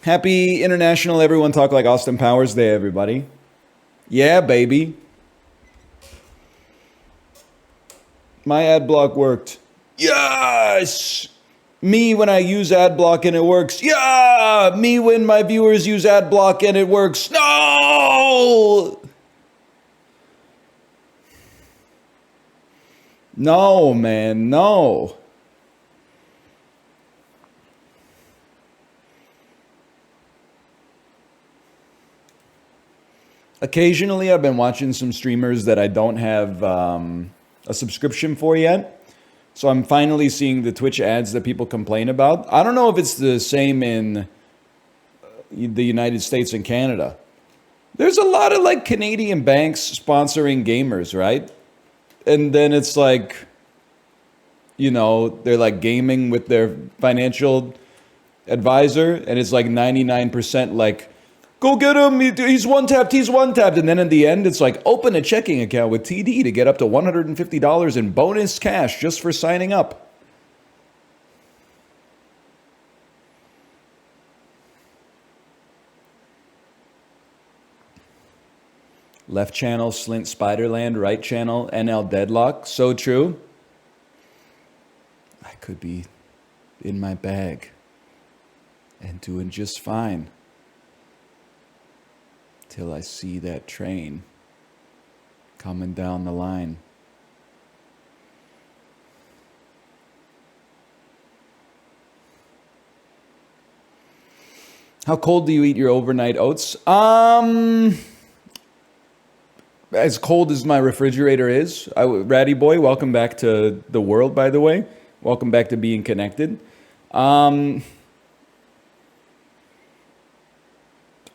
Happy International Everyone Talk Like Austin Powers Day, everybody. Yeah, baby. My ad block worked. Yes! Me when I use ad block and it works. Yeah! Me when my viewers use ad block and it works. No! No, man, no. Occasionally, I've been watching some streamers that I don't have a subscription for yet. So I'm finally seeing the Twitch ads that people complain about. I don't know if it's the same in the United States and Canada. There's a lot of like Canadian banks sponsoring gamers, right? And then it's like, you know, they're like gaming with their financial advisor, and it's like 99% like, go get him, he's one tapped, he's one tapped. And then in the end, it's like, open a checking account with TD to get up to $150 in bonus cash just for signing up. Left channel, Slint Spiderland. Right channel, NL Deadlock. So true. I could be in my bag and doing just fine till I see that train coming down the line. How cold do you eat your overnight oats? As cold as my refrigerator is. Ratty Boy, welcome back to the world, by the way. Welcome back to being connected. I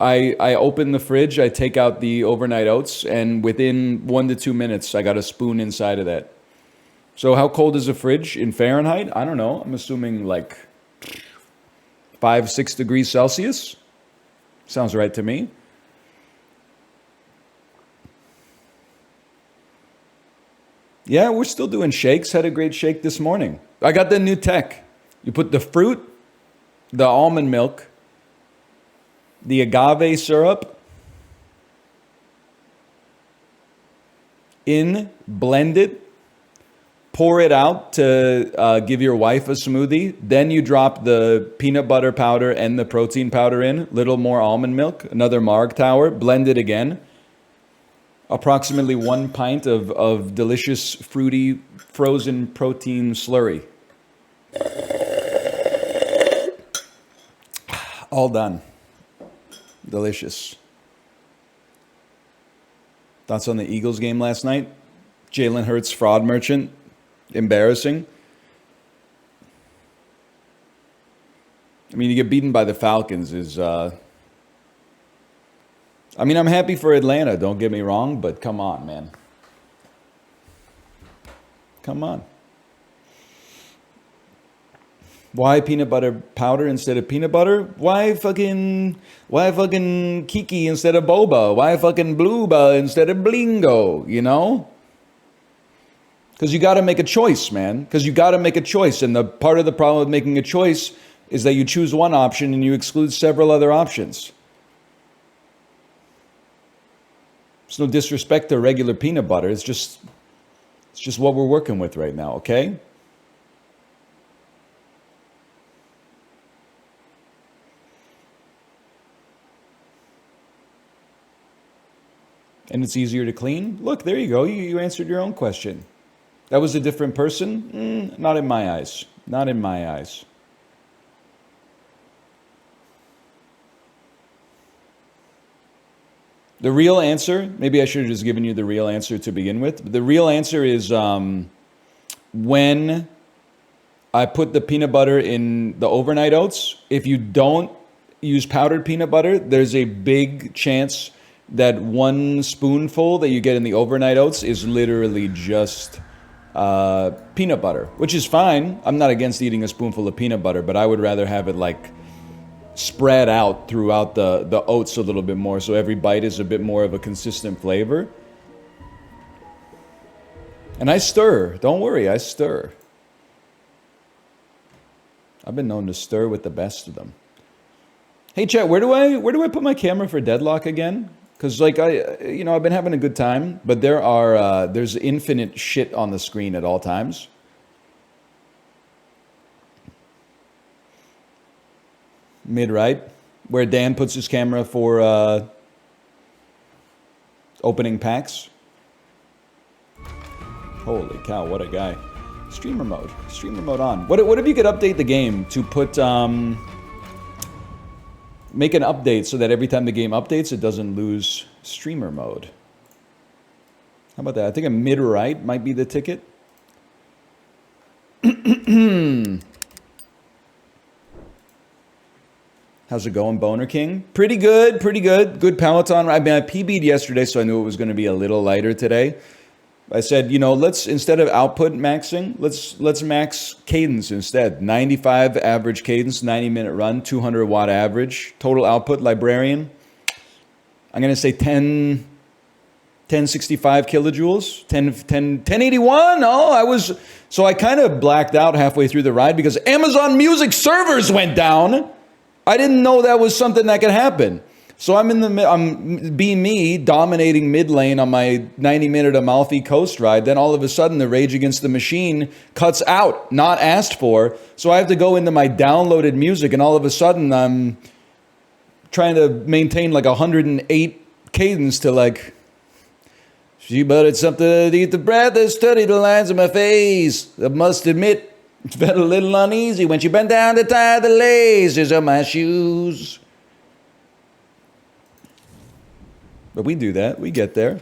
open the fridge, I take out the overnight oats, and within 1 to 2 minutes, I got a spoon inside of that. So how cold is a fridge in Fahrenheit? I don't know. I'm assuming like 5-6 degrees Celsius. Sounds right to me. Yeah, we're still doing shakes. Had a great shake this morning. I got the new tech. You put the fruit, the almond milk, the agave syrup in, blend it, pour it out to give your wife a smoothie. Then you drop the peanut butter powder and the protein powder in, little more almond milk, another Marg Tower, blend it again. Approximately 1 pint of delicious, fruity, frozen protein slurry. All done. Delicious. Thoughts on the Eagles game last night? Jalen Hurts, fraud merchant. Embarrassing. I mean, you get beaten by the Falcons is... I mean, I'm happy for Atlanta, don't get me wrong, but come on, man. Come on. Why peanut butter powder instead of peanut butter? Why fucking Kiki instead of Boba? Why fucking Blueba instead of Blingo, you know? Because you got to make a choice, man. Because you got to make a choice. And the part of the problem with making a choice is that you choose one option and you exclude several other options. It's no disrespect to regular peanut butter. It's just what we're working with right now, okay? And it's easier to clean? Look, there you go. You answered your own question. That was a different person? Not in my eyes. Not in my eyes. The real answer, maybe I should have just given you the real answer to begin with. But the real answer is when I put the peanut butter in the overnight oats, if you don't use powdered peanut butter, there's a big chance that 1 spoonful that you get in the overnight oats is literally just peanut butter, which is fine. I'm not against eating a spoonful of peanut butter, but I would rather have it like spread out throughout the oats a little bit more, so every bite is a bit more of a consistent flavor. And I stir. Don't worry, I stir. I've been known to stir with the best of them. Hey chat, where do I put my camera for Deadlock again? Because like I've been having a good time, but there's infinite shit on the screen at all times. Mid right, where Dan puts his camera for opening packs. Holy cow, what a guy! Streamer mode on. What if you could update the game to put make an update so that every time the game updates, it doesn't lose streamer mode. How about that? I think a mid-right might be the ticket. How's it going, Boner King? Pretty good, pretty good. Good Peloton. I mean, I PB'd yesterday, so I knew it was going to be a little lighter today. I said, you know, let's, instead of output maxing, let's max cadence instead. 95 average cadence, 90-minute run, 200 watt average. Total output, librarian. I'm going to say 1065 kilojoules, 1081. Oh, so I kind of blacked out halfway through the ride because Amazon Music servers went down. I didn't know that was something that could happen. So I'm being me, dominating mid lane on my 90-minute Amalfi Coast ride. Then all of a sudden, the Rage Against the Machine cuts out, not asked for. So I have to go into my downloaded music, and all of a sudden, I'm trying to maintain like 108 cadence to like. She buttered something to eat the breath and study the lines of my face. I must admit, it felt a little uneasy when she bent down to tie the laces of my shoes. But we do that. We get there.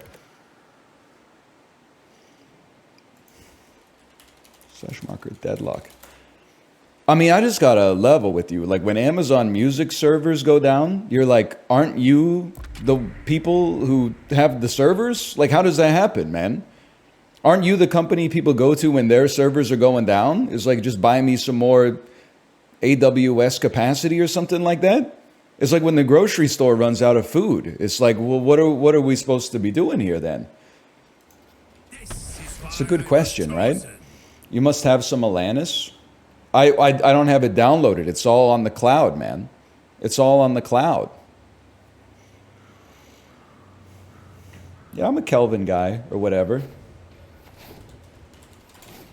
/marker Deadlock. I mean, I just gotta level with you. Like when Amazon Music servers go down, you're like, aren't you the people who have the servers? Like, how does that happen, man? Aren't you the company people go to when their servers are going down? It's like, just buy me some more AWS capacity or something like that. It's like when the grocery store runs out of food. It's like, well, what are we supposed to be doing here then? It's a good question, right? You must have some Alanis. I don't have it downloaded. It's all on the cloud, man. It's all on the cloud. Yeah, I'm a Kelvin guy or whatever.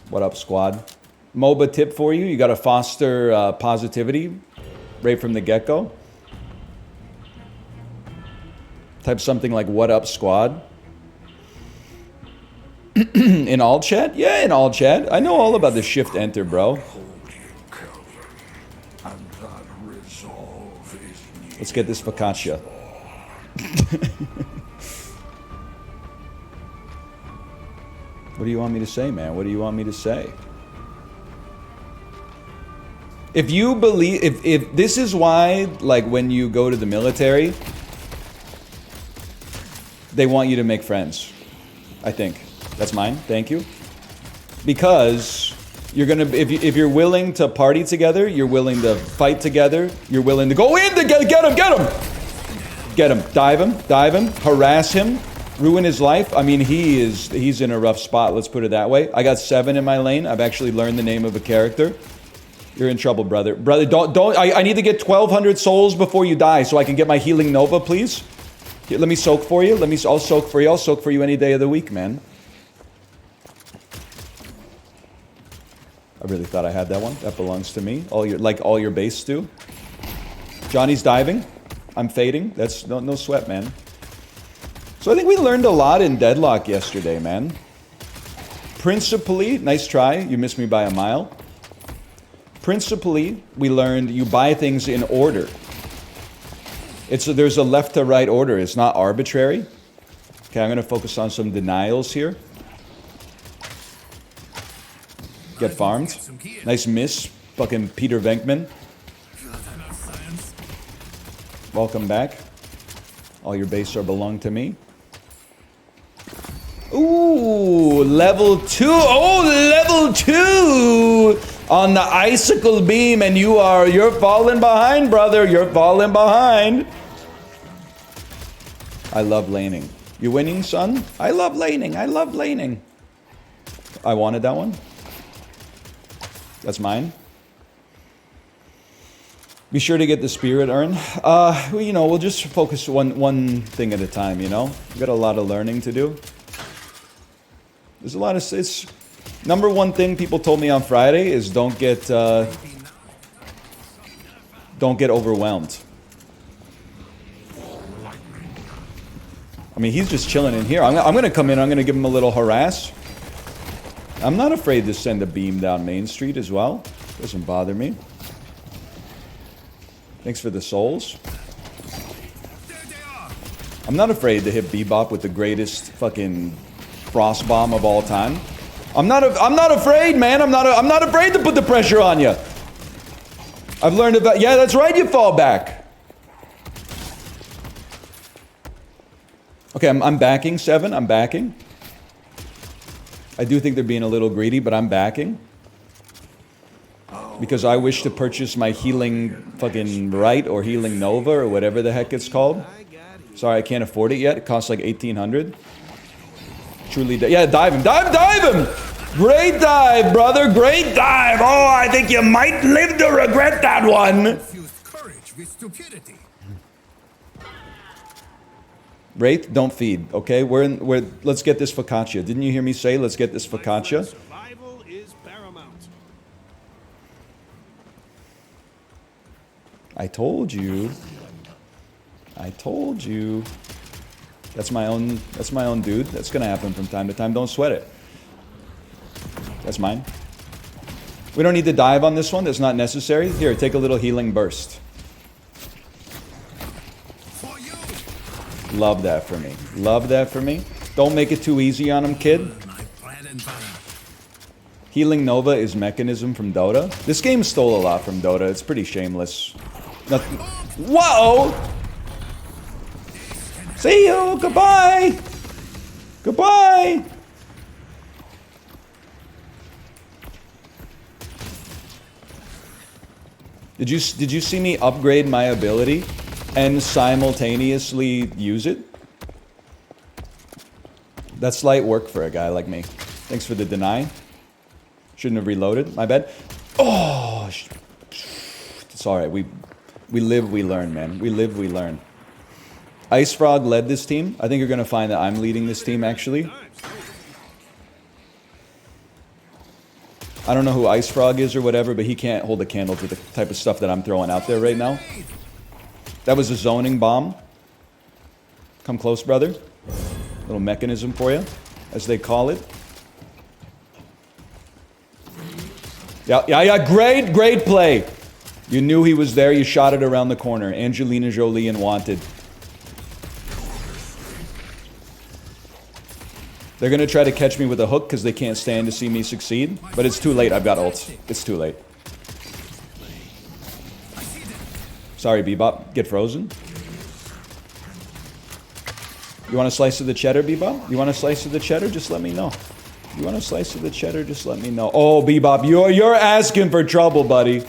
What up, squad? MOBA tip for you. You got to foster positivity right from the get-go. Type something like, what up, squad? In all chat? Yeah, in all chat. I know all about the shift enter, bro. Let's get this focaccia. What do you want me to say, man? What do you want me to say? If you believe, if this is why, like when you go to the military, they want you to make friends, I think. That's mine, thank you. Because you're gonna, if you're willing to party together, you're willing to fight together, you're willing to go in to get him, dive him, harass him, ruin his life. I mean, he's in a rough spot, let's put it that way. I got 7 in my lane. I've actually learned the name of a character. You're in trouble, brother. Brother, don't, I need to get 1,200 souls before you die so I can get my healing Nova, please. Here, let me soak for you. I'll soak for you. I'll soak for you any day of the week, man. I really thought I had that one. That belongs to me. All your base do. Johnny's diving. I'm fading. That's no sweat, man. So I think we learned a lot in Deadlock yesterday, man. Principally, nice try. You missed me by a mile. Principally, we learned you buy things in order. There's a left to right order. It's not arbitrary. Okay, I'm going to focus on some denials here. Get farmed. Nice miss. Fucking Peter Venkman. Welcome back. All your base are belong to me. Ooh, level 2. Oh, level 2 on the icicle beam, and you're falling behind, brother. You're falling behind. I love laning. You winning, son? I love laning. I love laning. I wanted that one. That's mine. Be sure to get the spirit urn. Well, you know, we'll just focus one thing at a time, you know? We've got a lot of learning to do. There's a lot of... It's, number one thing people told me on Friday is don't get overwhelmed. I mean, he's just chilling in here. I'm going to come in. I'm going to give him a little harass. I'm not afraid to send a beam down Main Street as well. Doesn't bother me. Thanks for the souls. I'm not afraid to hit Bebop with the greatest fucking frost bomb of all time. I'm not afraid, man. I'm not afraid to put the pressure on you. I've learned about... Yeah, that's right, you fall back. Okay, I'm backing, 7. I'm backing. I do think they're being a little greedy, but I'm backing. Because I wish to purchase my healing fucking right or healing Nova or whatever the heck it's called. Sorry, I can't afford it yet. It costs like 1,800. Truly, yeah, dive him. Dive him! Great dive, brother. Great dive. Oh, I think you might live to regret that one. Wraith, don't feed, okay? Let's get this focaccia. Didn't you hear me say let's get this focaccia? Survival is paramount. I told you. I told you. That's my own dude. That's gonna happen from time to time. Don't sweat it. That's mine. We don't need to dive on this one. That's not necessary. Here, take a little healing burst. Love that for me. Love that for me. Don't make it too easy on him, kid. Healing Nova is mechanism from Dota. This game stole a lot from Dota. It's pretty shameless. Nothing. Whoa! See you! Goodbye! Goodbye! Did you see me upgrade my ability and simultaneously use it? That's light work for a guy like me. Thanks for the deny. Shouldn't have reloaded. My bad. Oh, it's all right. We live, we learn, man. We live, we learn. Ice Frog led this team. I think you're gonna find that I'm leading this team actually. I don't know who Ice Frog is or whatever, but he can't hold a candle to the type of stuff that I'm throwing out there right now. That was a zoning bomb. Come close, brother. Little mechanism for you, as they call it. Yeah, great play. You knew he was there, you shot it around the corner. Angelina Jolie and Wanted. They're gonna try to catch me with a hook because they can't stand to see me succeed. But it's too late, I've got ults. It's too late. Sorry, Bebop. Get frozen. You want a slice of the cheddar, Bebop? You want a slice of the cheddar? Just let me know. You want a slice of the cheddar? Just let me know. Oh, Bebop, you're asking for trouble, buddy.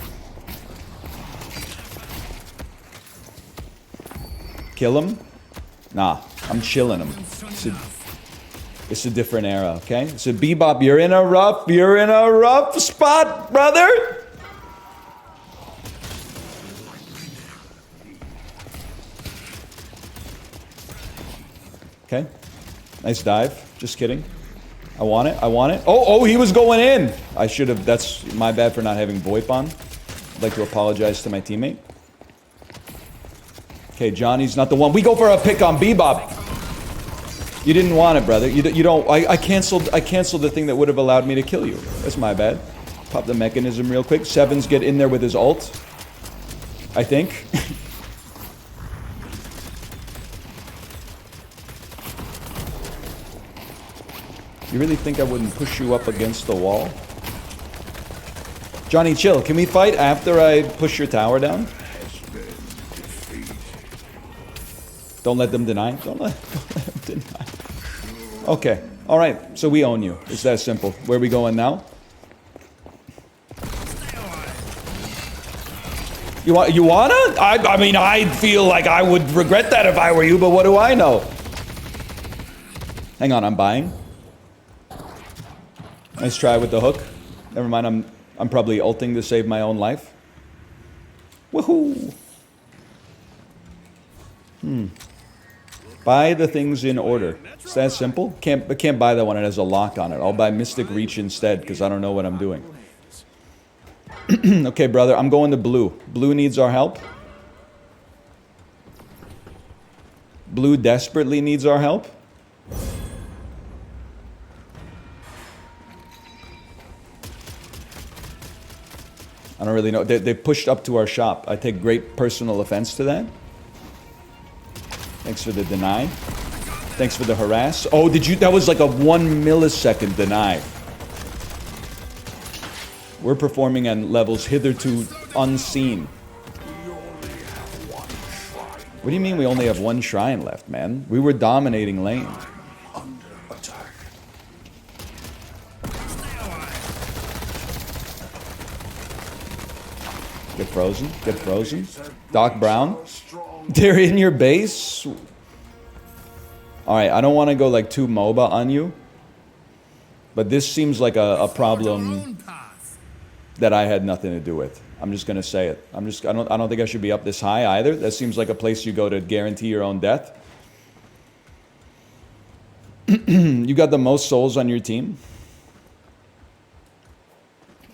Kill him? Nah, I'm chilling him. It's a different era, okay? So Bebop, you're in a rough spot, brother. Okay. Nice dive. Just kidding. I want it. Oh, he was going in. I should have. That's my bad for not having VoIP on. I'd like to apologize to my teammate. Okay, Johnny's not the one. We go for a pick on Bebop. You didn't want it, brother. You don't. I canceled the thing that would have allowed me to kill you. That's my bad. Pop the mechanism real quick. Sevens get in there with his ult. I think. You really think I wouldn't push you up against the wall? Johnny, chill. Can we fight after I push your tower down? Don't let them deny. Don't let them deny. Okay. All right. So we own you. It's that simple. Where are we going now? You wanna? I mean, I feel like I would regret that if I were you, but what do I know? Hang on, I'm buying. Nice try with the hook. Never mind, I'm probably ulting to save my own life. Woohoo! Buy the things in order. It's that simple. Can't buy that one. It has a lock on it. I'll buy Mystic Reach instead because I don't know what I'm doing. Okay, brother. I'm going to blue. Blue needs our help. Blue desperately needs our help. I don't really know. They pushed up to our shop. I take great personal offense to that. Thanks for the deny. Thanks for the harass. Oh, did you? That was like a 1 millisecond deny. We're performing on levels hitherto unseen. What do you mean we only have one shrine left, man? We were dominating lane. Get frozen. Get frozen. Doc Brown. They're in your base? Alright, I don't want to go like too MOBA on you. But this seems like a problem that I had nothing to do with. I'm just gonna say it. I don't think I should be up this high either. That seems like a place you go to guarantee your own death. You got the most souls on your team?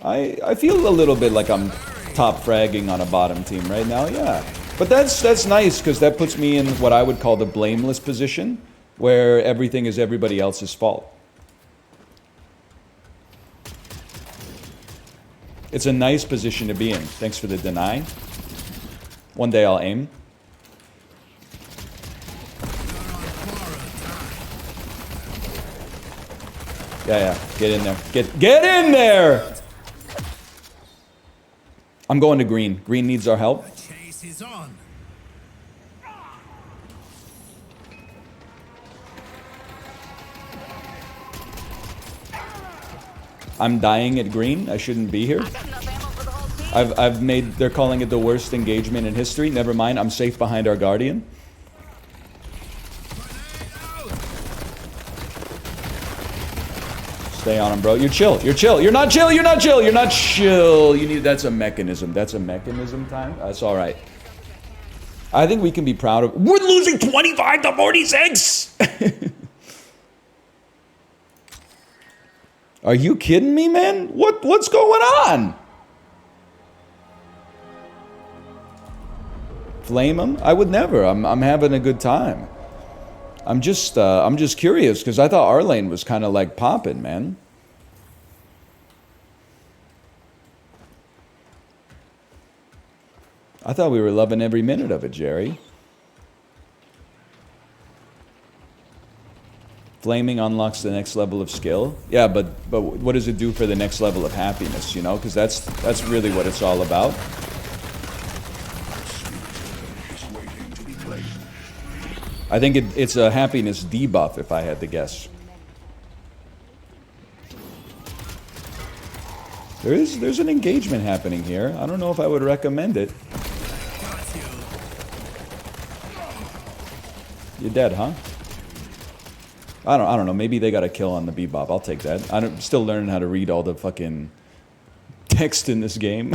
I feel a little bit like I'm top fragging on a bottom team right now, yeah. But that's nice, because that puts me in what I would call the blameless position, where everything is everybody else's fault. It's a nice position to be in. Thanks for the deny. One day I'll aim. Yeah, get in there. Get in there! I'm going to green. Green needs our help. The chase is on. I'm dying at green. I shouldn't be here. I've made, they're calling it the worst engagement in history. Never mind, I'm safe behind our guardian. Stay on him, bro. You're chill. You're chill. You're not chill. You're not chill. You're not chill. You need, that's a mechanism. That's a mechanism time. That's all right. I think we can be proud of, we're losing 25 to 46. Are you kidding me, man? What's going on? Flame him? I would never. I'm having a good time. I'm just curious because I thought our lane was kind of like popping, man. I thought we were loving every minute of it, Jerry. Flaming unlocks the next level of skill. Yeah, but what does it do for the next level of happiness, you know? Because that's really what it's all about. I think it's a happiness debuff, if I had to guess. There's an engagement happening here. I don't know if I would recommend it. You're dead, huh? I don't know. Maybe they got a kill on the bebop. I'll take that. I'm still learning how to read all the fucking text in this game.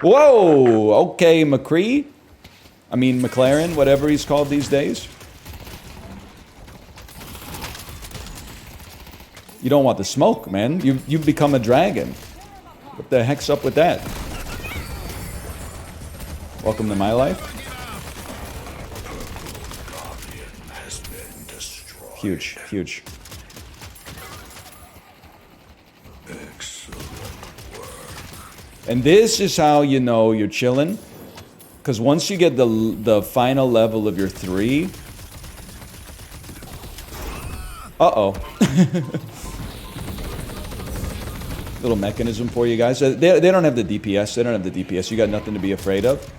Whoa! Okay, McCree. I mean McLaren, whatever he's called these days. You don't want the smoke, man. You've become a dragon. What the heck's up with that? Welcome to my life. Huge, huge. And this is how you know you're chilling. Because once you get the final level of your 3... Uh-oh. Little mechanism for you guys. They don't have the DPS. They don't have the DPS. You got nothing to be afraid of.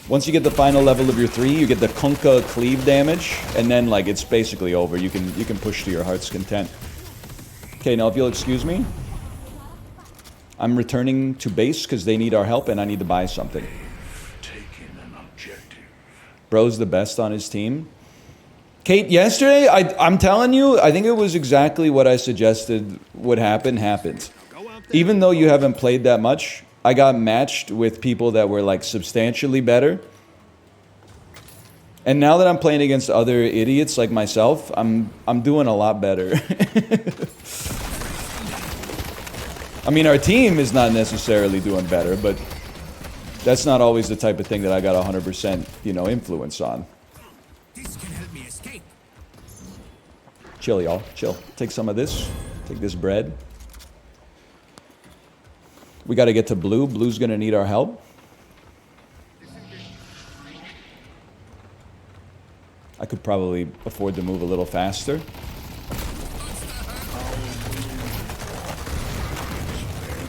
Once you get the final level of your 3, you get the Kunkka cleave damage, and then like it's basically over. You can push to your heart's content. Okay, now if you'll excuse me, I'm returning to base because they need our help, and I need to buy something. Bro's the best on his team. Kate, yesterday, I'm telling you, I think it was exactly what I suggested would happen, happened. Even though you haven't played that much, I got matched with people that were like substantially better. And now that I'm playing against other idiots like myself, I'm doing a lot better. I mean, our team is not necessarily doing better, but that's not always the type of thing that I got 100%, you know, influence on. This can help me escape. Chill, y'all. Chill. Take some of this. Take this bread. We got to get to blue. Blue's going to need our help. I could probably afford to move a little faster.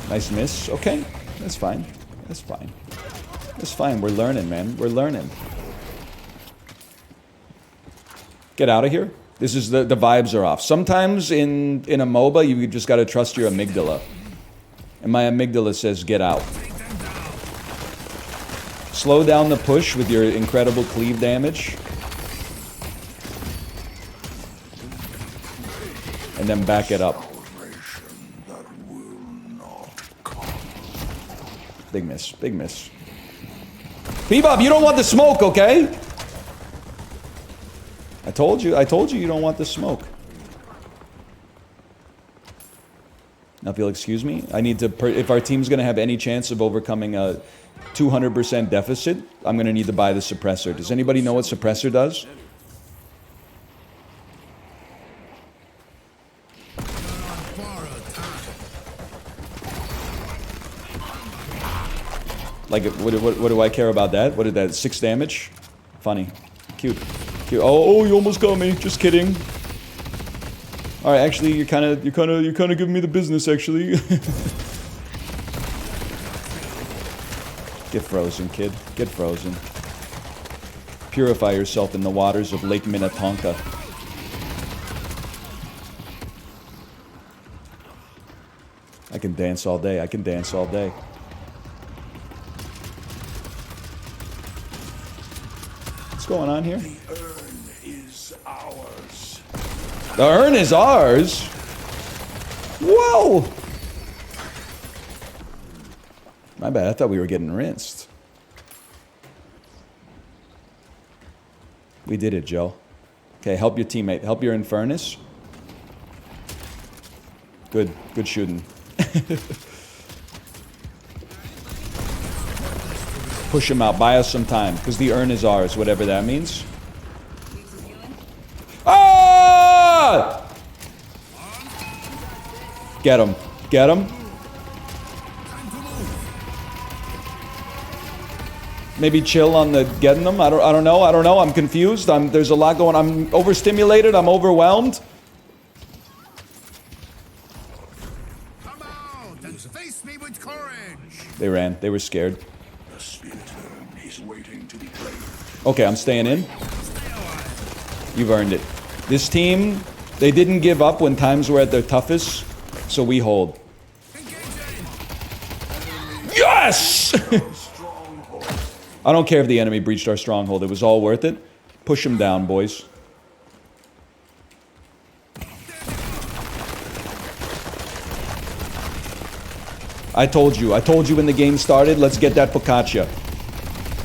Nice miss. Okay. That's fine. That's fine. That's fine. We're learning, man. We're learning. Get out of here. This is the vibes are off. Sometimes in a MOBA, you just got to trust your amygdala. And my amygdala says, get out. Slow down the push with your incredible cleave damage. And then back it up. Big miss. Big miss. Bebop, you don't want the smoke, okay? I told you you don't want the smoke. Now if you'll excuse me, I need to, if our team's going to have any chance of overcoming a 200% deficit, I'm going to need to buy the suppressor. Does anybody know what suppressor does? Like, what do I care about that? What did that, 6 damage? Funny. Cute. Cute. Oh, you almost got me. Just kidding. Alright, actually, you're kinda giving me the business, actually. Get frozen, kid. Get frozen. Purify yourself in the waters of Lake Minnetonka. I can dance all day. I can dance all day. What's going on here? The urn is ours. The urn is ours? Whoa! My bad, I thought we were getting rinsed. We did it, Joe. Okay, help your teammate. Help your Infernus. Good. Good shooting. Push him out. Buy us some time. Because the urn is ours, whatever that means. Ah! Get him. Get him. Maybe chill on the getting them. I don't know. I'm confused. There's a lot going on. I'm overstimulated. I'm overwhelmed. Come out and face me with courage. They ran. They were scared. The spirit urn is waiting to be claimed. Okay, I'm staying in. You've earned it. This team, they didn't give up when times were at their toughest, so we hold. Yes! I don't care if the enemy breached our stronghold. It was all worth it. Push them down, boys. I told you when the game started, let's get that focaccia.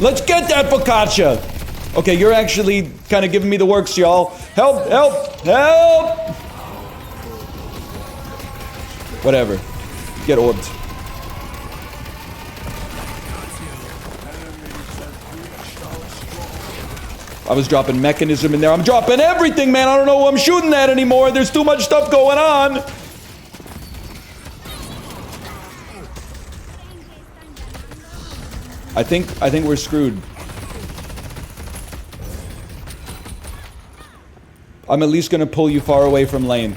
Let's get that focaccia! Okay, you're actually kind of giving me the works, y'all. Help, help, help! Whatever. Get orbed. I was dropping mechanism in there. I'm dropping everything, man. I don't know who I'm shooting at anymore. There's too much stuff going on. I think we're screwed. I'm at least gonna pull you far away from lane.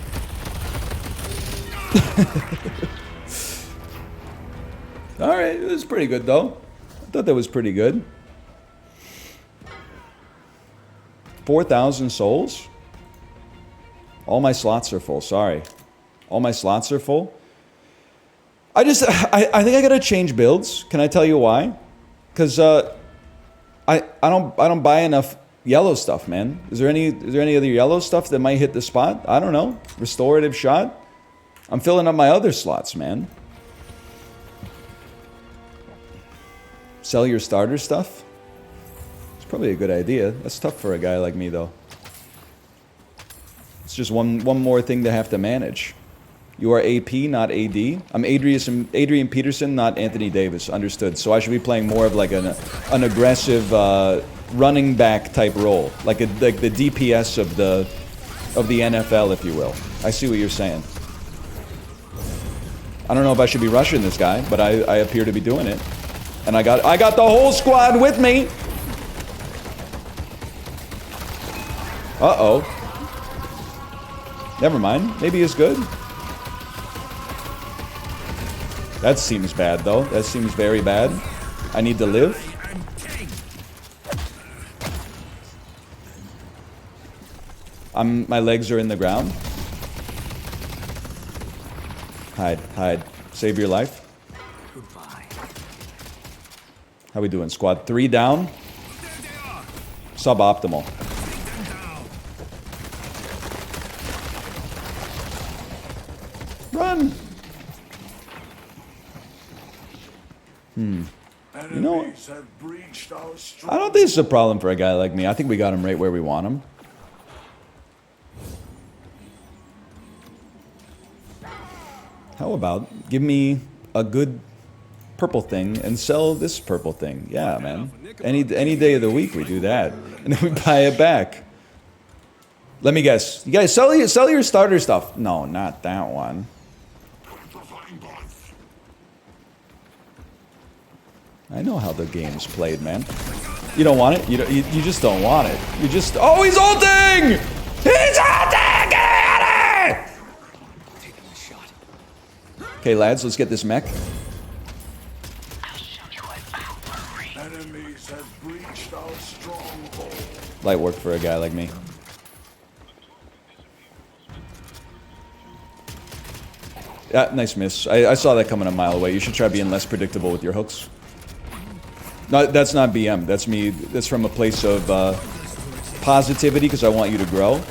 Alright, it was pretty good though. I thought that was pretty good. 4,000 souls? All my slots are full, sorry. All my slots are full. I think I gotta change builds. Can I tell you why? Because I don't buy enough yellow stuff, man. Is there any other yellow stuff that might hit the spot? I don't know. Restorative shot? I'm filling up my other slots, man. Sell your starter stuff? It's probably a good idea. That's tough for a guy like me, though. It's just one more thing to have to manage. You are AP, not AD. I'm Adrian Peterson, not Anthony Davis. Understood. So I should be playing more of like an aggressive running back type role, like the DPS of the NFL, if you will. I see what you're saying. I don't know if I should be rushing this guy, but I appear to be doing it, and I got the whole squad with me. Uh-oh. Never mind. Maybe it's good. That seems bad, though. That seems very bad. I need to live. My legs are in the ground. Hide, hide. Save your life. Goodbye. How we doing, squad? 3 down. Suboptimal. Run! You know, Enemies have breached our I don't think it's a problem for a guy like me. I think we got him right where we want him. How about give me a good purple thing and sell this purple thing? Yeah, man. Any day of the week we do that, and then we buy it back. Let me guess. You guys sell your starter stuff. No, not that one. I know how the game's played, man. You don't want it? You just don't want it. You just... Oh, he's ulting! He's ulting! Get out of here! Okay, lads, let's get this mech. Enemies have breached our stronghold. Light work for a guy like me. Yeah, nice miss. I saw that coming a mile away. You should try being less predictable with your hooks. No, that's not BM. That's me. That's from a place of positivity because I want you to grow.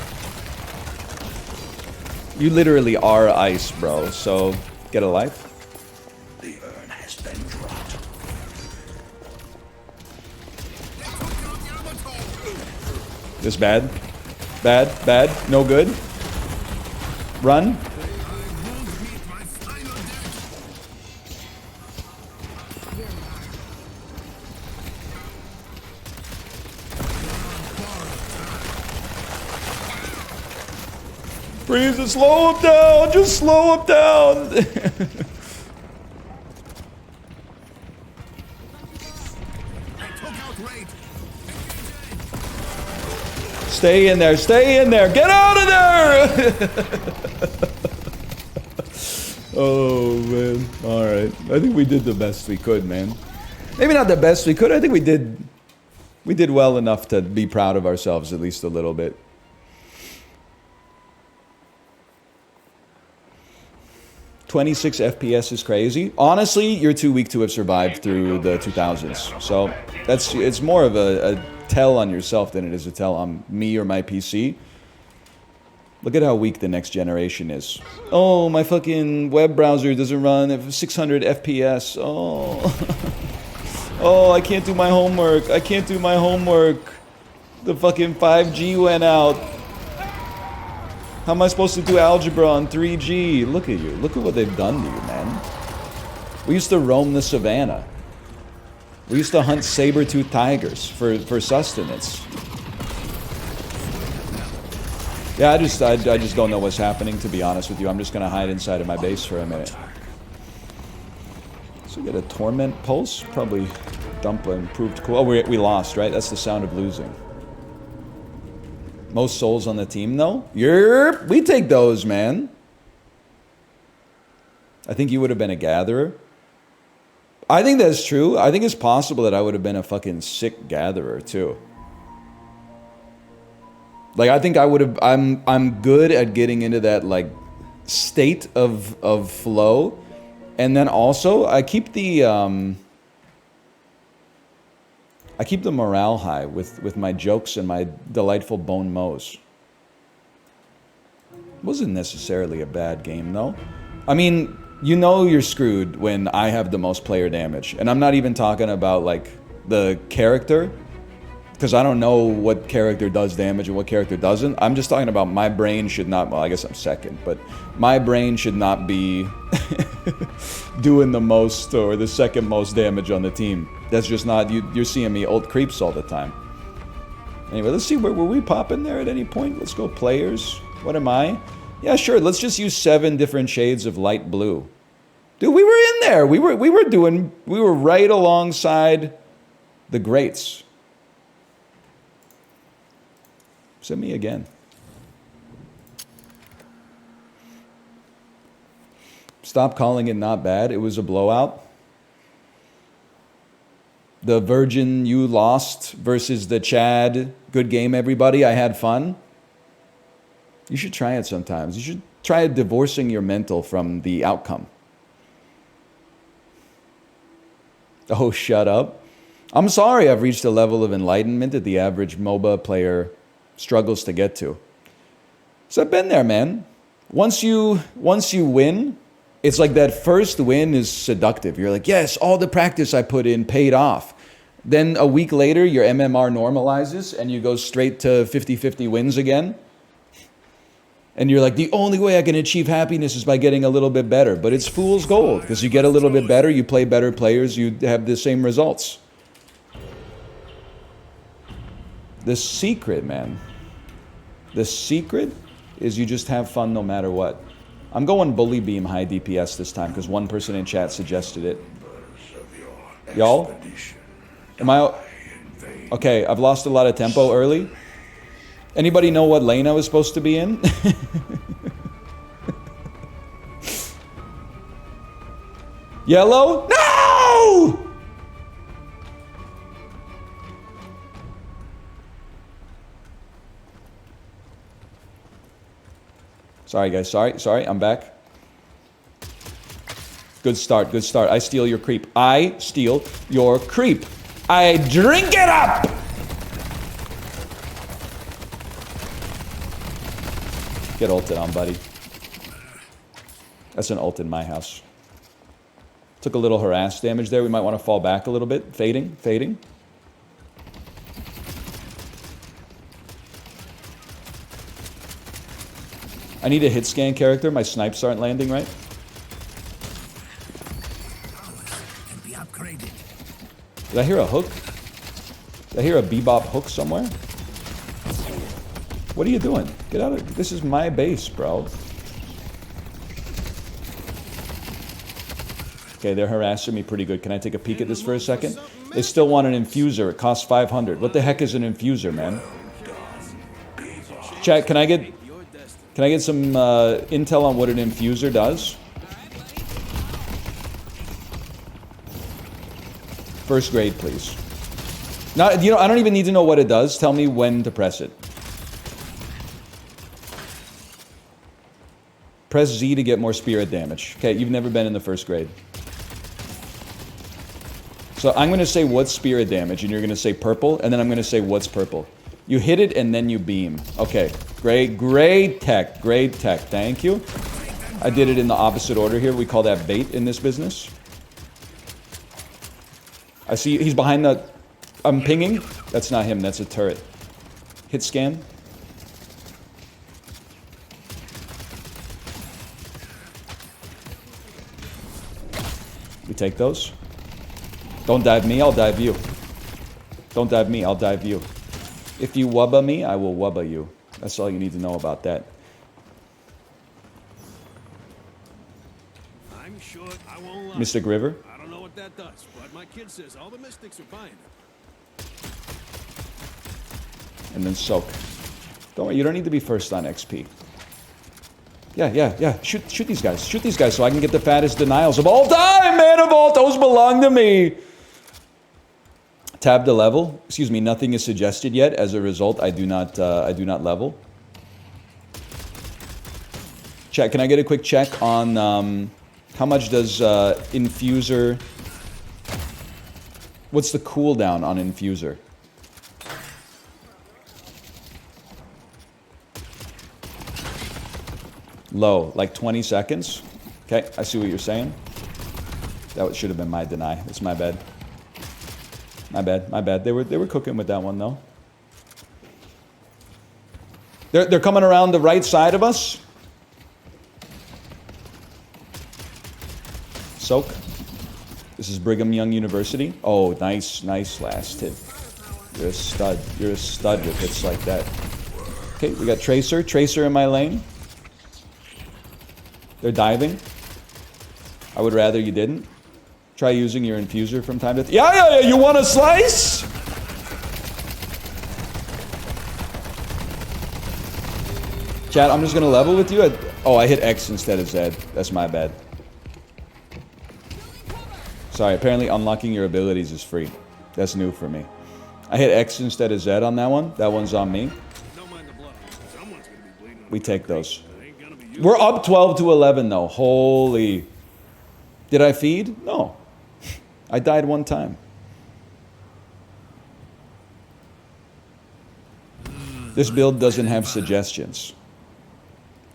You literally are ice, bro. So get a life. The urn has been dropped. This bad. Bad. Bad. No good. Run. Freeze it, slow him down, just slow him down. Stay in there, get out of there! Oh man, alright. I think we did the best we could, man. Maybe not the best we could, I think we did well enough to be proud of ourselves at least a little bit. 26 FPS is crazy. Honestly, you're too weak to have survived through the 2000s. So it's more of a tell on yourself than it is a tell on me or my PC. Look at how weak the next generation is. Oh, my fucking web browser doesn't run at 600 FPS. Oh. Oh, I can't do my homework. I can't do my homework. The fucking 5G went out. How am I supposed to do algebra on 3G? Look at you. Look at what they've done to you, man. We used to roam the savannah. We used to hunt saber-toothed tigers for sustenance. Yeah, I just don't know what's happening, to be honest with you. I'm just going to hide inside of my base for a minute. So we get a Torment Pulse. Probably dump an improved... Oh, we lost, right? That's the sound of losing. Most souls on the team, though? Yerp! We take those, man. I think you would have been a gatherer. I think that's true. I think it's possible that I would have been a fucking sick gatherer, too. Like, I think I would have... I'm good at getting into that, like, state of flow. And then also, I keep the... I keep the morale high with my jokes and my delightful bone mows. Wasn't necessarily a bad game, though. I mean, You know you're screwed when I have the most player damage. And I'm not even talking about, like, the character. Because I don't know what character does damage and what character doesn't. I'm just talking about my brain should not... Well, I guess I'm second. But my brain should not be doing the most or the second most damage on the team. That's just not... You're seeing me ult creeps all the time. Anyway, let's see. Were we popping there at any point? Let's go players. What am I? Yeah, sure. Let's just use 7 different shades of light blue. Dude, we were in there. We were right alongside the greats. Send me again. Stop calling it not bad. It was a blowout. The Virgin you lost versus the Chad. Good game, everybody. I had fun. You should try it sometimes. You should try divorcing your mental from the outcome. Oh, shut up. I'm sorry I've reached a level of enlightenment that the average MOBA player struggles to get to. So I've been there, man. Once you win, it's like that first win is seductive. You're like, yes, all the practice I put in paid off. Then a week later, your MMR normalizes and you go straight to 50-50 wins again. And you're like, the only way I can achieve happiness is by getting a little bit better. But it's fool's gold, because you get a little bit better, you play better players, you have the same results. The secret, man. The secret is you just have fun no matter what. I'm going Bully Beam high DPS this time because one person in chat suggested it. Y'all? Am I... Okay, I've lost a lot of tempo early. Anybody know what lane I was supposed to be in? Yellow? No! Sorry, guys. Sorry. I'm back. Good start. I steal your creep. I steal your creep. I drink it up! Get ulted on, buddy. That's an ult in my house. Took a little harass damage there. We might want to fall back a little bit. Fading. I need a hit scan character. My snipes aren't landing right. Can be upgraded. Did I hear a hook? Did I hear a bebop hook somewhere? What are you doing? Get out of... This is my base, bro. Okay, they're harassing me pretty good. Can I take a peek at this for a second? They still want an infuser. It costs 500. What the heck is an infuser, man? Chat, can I get some intel on what an infuser does? First grade, please. Now, you know, I don't even need to know what it does. Tell me when to press it. Press Z to get more spirit damage. Okay, you've never been in the first grade. So I'm going to say what's spirit damage, and you're going to say purple, and then I'm going to say what's purple. You hit it, and then you beam. Okay, great tech, thank you. I did it in the opposite order here. We call that bait in this business. I see he's behind the... I'm pinging. That's not him, that's a turret. Hit scan. We take those. Don't dive me, I'll dive you. Don't dive me, I'll dive you. If you wubba me, I will wubba you. That's all you need to know about that. I'm short, I won't lie. Mystic River. I don't know what that does, but my kid says all the mystics are buying it. And then soak. Don't worry, you don't need to be first on XP. Yeah. Shoot these guys. Shoot these guys so I can get the fattest denials of all time, man of all. Those belong to me. Tab to level. Excuse me, nothing is suggested yet. As a result, I do not level. Chat, can I get a quick check on how much does Infuser... What's the cooldown on Infuser? Low, like 20 seconds. Okay, I see what you're saying. That should have been my deny. It's my bad. My bad, my bad. They were cooking with that one though. They're coming around the right side of us. Soak. This is Brigham Young University. Oh, nice, nice last hit. You're a stud. You're a stud with hits like that. Okay, we got Tracer. Tracer in my lane. They're diving. I would rather you didn't. Try using your infuser from time to time. Yeah, you want a slice? Chat, I'm just gonna level with you. Oh, I hit X instead of Z. That's my bad. Sorry, apparently unlocking your abilities is free. That's new for me. I hit X instead of Z on that one. That one's on me. We take those. We're up 12 to 11 though. Holy. Did I feed? No. I died one time. This build doesn't have suggestions.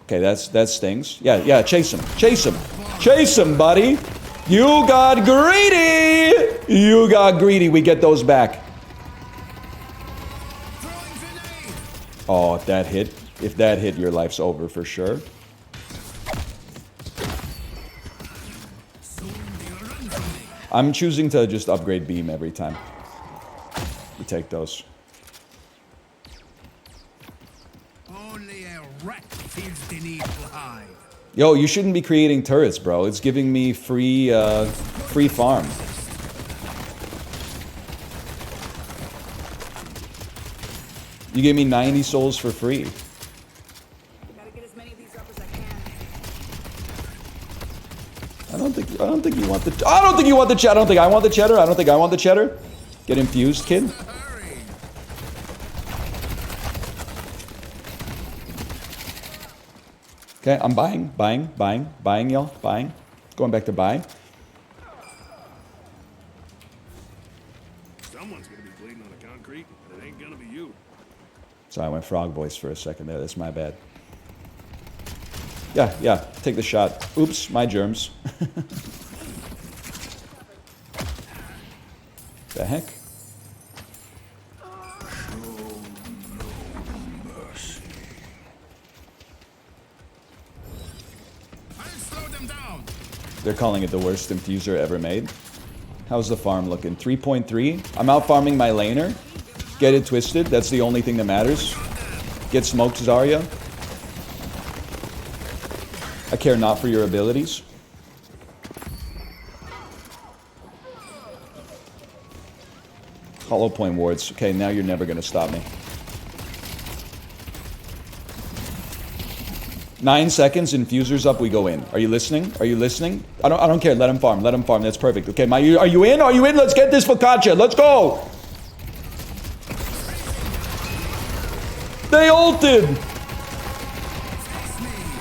Okay, that stings. Yeah, chase him. Chase him. Chase him, buddy. You got greedy. You got greedy. We get those back. Oh, if that hit, your life's over for sure. I'm choosing to just upgrade beam every time. We take those. Only a rat feels the need to hide. Yo, you shouldn't be creating turrets, bro. It's giving me free farm. You gave me 90 souls for free. Gotta get as many of these up as I can. I don't think you want the. I don't think you want the cheddar. I don't think I want the cheddar. I don't think I want the cheddar. Get infused, kid. Okay, I'm buying, y'all. Buying. Going back to buy. Someone's gonna be bleeding on the concrete, and it ain't gonna be you. Sorry, I went frog voice for a second there. That's my bad. Yeah, take the shot. Oops, my germs. The heck? They're calling it the worst infuser ever made. How's the farm looking? 3.3. I'm out farming my laner. Get it twisted. That's the only thing that matters. Get smoked, Zarya. I care not for your abilities. Hollow point wards. Okay, now you're never gonna stop me. 9 seconds, infuser's up, we go in. Are you listening? Are you listening? I don't care. Let him farm. Let him farm. That's perfect. Okay, are you in? Are you in? Let's get this focaccia. Let's go. They ulted.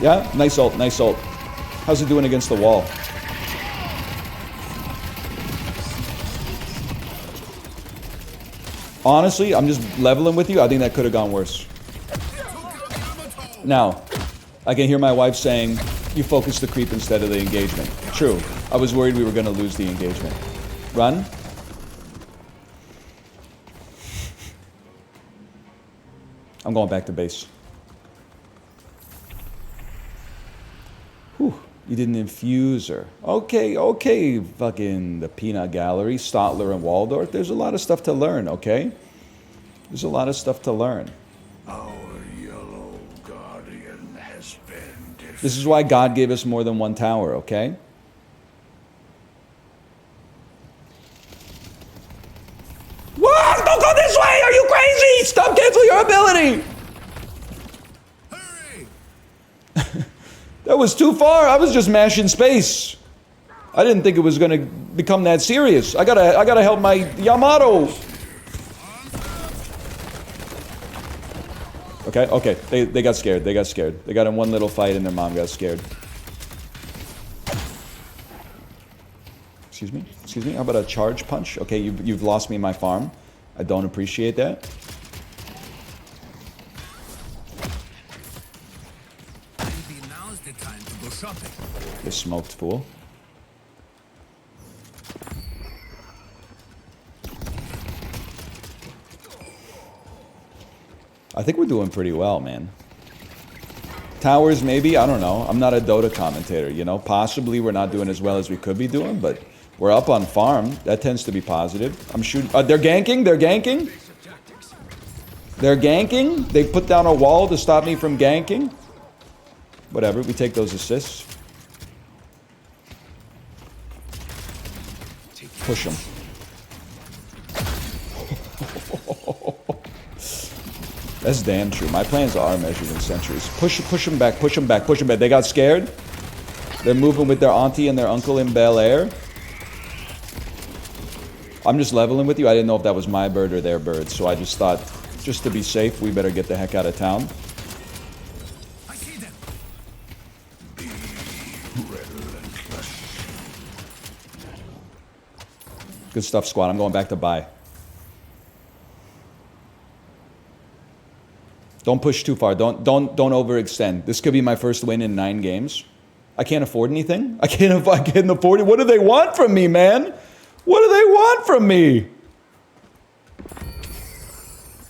Yeah, nice ult. Nice ult. How's it doing against the wall? Honestly, I'm just leveling with you. I think that could have gone worse. Now, I can hear my wife saying, you focus the creep instead of the engagement. True. I was worried we were going to lose the engagement. Run. I'm going back to base. Whew. You did an infuser. Okay. Fucking the peanut gallery, Stotler and Waldorf. There's a lot of stuff to learn, okay? There's a lot of stuff to learn. This is why God gave us more than one tower, okay? What? Don't go this way! Are you crazy? Stop, cancel your ability! Hurry! That was too far. I was just mashing space. I didn't think it was gonna become that serious. I gotta help my Yamato. Okay. They got scared. They got in one little fight and their mom got scared. Excuse me. How about a charge punch? Okay, you've lost me my farm. I don't appreciate that. Maybe now's the time to go shopping. smoked, fool. I think we're doing pretty well, man. Towers, maybe? I don't know. I'm not a Dota commentator, you know? Possibly we're not doing as well as we could be doing, but we're up on farm. That tends to be positive. I'm shooting... they're ganking? They're ganking? They're ganking? They put down a wall to stop me from ganking? Whatever, we take those assists. Push them. That's damn true. My plans are measured in centuries. Push them back, push them back, push them back. They got scared. They're moving with their auntie and their uncle in Bel Air. I'm just leveling with you. I didn't know if that was my bird or their bird, so I just thought, just to be safe, we better get the heck out of town. I see them. Good stuff, squad. I'm going back to buy. Don't push too far. Don't overextend. This could be my first win in 9 games. I can't afford anything. I can't afford it. What do they want from me, man? What do they want from me?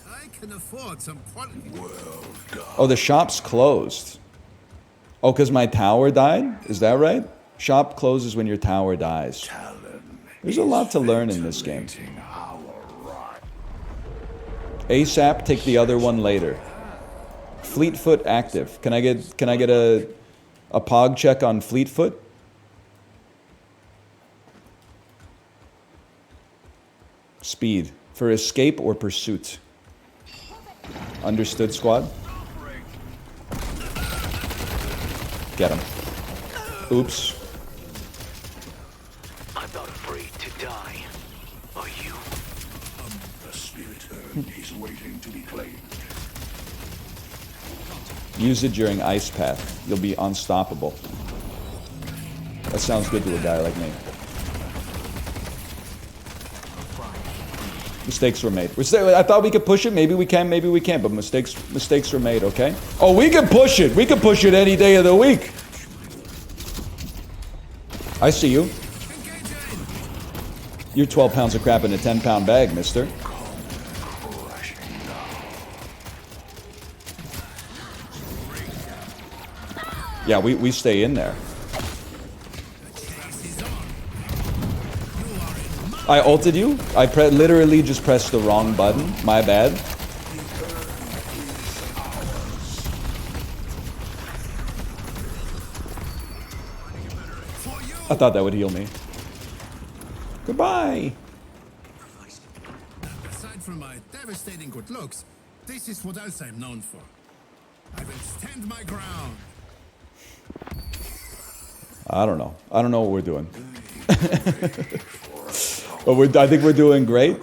I can afford some quality. Oh, the shop's closed. Oh, because my tower died? Is that right? Shop closes when your tower dies. There's a lot to learn in this game. ASAP, take the other one later. Fleetfoot active. Can I get a pog check on Fleetfoot? Speed. For escape or pursuit. Understood, squad? Get him. Oops. I'm not afraid to die. Are you? The spirit urn is waiting to be claimed. Use it during Ice Path. You'll be unstoppable. That sounds good to a guy like me. Mistakes were made. I thought we could push it. Maybe we can, maybe we can't. But mistakes were made, okay? Oh, we can push it. We can push it any day of the week. I see you. You're 12 pounds of crap in a 10-pound bag, mister. Yeah, we stay in there. I ulted you? I literally just pressed the wrong button. My bad. I thought that would heal me. Goodbye. Aside from my devastating good looks, this is what else I'm known for. I will stand my ground. I don't know. I don't know what we're doing. But I think we're doing great.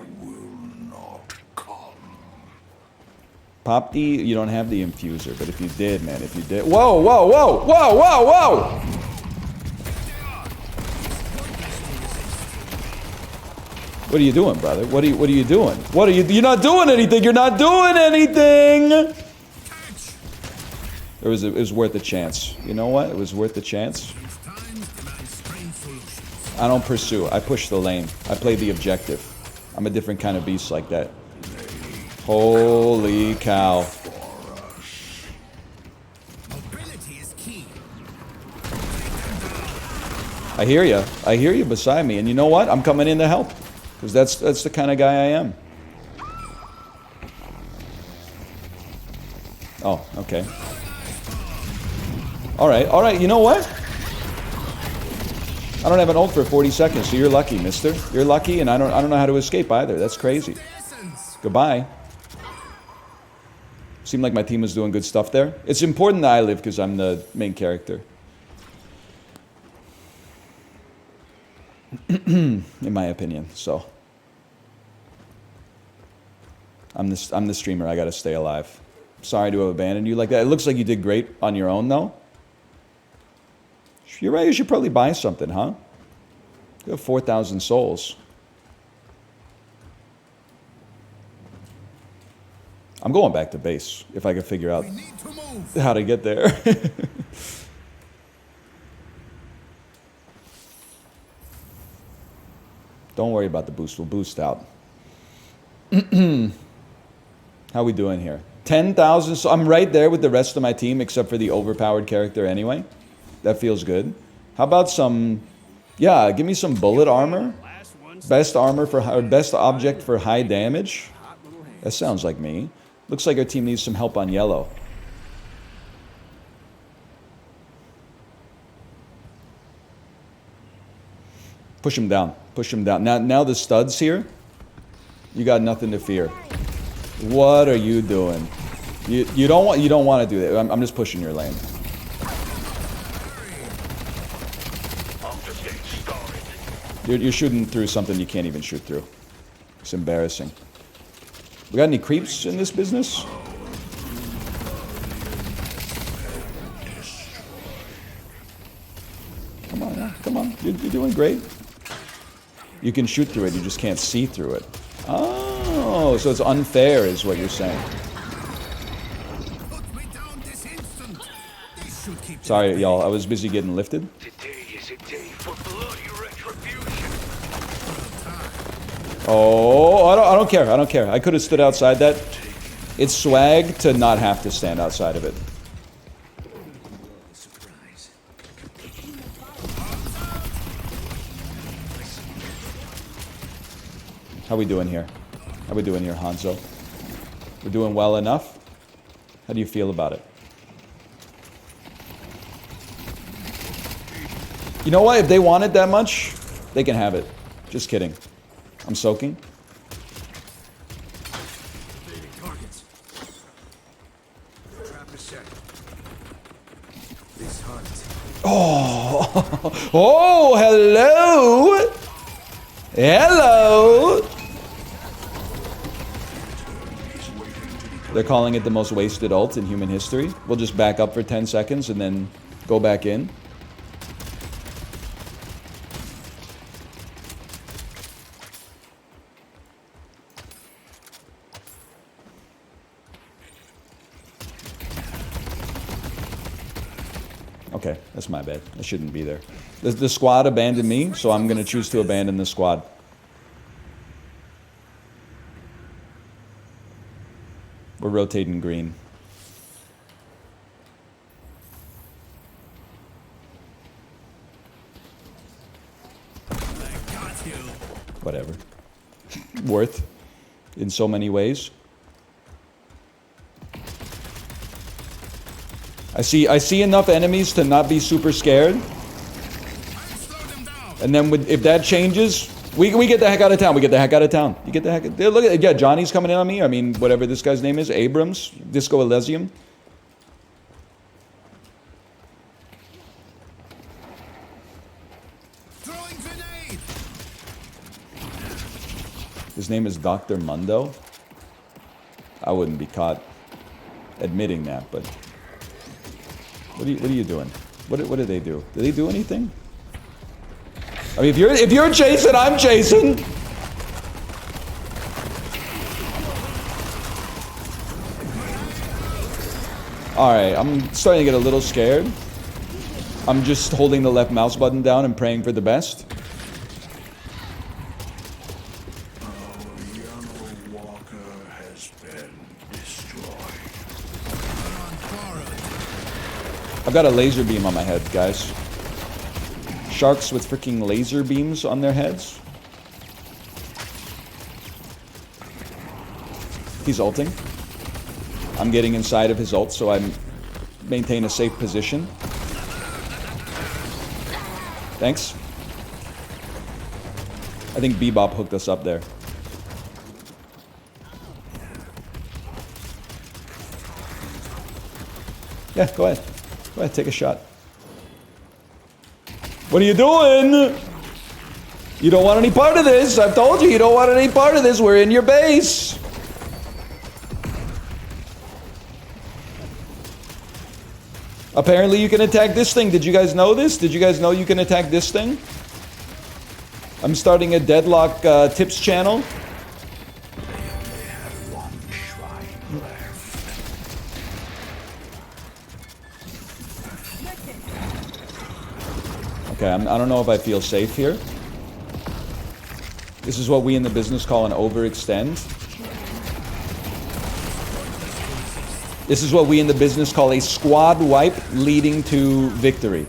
Pop D, you don't have the infuser, but if you did, man, if you did. Whoa, whoa, whoa, whoa, whoa, whoa! What are you doing, brother? What are you doing? What are you? You're not doing anything. You're not doing anything. It was worth a chance. You know what? It was worth a chance. I don't pursue. I push the lane. I play the objective. I'm a different kind of beast like that. Holy cow. Mobility is key. I hear you. I hear you beside me. And you know what? I'm coming in to help. Because that's the kind of guy I am. Oh, okay. Alright. You know what? I don't have an ult for 40 seconds, so you're lucky, mister. You're lucky, and I don't know how to escape either. That's crazy. Goodbye. Seemed like my team was doing good stuff there. It's important that I live because I'm the main character. In my opinion, so. I'm the streamer, I gotta stay alive. Sorry to have abandoned you like that. It looks like you did great on your own, though. You're right, you should probably buy something, huh? You have 4,000 souls. I'm going back to base, if I can figure out how to get there. Don't worry about the boost. We'll boost out. How we doing here? 10,000. So I'm right there with the rest of my team, except for the overpowered character anyway. That feels good. How about some... Yeah, give me some bullet armor. Best armor for... Or best object for high damage. That sounds like me. Looks like our team needs some help on yellow. Push him down. Push him down. Now the stud's here. You got nothing to fear. What are you doing? You don't want to do that. I'm just pushing your lane. You're shooting through something you can't even shoot through. It's embarrassing. We got any creeps in this business? Come on, now. Come on. You're doing great. You can shoot through it, you just can't see through it. Oh, so it's unfair is what you're saying. Put me down this instant. This should keep Sorry, y'all. I was busy getting lifted. Today is a day for bloody retribution. Oh, I don't care. I don't care. I could have stood outside that. It's swag to not have to stand outside of it. How we doing here? How we doing here, Hanzo? We're doing well enough? How do you feel about it? You know what? If they want it that much, they can have it. Just kidding. I'm soaking. Targets. Trap is set. This hunt. Oh, oh, hello. Hello. They're calling it the most wasted ult in human history. We'll just back up for 10 seconds and then go back in. Okay, that's my bad. I shouldn't be there. The squad abandoned me, so I'm going to choose to abandon the squad. We're rotating green. Whatever. Worth in so many ways. I see enough enemies to not be super scared. And then if that changes, we get the heck out of town. We get the heck out of town. You get the heck. Look at, yeah, Johnny's coming in on me. I mean, whatever this guy's name is, Abrams, Disco Elysium. Throwing grenade. His name is Dr. Mundo. I wouldn't be caught admitting that, but what are you doing? What do they do? Do they do anything? I mean, if you're chasing, I'm chasing. All right, I'm starting to get a little scared. I'm just holding the left mouse button down and praying for the best. I've got a laser beam on my head, guys. Sharks with freaking laser beams on their heads. He's ulting. I'm getting inside of his ult so I maintain a safe position. Thanks. I think Bebop hooked us up there. Yeah, go ahead. Go ahead, take a shot. What are you doing? You don't want any part of this. I've told you don't want any part of this. We're in your base. Apparently you can attack this thing. Did you guys know this? Did you guys know you can attack this thing? I'm starting a Deadlock tips channel. Okay, I don't know if I feel safe here. This is what we in the business call an overextend. This is what we in the business call a squad wipe leading to victory.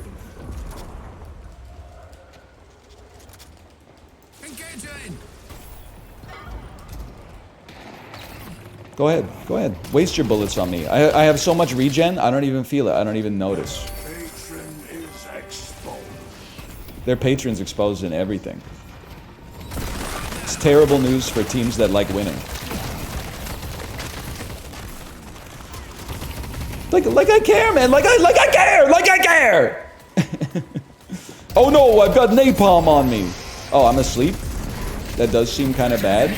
Engaging! Go ahead, go ahead. Waste your bullets on me. I have so much regen, I don't even feel it. I don't even notice. Patron is exposed. Their patron's exposed in everything. It's terrible news for teams that like winning. Like I care, man. Like I care. Oh no, I've got napalm on me. Oh, I'm asleep. That does seem kind of bad.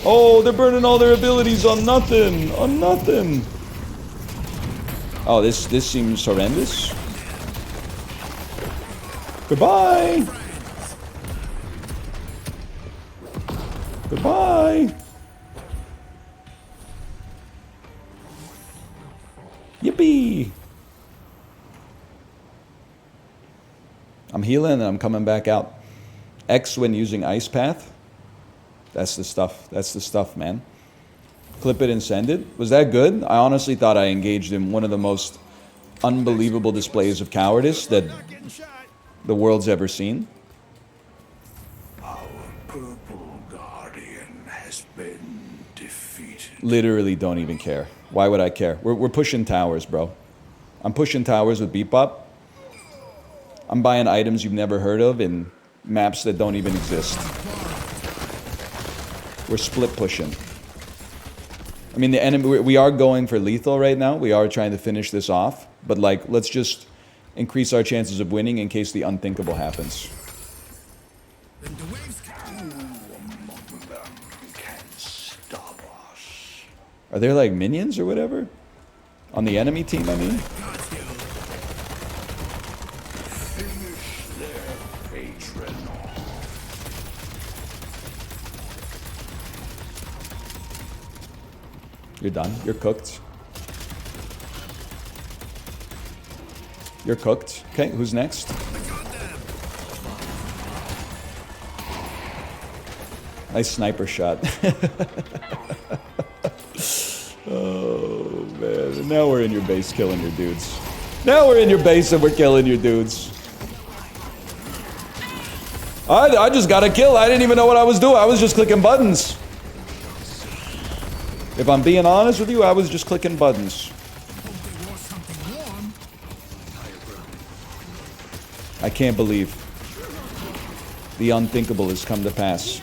Oh, they're burning all their abilities on nothing. On nothing. Oh, this seems horrendous. Goodbye. Goodbye. Yippee! I'm healing and I'm coming back out. X when using Ice Path. That's the stuff. That's the stuff, man. Clip it and send it. Was that good? I honestly thought I engaged in one of the most unbelievable displays of cowardice that Not getting shot. the world's ever seen. Our purple guardian has been defeated. Literally don't even care. Why would I care? We're pushing towers, bro. I'm pushing towers with Bebop. I'm buying items you've never heard of in maps that don't even exist. We're split pushing. I mean, the enemy, we are going for lethal right now. We are trying to finish this off. But, like, let's just increase our chances of winning in case the unthinkable happens. Then the waves come. Among them can stop us. Are there, like, minions or whatever? On the enemy team, I mean? Finish their patron off. You're done. You're cooked. You're cooked. Okay, who's next? Nice sniper shot. Oh, man. And now we're in your base killing your dudes. Now we're in your base and we're killing your dudes. I just got a kill. I didn't even know what I was doing. I was just clicking buttons. If I'm being honest with you, I was just clicking buttons. Hope they wore something warm. I can't believe the unthinkable has come to pass.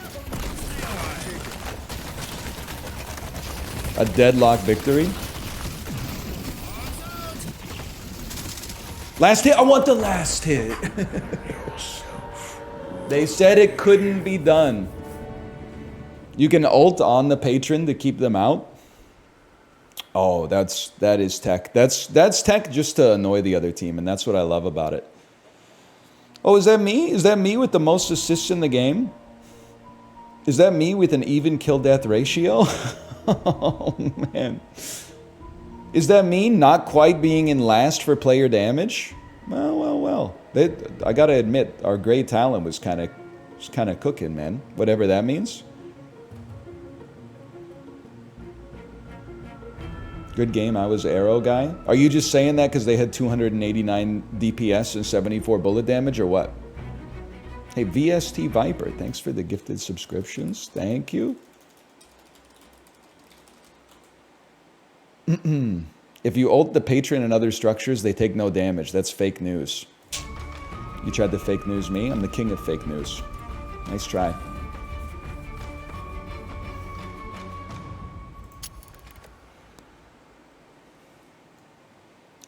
A deadlock victory. Last hit. I want the last hit. They said it couldn't be done. You can ult on the patron to keep them out. Oh, that is tech. That's tech just to annoy the other team, and that's what I love about it. Oh, is that me? Is that me with the most assists in the game? Is that me with an even kill-death ratio? Oh, man. Is that me not quite being in last for player damage? Well. I gotta admit, our gray talent was kind of cooking, man. Whatever that means. Good game, I was arrow guy. Are you just saying that because they had 289 DPS and 74 bullet damage, or what? Hey, VST Viper, thanks for the gifted subscriptions. Thank you. If you ult the patron and other structures, they take no damage. That's fake news. You tried to fake news me? I'm the king of fake news. Nice try.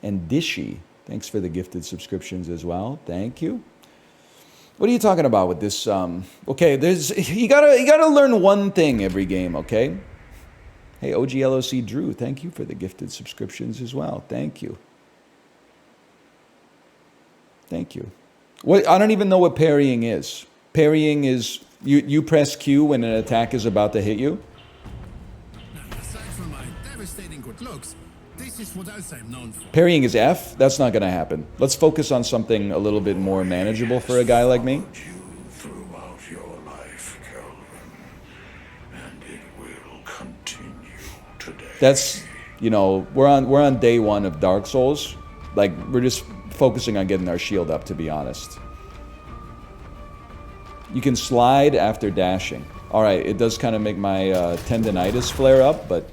And Dishy, thanks for the gifted subscriptions as well. Thank you. What are you talking about with this? Okay, you gotta learn one thing every game, okay? Hey, OGLOC Drew, thank you for the gifted subscriptions as well. Thank you. Thank you. What, I don't even know what parrying is. Parrying is you press Q when an attack is about to hit you. Now, aside from my devastating good looks, this is what else I'm known for. Parrying is F. That's not going to happen. Let's focus on something a little bit more manageable for a guy like me. You throughout your life. continue today. That's, you know, we're on day 1 of Dark Souls. Like, we're just focusing on getting our shield up, to be honest. You can slide after dashing. All right, it does kind of make my tendinitis flare up, but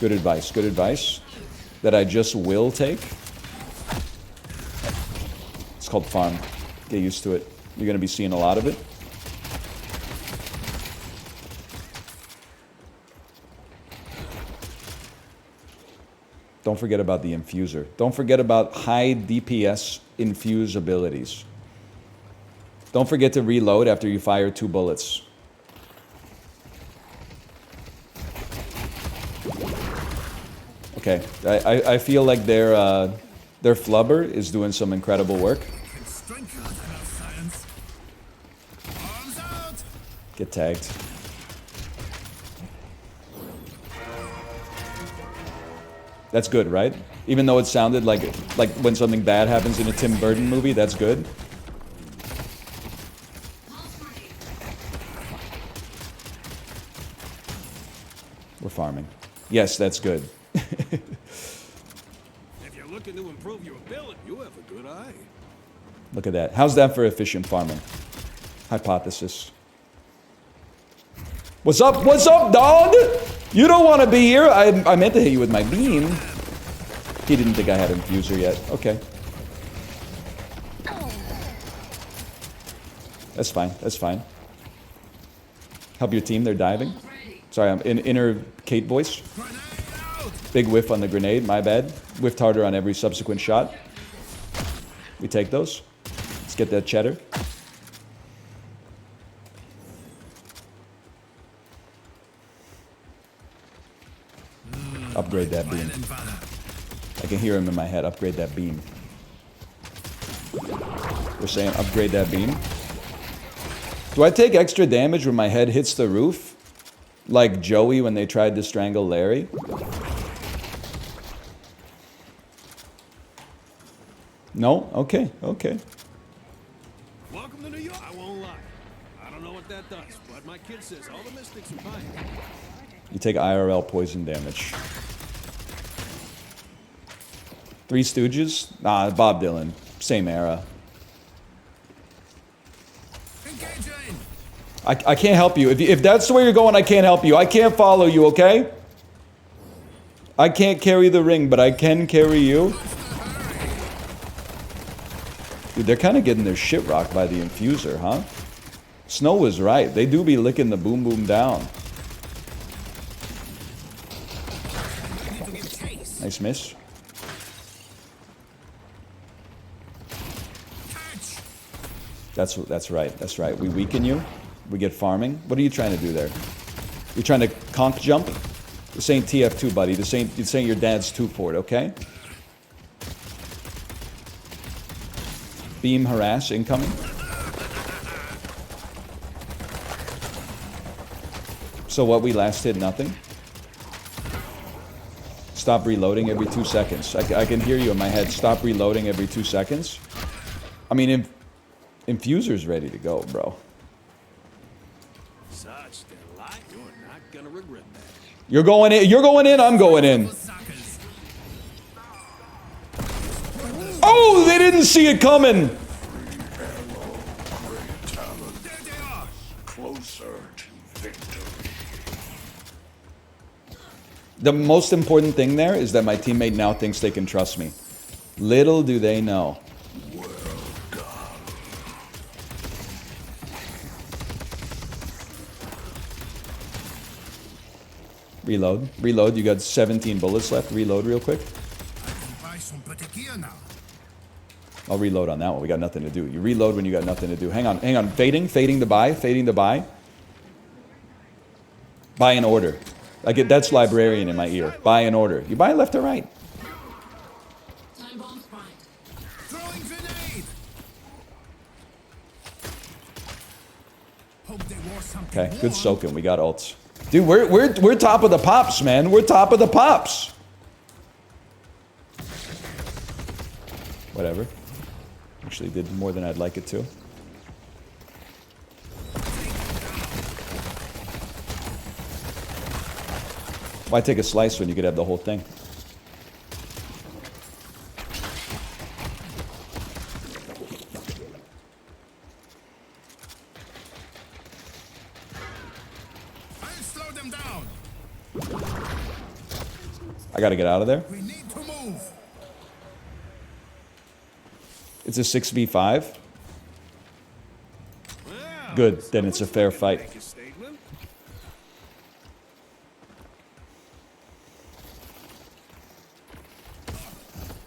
good advice that I just will take. It's called farm. Get used to it. You're going to be seeing a lot of it. Don't forget about the infuser. Don't forget about high DPS infuse abilities. Don't forget to reload after you fire 2 bullets. Okay, I feel like their flubber is doing some incredible work. Get tagged. That's good, right? Even though it sounded like when something bad happens in a Tim Burton movie, that's good. We're farming. Yes, that's good. If you're looking to improve your ability, you have a good eye. Look at that. How's that for efficient farming? Hypothesis. What's up? What's up, dog? You don't want to be here. I meant to hit you with my beam. He didn't think I had infuser yet. Okay. That's fine. That's fine. Help your team. They're diving. Sorry, I'm in inner Kate voice. Big whiff on the grenade. My bad. Whiffed harder on every subsequent shot. We take those. Let's get that cheddar. Upgrade that beam. I can hear him in my head. Upgrade that beam. We're saying upgrade that beam. Do I take extra damage when my head hits the roof? Like Joey when they tried to strangle Larry? No? Okay, okay. Welcome to New York. I won't lie. I don't know what that does, but my kid says all the mystics are buying it. You take IRL poison damage. Three Stooges? Nah, Bob Dylan. Same era. I can't help you. If that's the way you're going, I can't help you. I can't follow you, okay? I can't carry the ring, but I can carry you. Dude, they're kind of getting their shit rocked by the infuser, huh? Snow was right. They do be licking the boom boom down. Nice miss. That's right. That's right. We weaken you. We get farming. What are you trying to do there? You're trying to conk jump? This ain't TF2, buddy. This ain't your dad's 2 Ford, okay? Beam harass incoming. So what, we last hit nothing? Stop reloading every 2 seconds. I can hear you in my head. Stop reloading every 2 seconds. I mean, infuser's ready to go, bro. Such delight. You're not gonna regret that. You're going in. You're going in. I'm going in. Oh, they didn't see it coming. Closer to victory. The most important thing there is that my teammate now thinks they can trust me. Little do they know. Reload. Reload. You got 17 bullets left. Reload real quick. I'll reload on that one. We got nothing to do. You reload when you got nothing to do. Hang on. Hang on. Fading the buy. Fading the buy. Buy in order. I get that's librarian in my ear. Buy in order. You buy left or right. Okay, good soaking. We got ults. Dude, we're top of the pops, man. We're top of the pops. Whatever. Actually did more than I'd like it to. Why take a slice when you could have the whole thing? I'll slow them down. I gotta get out of there. We need to move. It's a 6v5. Well, Good, then it's a fair fight. make a statement.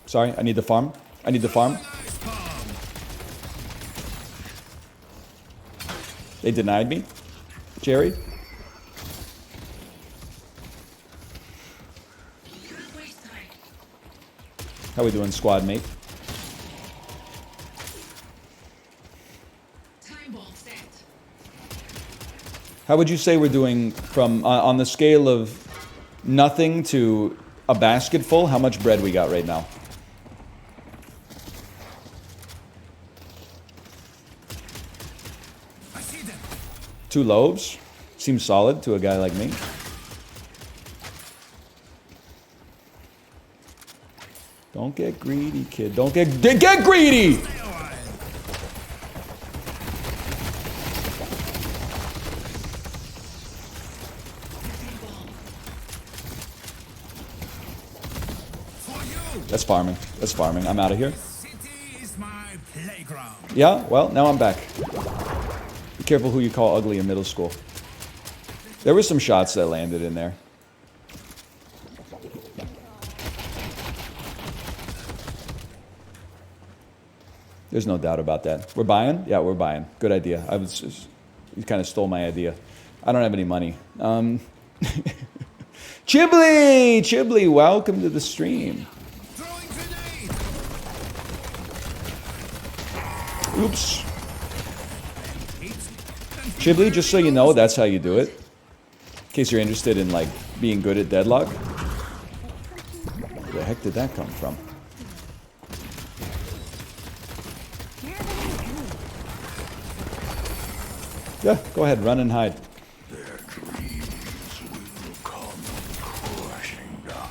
Sorry, I need the farm. I need the farm. Nice palm. They denied me. Jerry? How we doing, squad mate? How would you say we're doing from on the scale of nothing to a basket full? How much bread we got right now? I see them. 2 loaves? Seems solid to a guy like me. Don't get greedy, kid. Don't get greedy! Stay a while. For you. That's farming. That's farming. I'm out of here. City is my playground. Yeah, well, now I'm back. Be careful who you call ugly in middle school. There were some shots that landed in there. There's no doubt about that. We're buying? Yeah, we're buying. Good idea. You kind of stole my idea. I don't have any money. Chibli, welcome to the stream. Throwing grenade. Oops. Chibli, just so you know, that's how you do it. In case you're interested in, like, being good at Deadlock. Where the heck did that come from? Yeah, go ahead, run and hide. Their dreams will come crashing down.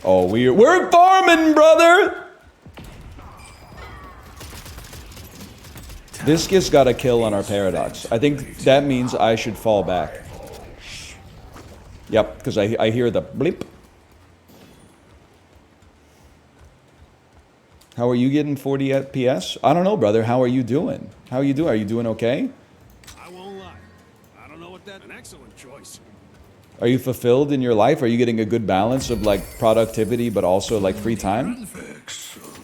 Oh, we're farming, brother! Viscus got a kill on our Paradox. I think that means I should fall back. Yep, because I hear the bleep. How are you getting 40 FPS? I don't know, brother. How are you doing? How are you doing? Are you doing okay? I won't lie. I don't know what that. An excellent choice. Are you fulfilled in your life? Are you getting a good balance of like productivity but also like free time? Excellent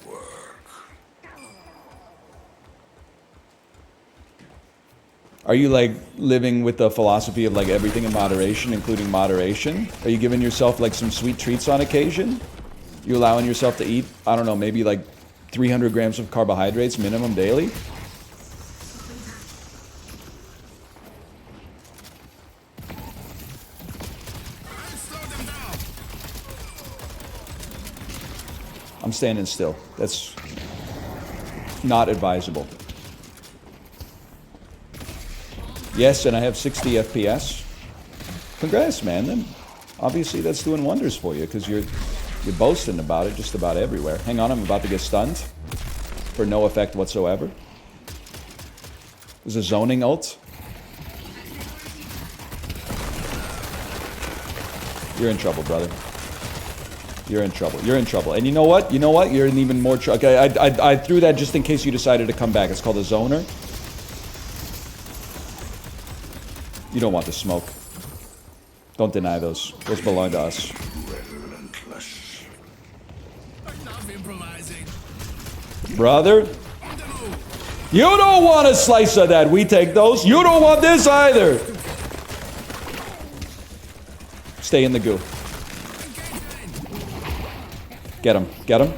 work. Are you like living with the philosophy of like everything in moderation, including moderation? Are you giving yourself like some sweet treats on occasion? You allowing yourself to eat, I don't know, maybe like 300 grams of carbohydrates minimum daily? I'll slow them down. I'm standing still. That's not advisable. Yes, and I have 60 FPS. Congrats, man. Then obviously that's doing wonders for you because you're boasting about it just about everywhere. Hang on, I'm about to get stunned for no effect whatsoever. There's a zoning ult. You're in trouble, brother. You're in trouble. You're in trouble. And you know what? You know what? You're in even more trouble. Okay, I threw that just in case you decided to come back. It's called a zoner. You don't want the smoke. Don't deny those. Those belong to us. Relentless. I love improvising. Brother, On the move. you don't want a slice of that. We take those. You don't want this either. Stay in the goo. Get him. Get him.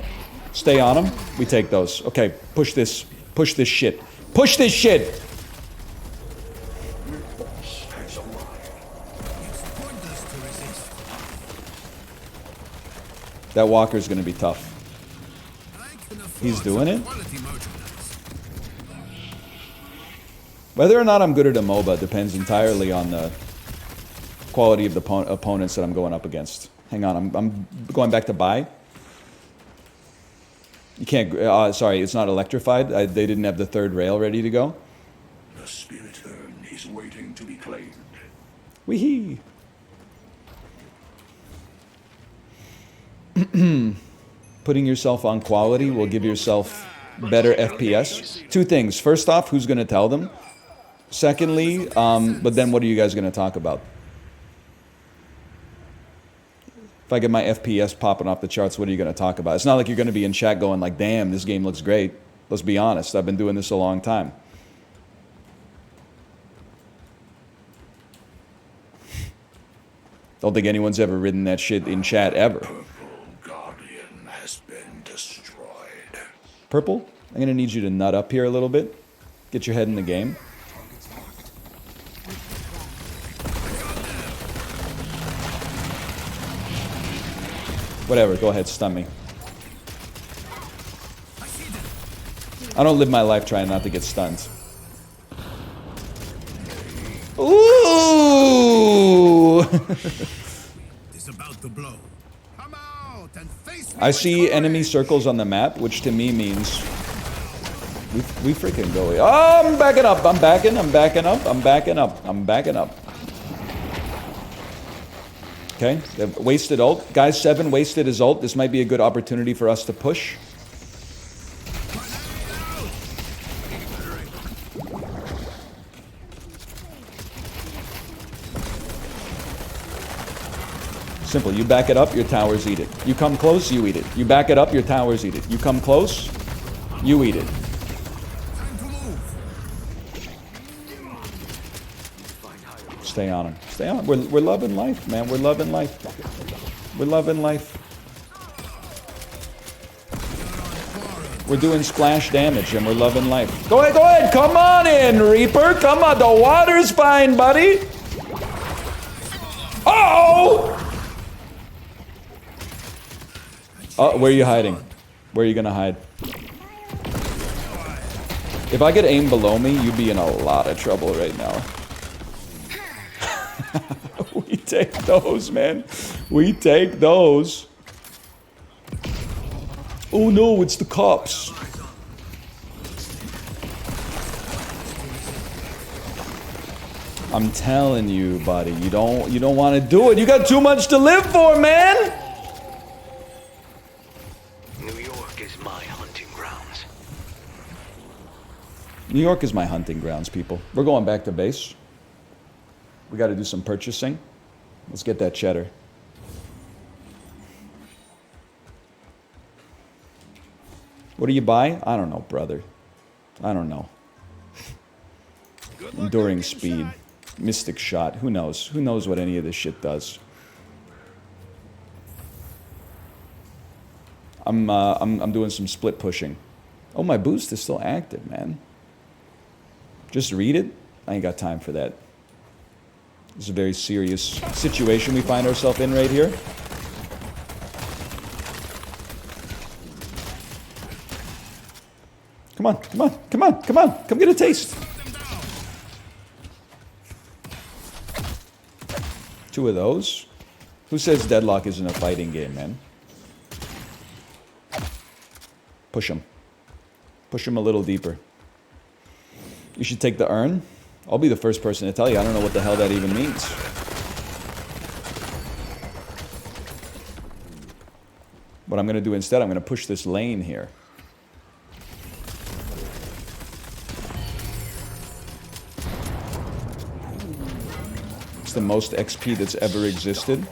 Stay on him. We take those. Okay, push this. Push this shit. Push this shit. Pointless to resist. That walker's gonna be tough. I can afford He's doing some it? quality merchandise. Whether or not I'm good at a MOBA depends entirely on the quality of the opponents that I'm going up against. Hang on, I'm going back to buy. You can't, sorry, it's not electrified. They didn't have the third rail ready to go. The spirit urn is waiting to be claimed. Wee-hee. Putting yourself on quality will give yourself better FPS. Two things. First off, who's going to tell them? Secondly, but then what are you guys going to talk about? If I get my FPS popping off the charts, what are you going to talk about? It's not like you're going to be in chat going like, damn, this game looks great. Let's be honest. I've been doing this a long time. Don't think anyone's ever written that shit in chat ever. Purple Guardian has been destroyed. Purple, I'm going to need you to nut up here a little bit. Get your head in the game. Whatever, go ahead, stun me. I don't live my life trying not to get stunned. Ooh! It's about to blow. Come out and face me. I see enemy circles on the map, which to me means we freaking go. Oh, I'm backing up. I'm backing up. I'm backing up. Okay, they've wasted ult. Guys, 7 wasted his ult. This might be a good opportunity for us to push. Simple. You back it up, your towers eat it. You come close, you eat it. You back it up, your towers eat it. You come close, you eat it. Stay on him. Stay on him. We're loving life, man. We're loving life. We're loving life. We're doing splash damage and we're loving life. Go ahead, go ahead. Come on in, Reaper. Come on. The water's fine, buddy. Oh! Oh, where are you hiding? Where are you gonna hide? If I get aim below me, you'd be in a lot of trouble right now. We take those, man. We take those. Oh no, it's the cops. I'm telling you, buddy, you don't want to do it. You got too much to live for, man. New York is my hunting grounds. New York is my hunting grounds, people. We're going back to base. We got to do some purchasing. Let's get that cheddar. What do you buy? I don't know, brother. I don't know. Enduring speed. Mystic shot. Who knows? Who knows what any of this shit does? I'm doing some split pushing. Oh, my boost is still active, man. Just read it? I ain't got time for that. This is a very serious situation we find ourselves in right here. Come on, come on, come on, come on. Come get a taste. 2 of those. Who says Deadlock isn't a fighting game, man? Push him. Push him a little deeper. You should take the urn. I'll be the first person to tell you. I don't know what the hell that even means. What I'm going to do instead, I'm going to push this lane here. It's the most XP that's ever existed.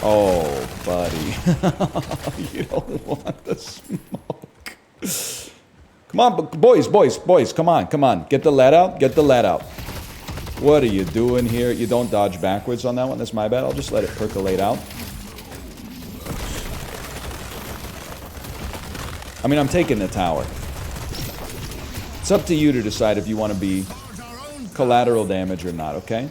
Oh, buddy. You don't want the smoke. Come on, boys, come on. Get the lead out, What are you doing here? You don't dodge backwards on that one. That's my bad. I'll just let it percolate out. I mean, I'm taking the tower. It's up to you to decide if you want to be collateral damage or not, okay?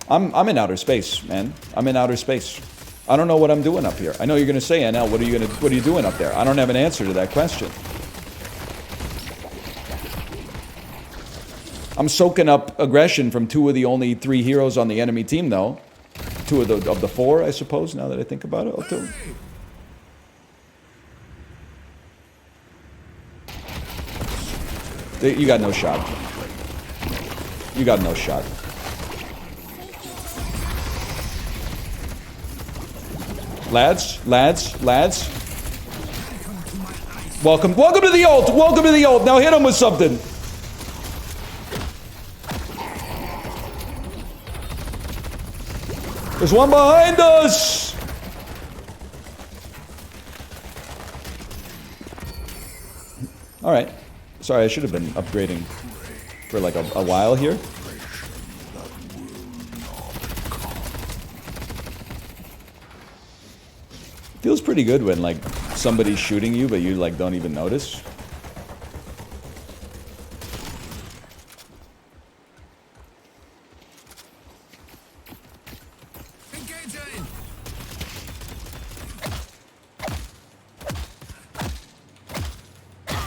I'm in outer space, man. I'm in outer space. I don't know what I'm doing up here. I know you're gonna say, NL, what are you doing up there? I don't have an answer to that question. I'm soaking up aggression from 2 of the only 3 heroes on the enemy team, though. 2 of the 4, I suppose, now that I think about it. Oh, 2. You got no shot. You got no shot. Lads. Welcome to the ult. Welcome to the ult. Now hit him with something. There's one behind us. All right. Sorry, I should have been upgrading for like a while here. Feels pretty good when like somebody's shooting you, but you like don't even notice. Engaging.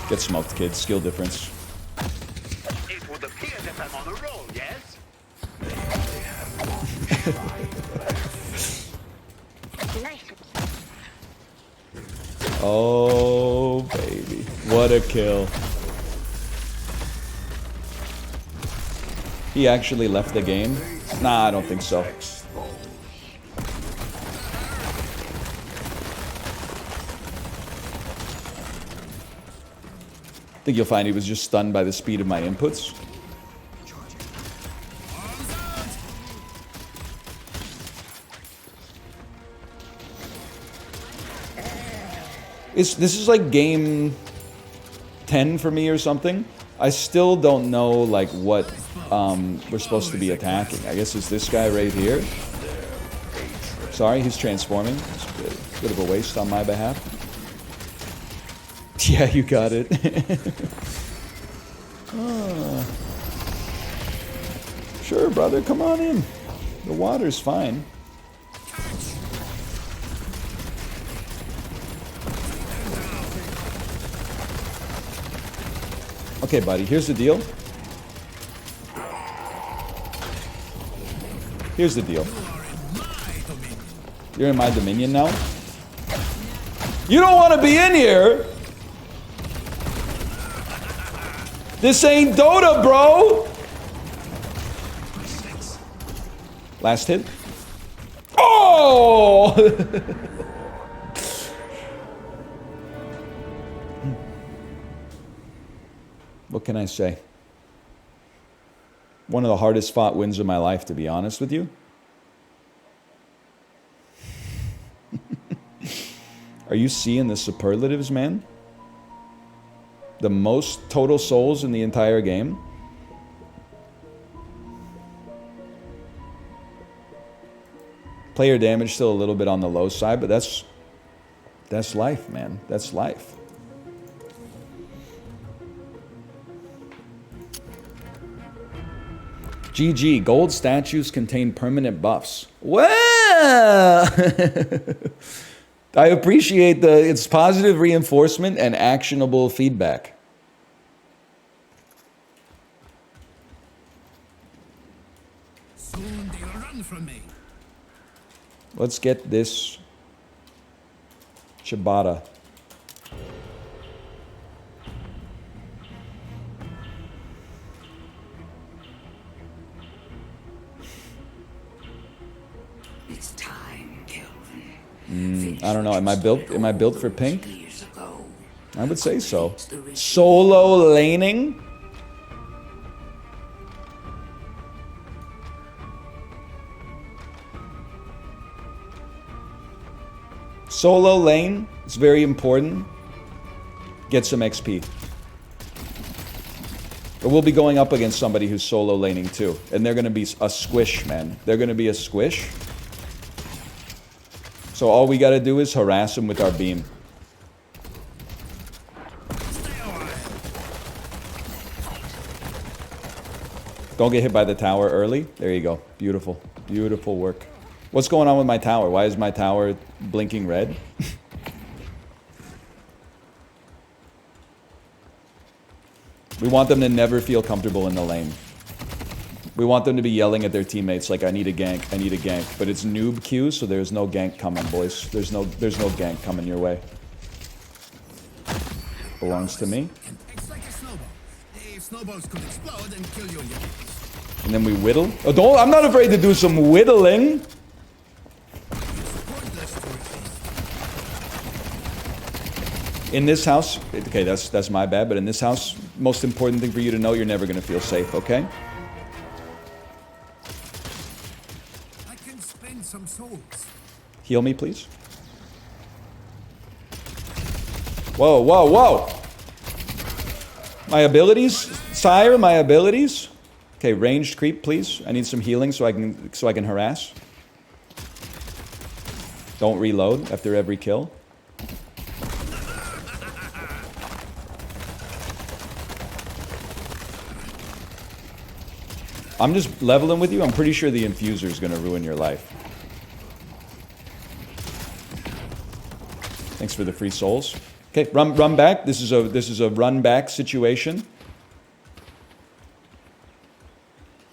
Get smoked, kids. Skill difference. It would appear that I'm on a roll, yes? Oh, baby. What a kill. He actually left the game? Nah, I don't think so. I think you'll find he was just stunned by the speed of my inputs. This is like game 10 for me or something. I still don't know like what we're supposed to be attacking. I guess it's this guy right here. Sorry, he's transforming. It's a bit of a waste on my behalf. Yeah, you got it. Sure, brother, come on in. The water's fine. Okay, buddy, here's the deal. Here's the deal. You're in my dominion now? You don't want to be in here! This ain't Dota, bro! Last hit. Oh! What can I say? One of the hardest fought wins of my life, to be honest with you. Are you seeing the superlatives, man? The most total souls in the entire game. Player damage still a little bit on the low side, but that's life, man. That's life. GG, gold statues contain permanent buffs. Well, I appreciate its positive reinforcement and actionable feedback. Soon they'll run from me. Let's get this ciabatta. It's time, Kelvin. I don't know. Am I built for pink? I would say so. Solo laning? Solo lane, it's very important. Get some XP. But we'll be going up against somebody who's solo laning too. And they're going to be a squish, man. They're going to be a squish. So all we got to do is harass them with our beam. Don't get hit by the tower early. There you go. Beautiful. Beautiful work. What's going on with my tower? Why is my tower blinking red? We want them to never feel comfortable in the lane. We want them to be yelling at their teammates like, I need a gank, I need a gank. But it's noob queue, so there's no gank coming, boys. There's no gank coming your way. Belongs to me. It's like a snowball. If snowballs could explode and kill your enemies. And then we whittle. Oh, don't, I'm not afraid to do some whittling. Pointless to resist. In this house, okay, that's my bad, but in this house, most important thing for you to know, you're never gonna feel safe, okay? I can spend some souls. Heal me, please. Whoa, whoa, whoa! My abilities, sire, my abilities. Okay, ranged creep, please. I need some healing so I can harass. Don't reload after every kill. I'm just leveling with you. I'm pretty sure the infuser is going to ruin your life. Thanks for the free souls. Okay, run back. This is a run back situation.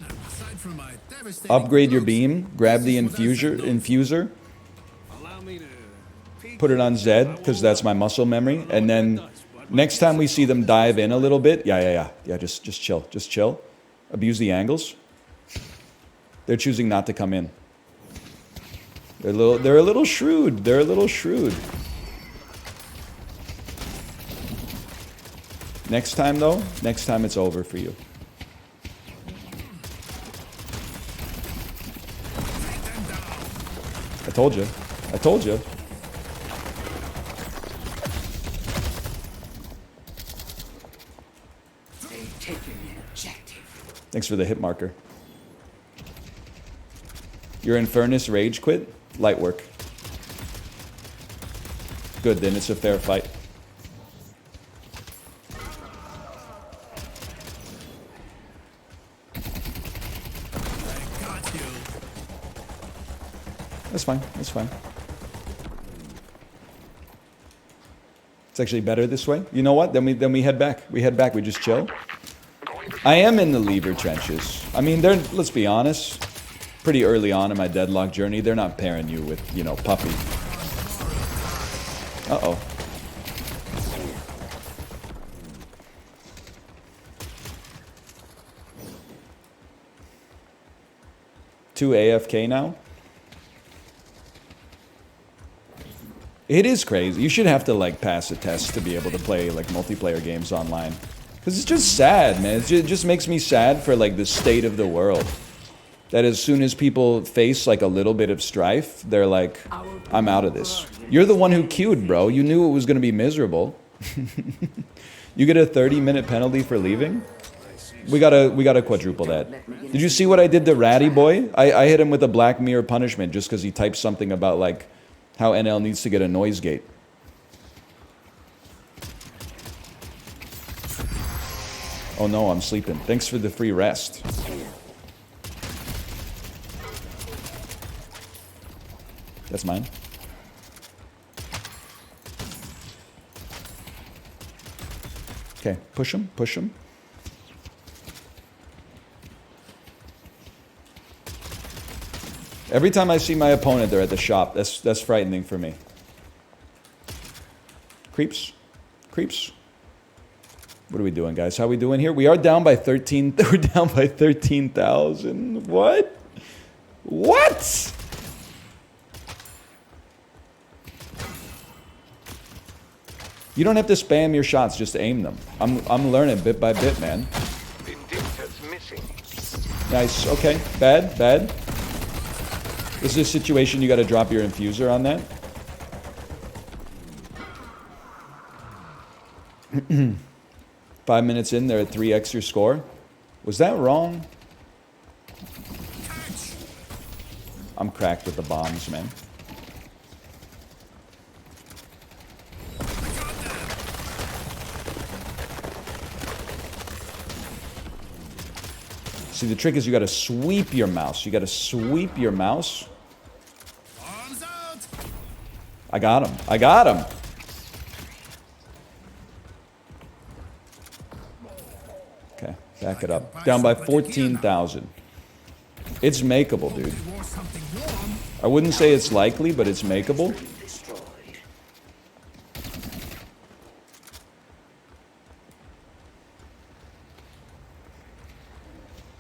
Aside from my devastating Upgrade your looks, beam. Grab the this is what I've infuser. Allow me to peek. Put it on Zed because that's my muscle memory. And then next time we see them dive in a little bit, yeah. Just chill. Abuse the angles. They're choosing not to come in. They're a little shrewd. Next time though, it's over for you. I told you. They've taken the objective. Thanks for the hit marker. Your Infernus rage quit? Light work. Good, then it's a fair fight. got you. That's fine. It's actually better this way. You know what? Then we head back. We just chill. I am in the lever trenches. I mean, let's be honest. Pretty early on in my Deadlock journey, they're not pairing you with, Puppy. Uh-oh. Two AFK now? It is crazy. You should have to, pass a test to be able to play, multiplayer games online. Because it's just sad, man. It just makes me sad for, the state of the world. That as soon as people face, a little bit of strife, they're like, I'm out of this. You're the one who queued, bro. You knew it was going to be miserable. You get a 30-minute penalty for leaving? We gotta quadruple that. Did you see what I did to Ratty Boy? I hit him with a Black Mirror punishment just because he typed something about, how NL needs to get a noise gate. Oh no, I'm sleeping. Thanks for the free rest. That's mine. Okay, push him. Every time I see my opponent, they're at the shop. That's frightening for me. Creeps. What are we doing, guys? How are we doing here? We are down by 13. We're down by 13,000. What? You don't have to spam your shots, just aim them. I'm learning bit by bit, man. Vindicta's missing. Nice. Okay. Bad. This is a situation you got to drop your infuser on that. 5 minutes in, they're at 3x your score. Was that wrong? I'm cracked with the bombs, man. See, the trick is you got to sweep your mouse. Arms out. I got him. Okay, back it up. Down by 14,000. It's makeable, dude. They wore something warm. I wouldn't say it's likely, but it's makeable. Destroyed.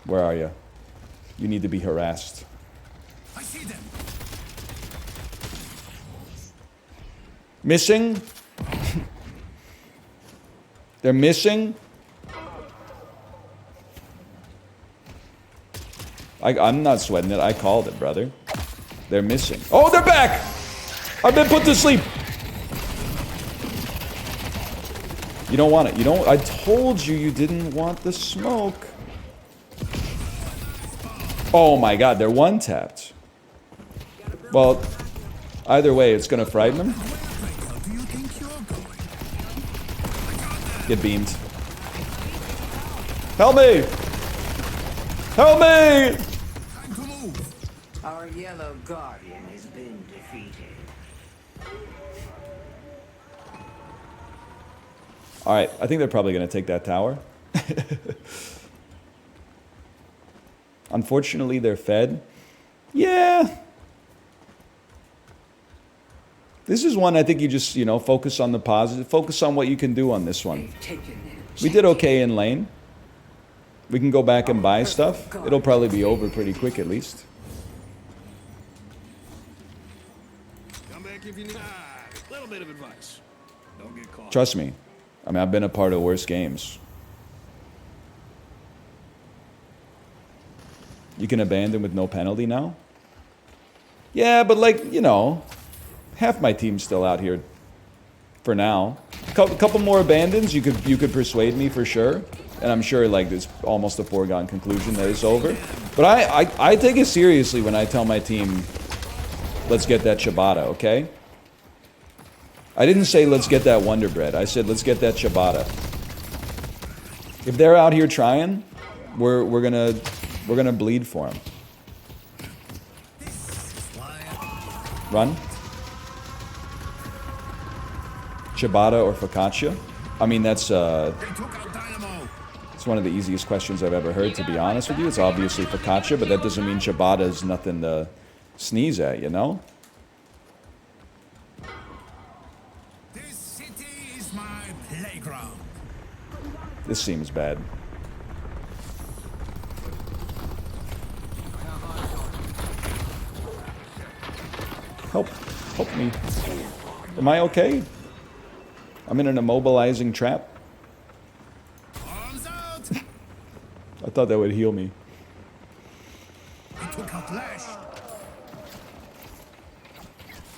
Where are you? You need to be harassed. I see them. Missing? They're missing? I'm not sweating it. I called it, brother. They're missing. Oh, they're back! I've been put to sleep. You don't want it. You don't. I told you you didn't want the smoke. Oh my god, they're one-tapped. Well, either way, it's gonna frighten them. Where do you think you're going? Get beamed. Help me! Help me! Time to move. Our yellow guardian has been defeated. Alright, I think they're probably gonna take that tower. Unfortunately, they're fed. Yeah. This is one I think you just, focus on the positive. Focus on what you can do on this one. They've taken their We did okay in lane. We can go back and buy stuff. It'll probably be over pretty quick at least. Come back if you need a little bit of advice. Don't get caught. Trust me. I mean, I've been a part of worse games. You can abandon with no penalty now? Yeah, but half my team's still out here for now. Couple more abandons, you could persuade me for sure. And I'm sure it's almost a foregone conclusion that it's over. But I take it seriously when I tell my team, let's get that ciabatta, okay? I didn't say let's get that Wonder Bread. I said let's get that ciabatta. If they're out here trying, we're gonna bleed for them. Run. Ciabatta or focaccia? I mean, that's They took out Dynamo. it's one of the easiest questions I've ever heard, to be honest with you. It's obviously focaccia, but that doesn't mean ciabatta is nothing to sneeze at, you know? This city is my playground. This seems bad. Help me. Am I okay? I'm in an immobilizing trap. Arms out. I thought that would heal me. They took out Lash.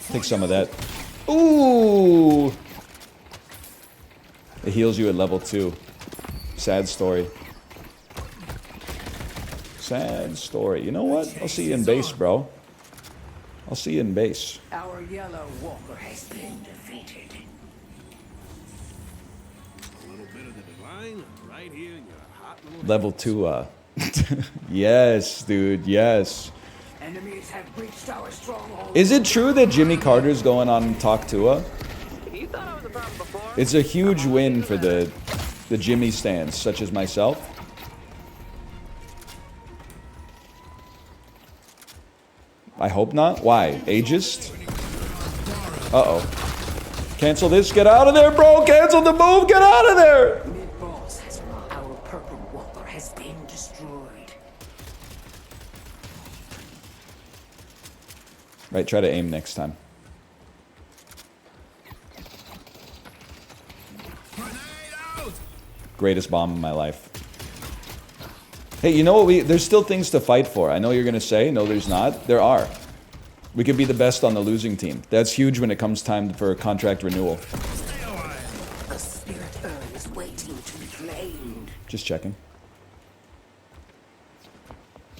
Take some of that. Ooh! It heals you at level 2. Sad story. Sad story. You know what? I'll see you in base, bro. I'll see you in base. Our yellow walker has been defeated. A little bit of the divine right here in your hot little Level 2, yes, dude, yes. Enemies have breached our stronghold. Is it true that Jimmy Carter's going on Talk Tua? You thought I was a problem before? It's a huge win for the Jimmy stands, such as myself. I hope not. Why? Ageist? Uh-oh. Cancel this. Get out of there, bro. Cancel the move. Get out of there. Mid-boss has our purple walker has been destroyed. Right, try to aim next time. Grenade out. Greatest bomb in my life. Hey, you know what? There's still things to fight for. I know you're going to say, no, there's not. There are. We could be the best on the losing team. That's huge when it comes time for contract renewal. Stay away. The spirit urn is waiting to be claimed. Just checking.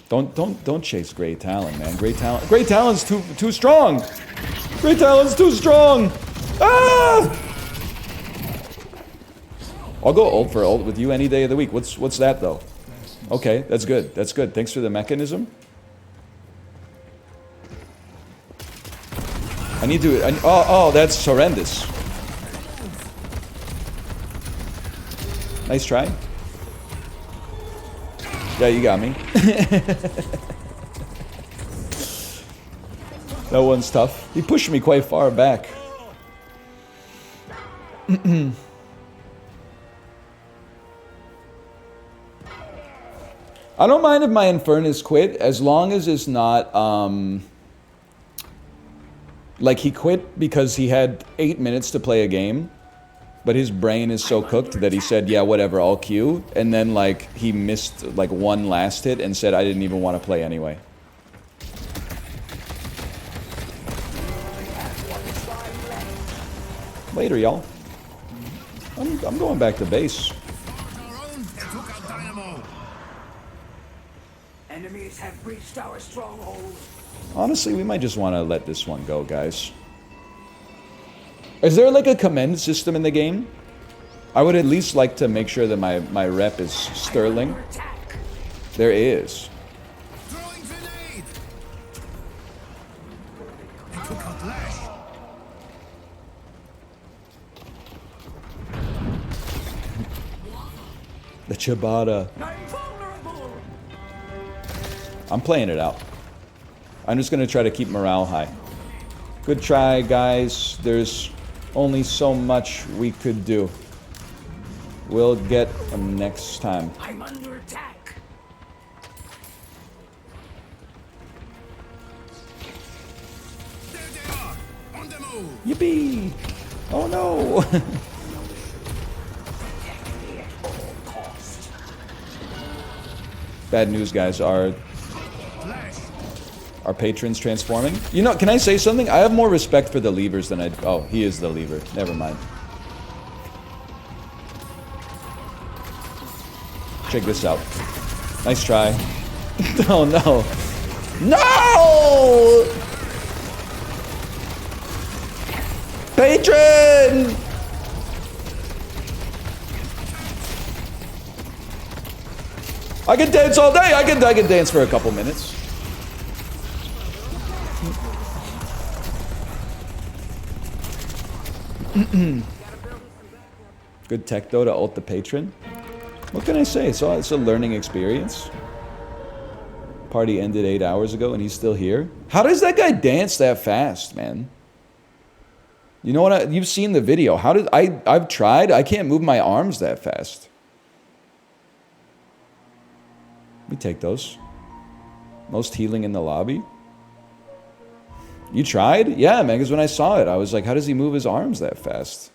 Don't chase Great Talon, man. Great Talon's too strong. Great Talon's too strong. Ah! I'll go ult for ult with you any day of the week. What's that though? Okay, that's good. That's good. Thanks for the mechanism. I need to. Oh, that's horrendous. Nice try. Yeah, you got me. That one's tough. He pushed me quite far back. I don't mind if my Infernus quit, as long as it's not, like he quit because he had 8 minutes to play a game, but his brain is so cooked that he said, yeah, whatever, I'll queue, and then, like, he missed, like, one last hit and said, I didn't even want to play anyway. Later, y'all. I'm going back to base. Enemies have breached our stronghold. Honestly, we might just want to let this one go, guys. Is there like a commend system in the game? I would at least like to make sure that my rep is sterling. There is. Throwing grenade. He took out Lash. The Ciabatta. I'm playing it out. I'm just going to try to keep morale high. Good try, guys. There's only so much we could do. We'll get them next time. I'm under attack. There they are. On the move. Yippee! Oh no! Bad news, guys. Our patrons transforming. You know, can I say something? I have more respect for the levers than I... Oh, he is the lever. Never mind. Check this out. Nice try. Oh, no. No! Patron! I can dance all day. I can dance for a couple minutes. Good tech though to ult the patron. What can I say? It's a learning experience. Party ended 8 hours ago and he's still here. How does that guy dance that fast, man? You know what? You've seen the video. How did I've tried. I can't move my arms that fast. Let me take those. Most healing in the lobby. You tried? Yeah, man, because when I saw it, I was like, how does he move his arms that fast?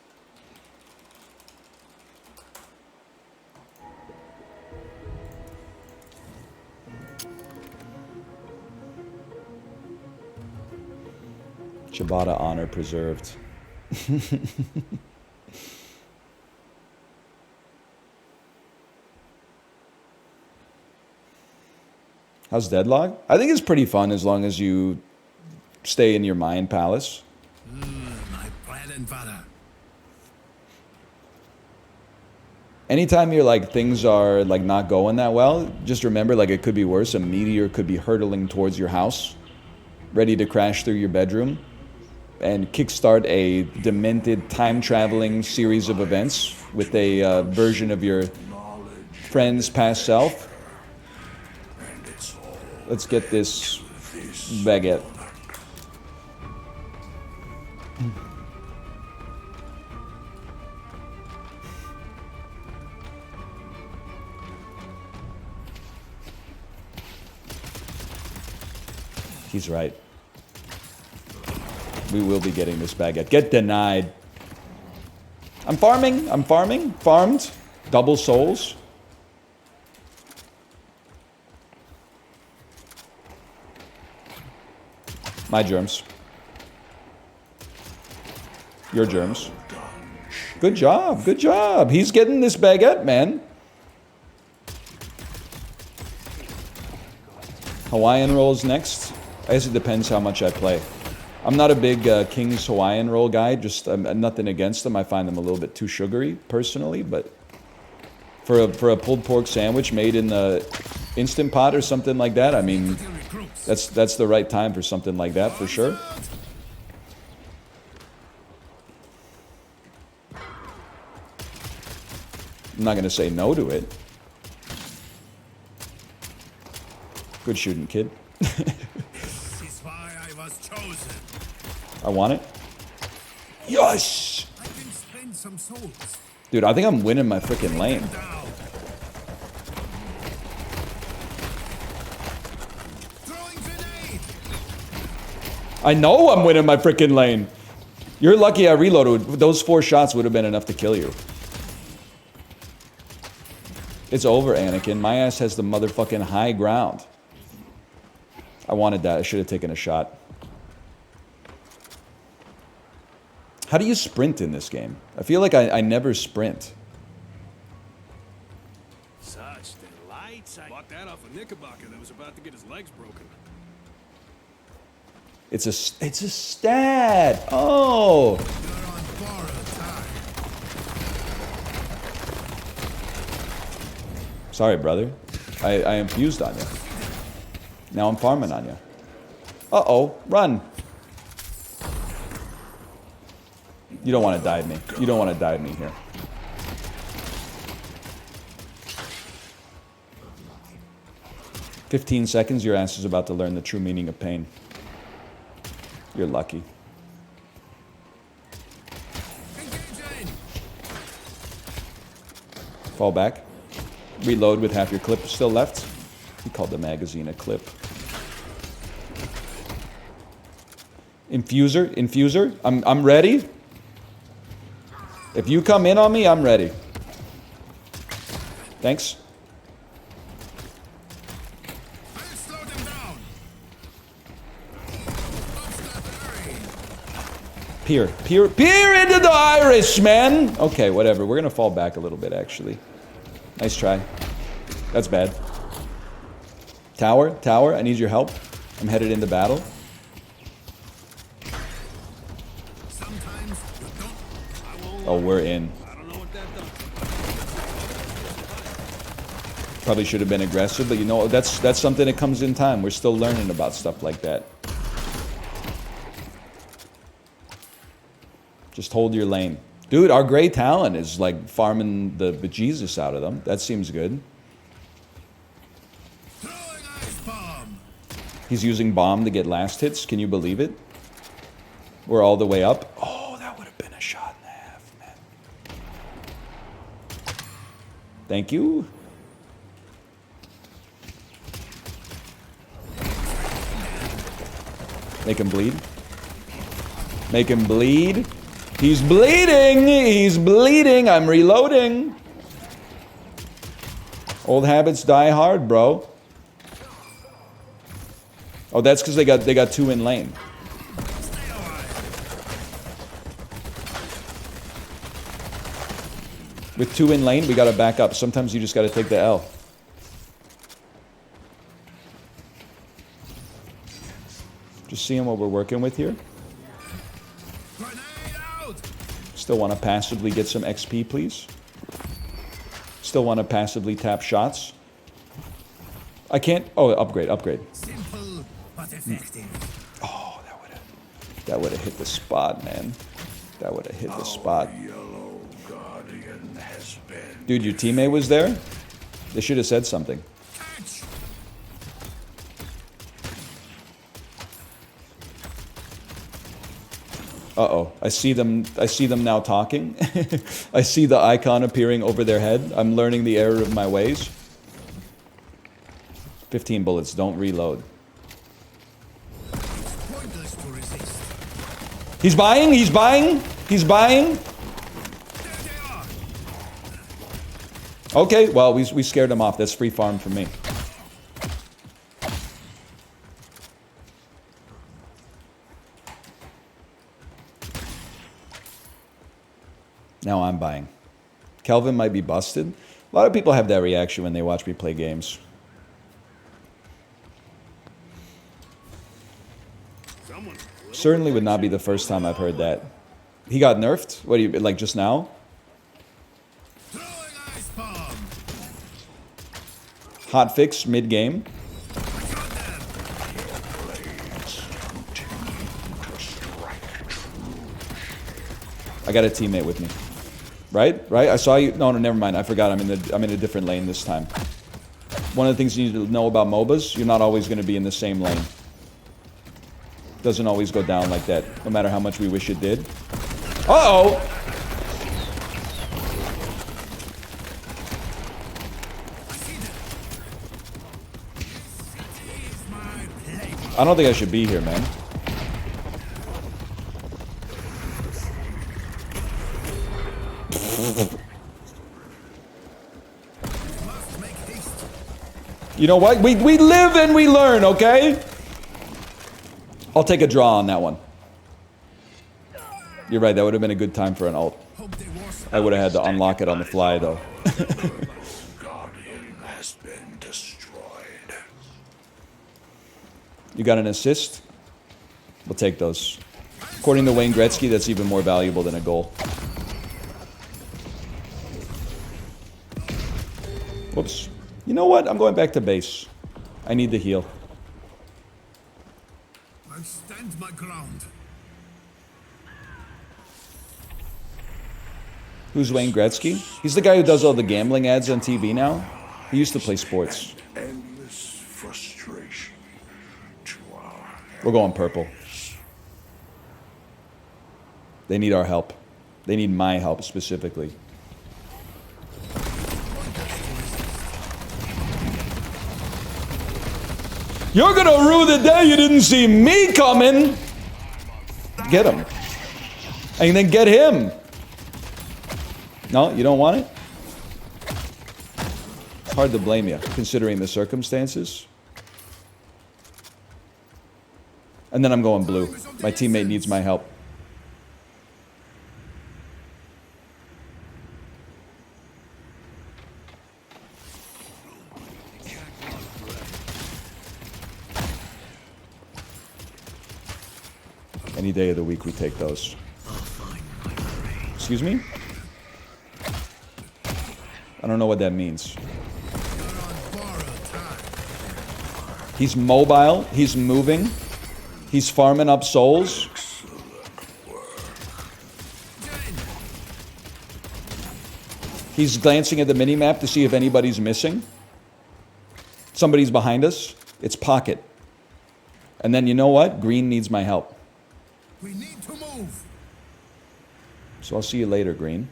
Ciabatta honor preserved. How's Deadlock? I think it's pretty fun as long as you stay in your mind palace. My bread and butter. Anytime you're like things are like not going that well, just remember like it could be worse. A meteor could be hurtling towards your house, ready to crash through your bedroom and kickstart a demented time-traveling series of events with a version of your friend's past self. Let's get this baguette. He's right. We will be getting this baguette. Get denied. I'm farming. I'm farming. Farmed. Double souls. My germs. Your germs. Good job. Good job. He's getting this baguette, man. Hawaiian rolls next. I guess it depends how much I play. I'm not a big King's Hawaiian roll guy. Just nothing against them. I find them a little bit too sugary, personally. But for a pulled pork sandwich made in the Instant Pot or something like that, I mean, that's the right time for something like that for sure. I'm not gonna say no to it. Good shooting, kid. This is why I was chosen. I want it. Yes! I can spend some souls. Dude, I think I'm winning my freaking lane. Down. Throwing grenade. I know I'm winning my freaking lane. You're lucky I reloaded. Those 4 shots would have been enough to kill you. It's over, Anakin. My ass has the motherfucking high ground. I wanted that. I should have taken a shot. How do you sprint in this game? I feel like I never sprint. Such delights. I bought that off a Knickerbocker that was about to get his legs broken. It's a stat. Oh. You're on borrowed time. Sorry, brother. I infused on you. Now I'm farming on you. Uh-oh. Run. You don't want to dive me. You don't want to dive me here. "15 seconds, your ass is about to learn the true meaning of pain. You're lucky. Engaging. Fall back. Reload with half your clip still left. He called the magazine a clip. Infuser. I'm ready. If you come in on me, I'm ready. Thanks. I'll slow them down. Peer into the iris, man. Okay, whatever. We're gonna fall back a little bit, actually. Nice try. That's bad. Tower, I need your help. I'm headed into battle. Sometimes you don't. Oh, we're in. I don't know what that does. Probably should have been aggressive, but you know, that's something that comes in time. We're still learning about stuff like that. Just hold your lane. Dude, our Grey Talon is like farming the bejesus out of them. That seems good. Throwing ice bomb. He's using bomb to get last hits. Can you believe it? We're all the way up. Oh, that would have been a shot and a half, man. Thank you. Make him bleed. Make him bleed. He's bleeding! He's bleeding! I'm reloading! Old habits die hard, bro. Oh, that's because they got 2 in lane. With 2 in lane, we gotta back up. Sometimes you just gotta take the L. Just seeing what we're working with here. Grenade out. Still want to passively get some XP, please. Still want to passively tap shots. I can't. Oh, upgrade. Simple but effective. Oh, that would have hit the spot, man. That would have hit the spot. Yellow Guardian has been. Dude, your teammate was there? They should have said something. Catch. Uh-oh. I see them now talking. I see the icon appearing over their head. I'm learning the error of my ways. 15 bullets. Don't reload. Pointless to resist. He's buying. There they are. Okay, well, we scared him off. That's free farm for me. Now I'm buying. Kelvin might be busted. A lot of people have that reaction when they watch me play games. Certainly would not be the first time I've heard that. He got nerfed? What do you, like just now? Throwing ice bomb. Hot fix mid-game? I got a teammate with me. Right? I saw you. No, never mind. I forgot. I'm in a different lane this time. One of the things you need to know about MOBAs, you're not always going to be in the same lane. Doesn't always go down like that, no matter how much we wish it did. Uh-oh! I don't think I should be here, man. You know what? We live and we learn, okay? I'll take a draw on that one. You're right, that would have been a good time for an ult. I would have had to unlock it on the fly, though. Guardian has been destroyed. You got an assist? We'll take those. According to Wayne Gretzky, that's even more valuable than a goal. Whoops. You know what? I'm going back to base. I need the heal. I stand my ground. Who's Wayne Gretzky? He's the guy who does all the gambling ads on TV now. He used to play sports. Endless frustration to our We're going purple. They need our help. They need my help specifically. You're gonna rue the day you didn't see me coming! Get him. And then get him. No, you don't want it? It's hard to blame you, considering the circumstances. And then I'm going blue. My teammate needs my help. Any day of the week we take those. Excuse me? I don't know what that means. He's mobile. He's moving. He's farming up souls. He's glancing at the minimap to see if anybody's missing. Somebody's behind us. It's pocket. And then you know what? Green needs my help. We need to move. So I'll see you later, Green.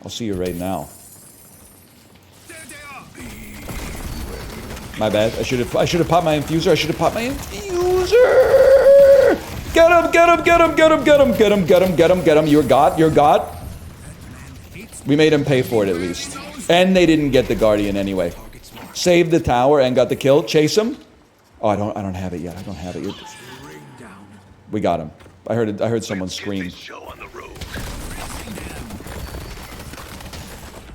I'll see you right now. There they are. My bad. I should have popped my infuser. I should have popped my infuser. Get him, get him, get him, get him, get him, get him, get him, get him, get him. You're got. We made him pay for it at least. And they didn't get the Guardian anyway. Saved the tower and got the kill. Chase him. Oh, I don't have it yet. I don't have it yet. We got him. I heard someone scream.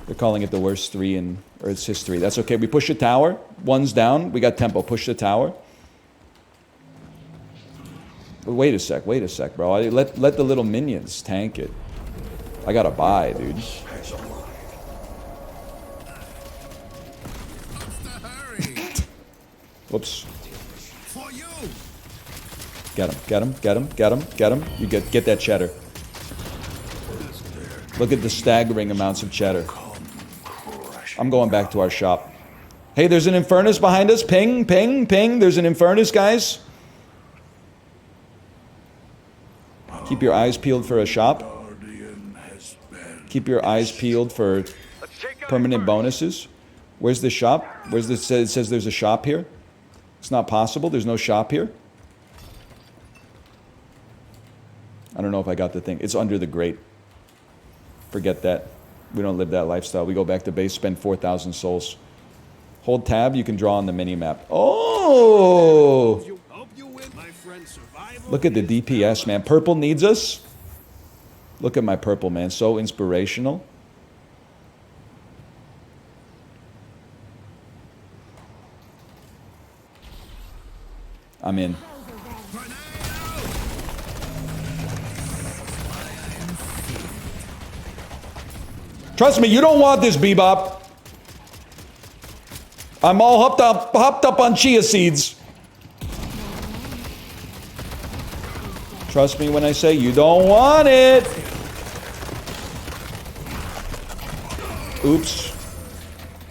They're calling it the worst 3 in Earth's history. That's okay. We push the tower. One's down. We got tempo. Push the tower. But wait a sec, bro. Let the little minions tank it. I gotta buy, dude. Whoops. For you. Get him, get him, get him, get him, get him. You get that cheddar. Look at the staggering amounts of cheddar. I'm going back to our shop. Hey, there's an Infernus behind us. Ping, ping, ping. There's an Infernus, guys. Keep your eyes peeled for a shop. Keep your eyes peeled for permanent bonuses. Where's the shop? Where's this? It says there's a shop here. It's not possible. There's no shop here. I don't know if I got the thing. It's under the grate. Forget that. We don't live that lifestyle. We go back to base, spend 4,000 souls. Hold tab, you can draw on the mini-map. Oh! Look at the DPS, man. Purple needs us. Look at my purple, man. So inspirational. I'm in. Trust me, you don't want this, Bebop. I'm all hopped up on chia seeds. Trust me when I say you don't want it. Oops.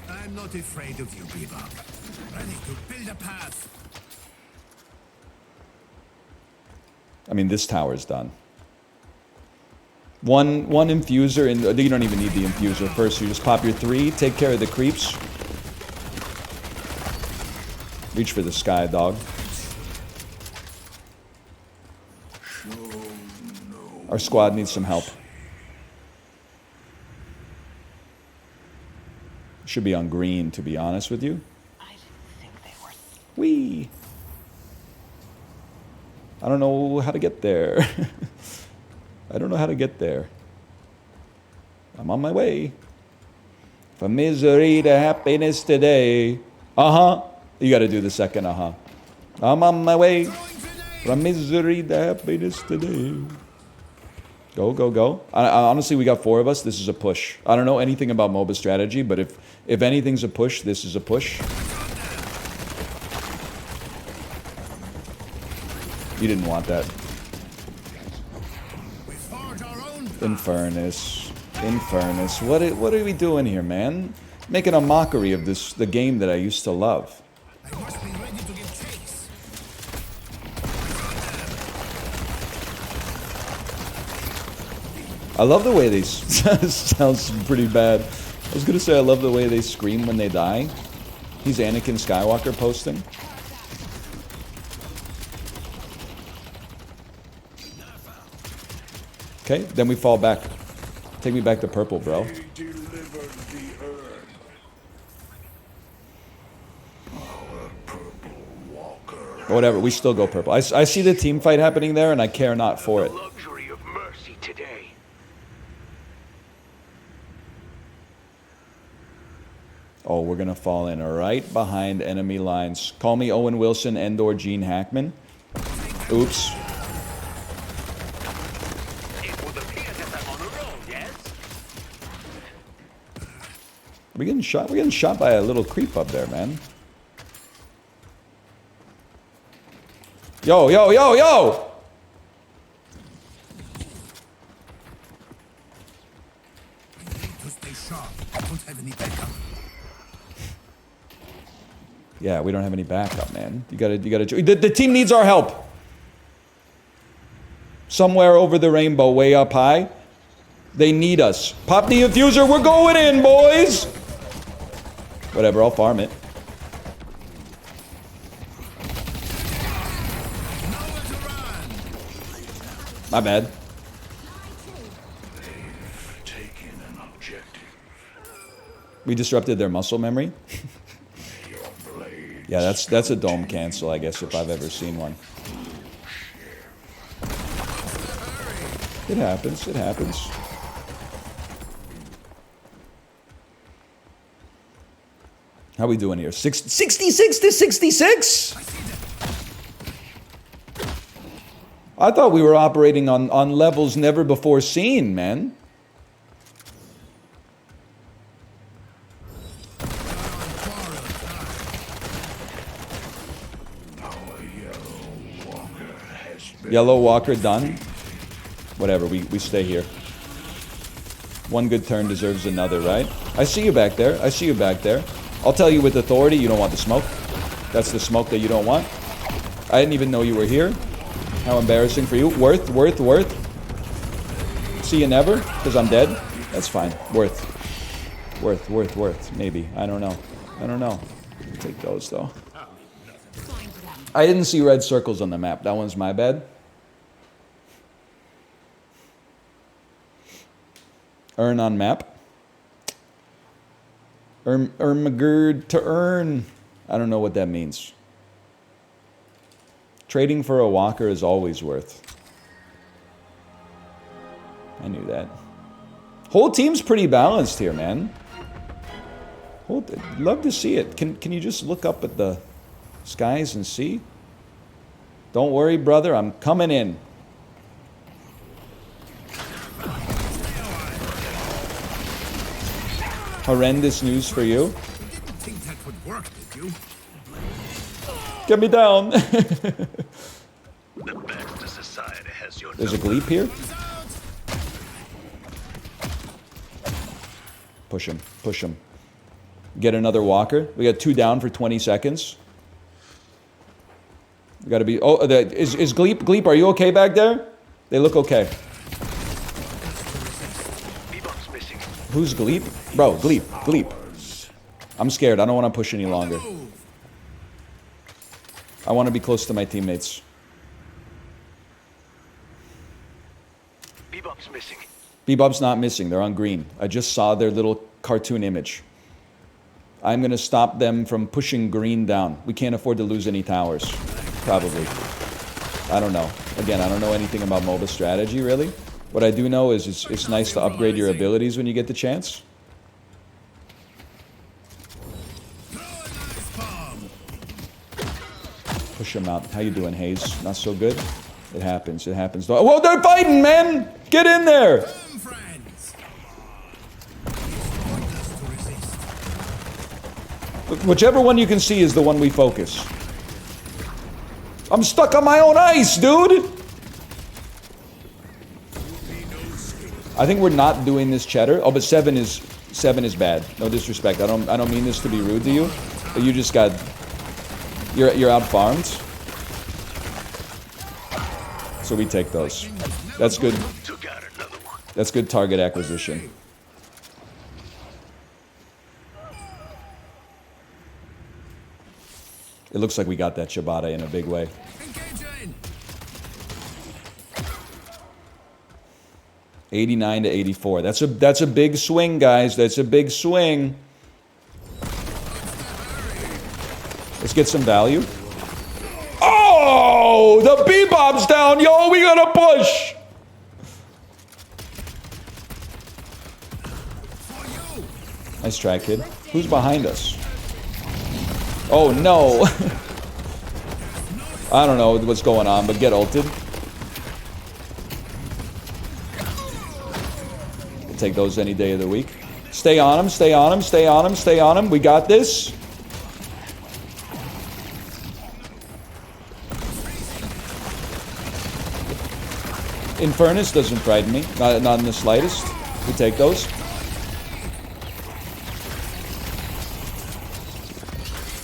I'm not not afraid of you, Bebop. Ready to build a path. I mean, this tower's done. One infuser, and you don't even need the infuser. First, you just pop your 3, take care of the creeps. Reach for the sky, dog. Our squad needs some help. Should be on green, to be honest with you. I didn't think they were. Whee! I don't know how to get there. I don't know how to get there. I'm on my way. From misery to happiness today. Uh-huh. You gotta do the second uh-huh. I'm on my way. From misery to happiness today. Go, go, go. Honestly, we got 4 of us. This is a push. I don't know anything about MOBA strategy, but if anything's a push, this is a push. You didn't want that. We forge our own path. Infernus. Infernus. What are we doing here, man? Making a mockery of the game that I used to love. I must be ready to give chase. I love the way they sounds pretty bad. I was gonna say I love the way they scream when they die. He's Anakin Skywalker posting. Okay, then we fall back. Take me back to purple, bro. They delivered the urn. Our purple walker. Whatever, we still go purple. I see the team fight happening there, and I care not for it. Luxury of mercy today. Oh, we're gonna fall in right behind enemy lines. Call me Owen Wilson and/or Gene Hackman. Oops. It would appear that I'm on a roll, yes? We're getting shot. We're getting shot by a little creep up there, man. Yo, yo, yo, yo! I need to stay sharp. I don't have any backup. Yeah, we don't have any backup, man. You gotta. The team needs our help. Somewhere over the rainbow, way up high. They need us. Pop the infuser. We're going in, boys. Whatever. I'll farm it. Nowhere to run. My bad. They've taken an objective. We disrupted their muscle memory. Your blade. Yeah, that's a dome cancel, I guess, if I've ever seen one. It happens. It happens. How we doing here? 66 to 66? I thought we were operating on levels never before seen, man. Yellow Walker done. Whatever, we stay here. One good turn deserves another, right? I see you back there. I see you back there. I'll tell you with authority, you don't want the smoke. That's the smoke that you don't want. I didn't even know you were here. How embarrassing for you. Worth. See you never, because I'm dead. That's fine. Worth. Maybe. I don't know. I'll take those, though. I didn't see red circles on the map. That one's my bad. Earn on map. Ermagerd to earn. I don't know what that means. Trading for a walker is always worth. I knew that. Whole team's pretty balanced here, man. Love to see it. Can you just look up at the skies and see? Don't worry, brother. I'm coming in. Horrendous news for you. You didn't think that would work, did you? Get me down. The Baxter Society has your There's a gleep here. Push him. Get another walker. We got 2 down for 20 seconds. We gotta be... Oh, is Gleep? Gleep, are you okay back there? They look okay. Bebop's missing. Who's Gleep? Bro, Gleep. Gleep. I'm scared. I don't want to push any longer. I want to be close to my teammates. Bebop's missing. Bebop's not missing. They're on green. I just saw their little cartoon image. I'm going to stop them from pushing green down. We can't afford to lose any towers. Probably. I don't know. Again, I don't know anything about MOBA strategy, really. What I do know is it's nice to upgrade your abilities when you get the chance. Push him out. How you doing, Hayes? Not so good? It happens. It happens. Whoa, they're fighting, man! Get in there! Whichever one you can see is the one we focus. I'm stuck on my own ice, dude! I think we're not doing this cheddar. Oh, but 7 is bad. No disrespect. I don't mean this to be rude to you, but you just got... You're out farmed. So we take those. That's good. That's good target acquisition. It looks like we got that Shibata in a big way. 89 to 84. That's a big swing, guys. That's a big swing. Let's get some value. Oh, the Bebop's down, yo. We gotta push. Nice try, kid. Who's behind us? Oh, no. I don't know what's going on, but get ulted. We'll take those any day of the week. Stay on him, stay on him, stay on him, stay on him. We got this. Infernus doesn't frighten me. Not in the slightest. We take those.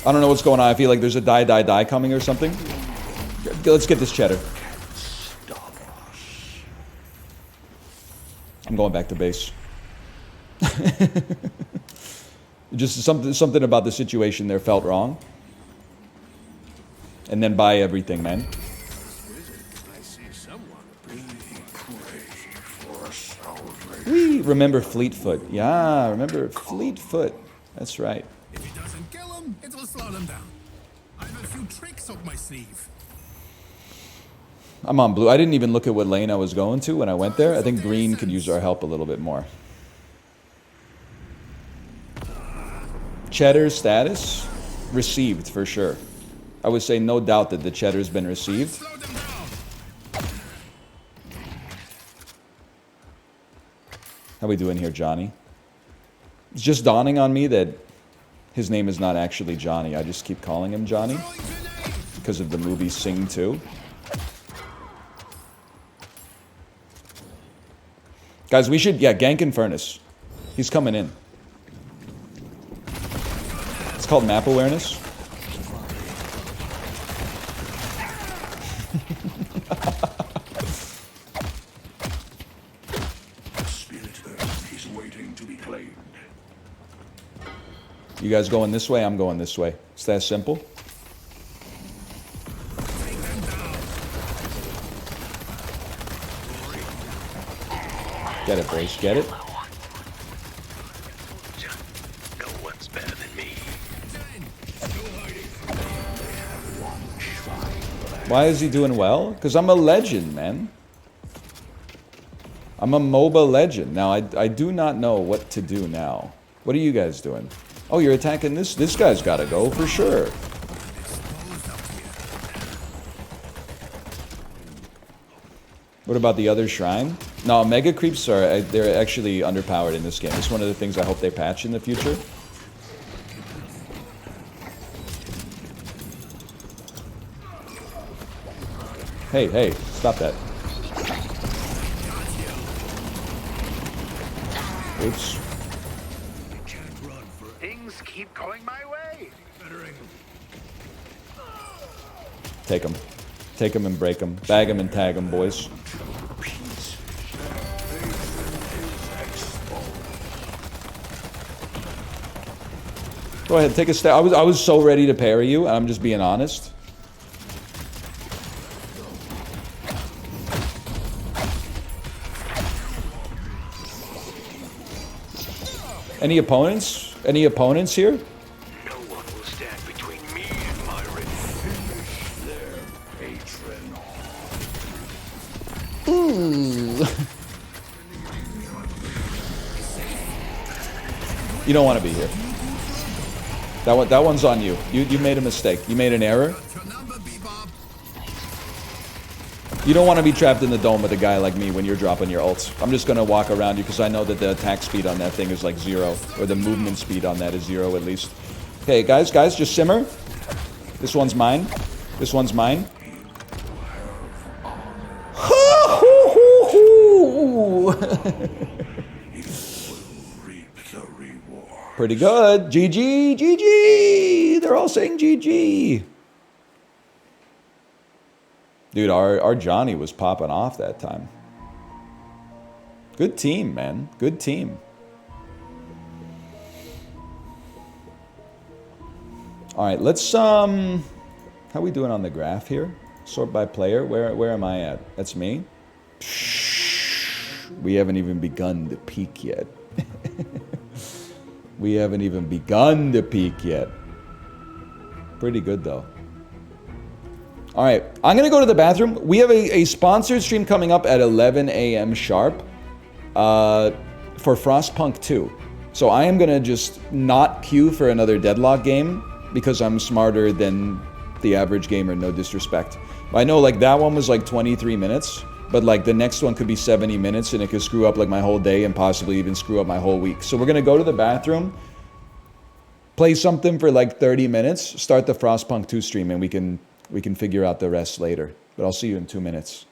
I don't know what's going on. I feel like there's a die coming or something. Let's get this cheddar. I'm going back to base. Just something about the situation there felt wrong. And then buy everything, man. We remember Fleetfoot. Yeah, remember Fleetfoot. That's right. If it doesn't kill him, it will slow them down. I have a few tricks up my sleeve. I'm on blue. I didn't even look at what lane I was going to when I went there. I think green could use our help a little bit more. Cheddar status? Received, for sure. I would say no doubt that the cheddar's been received. Slow them down. How we doing here, Johnny? It's just dawning on me that his name is not actually Johnny. I just keep calling him Johnny because of the movie Sing 2. Guys, we should, gank Infernus. He's coming in. It's called map awareness. You guys going this way? I'm going this way. It's that simple. Get it, boys. Get it? No one's better than me. Why is he doing well? Because I'm a legend, man. I'm a MOBA legend. Now, I do not know what to do now. What are you guys doing? Oh, you're attacking this? This guy's got to go for sure. What about the other shrine? No, mega creeps are, they're actually underpowered in this game. It's one of the things I hope they patch in the future. Hey, stop that. Oops. keep going my way. Take him. Take him and break him. Bag him and tag him, boys. Go ahead, take a step. I was so ready to parry you, and I'm just being honest. Any opponents? Any opponents here? No one will stand between me and my revenge. Their patron. You don't want to be here. That one's on you. You made a mistake. You made an error. Your number, Bebop. You don't want to be trapped in the dome with a guy like me when you're dropping your ults. I'm just going to walk around you because I know that the attack speed on that thing is like 0. Or the movement speed on that is 0 at least. Okay, guys, just simmer. This one's mine. This one's mine. Pretty good. GG, GG. They're all saying GG. Dude, our Johnny was popping off that time. Good team, man. Good team. All right, let's how we doing on the graph here? Sort by player. Where am I at? That's me. We haven't even begun to peak yet. We haven't even begun to peak yet. Pretty good though. All right, I'm gonna go to the bathroom. We have a sponsored stream coming up at 11 a.m. sharp for Frostpunk 2. So I am gonna just not queue for another Deadlock game because I'm smarter than the average gamer, no disrespect. I know like that one was like 23 minutes, but like the next one could be 70 minutes and it could screw up like my whole day and possibly even screw up my whole week. So we're gonna go to the bathroom, play something for like 30 minutes, start the Frostpunk 2 stream, and we can figure out the rest later. But I'll see you in 2 minutes.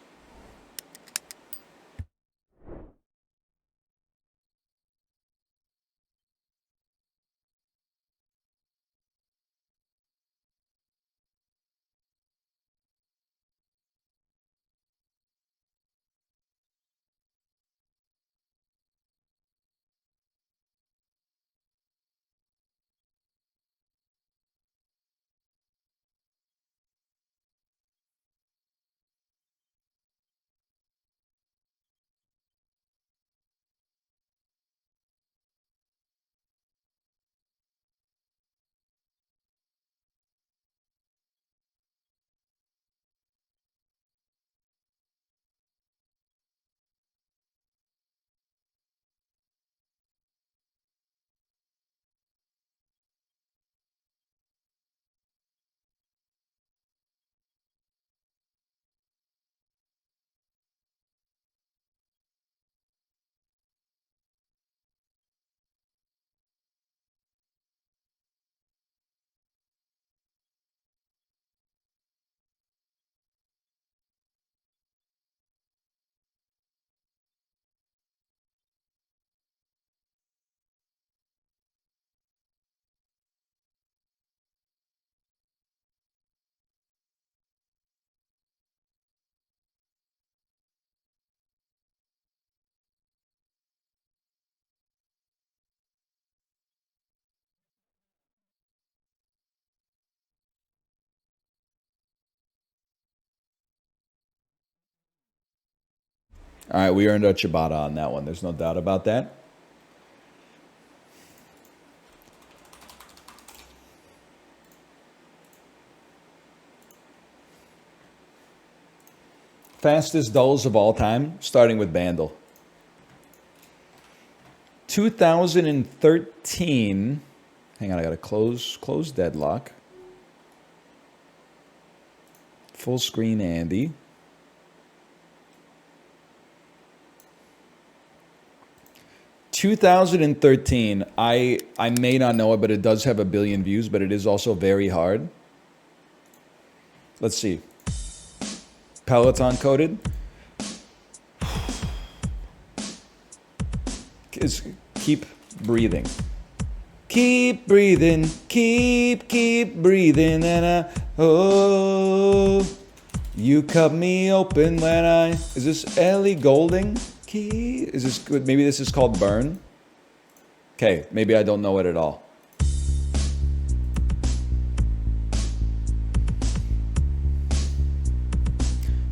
All right, we earned our ciabatta on that one. There's no doubt about that. Fastest dulls of all time, starting with Bandle. 2013. Hang on, I gotta close Deadlock. Full screen Andy. (2013). I may not know it, but it does have 1 billion views, but it is also very hard. Let's see. Peloton coded. Keep breathing. Keep breathing, keep breathing, and oh, you cut me open when I. Is this Ellie Goulding? Is this maybe this is called Burn? Okay, maybe I don't know it at all.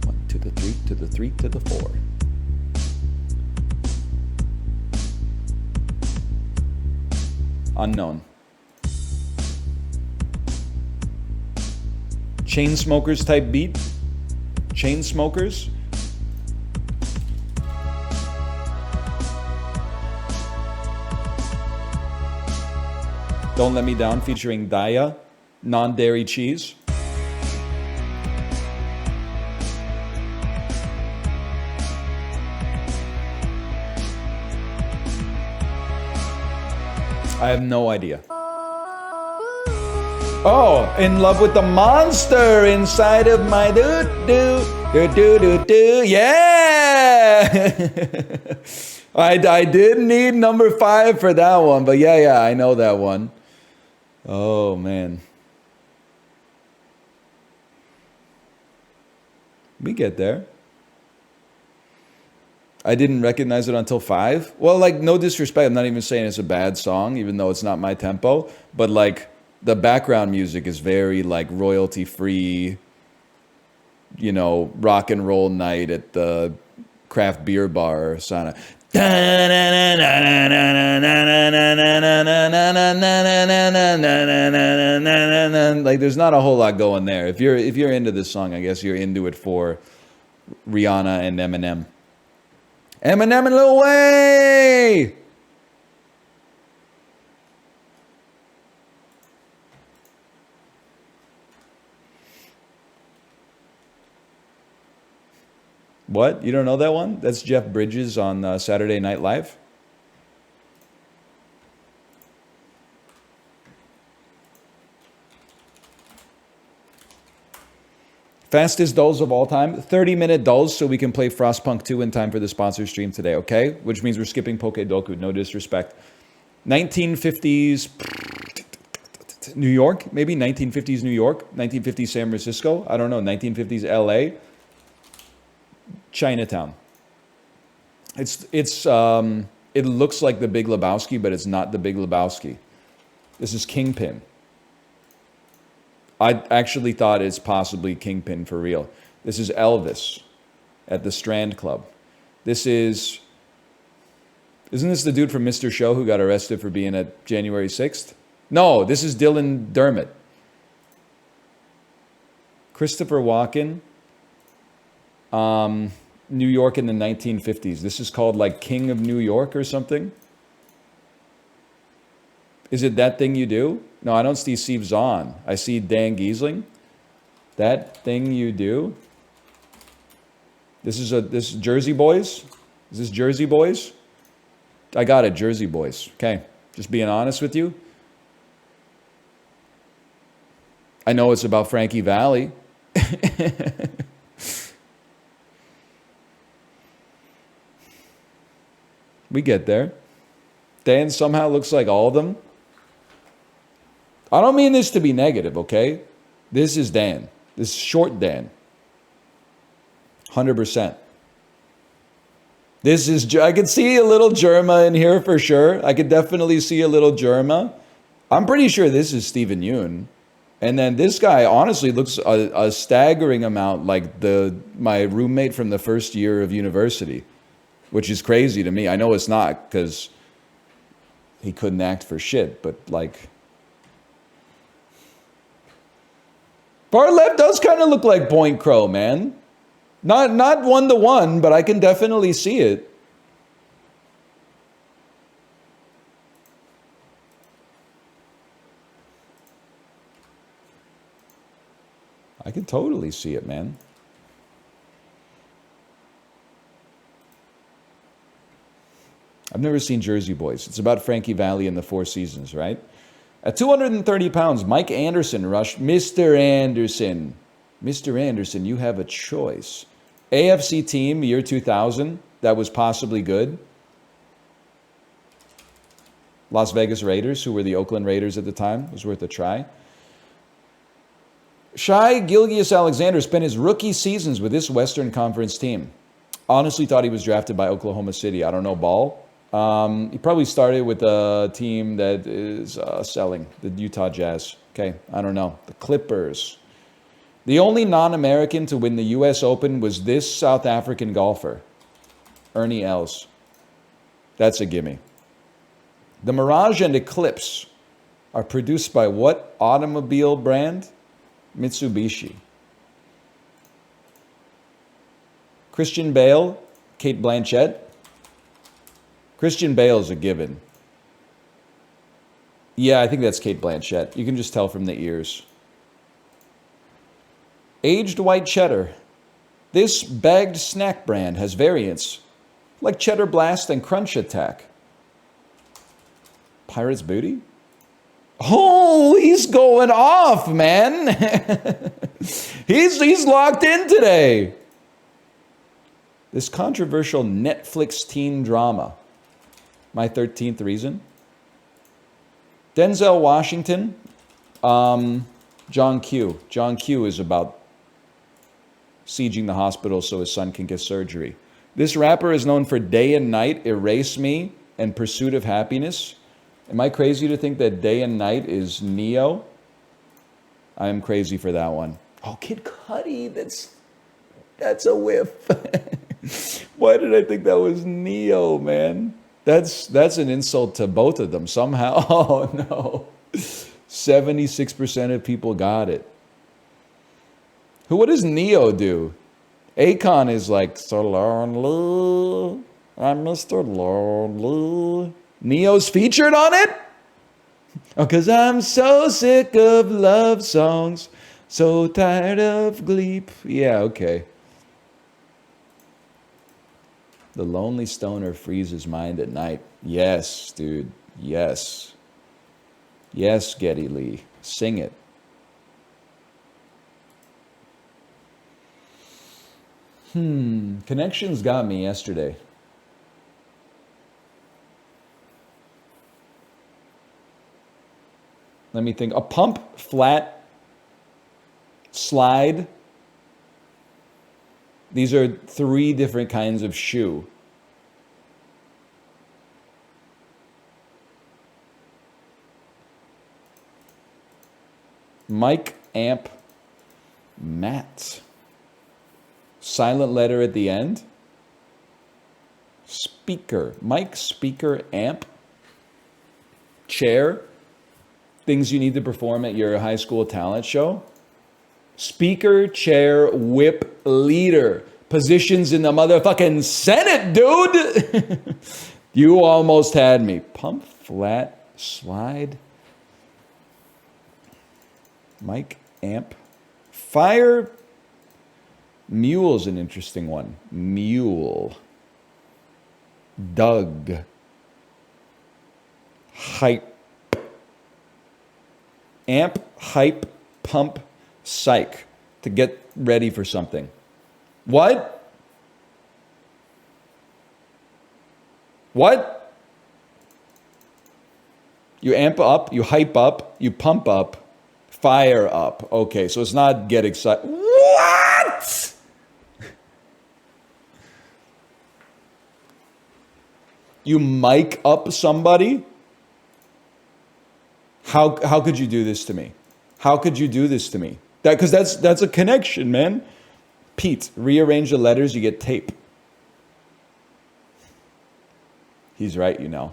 One to the three, to the three, to the four. Unknown. Chainsmokers type beat? Chainsmokers? Don't Let Me Down featuring Daya, non-dairy cheese. I have no idea. Oh, In Love with the Monster inside of my do. Yeah! I did need number 5 for that one, but yeah, I know that one. Oh, man. We get there. I didn't recognize it until 5. Well, like, no disrespect. I'm not even saying it's a bad song, even though it's not my tempo. But, like, the background music is very, like, royalty-free, you know, rock and roll night at the craft beer bar or sauna. Like, there's not a whole lot going there. If you're into this song, I guess you're into it for Rihanna and Eminem. Eminem and Lil Wayne! What? You don't know that one? That's Jeff Bridges on Saturday Night Live. Fastest dulls of all time. 30-minute dulls so we can play Frostpunk 2 in time for the sponsor stream today, okay? Which means we're skipping Poke Doku, no disrespect. 1950s New York, maybe 1950s New York, 1950s San Francisco, I don't know, 1950s LA. Chinatown. It looks like The Big Lebowski, but it's not The Big Lebowski. This is Kingpin. I actually thought it's possibly Kingpin for real. This is Elvis at the Strand Club. Isn't this the dude from Mr. Show who got arrested for being at January 6th? No, this is Dylan Dermott. Christopher Walken. New York in the 1950s. This is called like King of New York or something. Is it That Thing You Do? No, I don't see Steve Zahn. I see Dan Giesling. That Thing You Do. This is Jersey Boys. Is this Jersey Boys? I got it, Jersey Boys. Okay, just being honest with you. I know it's about Frankie Valli. We get there. Dan somehow looks like all of them. I don't mean this to be negative, okay? This is Dan. This is short Dan. 100%. This is, I could see a little Germa in here for sure. I could definitely see a little Germa. I'm pretty sure this is Stephen Yeun. And then this guy honestly looks a staggering amount like my roommate from the first year of university, which is crazy to me. I know it's not because he couldn't act for shit, but like... Far left does kind of look like Point Crow, man. Not one-to-one, but I can definitely see it. I can totally see it, man. I've never seen Jersey Boys. It's about Frankie Valli and the Four Seasons, right? At 230 pounds, Mike Anderson rushed. Mr. Anderson. Mr. Anderson, you have a choice. AFC team, year 2000, that was possibly good. Las Vegas Raiders, who were the Oakland Raiders at the time. It was worth a try. Shai Gilgeous-Alexander spent his rookie seasons with this Western Conference team. Honestly thought he was drafted by Oklahoma City. I don't know ball. He probably started with a team that is selling, the Utah Jazz. Okay, I don't know. The Clippers. The only non-American to win the U.S. Open was this South African golfer, Ernie Els. That's a gimme. The Mirage and Eclipse are produced by what automobile brand? Mitsubishi. Christian Bale, Kate Blanchett. Christian Bale is a given. Yeah, I think that's Kate Blanchett. You can just tell from the ears. Aged white cheddar. This bagged snack brand has variants like Cheddar Blast and Crunch Attack. Pirate's Booty? Oh, he's going off, man. he's locked in today. This controversial Netflix teen drama. My 13th Reason. Denzel Washington. John Q. John Q is about sieging the hospital so his son can get surgery. This rapper is known for Day and Night, Erase Me, and Pursuit of Happiness. Am I crazy to think that Day and Night is Neo? I am crazy for that one. Oh, Kid Cudi, that's a whiff. Why did I think that was Neo, man? That's an insult to both of them somehow. Oh, no. 76% of people got it. What does Neo do? Akon is like, so lonely, I'm Mr. Lonely. Neo's featured on it? Oh, 'cause I'm so sick of love songs, so tired of Gleep. Yeah, okay. The lonely stoner frees his mind at night. Yes, dude. Yes. Yes, Geddy Lee. Sing it. Connections got me yesterday. Let me think. A pump, flat, slide. These are 3 different kinds of shoe. Mic, amp, mat. Silent letter at the end. Speaker. Mic, speaker, amp. Chair. Things you need to perform at your high school talent show. Speaker, chair, whip, leader. Positions in the motherfucking Senate, dude! You almost had me. Pump, flat, slide. Mic, amp. Fire. Mule's an interesting one. Mule. Doug. Hype. Amp, hype, pump, psych. To get ready for something. What? What? You amp up, you hype up, you pump up, fire up. Okay, so it's not get excited. What? You mic up somebody? How could you do this to me? How could you do this to me? Because that's a connection, man. Pete, rearrange the letters, you get tape. He's right, you know.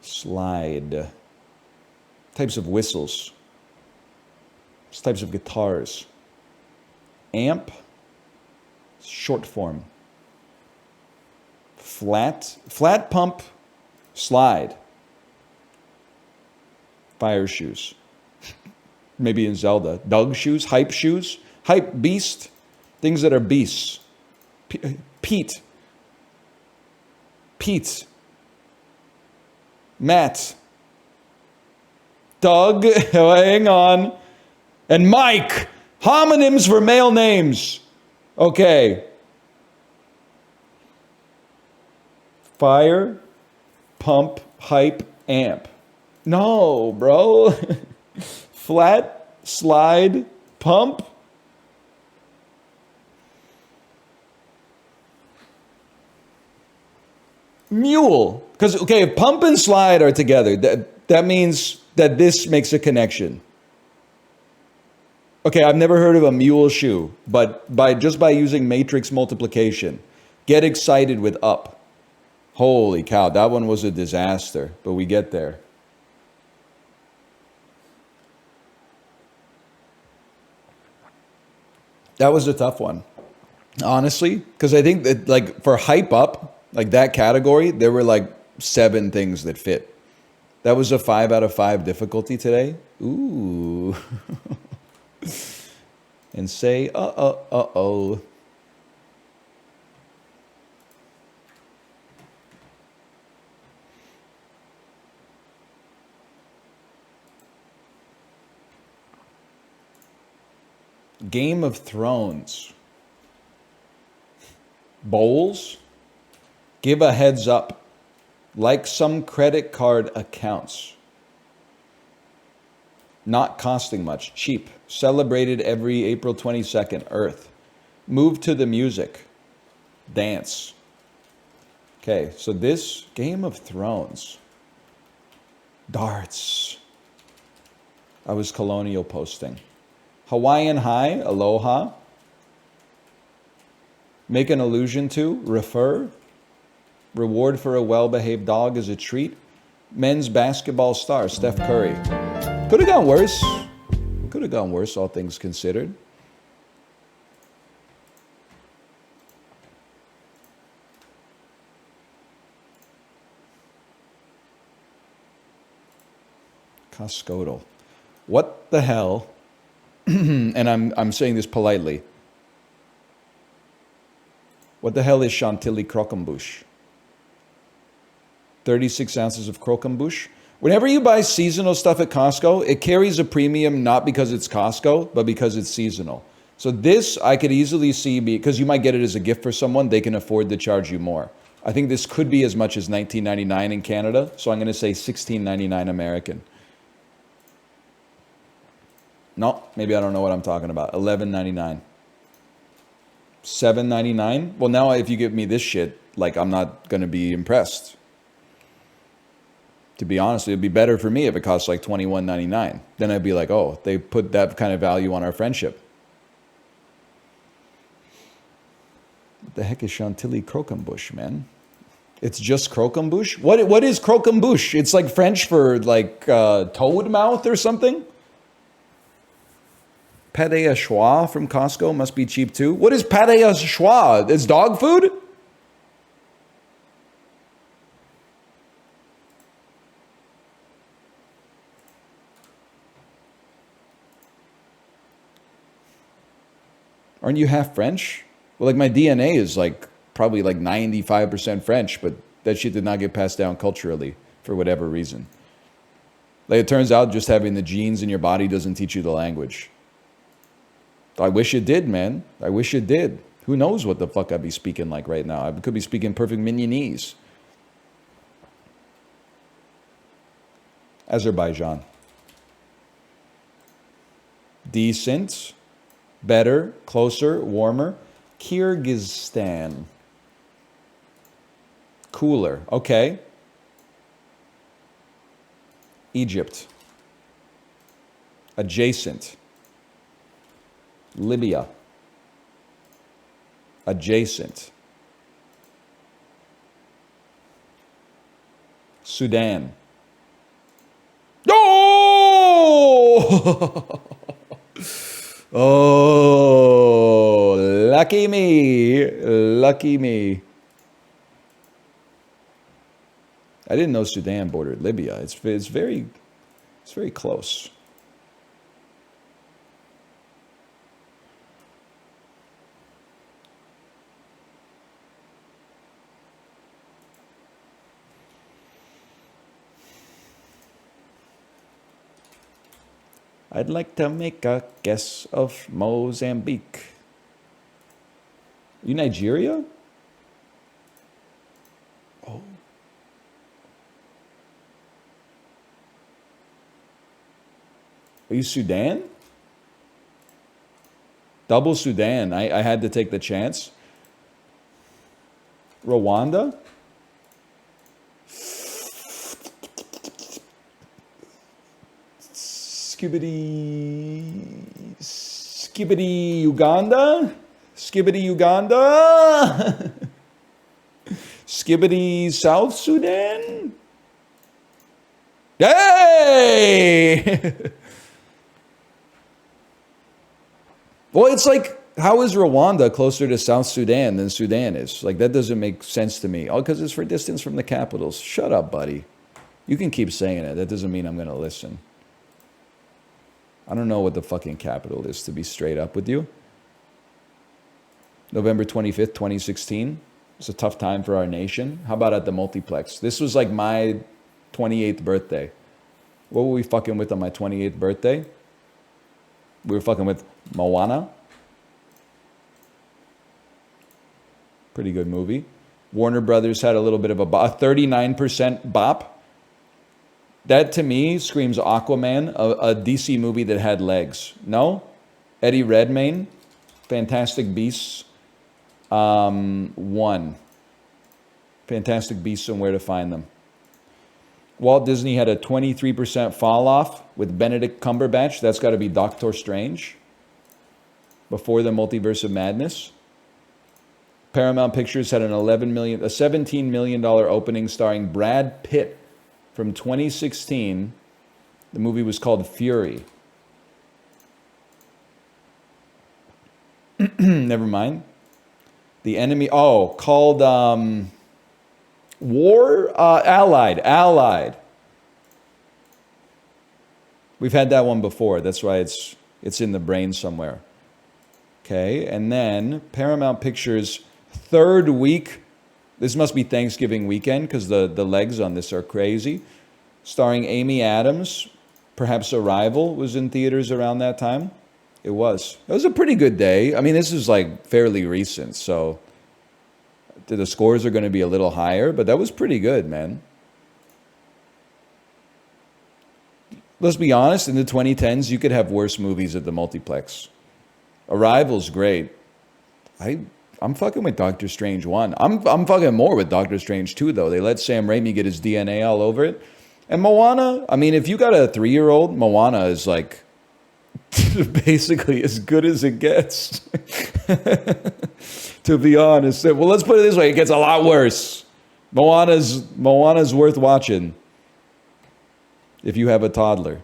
Slide. Types of whistles. Types of guitars. Amp. Short form. Flat pump. Slide. Fire shoes. Maybe in Zelda. Doug shoes. Hype shoes. Hype beast. Things that are beasts. Pete. Matt. Doug. Hang on. And Mike. Homonyms for male names. Okay. Fire. pump, hype, amp. No, bro. Flat, slide, pump. Mule. Because, okay, if pump and slide are together, that means that this makes a connection. Okay, I've never heard of a mule shoe, but just by using matrix multiplication, get excited with up. Holy cow, that one was a disaster, but we get there. That was a tough one, honestly, because I think that, like, for hype up, like that category, there were like 7 things that fit. That was a 5 out of 5 difficulty today. Ooh. And say, uh-oh. Game of Thrones. Bowls. Give a heads up. Like some credit card accounts. Not costing much. Cheap. Celebrated every April 22nd. Earth. Move to the music. Dance. Okay, so this Game of Thrones. Darts. I was colonial posting. Hawaiian high. Aloha. Make an allusion to. Refer. Reward for a well-behaved dog is a treat. Men's basketball star. Steph Curry. Could have gone worse. Could have gone worse, all things considered. Coscodal. What the hell? And I'm saying this politely. What the hell is Chantilly croquembouche? 36 ounces of croquembouche. Whenever you buy seasonal stuff at Costco, it carries a premium not because it's Costco, but because it's seasonal. So this I could easily see, because you might get it as a gift for someone, they can afford to charge you more. I think this could be as much as $19.99 in Canada, so I'm going to say $16.99 American. No, maybe I don't know what I'm talking about. $11.99. $7.99? Well, now if you give me this shit, like, I'm not going to be impressed. To be honest, it'd be better for me if it costs like $21.99. Then I'd be like, oh, they put that kind of value on our friendship. What the heck is Chantilly croquembouche, man? It's just croquembouche? What is croquembouche? It's like French for like toad mouth or something? Pâté à choix from Costco must be cheap too. What is pâté à choix? It's dog food? Aren't you half French? Well, like my DNA is like probably like 95% French, but that shit did not get passed down culturally for whatever reason. Like it turns out just having the genes in your body doesn't teach you the language. I wish it did, man. I wish it did. Who knows what the fuck I'd be speaking like right now? I could be speaking perfect Mignonese. Azerbaijan. Decent. Better, closer, warmer. Kyrgyzstan. Cooler. Okay. Egypt. Adjacent. Libya. Adjacent. Sudan. Oh! Oh, lucky me. Lucky me. I didn't know Sudan bordered Libya. It's very close. I'd like to make a guess of Mozambique. You Nigeria? Oh. Are you Sudan? Double Sudan. I had to take the chance. Rwanda? Skibbity Uganda? Skibbity Uganda? Skibbity South Sudan? Hey! Well, it's like, how is Rwanda closer to South Sudan than Sudan is? Like, that doesn't make sense to me. Oh, because it's for distance from the capitals. Shut up, buddy. You can keep saying it. That doesn't mean I'm going to listen. I don't know what the fucking capital is, to be straight up with you. November 25th, 2016. It's a tough time for our nation. How about at the multiplex? This was like my 28th birthday. What were we fucking with on my 28th birthday? We were fucking with Moana. Pretty good movie. Warner Brothers had a little bit of a 39% bop. That to me screams Aquaman, a DC movie that had legs. No? Eddie Redmayne, Fantastic Beasts 1. Fantastic Beasts and Where to Find Them. Walt Disney had a 23% fall off with Benedict Cumberbatch. That's got to be Doctor Strange. Before the Multiverse of Madness. Paramount Pictures had a $17 million opening starring Brad Pitt from 2016. The movie was called Fury. Never mind. The Enemy, called Allied. We've had that one before. That's why it's in the brain somewhere. Okay, and then Paramount Pictures' third week. This must be Thanksgiving weekend because the legs on this are crazy. Starring Amy Adams. Perhaps Arrival was in theaters around that time. It was. It was a pretty good day. I mean, this is like fairly recent, so the scores are going to be a little higher, but that was pretty good, man. Let's be honest, in the 2010s, you could have worse movies at the multiplex. Arrival's great. I'm fucking with Doctor Strange 1. I'm fucking more with Doctor Strange 2, though. They let Sam Raimi get his DNA all over it. And Moana, I mean, if you got a 3-year-old, Moana is like basically as good as it gets. To be honest. Well, let's put it this way. It gets a lot worse. Moana's worth watching if you have a toddler.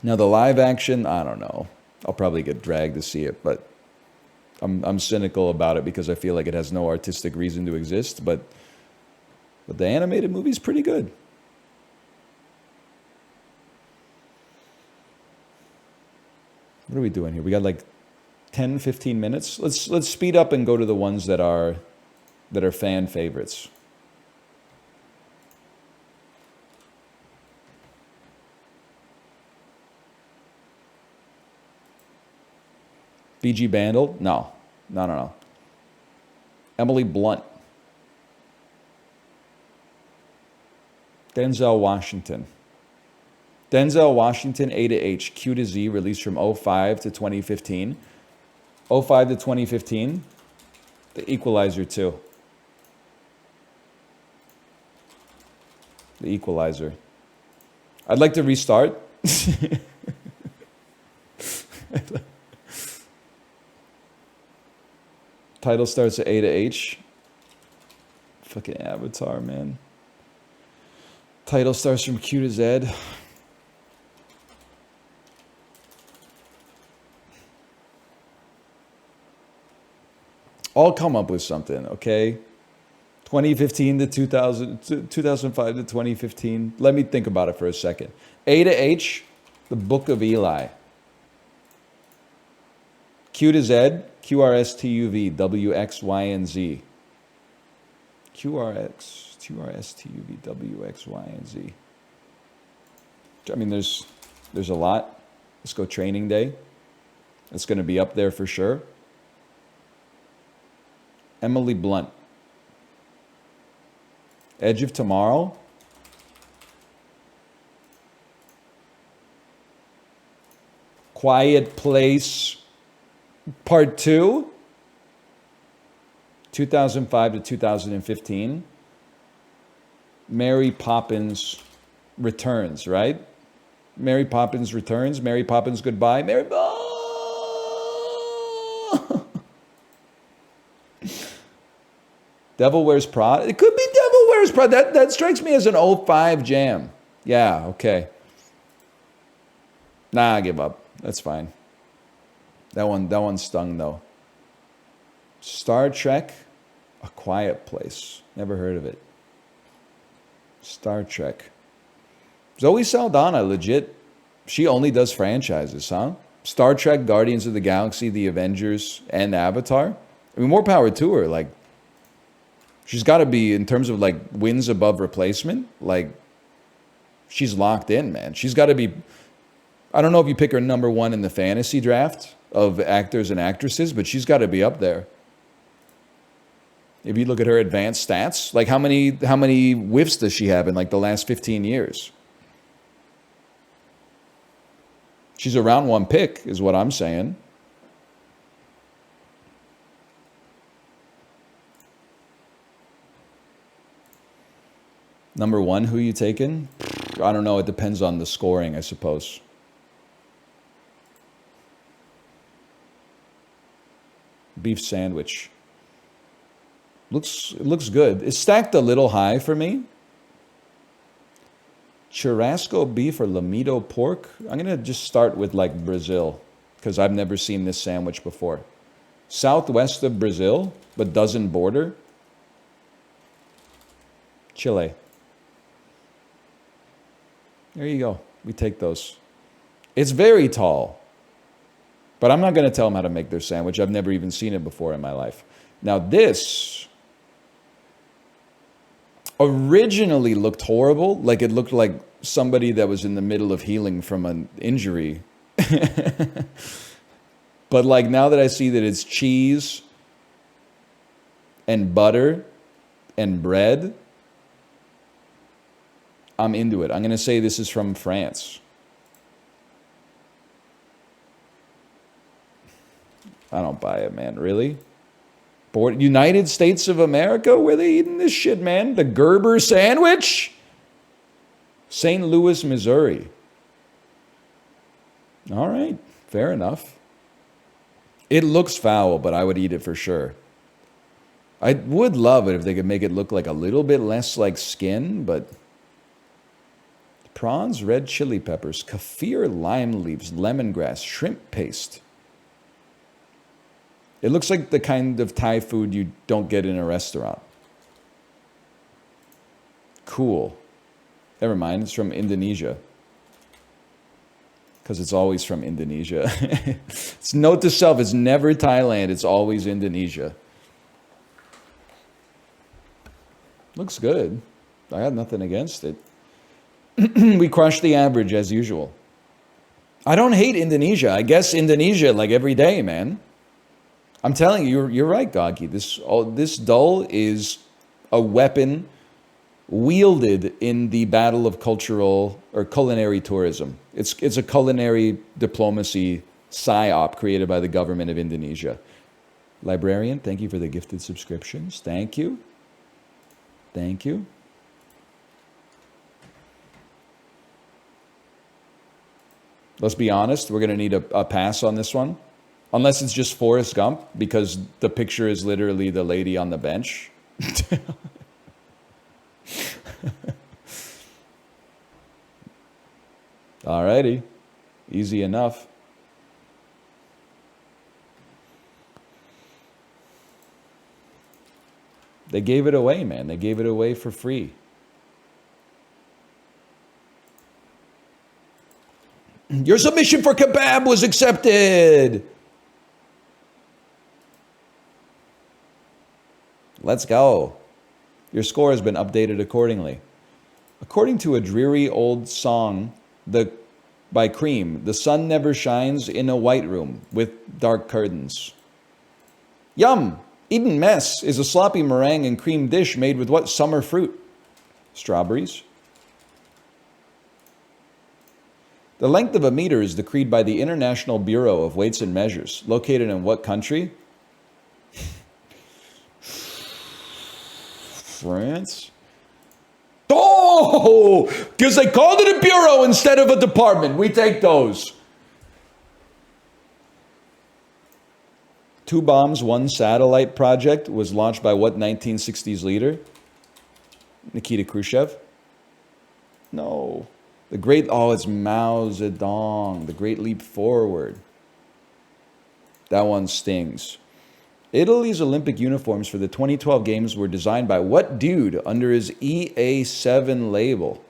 Now, the live action, I don't know. I'll probably get dragged to see it, but I'm cynical about it because I feel like it has no artistic reason to exist, but the animated movie is pretty good. What are we doing here? We got like 10, 15 minutes. Let's speed up and go to the ones that are fan favorites. BG Bandel? No. Emily Blunt. Denzel Washington. Denzel Washington, A to H, Q to Z, released from 05 to 2015. 05 to 2015. The Equalizer 2. The Equalizer. I'd like to restart. Title starts at A to H. Fucking Avatar, man. Title starts from Q to Z. I'll come up with something, okay? 2015 to 2005 to 2015. Let me think about it for a second. A to H, The Book of Eli. Q to Z, QRSTUV, WXYNZ. QRSTUV, WXYNZ. I mean, there's a lot. Let's go Training Day. It's going to be up there for sure. Emily Blunt. Edge of Tomorrow. Quiet Place Part 2, 2005 to 2015. Mary Poppins Returns, right? Mary Poppins Returns, Mary Poppins Goodbye, Mary Devil Wears Prada. It could be Devil Wears Prada. That strikes me as an 05 jam. Yeah, okay. Nah, I give up. That's fine. That one stung though. Star Trek, A Quiet Place. Never heard of it. Star Trek. Zoe Saldana, legit. She only does franchises, huh? Star Trek, Guardians of the Galaxy, The Avengers, and Avatar. I mean, more power to her. Like, she's got to be, in terms of like wins above replacement, like, she's locked in, man. She's got to be, I don't know if you pick her number one in the fantasy draft of actors and actresses, but she's got to be up there. If you look at her advanced stats, like how many whiffs does she have in like the last 15 years? She's a round one pick, is what I'm saying. Number one, who you taking? I don't know. It depends on the scoring, I suppose. Beef sandwich. Looks good. It's stacked a little high for me. Churrasco beef or Lamido pork? I'm going to just start with like Brazil because I've never seen this sandwich before. Southwest of Brazil, but doesn't border. Chile. There you go. We take those. It's very tall. But I'm not going to tell them how to make their sandwich. I've never even seen it before in my life. Now this originally looked horrible. Like it looked like somebody that was in the middle of healing from an injury. But like now that I see that it's cheese and butter and bread, I'm into it. I'm going to say this is from France. I don't buy it, man. Really? United States of America? Where they eating this shit, man? The Gerber sandwich? St. Louis, Missouri. All right. Fair enough. It looks foul, but I would eat it for sure. I would love it if they could make it look like a little bit less like skin, but... Prawns, red chili peppers, kaffir lime leaves, lemongrass, shrimp paste. It looks like the kind of Thai food you don't get in a restaurant. Cool. Never mind, it's from Indonesia. Because it's always from Indonesia. It's note to self, it's never Thailand, it's always Indonesia. Looks good. I got nothing against it. We crushed the average as usual. I don't hate Indonesia. I guess Indonesia like every day, man. I'm telling you, you're right, Goggy. This dull is a weapon wielded in the battle of cultural or culinary tourism. It's a culinary diplomacy psyop created by the government of Indonesia. Librarian, thank you for the gifted subscriptions. Thank you. Thank you. Let's be honest, we're going to need a pass on this one. Unless it's just Forrest Gump, because the picture is literally the lady on the bench. Alrighty. Easy enough. They gave it away, man. They gave it away for free. Your submission for kebab was accepted. Let's go. Your score has been updated accordingly. According to a dreary old song by Cream, the sun never shines in a white room with dark curtains. Yum! Eden Mess is a sloppy meringue and cream dish made with what summer fruit? Strawberries. The length of a meter is decreed by the International Bureau of Weights and Measures. Located in what country? France? Oh! Because they called it a bureau instead of a department. We take those. 2 bombs, 1 satellite project was launched by what 1960s leader? Nikita Khrushchev? No. The Great... Oh, it's Mao Zedong. The Great Leap Forward. That one stings. Italy's Olympic uniforms for the 2012 Games were designed by what dude under his EA7 label?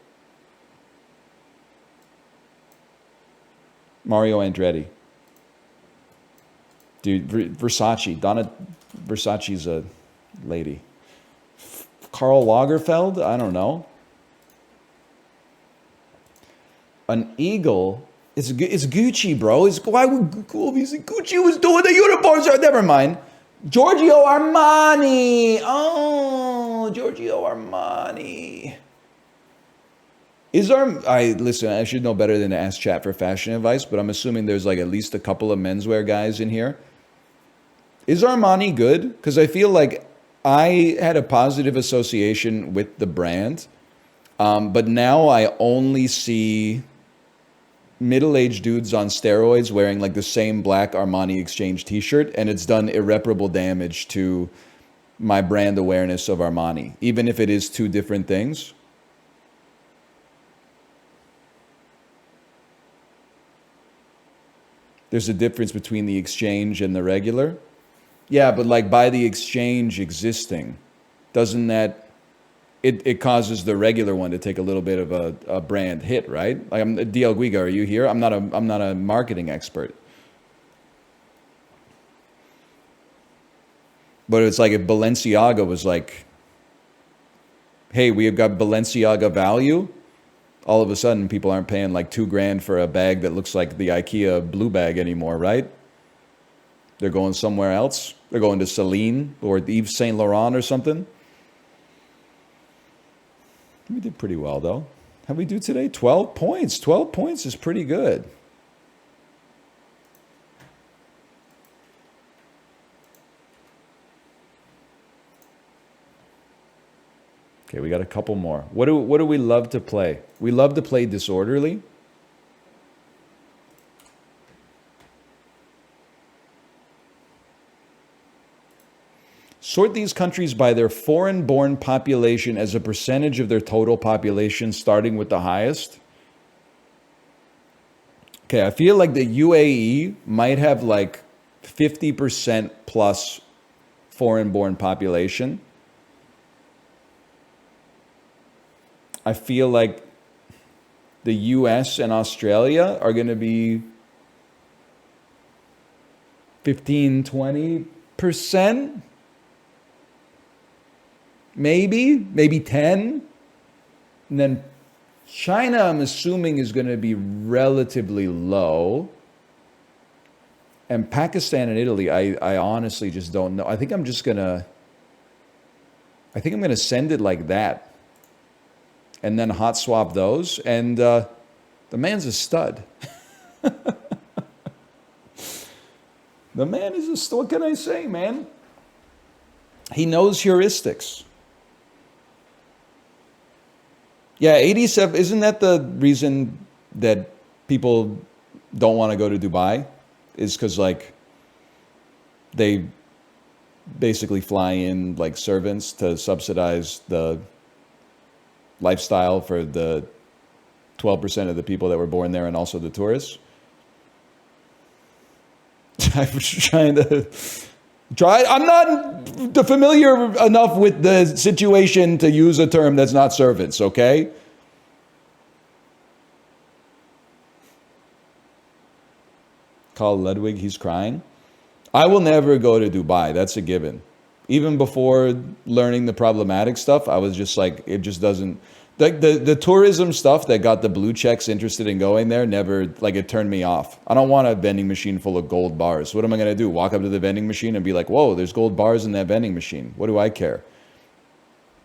Mario Andretti. Dude, Versace. Donna Versace's a lady. Karl Lagerfeld? I don't know. An eagle. It's Gucci, bro. Why would Gucci was doing the uniforms? Never mind. Giorgio Armani. Oh, Giorgio Armani. Listen, I should know better than to ask chat for fashion advice, but I'm assuming there's like at least a couple of menswear guys in here. Is Armani good? Because I feel like I had a positive association with the brand, but now I only see middle-aged dudes on steroids wearing like the same black Armani Exchange t-shirt, and it's done irreparable damage to my brand awareness of Armani, even if it is 2 different things. There's a difference between the Exchange and the regular. Yeah, but like by the Exchange existing, doesn't that... It causes the regular one to take a little bit of a brand hit, right? Like, DL Guiga, are you here? I'm not a marketing expert. But it's like if Balenciaga was like, hey, we have got Balenciaga value, all of a sudden people aren't paying like $2,000 for a bag that looks like the IKEA blue bag anymore, right? They're going somewhere else. They're going to Celine or Yves Saint Laurent or something. We did pretty well, though. How'd we do today? 12 points. 12 points is pretty good. Okay, we got a couple more. What do we love to play? We love to play Disorderly. Sort these countries by their foreign-born population as a percentage of their total population, starting with the highest. Okay, I feel like the UAE might have like 50% plus foreign-born population. I feel like the US and Australia are going to be 15, 20%. Maybe 10. And then China, I'm assuming, is going to be relatively low. And Pakistan and Italy, I honestly just don't know. I think I'm going to send it like that. And then hot swap those. And the man's a stud. The man is a stud. What can I say, man? He knows heuristics. Yeah, 87, isn't that the reason that people don't want to go to Dubai? Is because, like, they basically fly in, like, servants to subsidize the lifestyle for the 12% of the people that were born there and also the tourists? I was trying to... I'm not familiar enough with the situation to use a term that's not servants, okay? Carl Ludwig, he's crying. I will never go to Dubai. That's a given. Even before learning the problematic stuff, I was just like, it just doesn't... Like the tourism stuff that got the blue checks interested in going there never, like, it turned me off. I don't want a vending machine full of gold bars. What am I going to do? Walk up to the vending machine and be like, whoa, there's gold bars in that vending machine. What do I care?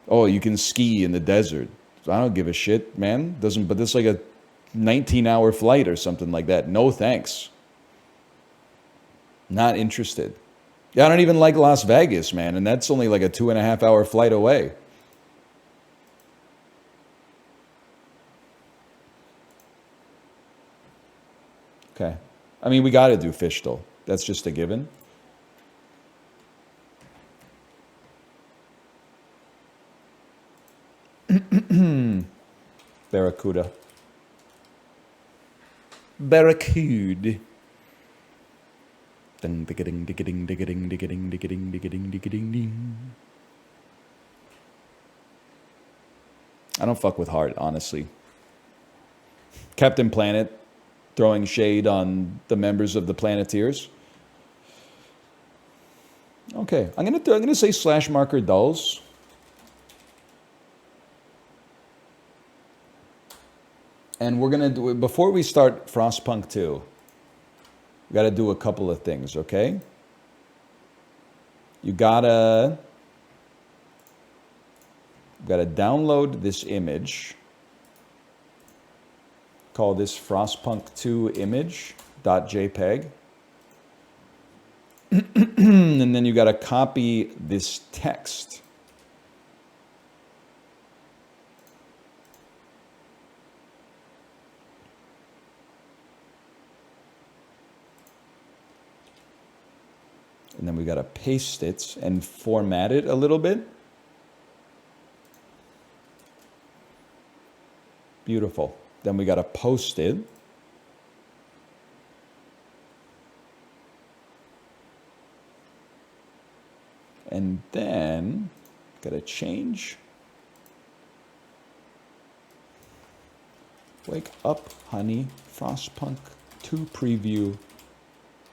Oh, you can ski in the desert. I don't give a shit, man. But it's like a 19-hour flight or something like that. No thanks. Not interested. Yeah, I don't even like Las Vegas, man, and that's only like a 2.5-hour flight away. Okay. I mean, we got to do fish, though. That's just a given. Barracuda. Barracuda. Ding, ding, ding, ding, ding, ding, ding, ding, ding, ding, ding, ding. I don't fuck with Heart, honestly. Captain Planet throwing shade on the members of the Planeteers. Okay, I'm gonna say slash marker dulls. And we're gonna do it before we start Frostpunk 2. We gotta do a couple of things, okay? You gotta download this image. Call this Frostpunk 2 image.jpg. And then you gotta copy this text. And then we got to paste it and format it a little bit. Beautiful. Then we got to post it. And then got to change. Wake up, honey. Frostpunk 2 preview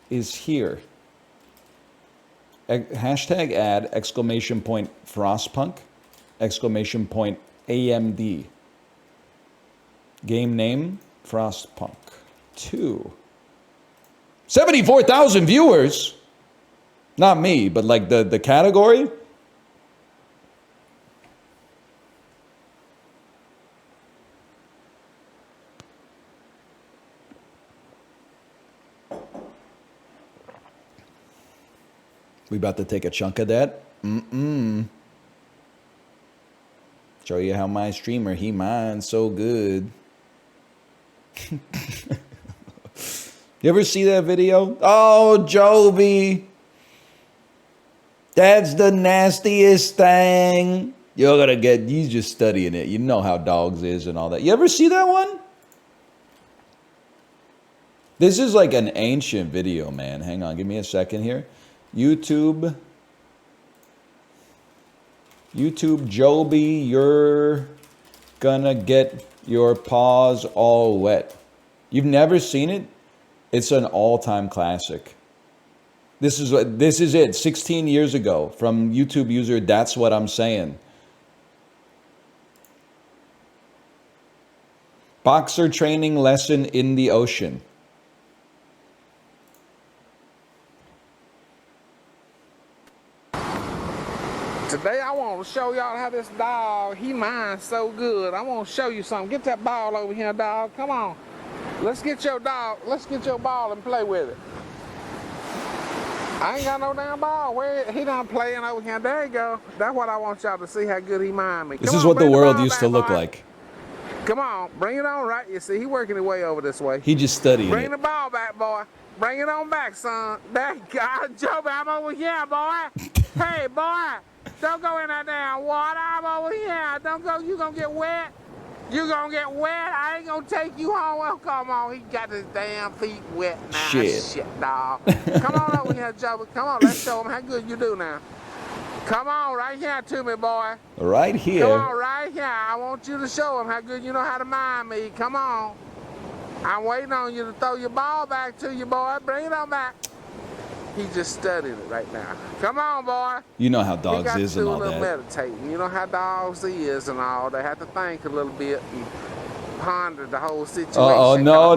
is here. Hashtag ad, exclamation point Frostpunk, exclamation point AMD. Game name, Frostpunk 2. 74,000 viewers! Not me, but like the category? We about to take a chunk of that? Show you how my streamer, he mines so good. You ever see that video? Oh, Joby. That's the nastiest thing. You're gonna get, he's just studying it. You know how dogs is and all that. You ever see that one? This is like an ancient video, man. Hang on, give me a second here. YouTube, Joby, you're gonna get your paws all wet. You've never seen it? It's an all-time classic. This is it. 16 years ago from YouTube user. That's what I'm saying. Boxer training lesson in the ocean. Today I want to show y'all how this dog, he mines so good. I want to show you something. Get that ball over here, dog. Come on. Let's get your dog. Let's get your ball and play with it. I ain't got no damn ball. Where he done playing over here. There you go. That's what I want y'all to see how good he mine me. This is what the world used to look like. Come on, bring it on right. You see, he working his way over this way. He just studied Bring it. the ball back, boy. Bring it on back, son. There you go. Joby, I'm over here, boy. Hey, boy. Don't go in that damn water. I'm over here. Don't go. You gonna get wet. You gonna get wet. I ain't gonna take you home. Well, come on. He got his damn feet wet now. Shit, dog. Come on over here, Joby. Come on. Let's show him how good you do now. Come on, right here to me, boy. Right here. Come on, right here. I want you to show him how good you know how to mine me. Come on. I'm waiting on you to throw your ball back to you, boy. Bring it on back. He just studied it right now. Come on, boy. You know how dogs is and all that. He got to do a little meditating. You know how dogs is and all. They have to think a little bit and ponder the whole situation. Oh, no,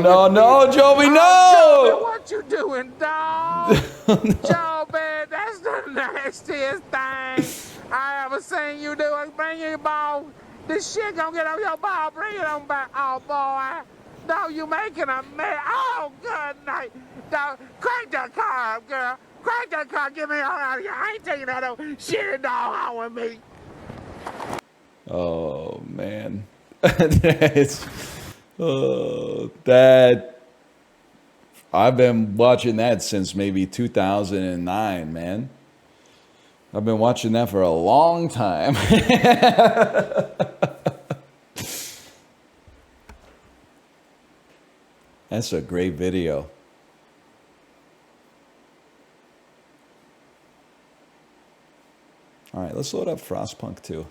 Joby, no! Joby, what you doing, dog? Joby, that's the nastiest thing I ever seen you do. Bring your ball. This shit gonna get on your ball. Bring it on back. Oh, boy. No, you making a mess. Oh, good night. No, crank that car up, girl. Crank that car. Get me out of here. I ain't taking that old shitty dog out with me. Oh man, That's, that I've been watching that since maybe 2009, man. I've been watching that for a long time. That's a great video. All right, let's load up Frostpunk 2.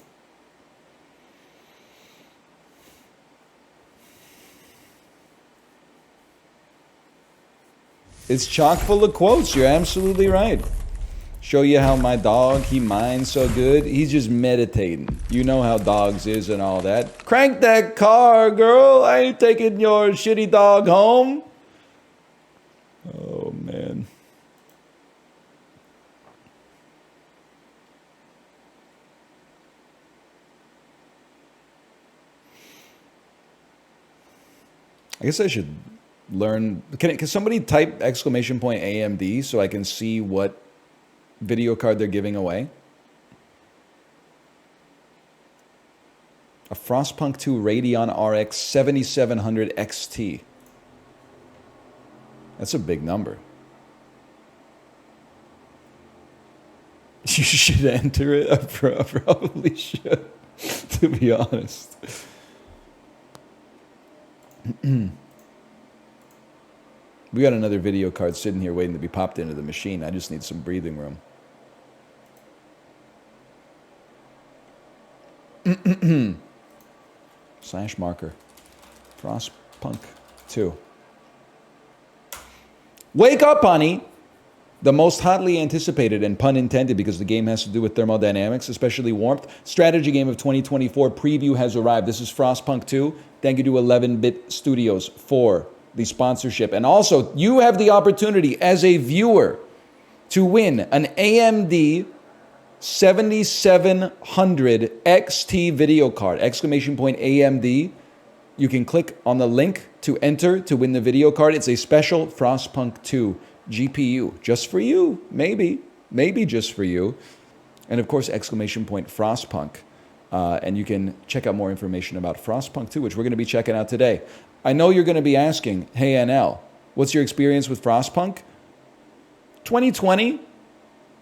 It's chock full of quotes. You're absolutely right. Show you how my dog, he minds so good. He's just meditating. You know how dogs is and all that. Crank that car, girl. I ain't taking your shitty dog home. Oh, man. I guess I should learn. Can somebody type !AMD so I can see what video card they're giving away? A Frostpunk 2 Radeon RX 7700 XT. That's a big number. You should enter it. I probably should, to be honest. We got another video card sitting here waiting to be popped into the machine. I just need some breathing room. Slash marker. Frostpunk 2. Wake up, honey! The most hotly anticipated, and pun intended because the game has to do with thermodynamics, especially warmth, strategy game of 2024 preview has arrived. This is Frostpunk 2. Thank you to 11-Bit Studios for the sponsorship. And also, you have the opportunity as a viewer to win an AMD 7700 XT video card. !AMD. You can click on the link to enter to win the video card. It's a special Frostpunk 2 GPU just for you. Maybe just for you. And of course, !Frostpunk. And you can check out more information about Frostpunk 2, which we're going to be checking out today. I know you're going to be asking, hey, NL, what's your experience with Frostpunk? 2020,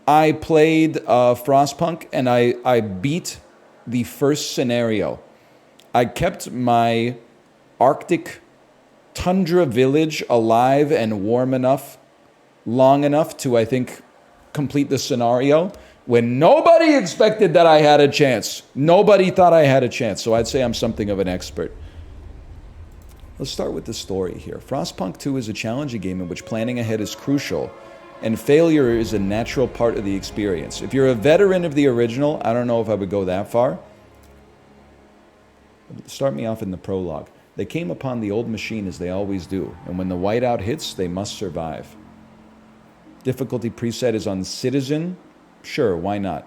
I played Frostpunk, and I beat the first scenario. I kept my Arctic tundra village alive and warm enough, long enough to, I think, complete the scenario when nobody expected that I had a chance. Nobody thought I had a chance, so I'd say I'm something of an expert. Let's start with the story here. Frostpunk 2 is a challenging game in which planning ahead is crucial, and failure is a natural part of the experience. If you're a veteran of the original, I don't know if I would go that far. Start me off in the prologue. They came upon the old machine as they always do, and when the whiteout hits, they must survive. Difficulty preset is on Citizen. Sure, why not?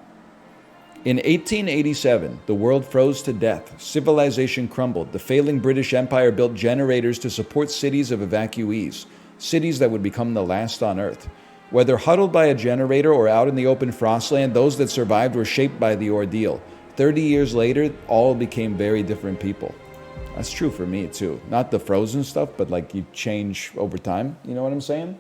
In 1887, the world froze to death. Civilization crumbled. The failing British Empire built generators to support cities of evacuees, cities that would become the last on Earth. Whether huddled by a generator or out in the open frostland, those that survived were shaped by the ordeal. 30 years later, all became very different people. That's true for me, too. Not the frozen stuff, but like you change over time. You know what I'm saying?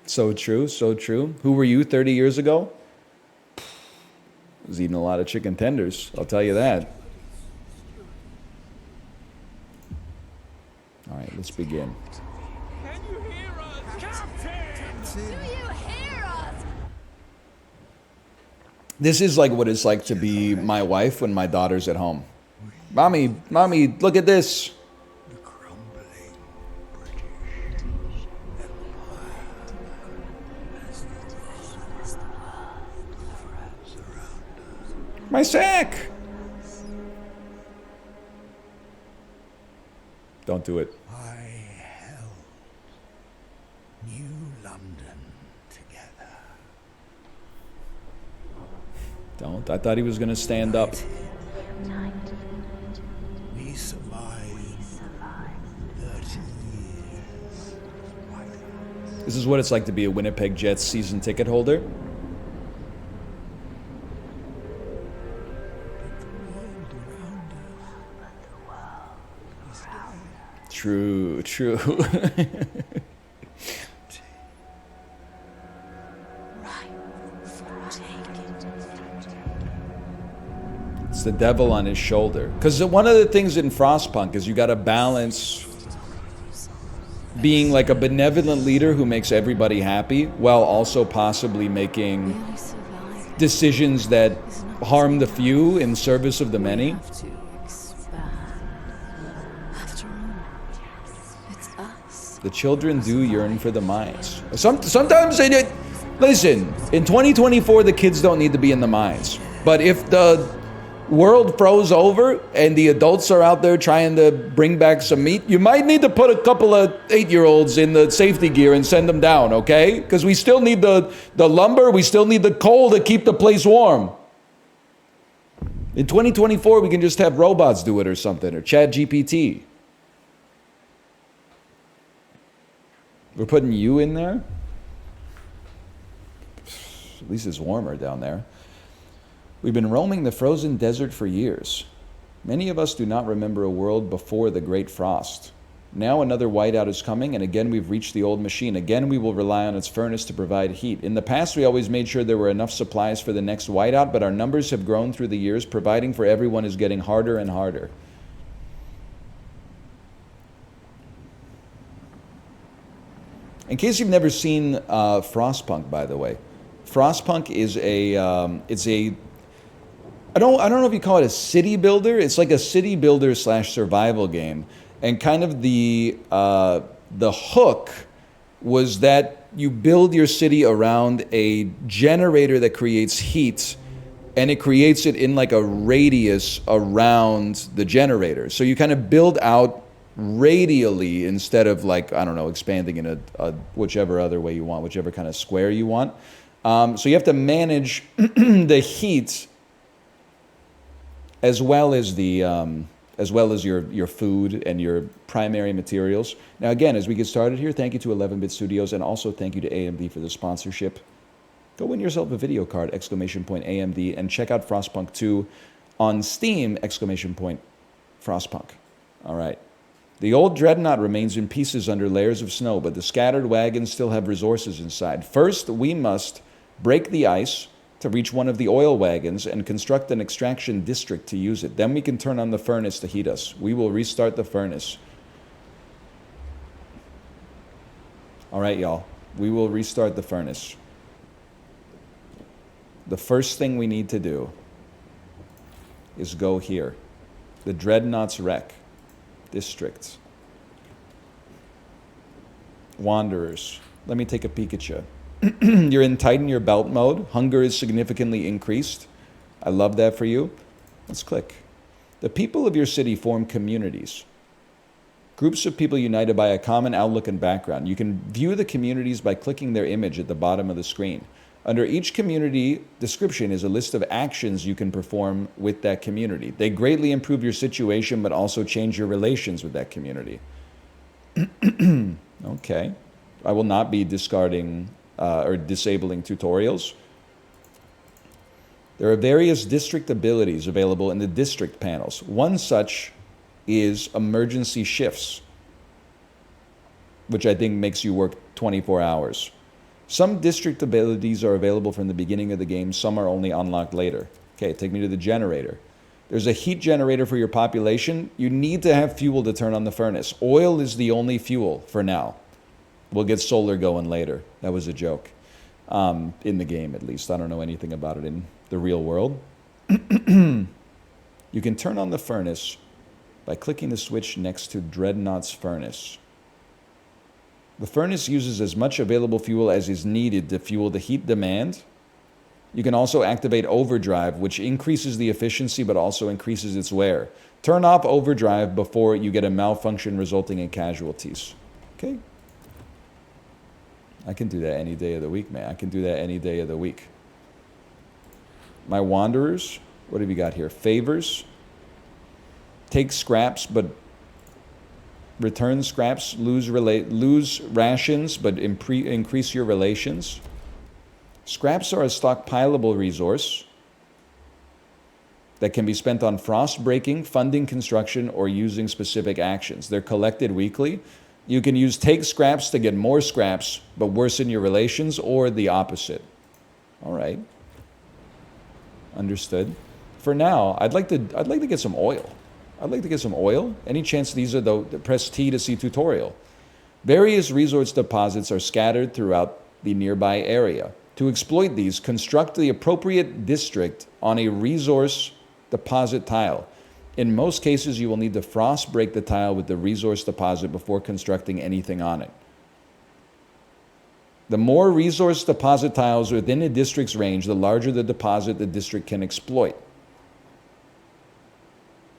So true, so true. Who were you 30 years ago? I was eating a lot of chicken tenders, I'll tell you that. All right, let's begin. Can you hear us? Captain! Do you hear us? This is like what it's like to be my wife when my daughter's at home. Mommy, look at this. My sack! Don't do it. I held New London together. Don't. I thought he was gonna stand up. We survived 30 years. This is what it's like to be a Winnipeg Jets season ticket holder. True, true. It's the devil on his shoulder. Because one of the things in Frostpunk is you got to balance being like a benevolent leader who makes everybody happy while also possibly making decisions that harm the few in service of the many. The children do yearn for the mines. Sometimes listen, in 2024, the kids don't need to be in the mines. But if the world froze over and the adults are out there trying to bring back some meat, you might need to put a couple of 8-year-olds in the safety gear and send them down, okay? Because we still need the lumber, we still need the coal to keep the place warm. In 2024, we can just have robots do it or something, or Chat GPT. We're putting you in there? At least it's warmer down there. We've been roaming the frozen desert for years. Many of us do not remember a world before the Great Frost. Now another whiteout is coming, and again we've reached the old machine. Again we will rely on its furnace to provide heat. In the past we always made sure there were enough supplies for the next whiteout, but our numbers have grown through the years. Providing for everyone is getting harder and harder. In case you've never seen Frostpunk, by the way, Frostpunk is I don't know if you call it a city builder. It's like a city builder / survival game, and kind of the hook was that you build your city around a generator that creates heat, and it creates it in like a radius around the generator. So you kind of build out radially instead of like, I don't know, expanding in a whichever other way you want, whichever kind of square you want. So you have to manage the heat as well as your food and your primary materials. Now again, as we get started here, thank you to 11-Bit Studios, and also thank you to AMD for the sponsorship. Go win yourself a video card, !AMD, and check out Frostpunk 2 on Steam, !Frostpunk. All right. The old dreadnought remains in pieces under layers of snow, but the scattered wagons still have resources inside. First, we must break the ice to reach one of the oil wagons and construct an extraction district to use it. Then we can turn on the furnace to heat us. We will restart the furnace. All right, y'all. We will restart the furnace. The first thing we need to do is go here. The Dreadnought's Wreck District. Wanderers. Let me take a peek at you. You're in tighten your belt mode. Hunger is significantly increased. I love that for you. Let's click. The people of your city form communities. Groups of people united by a common outlook and background. You can view the communities by clicking their image at the bottom of the screen. Under each community description is a list of actions you can perform with that community. They greatly improve your situation, but also change your relations with that community. Okay. I will not be discarding or disabling tutorials. There are various district abilities available in the district panels. One such is emergency shifts, which I think makes you work 24 hours. Some district abilities are available from the beginning of the game. Some are only unlocked later. Okay, take me to the generator. There's a heat generator for your population. You need to have fuel to turn on the furnace. Oil is the only fuel for now. We'll get solar going later. That was a joke. In the game, at least. I don't know anything about it in the real world. You can turn on the furnace by clicking the switch next to Dreadnought's Furnace. The furnace uses as much available fuel as is needed to fuel the heat demand. You can also activate overdrive, which increases the efficiency but also increases its wear. Turn off overdrive before you get a malfunction resulting in casualties. Okay? I can do that any day of the week, man. I can do that any day of the week. My wanderers. What have you got here? Favors. Take scraps, but return scraps. Lose rations, but increase your relations. Scraps are a stockpilable resource that can be spent on frost breaking, funding construction, or using specific actions. They're collected weekly. You can use take scraps to get more scraps, but worsen your relations, or the opposite. All right. Understood. For now, I'd like to get some oil. I'd like to get some oil. Any chance these are the press T to see tutorial. Various resource deposits are scattered throughout the nearby area. To exploit these, construct the appropriate district on a resource deposit tile. In most cases, you will need to frost break the tile with the resource deposit before constructing anything on it. The more resource deposit tiles within a district's range, the larger the deposit the district can exploit.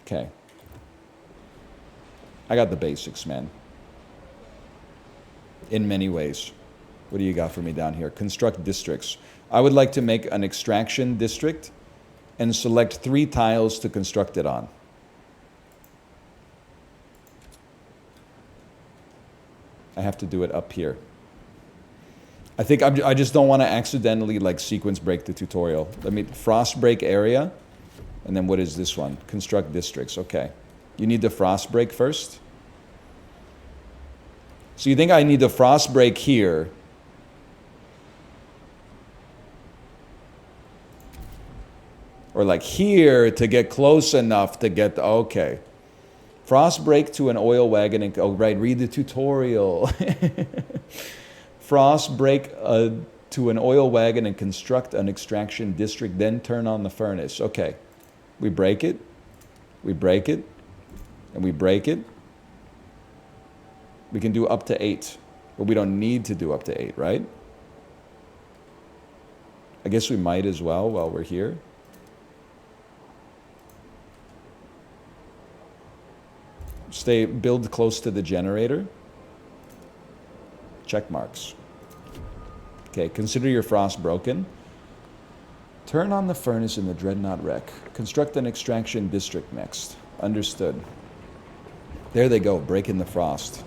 Okay. I got the basics, man. In many ways. What do you got for me down here? Construct districts. I would like to make an extraction district and select 3 tiles to construct it on. I have to do it up here. I think I just don't want to accidentally like sequence break the tutorial. Let me frost break area. And then what is this one? Construct districts. Okay. You need the frost break first. So you think I need the frost break here. Or like here to get close enough to get the, okay. Frost break to an oil wagon and, oh right, read the tutorial. Frost break to an oil wagon and construct an extraction district, then turn on the furnace. Okay. We break it, and we break it. We can do up to 8, but we don't need to do up to 8, right? I guess we might as well while we're here. Build close to the generator. Check marks. Okay, consider your frost broken. Turn on the furnace in the Dreadnought wreck. Construct an extraction district next. Understood. There they go, breaking the frost.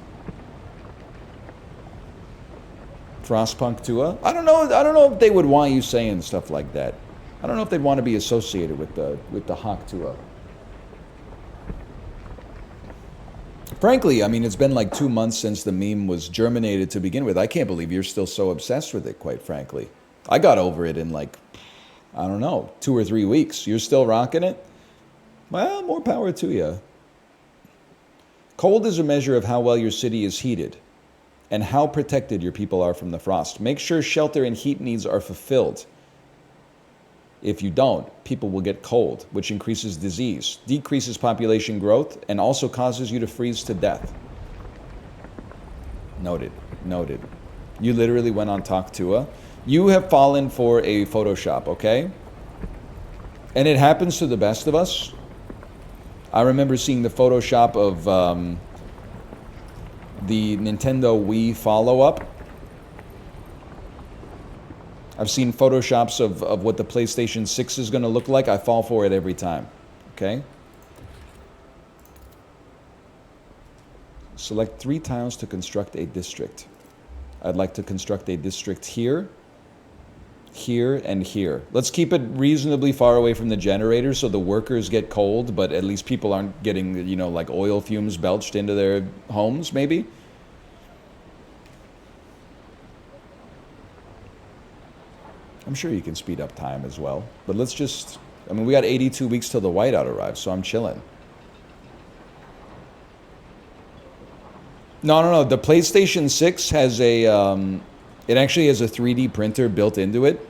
Frostpunk Tua? I don't know if they would want you saying stuff like that. I don't know if they'd want to be associated with the Hawk Tua. Frankly, I mean, it's been like 2 months since the meme was germinated to begin with. I can't believe you're still so obsessed with it, quite frankly. I got over it in like, I don't know, 2 or 3 weeks. You're still rocking it? Well, more power to you. Cold is a measure of how well your city is heated and how protected your people are from the frost. Make sure shelter and heat needs are fulfilled. If you don't, people will get cold, which increases disease, decreases population growth, and also causes you to freeze to death. Noted. Noted. You literally went on Talk Tua. You have fallen for a Photoshop, okay? And it happens to the best of us. I remember seeing the Photoshop of the Nintendo Wii follow-up. I've seen Photoshops of what the PlayStation 6 is going to look like. I fall for it every time. Okay? Select 3 tiles to construct a district. I'd like to construct a district here, here, and here. Let's keep it reasonably far away from the generator so the workers get cold, but at least people aren't getting, you know, like oil fumes belched into their homes, maybe? I'm sure you can speed up time as well. But let's just, I mean, we got 82 weeks till the whiteout arrives, so I'm chilling. No. The PlayStation 6 has a, it actually has a 3D printer built into it.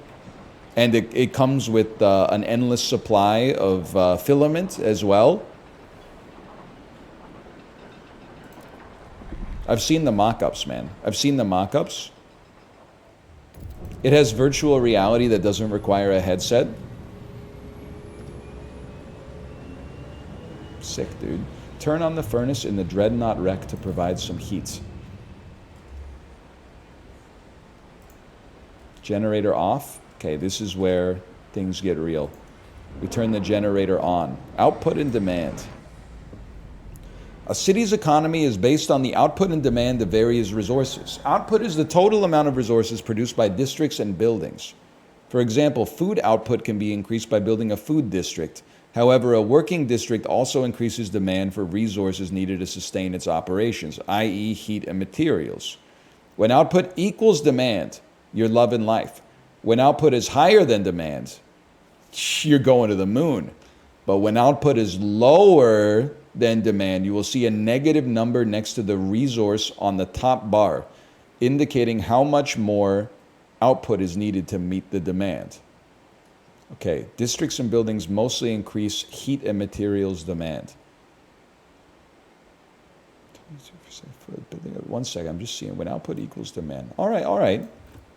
And it comes with an endless supply of filament as well. I've seen the mock-ups, man. I've seen the mock-ups. It has virtual reality that doesn't require a headset. Sick, dude. Turn on the furnace in the Dreadnought wreck to provide some heat. Generator off. Okay, this is where things get real. We turn the generator on. Output and demand. A city's economy is based on the output and demand of various resources. Output is the total amount of resources produced by districts and buildings. For example, food output can be increased by building a food district. However, a working district also increases demand for resources needed to sustain its operations, i.e. heat and materials. When output equals demand, you're loving life. When output is higher than demand, you're going to the moon. But when output is lower than demand, you will see a negative number next to the resource on the top bar, indicating how much more output is needed to meet the demand. Okay, districts and buildings mostly increase heat and materials demand. 1 second, I'm just seeing when output equals demand. All right.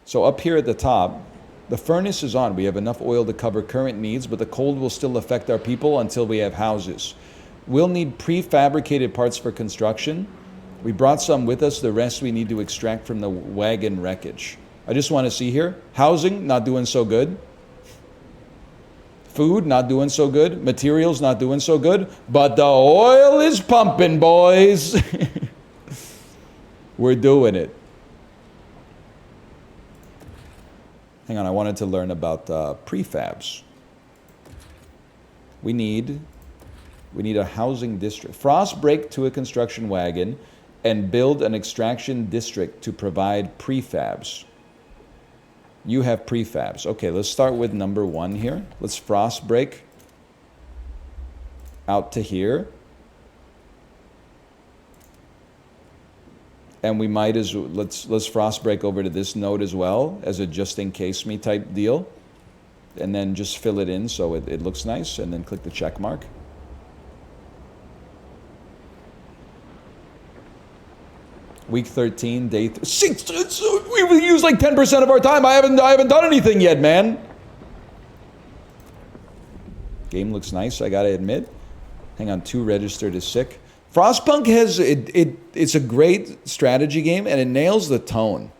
So up here at the top, the furnace is on. We have enough oil to cover current needs, but the cold will still affect our people until we have houses. We'll need prefabricated parts for construction. We brought some with us. The rest we need to extract from the wagon wreckage. I just want to see here. Housing, not doing so good. Food, not doing so good. Materials, not doing so good. But the oil is pumping, boys. We're doing it. Hang on, I wanted to learn about prefabs. We need a housing district. Frost break to a construction wagon and build an extraction district to provide prefabs. You have prefabs. Okay, let's start with number 1 here. Let's frost break out to here. And we might as well, let's frost break over to this node as well as a just in case me type deal. And then just fill it in so it looks nice, and then click the check mark. Week 13, day 6. We've used like 10% of our time. I haven't done anything yet, man. Game looks nice, I gotta admit. Hang on, 2 registered is sick. Frostpunk has it's a great strategy game, and it nails the tone.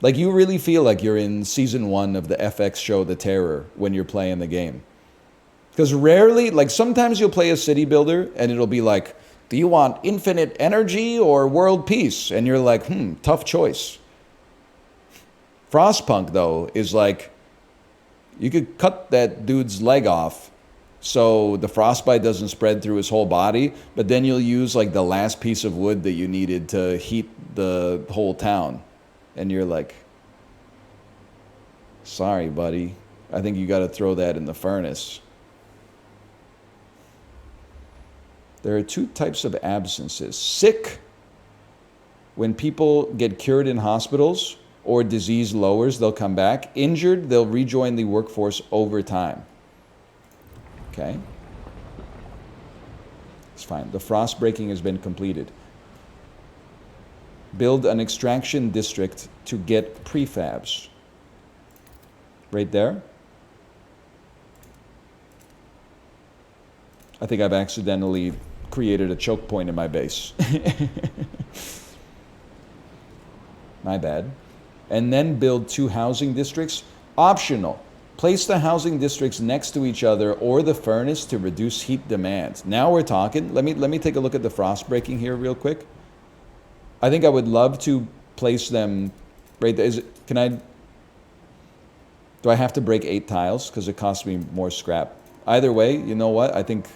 Like, you really feel like you're in season 1 of the FX show The Terror when you're playing the game. Because rarely, like, sometimes you'll play a city builder and it'll be like, do you want infinite energy or world peace? And you're like, tough choice. Frostpunk, though, is like, you could cut that dude's leg off so the frostbite doesn't spread through his whole body, but then you'll use like the last piece of wood that you needed to heat the whole town. And you're like, sorry, buddy. I think you got to throw that in the furnace. There are 2 types of absences. Sick, when people get cured in hospitals or disease lowers, they'll come back. Injured, they'll rejoin the workforce over time. Okay. It's fine. The frost breaking has been completed. Build an extraction district to get prefabs. Right there. I think I've accidentally created a choke point in my base. My bad. And then build 2 housing districts. Optional. Place the housing districts next to each other or the furnace to reduce heat demand. Now we're talking. Let me take a look at the frost breaking here real quick. I think I would love to place them right there. Do I have to break 8 tiles? Because it costs me more scrap. Either way, you know what? I think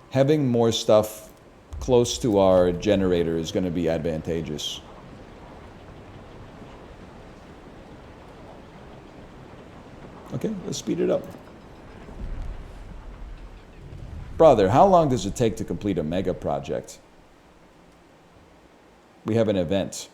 having more stuff close to our generator is going to be advantageous. Okay, let's speed it up. Brother, how long does it take to complete a mega project? We have an event.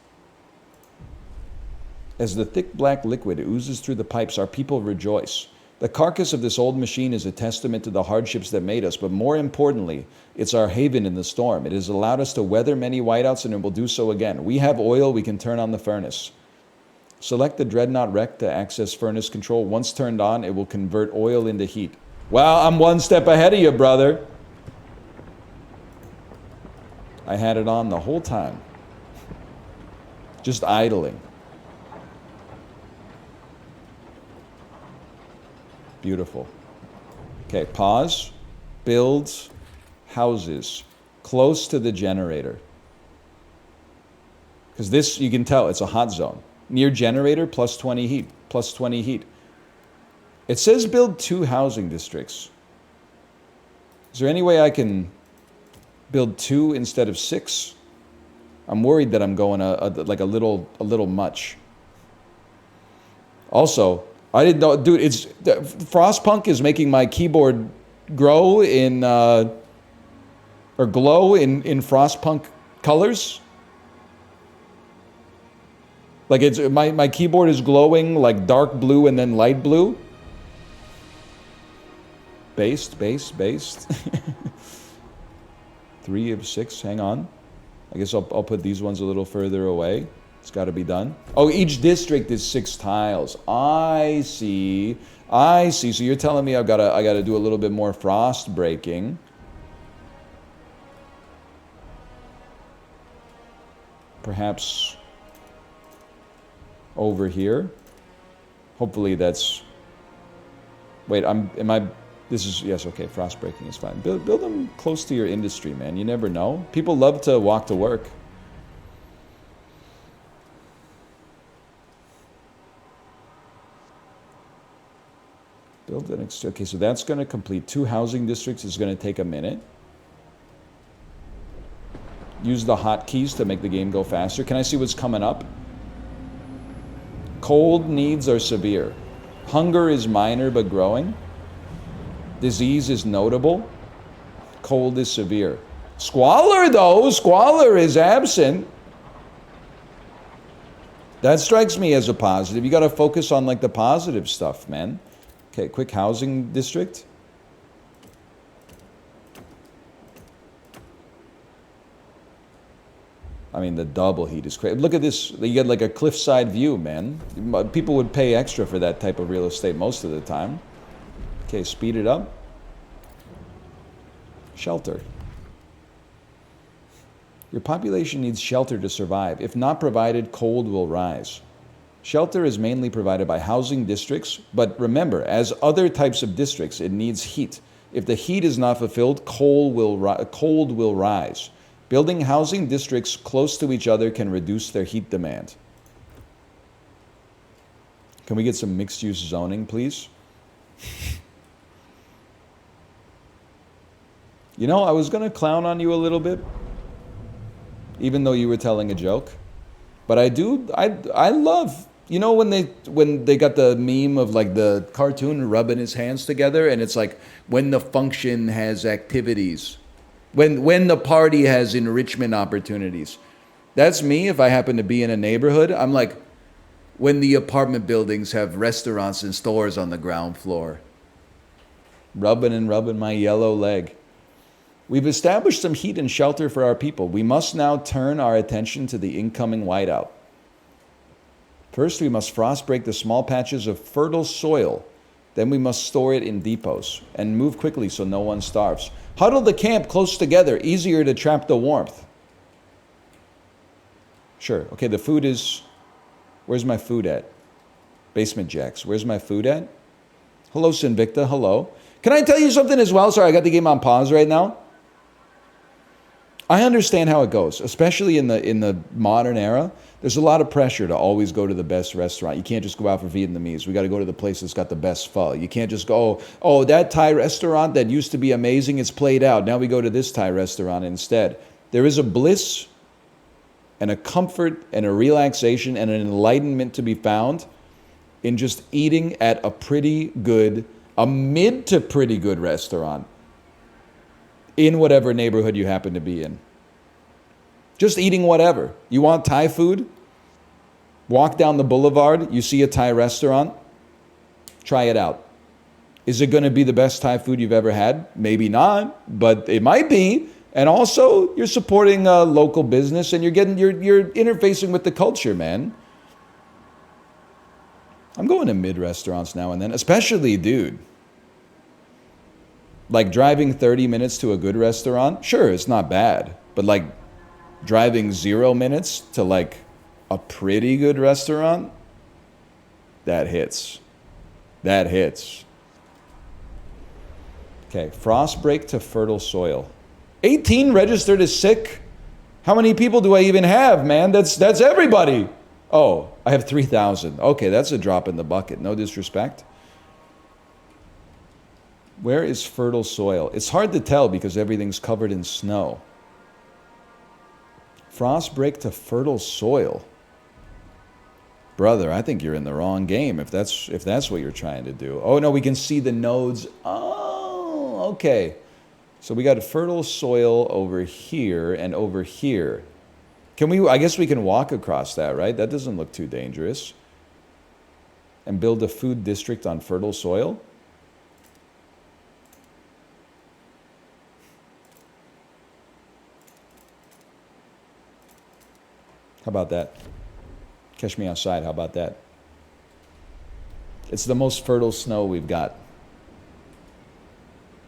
As the thick black liquid oozes through the pipes, our people rejoice. The carcass of this old machine is a testament to the hardships that made us, but more importantly, it's our haven in the storm. It has allowed us to weather many whiteouts, and it will do so again. We have oil, we can turn on the furnace. Select the Dreadnought Rec to access furnace control. Once turned on, it will convert oil into heat. Well, I'm 1 step ahead of you, brother. I had it on the whole time. Just idling. Beautiful. Okay, pause. Build houses close to the generator. Because this, you can tell, it's a hot zone. Near generator, plus 20 heat. Plus 20 heat. It says build 2 housing districts. Is there any way I can build 2 instead of 6? I'm worried that I'm going like a little much. Also, I didn't know, dude. Frostpunk is making my keyboard grow in or glow in Frostpunk colors. Like it's my keyboard is glowing like dark blue and then light blue. Based. 3 of 6. Hang on. I guess I'll put these ones a little further away. It's got to be done. Oh, each district is 6 tiles. I see. So you're telling me I gotta do a little bit more frost breaking. Perhaps over here. Hopefully that's. Wait, This is, yes, okay, frost breaking is fine. Build them close to your industry, man. You never know. People love to walk to work. Build an extra, okay, so that's going to complete 2 housing districts. Is going to take a minute. Use the hotkeys to make the game go faster. Can I see what's coming up? Cold needs are severe. Hunger is minor but growing. Disease is notable. Cold is severe. Squalor, though. Squalor is absent. That strikes me as a positive. You got to focus on like the positive stuff, man. Okay, quick housing district. I mean, the double heat is crazy. Look at this. You get like a cliffside view, man. People would pay extra for that type of real estate most of the time. Okay, speed it up. Shelter. Your population needs shelter to survive. If not provided, cold will rise. Shelter is mainly provided by housing districts, but remember, as other types of districts, it needs heat. If the heat is not fulfilled, cold will rise. Building housing districts close to each other can reduce their heat demand. Can we get some mixed-use zoning, please? You know, I was going to clown on you a little bit, even though you were telling a joke. But I love, you know, when they got the meme of like the cartoon rubbing his hands together, and it's like when the function has activities, when the party has enrichment opportunities. That's me if I happen to be in a neighborhood. I'm like, when the apartment buildings have restaurants and stores on the ground floor. Rubbing my yellow leg. We've established some heat and shelter for our people. We must now turn our attention to the incoming whiteout. First, we must frost break the small patches of fertile soil. Then we must store it in depots and move quickly so no one starves. Huddle the camp close together, easier to trap the warmth. Sure. Okay, the food is... Where's my food at? Basement Jacks. Where's my food at? Hello, Sinvicta. Hello. Can I tell you something as well? Sorry, I got the game on pause right now. I understand how it goes, especially in the modern era. There's a lot of pressure to always go to the best restaurant. You can't just go out for Vietnamese. We got to go to the place that's got the best pho. You can't just go, oh, that Thai restaurant that used to be amazing, it's played out. Now we go to this Thai restaurant instead. There is a bliss and a comfort and a relaxation and an enlightenment to be found in just eating at a mid to pretty good restaurant in whatever neighborhood you happen to be in. Just eating whatever. You want Thai food? Walk down the boulevard, you see a Thai restaurant, try it out. Is it going to be the best Thai food you've ever had? Maybe not, but it might be. And also, you're supporting a local business and you're interfacing with the culture, man. I'm going to mid restaurants now and then, especially, dude. Like driving 30 minutes to a good restaurant, sure, it's not bad. But like driving 0 minutes to like a pretty good restaurant, that hits. That hits. Okay, frost break to fertile soil. 18 registered as sick. How many people do I even have, man? That's everybody. Oh, I have 3,000. Okay, that's a drop in the bucket. No disrespect. Where is fertile soil? It's hard to tell because everything's covered in snow. Frost break to fertile soil. Brother, I think you're in the wrong game if that's what you're trying to do. Oh no, we can see the nodes. Oh, okay. So we got a fertile soil over here and over here. Can we, I guess we can walk across that, right? That doesn't look too dangerous. And build a food district on fertile soil? How about that? Catch me outside, how about that? It's the most fertile snow we've got.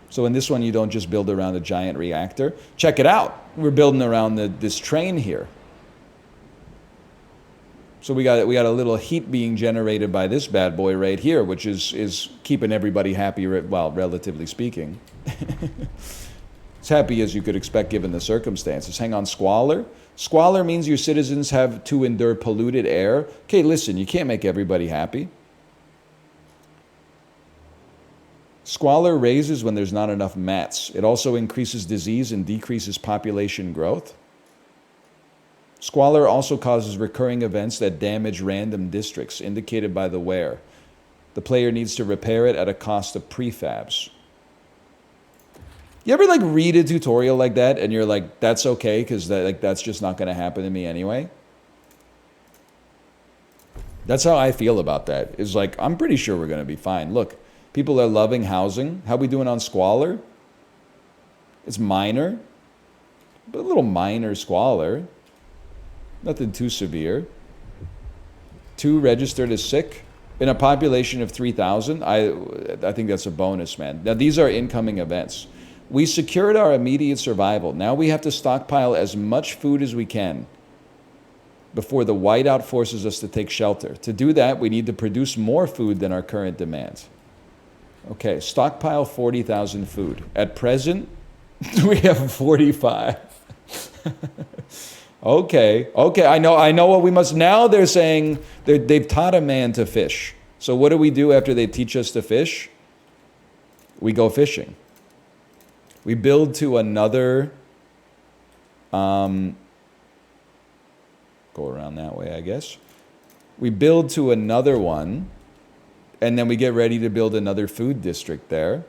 So in this one, you don't just build around a giant reactor. Check it out. We're building around this train here. So we got a little heat being generated by this bad boy right here, which is keeping everybody happy, well, relatively speaking. As happy as you could expect given the circumstances. Hang on, squalor? Squalor means your citizens have to endure polluted air. Okay, listen, you can't make everybody happy. Squalor raises when there's not enough mats. It also increases disease and decreases population growth. Squalor also causes recurring events that damage random districts, indicated by the wear. The player needs to repair it at a cost of prefabs. You ever like read a tutorial like that and you're like, that's okay because that's just not going to happen to me anyway? That's how I feel about that. Is like, I'm pretty sure we're going to be fine. Look, people are loving housing. How we doing on squalor? It's minor, but a little minor squalor. Nothing too severe. 2 registered as sick in a population of 3,000. I think that's a bonus, man. Now these are incoming events. We secured our immediate survival. Now we have to stockpile as much food as we can before the whiteout forces us to take shelter. To do that, we need to produce more food than our current demand. Okay, stockpile 40,000 food. At present, we have 45. Okay, I know what we must. Now they're saying they've taught a man to fish. So what do we do after they teach us to fish? We go fishing. We build to another, go around that way, I guess. We build to another one, and then we get ready to build another food district there.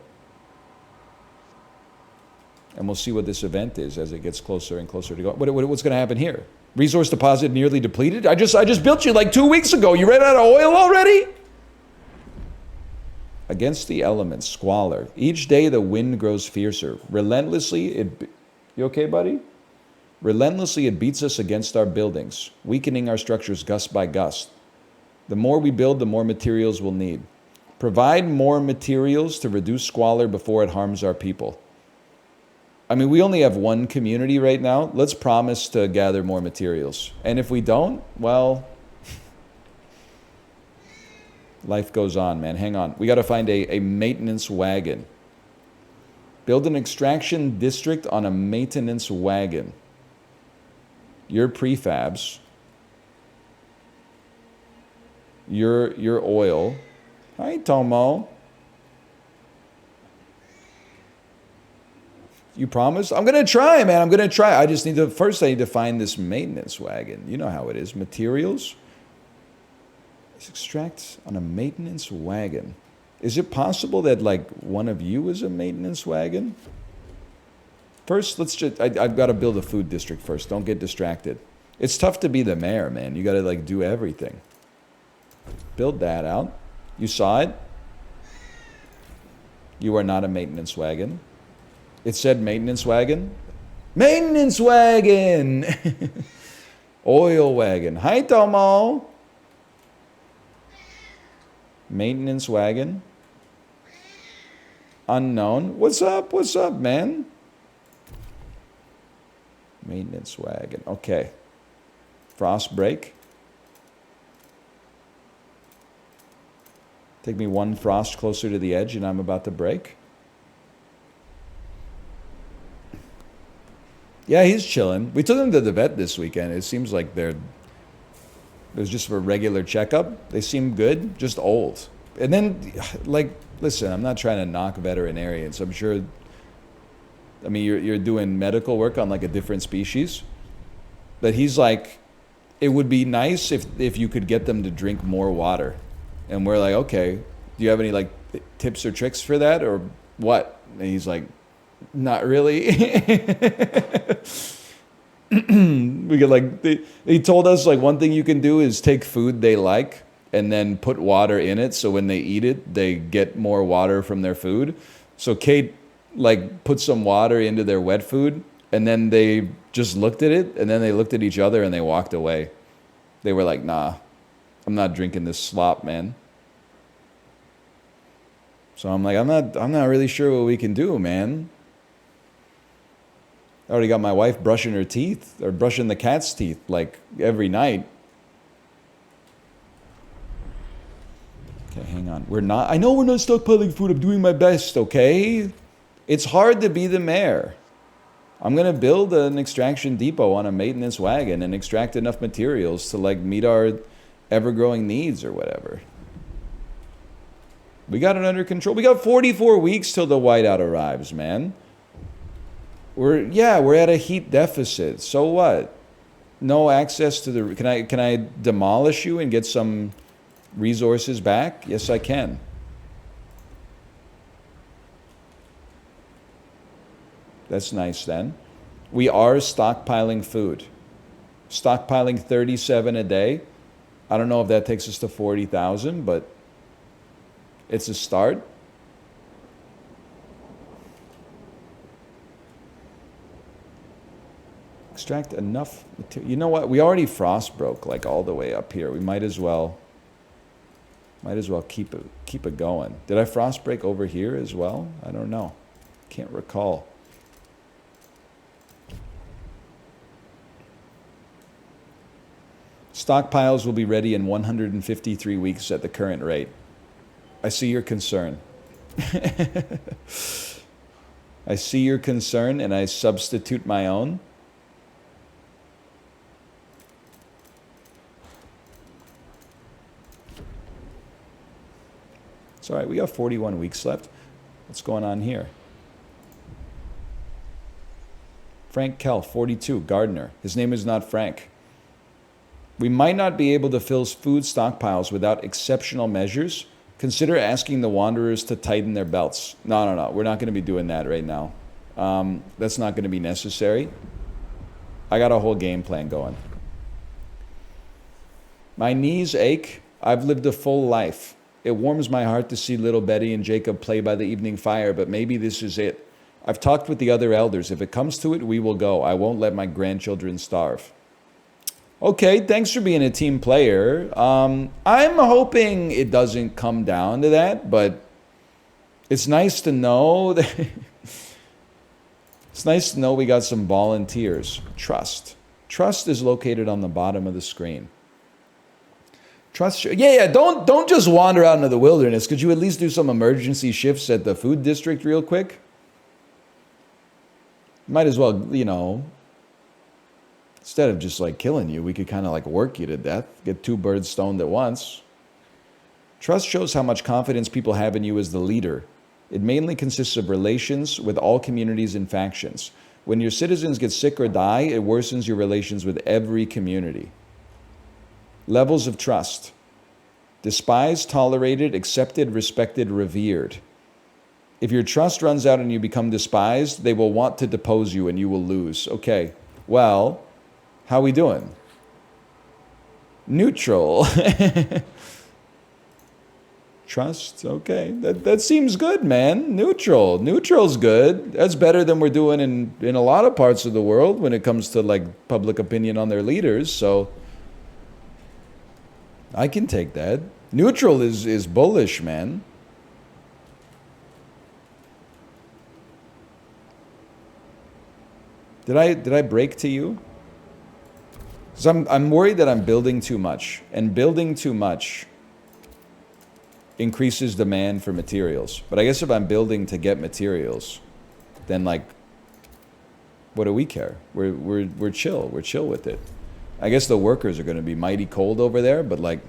And we'll see what this event is as it gets closer and closer to go. What's going to happen here? Resource deposit nearly depleted? I just built you like 2 weeks ago. You ran out of oil already? Against the elements, squalor. Each day the wind grows fiercer. Relentlessly, you okay, buddy? Relentlessly, it beats us against our buildings, weakening our structures gust by gust. The more we build, the more materials we'll need. Provide more materials to reduce squalor before it harms our people. I mean, we only have one community right now. Let's promise to gather more materials. And if we don't, well, life goes on, man. Hang on. We got to find a maintenance wagon. Build an extraction district on a maintenance wagon. Your prefabs. Your oil. Hi, Tomo. You promise? I'm going to try, man. I'm going to try. I need to find this maintenance wagon. You know how it is. Materials. Let's extract on a maintenance wagon. Is it possible that, like, one of you is a maintenance wagon? First, I've got to build a food district first. Don't get distracted. It's tough to be the mayor, man. You got to, like, do everything. Build that out. You saw it? You are not a maintenance wagon. It said maintenance wagon. Maintenance wagon! Oil wagon. Hi, Tomo. Maintenance wagon. Unknown. What's up? What's up, man? Maintenance wagon. Okay. Frost break. Take me one frost closer to the edge and I'm about to break. Yeah, he's chilling. We took him to the vet this weekend. It seems like it was just for a regular checkup. They seem good, just old. And then, like, listen, I'm not trying to knock veterinarians. I'm sure, I mean, you're doing medical work on like a different species. But he's like, it would be nice if you could get them to drink more water. And we're like, okay, do you have any like tips or tricks for that or what? And he's like, not really. We could like, they told us like one thing you can do is take food they like and then put water in it. So when they eat it, they get more water from their food. So Kate like put some water into their wet food and then they just looked at it and then they looked at each other and they walked away. They were like, nah, I'm not drinking this slop, man. So I'm like, I'm not really sure what we can do, man. I already got my wife brushing her teeth or brushing the cat's teeth like every night. Okay, hang on. I know we're not stockpiling food. I'm doing my best, okay? It's hard to be the mayor. I'm going to build an extraction depot on a maintenance wagon and extract enough materials to like meet our ever-growing needs or whatever. We got it under control. We got 44 weeks till the whiteout arrives, man. We're at a heat deficit. So what? No access to the... Can I demolish you and get some resources back? Yes, I can. That's nice then. We are stockpiling food. Stockpiling 37 a day. I don't know if that takes us to 40,000, but it's a start. Extract enough material. You know what? We already frost broke like all the way up here. We might as well keep it going. Did I frost break over here as well? I don't know. Can't recall. Stockpiles will be ready in 153 weeks at the current rate. I see your concern. I see your concern and I substitute my own. It's all right, we got 41 weeks left. What's going on here? Frank Kell, 42, gardener. His name is not Frank. We might not be able to fill food stockpiles without exceptional measures. Consider asking the wanderers to tighten their belts. No. We're not going to be doing that right now. That's not going to be necessary. I got a whole game plan going. My knees ache. I've lived a full life. It warms my heart to see little Betty and Jacob play by the evening fire, but maybe this is it. I've talked with the other elders. If it comes to it, we will go. I won't let my grandchildren starve. Okay, thanks for being a team player. I'm hoping it doesn't come down to that, but it's nice to know that it's nice to know we got some volunteers. Trust. Trust is located on the bottom of the screen. Trust. Yeah. Don't just wander out into the wilderness. Could you at least do some emergency shifts at the food district real quick? Might as well, instead of just like killing you, we could kind of like work you to death. Get two birds stoned at once. Trust shows how much confidence people have in you as the leader. It mainly consists of relations with all communities and factions. When your citizens get sick or die, it worsens your relations with every community. Levels of trust. Despised, tolerated, accepted, respected, revered. If your trust runs out and you become despised, they will want to depose you and you will lose. Okay, well, how we doing? Neutral. Trust, okay. That seems good, man. Neutral. Neutral's good. That's better than we're doing in a lot of parts of the world when it comes to like public opinion on their leaders, so I can take that. Neutral is bullish, man. Did I break to you? Because I'm worried that I'm building too much, and building too much increases demand for materials. But I guess if I'm building to get materials, then like what do we care? We're chill. We're chill with it. I guess the workers are going to be mighty cold over there, but like,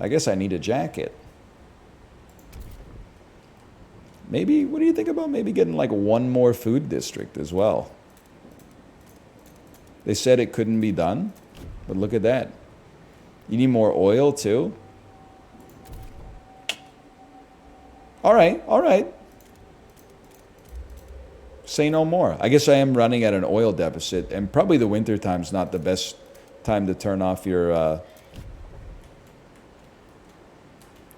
I guess I need a jacket. Maybe, what do you think about maybe getting like one more food district as well? They said it couldn't be done, but look at that. You need more oil too? All right, all right. Say no more. I guess I am running at an oil deficit, and probably the winter time's not the best time to turn off your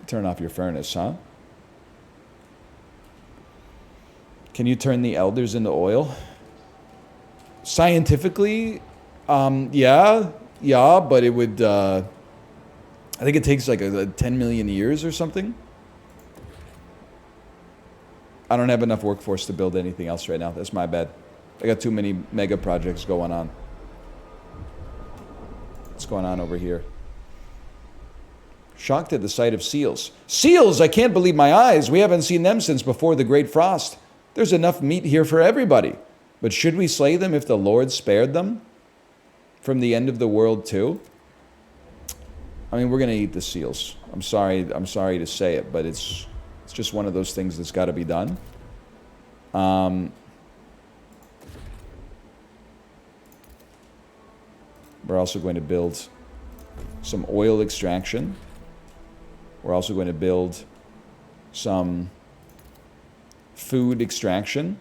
furnace, huh? Can you turn the elders into oil? Scientifically, yeah, but it would, I think it takes like 10 million years or something. I don't have enough workforce to build anything else right now. That's my bad. I got too many mega projects going on. What's going on over here? Shocked at the sight of seals. Seals! I can't believe my eyes. We haven't seen them since before the Great Frost. There's enough meat here for everybody. But should we slay them if the Lord spared them from the end of the world too? I mean, we're going to eat the seals. I'm sorry to say it, but it's just one of those things that's got to be done. We're also going to build some oil extraction. We're also going to build some food extraction.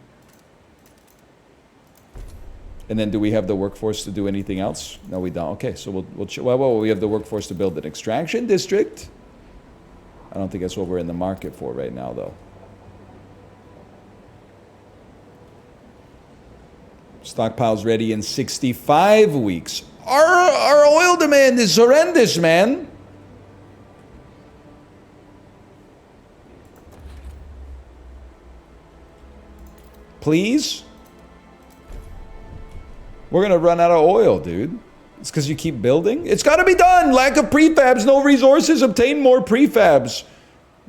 And then do we have the workforce to do anything else? No, we don't. Okay, so well, we have the workforce to build an extraction district. I don't think that's what we're in the market for right now, though. Stockpile's ready in 65 weeks. Our oil demand is horrendous, man. Please? We're going to run out of oil, dude. It's because you keep building? It's got to be done! Lack of prefabs, no resources, obtain more prefabs.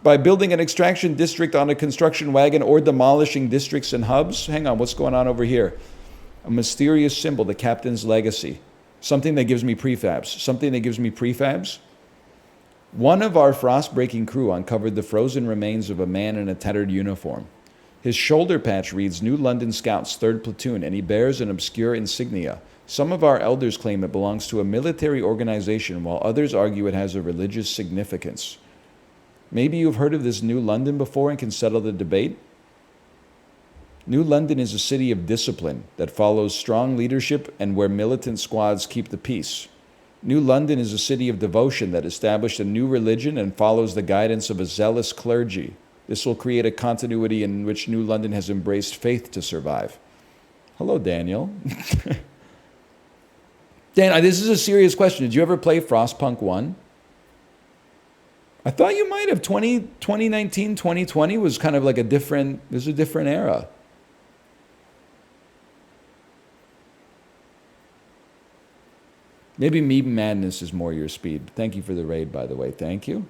By building an extraction district on a construction wagon or demolishing districts and hubs. Hang on, what's going on over here? A mysterious symbol, the captain's legacy. Something that gives me prefabs. Something that gives me prefabs. One of our frost-breaking crew uncovered the frozen remains of a man in a tattered uniform. His shoulder patch reads New London Scouts, 3rd Platoon, and he bears an obscure insignia. Some of our elders claim it belongs to a military organization, while others argue it has a religious significance. Maybe you've heard of this New London before and can settle the debate? New London is a city of discipline that follows strong leadership and where militant squads keep the peace. New London is a city of devotion that established a new religion and follows the guidance of a zealous clergy. This will create a continuity in which New London has embraced faith to survive. Hello, Daniel. Dan, this is a serious question. Did you ever play Frostpunk 1? I thought you might have. 2019, 2020 was kind of like a different era. Maybe Meme Madness is more your speed. Thank you for the raid, by the way. Thank you.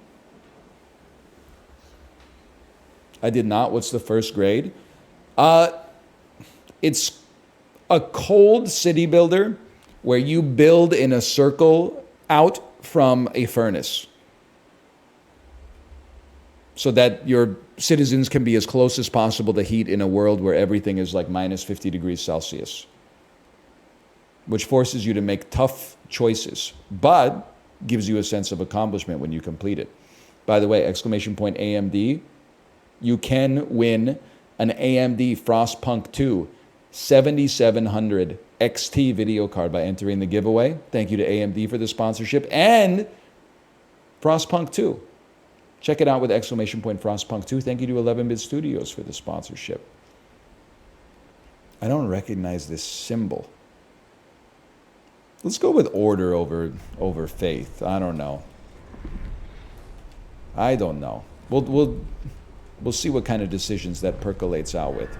I did not. What's the first grade? It's a cold city builder where you build in a circle out from a furnace so that your citizens can be as close as possible to heat in a world where everything is like minus 50 degrees Celsius, which forces you to make tough choices, but gives you a sense of accomplishment when you complete it. By the way, exclamation point AMD, you can win an AMD Frostpunk 2 7700 XT video card by entering the giveaway. Thank you to AMD for the sponsorship and Frostpunk 2. Check it out with exclamation point Frostpunk 2. Thank you to 11-Bit Studios for the sponsorship. I don't recognize this symbol. Let's go with order over faith. I don't know. We'll see what kind of decisions that percolates out with.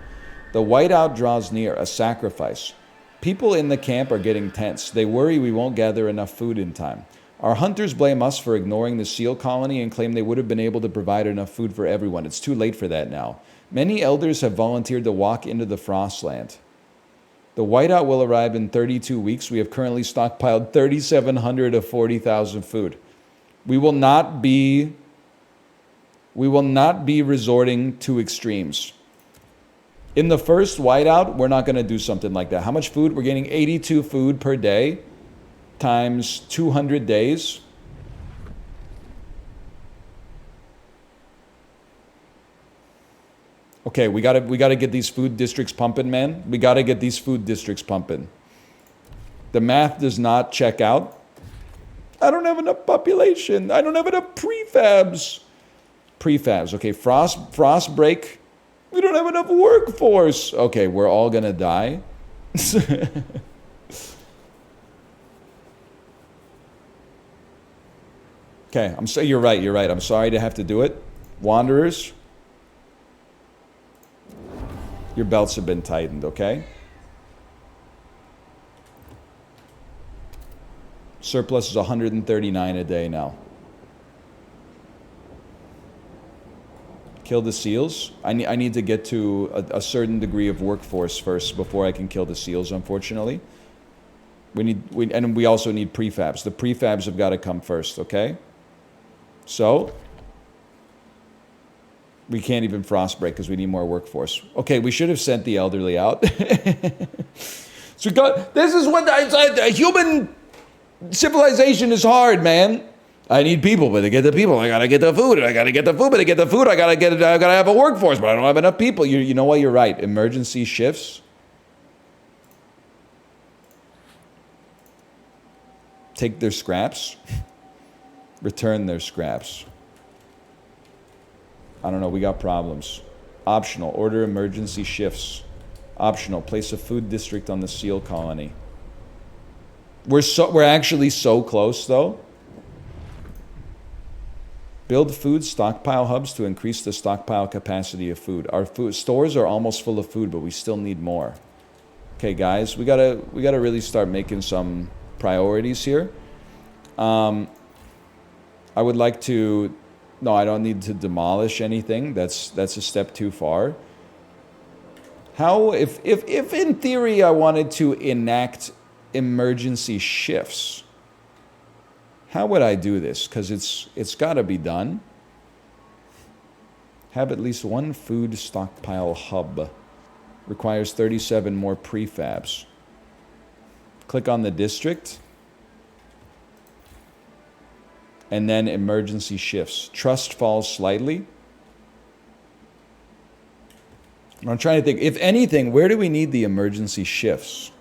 The whiteout draws near, a sacrifice. People in the camp are getting tense. They worry we won't gather enough food in time. Our hunters blame us for ignoring the seal colony and claim they would have been able to provide enough food for everyone. It's too late for that now. Many elders have volunteered to walk into the Frostland. The whiteout will arrive in 32 weeks. We have currently stockpiled 3,700 of 40,000 food. We will not be resorting to extremes. In the first whiteout, we're not going to do something like that. How much food? We're getting 82 food per day times 200 days. Okay, we gotta get these food districts pumping, man. We gotta get these food districts pumping. The math does not check out. I don't have enough population. I don't have enough prefabs. Prefabs. Okay, frost break. We don't have enough workforce. Okay, we're all gonna die. Okay, you're right. I'm sorry to have to do it. Wanderers, your belts have been tightened, okay? Surplus is 139 a day now. Kill the seals. I need to get to a certain degree of workforce first before I can kill the seals, unfortunately. And we also need prefabs. The prefabs have got to come first, okay? So, we can't even frost break because we need more workforce. Okay, we should have sent the elderly out. So this is what human civilization is hard, man. I need people, but to get the people, I gotta get the food. I gotta get the food, but to get the food, I gotta have a workforce, but I don't have enough people. You know what? You're right. Emergency shifts. Take their scraps. Return their scraps. I don't know. We got problems. Optional. Order emergency shifts. Optional. Place a food district on the seal colony. We're actually so close, though. Build food stockpile hubs to increase the stockpile capacity of food. Our food stores are almost full of food, but we still need more. Okay, guys, we gotta really start making some priorities here. I would like to. No, I don't need to demolish anything. That's a step too far. How if in theory I wanted to enact emergency shifts? How would I do this? Because it's got to be done. Have at least one food stockpile hub. Requires 37 more prefabs. Click on the district. And then emergency shifts. Trust falls slightly. I'm trying to think. If anything, where do we need the emergency shifts?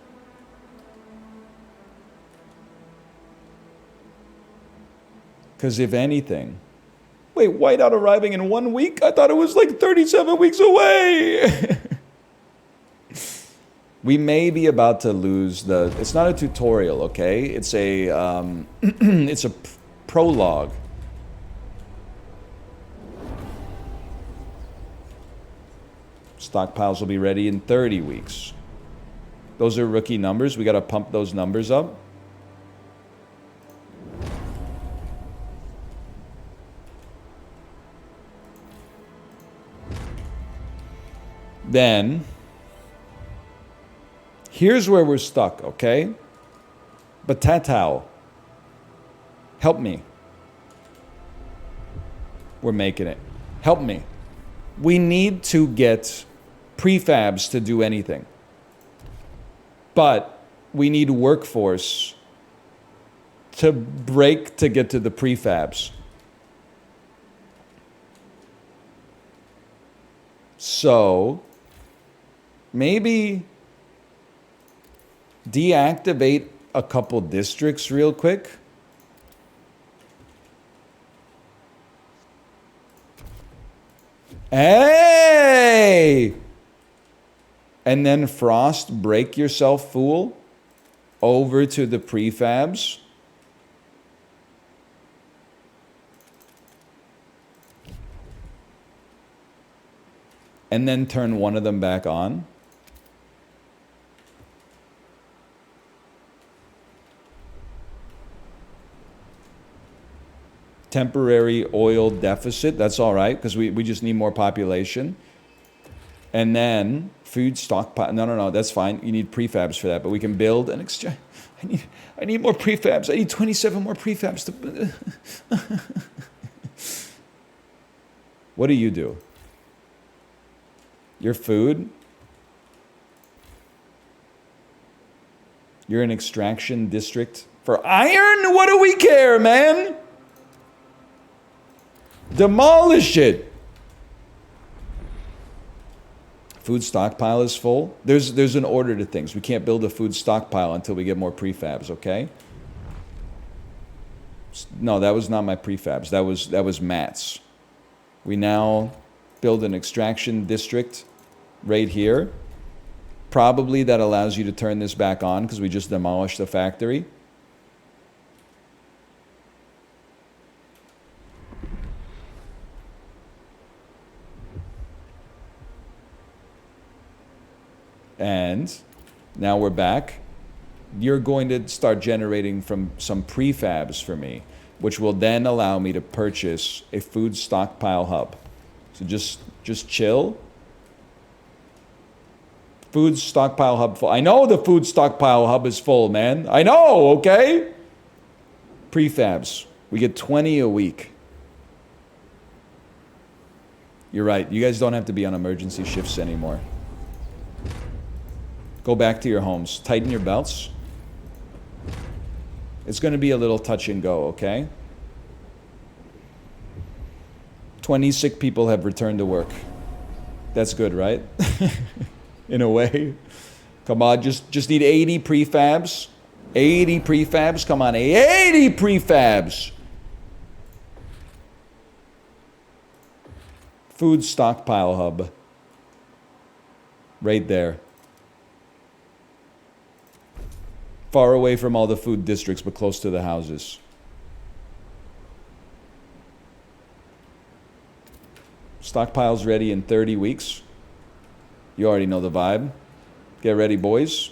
Because if anything... Wait, whiteout arriving in 1 week? I thought it was like 37 weeks away! We may be about to lose the... It's not a tutorial, okay? It's a... it's a prologue. Stockpiles will be ready in 30 weeks. Those are rookie numbers. We got to pump those numbers up. Then, here's where we're stuck, okay? Batatao. Help me. We're making it. Help me. We need to get prefabs to do anything. But we need workforce to break to get to the prefabs. So, maybe deactivate a couple districts real quick. Hey! And then frost break yourself, fool, over to the prefabs. And then turn one of them back on. Temporary oil deficit. That's all right, because we just need more population. And then food stockpile. No. That's fine. You need prefabs for that, but we can build an exchange. I need more prefabs. I need 27 more prefabs to. What do you do? Your food. You're an extraction district for iron? What do we care, man? Demolish it. Food stockpile is full. There's an order to things. We can't build a food stockpile until we get more prefabs, okay? No, that was not my prefabs. That was Matt's. We now build an extraction district right here. Probably that allows you to turn this back on because we just demolished the factory. And now we're back. You're going to start generating from some prefabs for me, which will then allow me to purchase a food stockpile hub. So just chill. Food stockpile hub full. I know the food stockpile hub is full, man. I know, okay? Prefabs. We get 20 a week. You're right. You guys don't have to be on emergency shifts anymore. Go back to your homes. Tighten your belts. It's going to be a little touch and go, okay? 20 sick people have returned to work. That's good, right? In a way. Come on, just need 80 prefabs. 80 prefabs. Come on, 80 prefabs. Food stockpile hub. Right there. Far away from all the food districts, but close to the houses. Stockpile's ready in 30 weeks. You already know the vibe. Get ready, boys.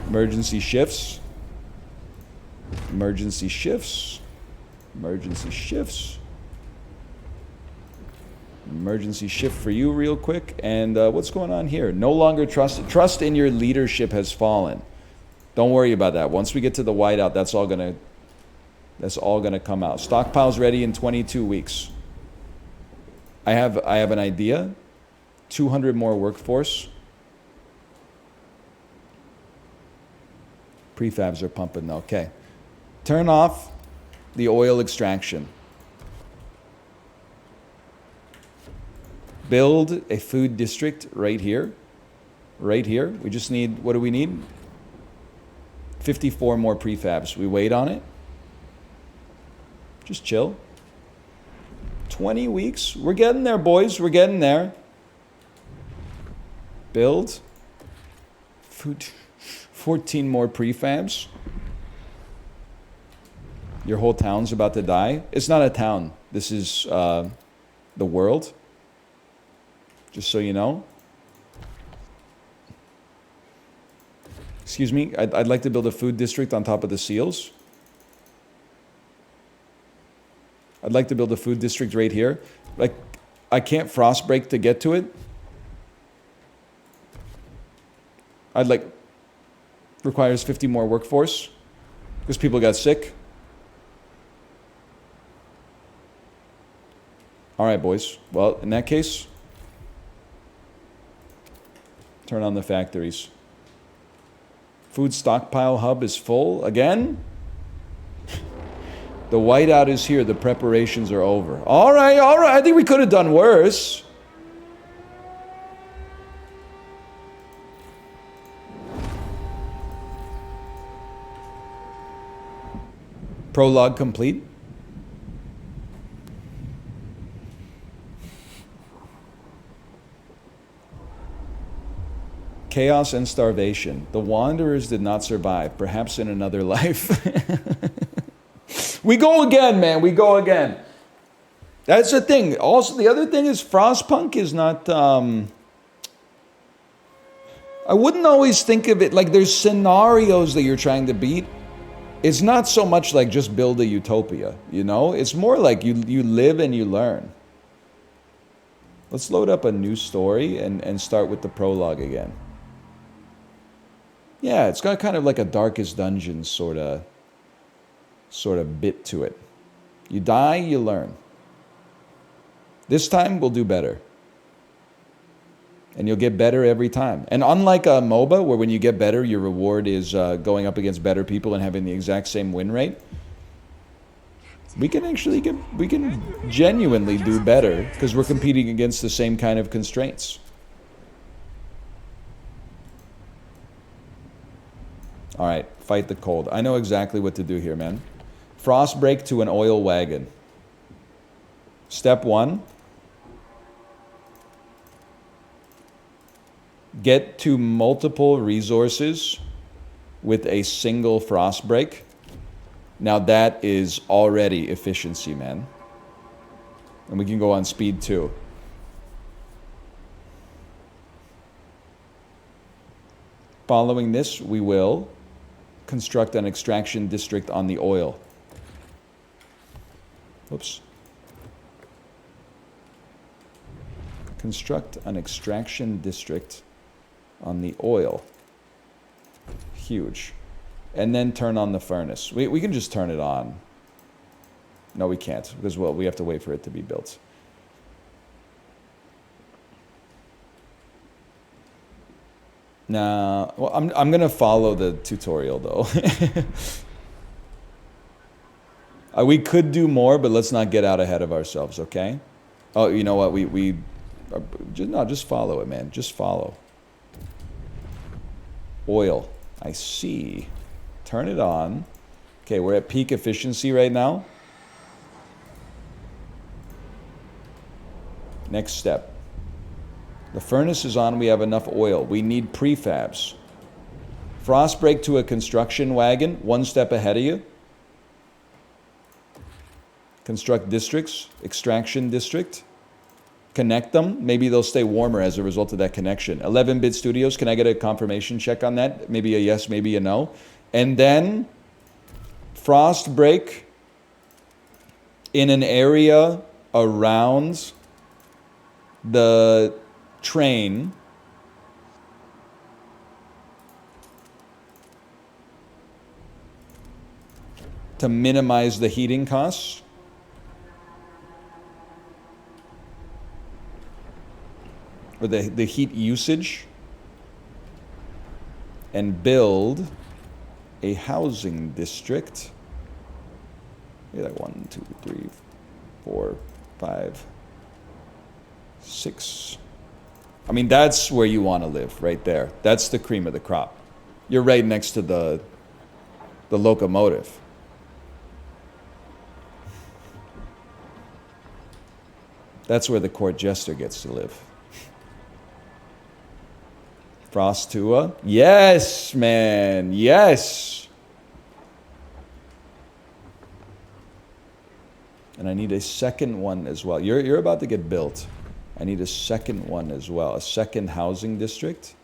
Emergency shifts. Emergency shifts. Emergency shifts. Emergency shift for you real quick. And what's going on here? No longer trust in your leadership has fallen. Don't worry about that. Once we get to the whiteout, that's all gonna come out. Stockpile's ready in 22 weeks. I have an idea. 200 more workforce. Prefabs are pumping though. Okay. Turn off the oil extraction. Build a food district right here. Right here. We just need, what do we need? 54 more prefabs. We wait on it. Just chill. 20 weeks. We're getting there, boys. We're getting there. Build. Food. 14 more prefabs. Your whole town's about to die. It's not a town. This is the world. Just so you know. Excuse me. I'd like to build a food district on top of the seals. I'd like to build a food district right here. Like, I can't frost break to get to it. Requires 50 more workforce because people got sick. All right, boys. Well, in that case, turn on the factories. Food stockpile hub is full again. The whiteout is here. The preparations are over. All right, all right. I think we could have done worse. Prologue complete. Chaos and starvation. The wanderers did not survive, perhaps in another life. We go again, man. We go again. That's the thing. Also, the other thing is Frostpunk is not... I wouldn't always think of it like there's scenarios that you're trying to beat. it's not so much like just build a utopia, you know? It's more like you live and you learn. Let's load up a new story and start with the prologue again. Yeah, it's got kind of like a Darkest Dungeon sort of bit to it. You die, you learn. This time we'll do better. And you'll get better every time. And unlike a MOBA, where when you get better, your reward is going up against better people and having the exact same win rate, we can genuinely do better because we're competing against the same kind of constraints. All right, fight the cold. I know exactly what to do here, man. Frostbreak to an oil wagon. Step 1. Get to multiple resources with a single Frostbreak. Now that is already efficiency, man. And we can go on speed 2. Following this, we will construct an extraction district on the oil. Oops. Construct an extraction district on the oil. Huge. And then turn on the furnace. We can just turn it on. No, we can't, because, well, we have to wait for it to be built. Now, well, I'm gonna follow the tutorial though. We could do more, but let's not get out ahead of ourselves, okay? Oh, you know what? Just follow it, man. Just follow. Oil. I see. Turn it on. Okay, we're at peak efficiency right now. Next step. The furnace is on. We have enough oil. We need prefabs. Frostbreak to a construction wagon. One step ahead of you. Construct districts. Extraction district. Connect them. Maybe they'll stay warmer as a result of that connection. 11-bit studios. Can I get a confirmation check on that? Maybe a yes, maybe a no. And then Frostbreak in an area around the train to minimize the heating costs. Or the heat usage. And build a housing district. Maybe like 1, 2, 3, 4, 5, 6. I mean, that's where you want to live, right there. That's the cream of the crop. You're right next to the locomotive. That's where the court jester gets to live. Frost Tua? Yes, man. Yes. And I need a second one as well. You're about to get built. I need a second one as well. A second housing district.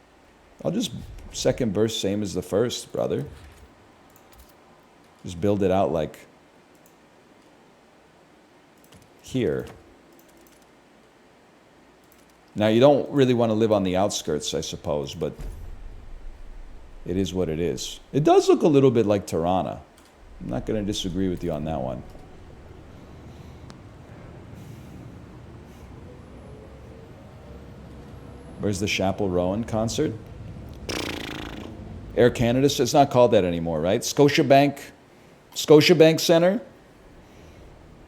I'll just second burst same as the first, brother. Just build it out like here. Now, you don't really want to live on the outskirts, I suppose, but it is what it is. It does look a little bit like Tirana. I'm not going to disagree with you on that one. Where's the Chapel Rowan concert? Air Canada, it's not called that anymore, right? Scotiabank Center?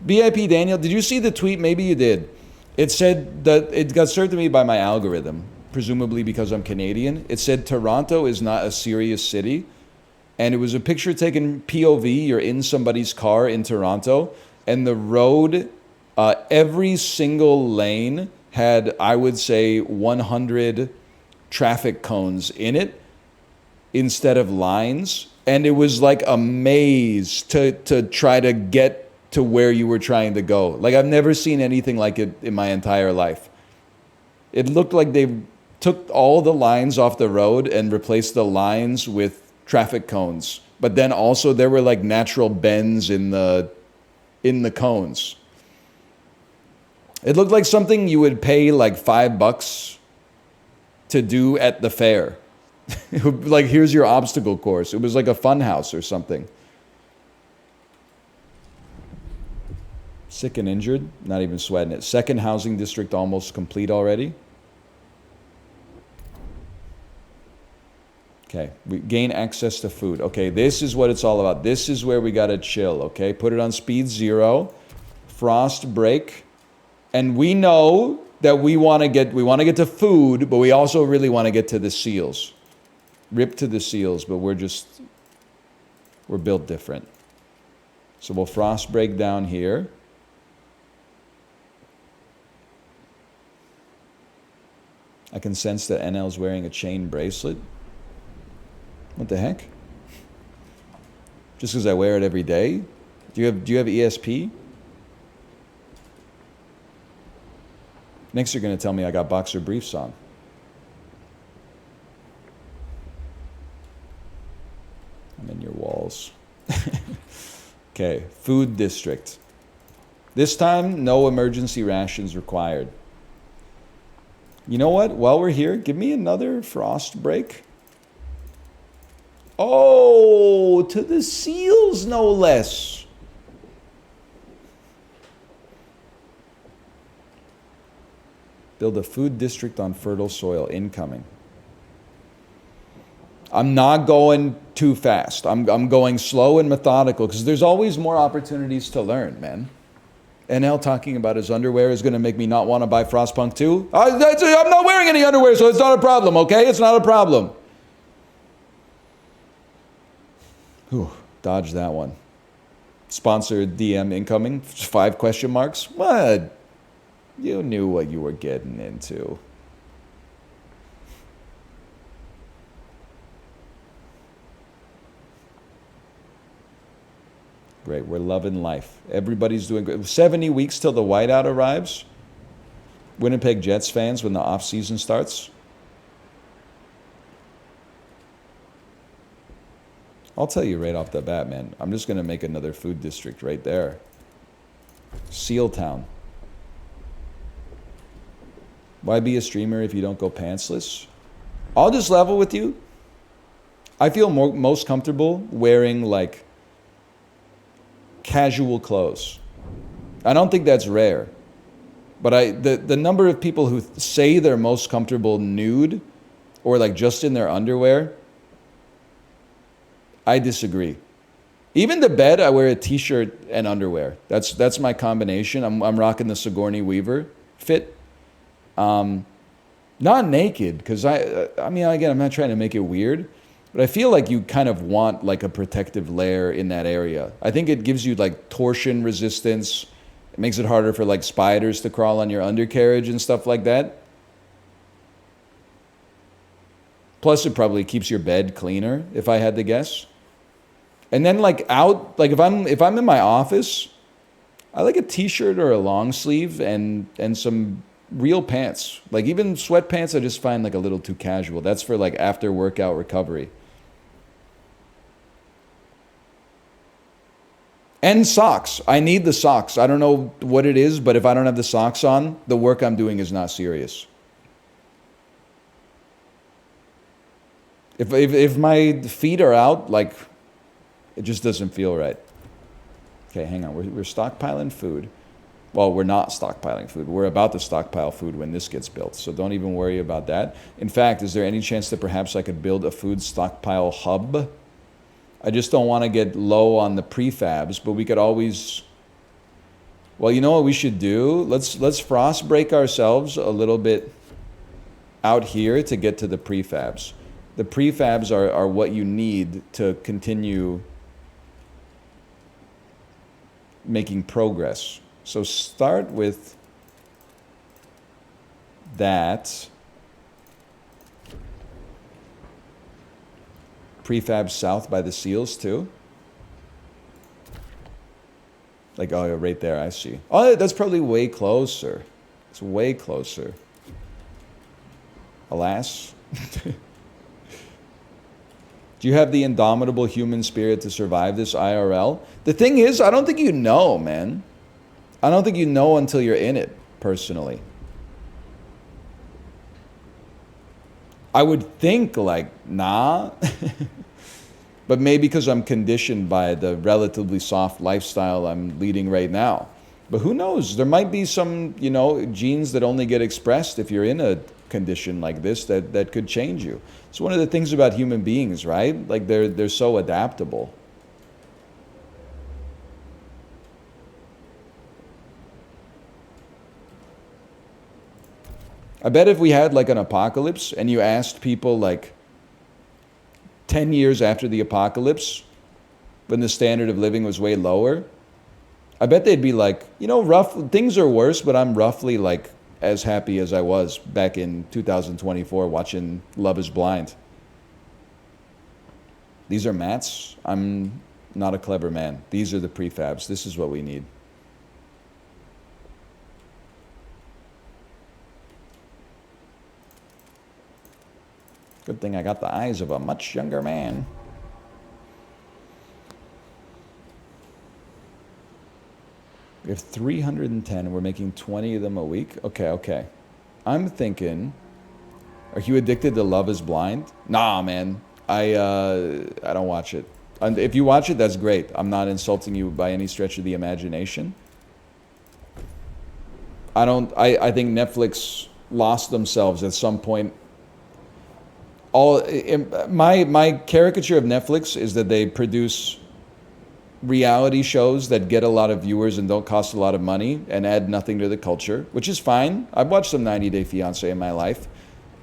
BIP Daniel, did you see the tweet? Maybe you did. It said that it got served to me by my algorithm, presumably because I'm Canadian. It said Toronto is not a serious city. And it was a picture taken POV. You're in somebody's car in Toronto. And the road, every single lane had, I would say, 100 traffic cones in it instead of lines. And it was like a maze to try to get to where you were trying to go. Like, I've never seen anything like it in my entire life. It looked like they took all the lines off the road and replaced the lines with traffic cones but then also there were like natural bends in the cones. It looked like something you would pay like $5 to do at the fair. Like, here's your obstacle course. It was like a fun house or something. Sick and injured, not even sweating it. Second housing district almost complete already. Okay, we gain access to food. Okay, this is what it's all about. This is where we gotta chill, okay? Put it on speed 0. Frost break. And we know that we wanna get to food, but we also really wanna get to the seals. Rip to the seals, but we're built different. So we'll frost break down here. I can sense that NL's wearing a chain bracelet. What the heck? Just because I wear it every day? Do you have ESP? Next you're going to tell me I got boxer briefs on. I'm in your walls. Okay, food district. This time, no emergency rations required. You know what? While we're here, give me another frost break. Oh, to the seals, no less. Build a food district on fertile soil. Incoming. I'm not going too fast. I'm going slow and methodical because there's always more opportunities to learn, man. NL talking about his underwear is going to make me not want to buy Frostpunk 2. I'm not wearing any underwear, so it's not a problem, okay? It's not a problem. Whew, dodge that one. Sponsored DM incoming. 5 question marks. What? You knew what you were getting into. Great, we're loving life. Everybody's doing good. 70 weeks till the whiteout arrives. Winnipeg Jets fans when the off season starts. I'll tell you right off the bat, man. I'm just going to make another food district right there. Seal Town. Why be a streamer if you don't go pantsless? I'll just level with you. I feel most comfortable wearing like casual clothes. I don't think that's rare. But the number of people who say they're most comfortable nude or like just in their underwear, I disagree. Even to bed, I wear a t-shirt and underwear. That's my combination. I'm rocking the Sigourney Weaver fit. Not naked, because I mean, again, I'm not trying to make it weird, but I feel like you kind of want like a protective layer in that area. I think it gives you like torsion resistance. It makes it harder for like spiders to crawl on your undercarriage and stuff like that. Plus, it probably keeps your bed cleaner, if I had to guess. And then like out, like if I'm in my office, I like a t-shirt or a long sleeve and some real pants. Like even sweatpants I just find like a little too casual. That's for like after workout recovery. And socks. I need the socks. I don't know what it is, but if I don't have the socks on, the work I'm doing is not serious. If my feet are out, like, it just doesn't feel right. Okay, hang on. We're stockpiling food. Well, we're not stockpiling food. We're about to stockpile food when this gets built, so don't even worry about that. In fact, is there any chance that perhaps I could build a food stockpile hub? I just don't want to get low on the prefabs, but we could always... Well, you know what we should do? Let's frost break ourselves a little bit out here to get to the prefabs. The prefabs are what you need to continue making progress. So start with that. Prefab south by the seals too. Like, oh, right there, I see. Oh, that's probably way closer. It's way closer. Alas. Do you have the indomitable human spirit to survive this IRL? The thing is, I don't think you know, man. I don't think you know until you're in it, personally. I would think, like, nah. But maybe because I'm conditioned by the relatively soft lifestyle I'm leading right now. But who knows? There might be some, you know, genes that only get expressed if you're in a condition like this that could change you. It's one of the things about human beings, right? Like they're so adaptable. I bet if we had like an apocalypse and you asked people like 10 years after the apocalypse, when the standard of living was way lower, I bet they'd be like, you know, things are worse, but I'm roughly like as happy as I was back in 2024 watching Love is Blind. These are mats. I'm not a clever man. These are the prefabs. This is what we need. Good thing I got the eyes of a much younger man. We have 310 and we're making 20 of them a week. Okay. I'm thinking, are you addicted to Love is Blind? Nah, man. I don't watch it. And if you watch it, that's great. I'm not insulting you by any stretch of the imagination. I think Netflix lost themselves at some point. My caricature of Netflix is that they produce reality shows that get a lot of viewers and don't cost a lot of money and add nothing to the culture, which is fine. I've watched some 90 Day Fiancé in my life.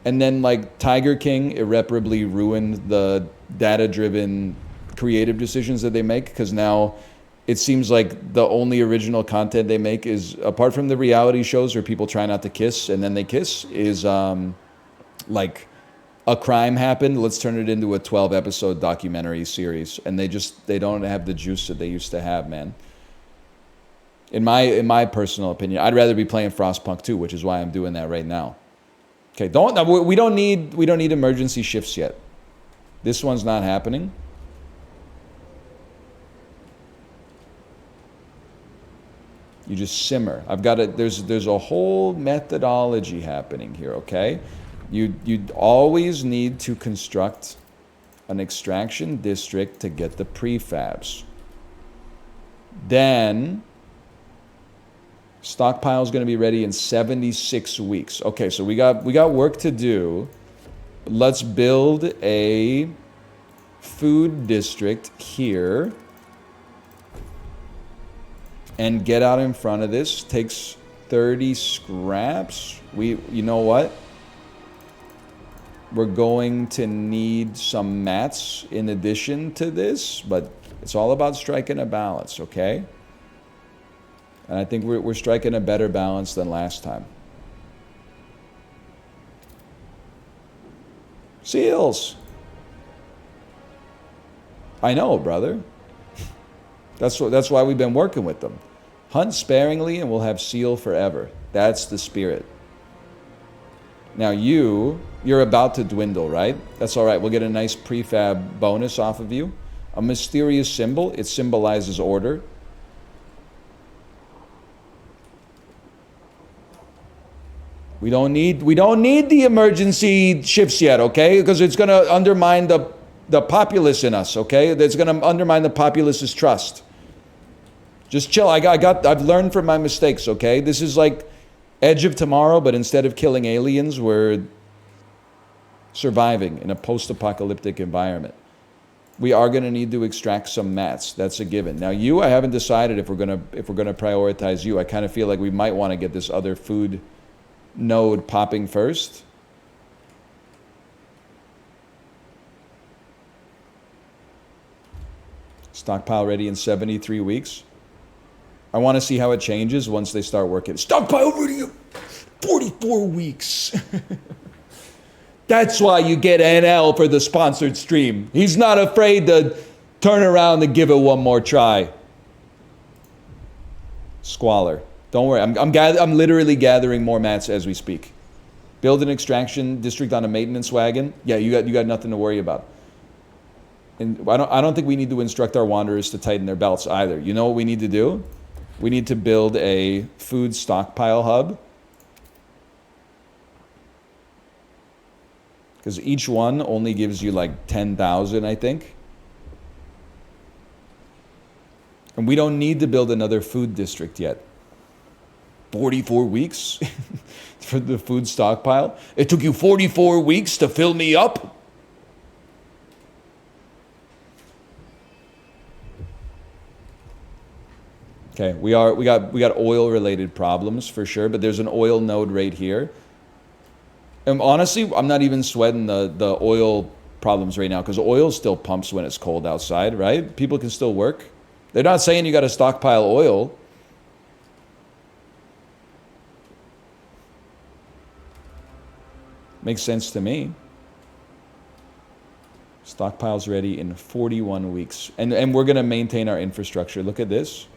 And then like Tiger King irreparably ruined the data-driven creative decisions that they make, because now it seems like the only original content they make is, apart from the reality shows where people try not to kiss and then they kiss, is like a crime happened, let's turn it into a 12-episode documentary series. And they don't have the juice that they used to have, man. In my personal opinion, I'd rather be playing Frostpunk 2, which is why I'm doing that right now. Okay, we don't need emergency shifts yet. This one's not happening. You just simmer. I've got it. There's a whole methodology happening here, okay? You always need to construct an extraction district to get the prefabs. Then stockpile is going to be ready in 76 weeks. Okay, so we got work to do. Let's build a food district here and get out in front of this. Takes 30 scraps. You know what? We're going to need some mats in addition to this, but it's all about striking a balance, okay? And I think we're striking a better balance than last time. Seals. I know, brother. That's why we've been working with them. Hunt sparingly and we'll have seal forever. That's the spirit. Now you're about to dwindle, right? That's all right. We'll get a nice prefab bonus off of you. A mysterious symbol. It symbolizes order. We don't need the emergency shifts yet, okay? Because it's going to undermine the populace in us, okay? That's going to undermine the populace's trust. Just chill. I've learned from my mistakes, okay? This is like Edge of Tomorrow, but instead of killing aliens, we're surviving in a post-apocalyptic environment. We are going to need to extract some mats. That's a given. Now I haven't decided if we're going to prioritize you. I kind of feel like we might want to get this other food node popping first. Stockpile ready in 73 weeks. I want to see how it changes once they start working. Stockpile ready in 44 weeks. That's why you get NL for the sponsored stream. He's not afraid to turn around and give it one more try. Squalor. Don't worry. I'm literally gathering more mats as we speak. Build an extraction district on a maintenance wagon. Yeah, you got nothing to worry about. And I don't think we need to instruct our wanderers to tighten their belts either. You know what we need to do? We need to build a food stockpile hub. Because each one only gives you like 10,000, I think. And we don't need to build another food district yet. 44 weeks for the food stockpile? It took you 44 weeks to fill me up? Okay, we got oil related problems for sure, but there's an oil node right here. And honestly, I'm not even sweating the oil problems right now because oil still pumps when it's cold outside, right? People can still work. They're not saying you got to stockpile oil. Makes sense to me. Stockpile's ready in 41 weeks. And we're going to maintain our infrastructure. Look at this.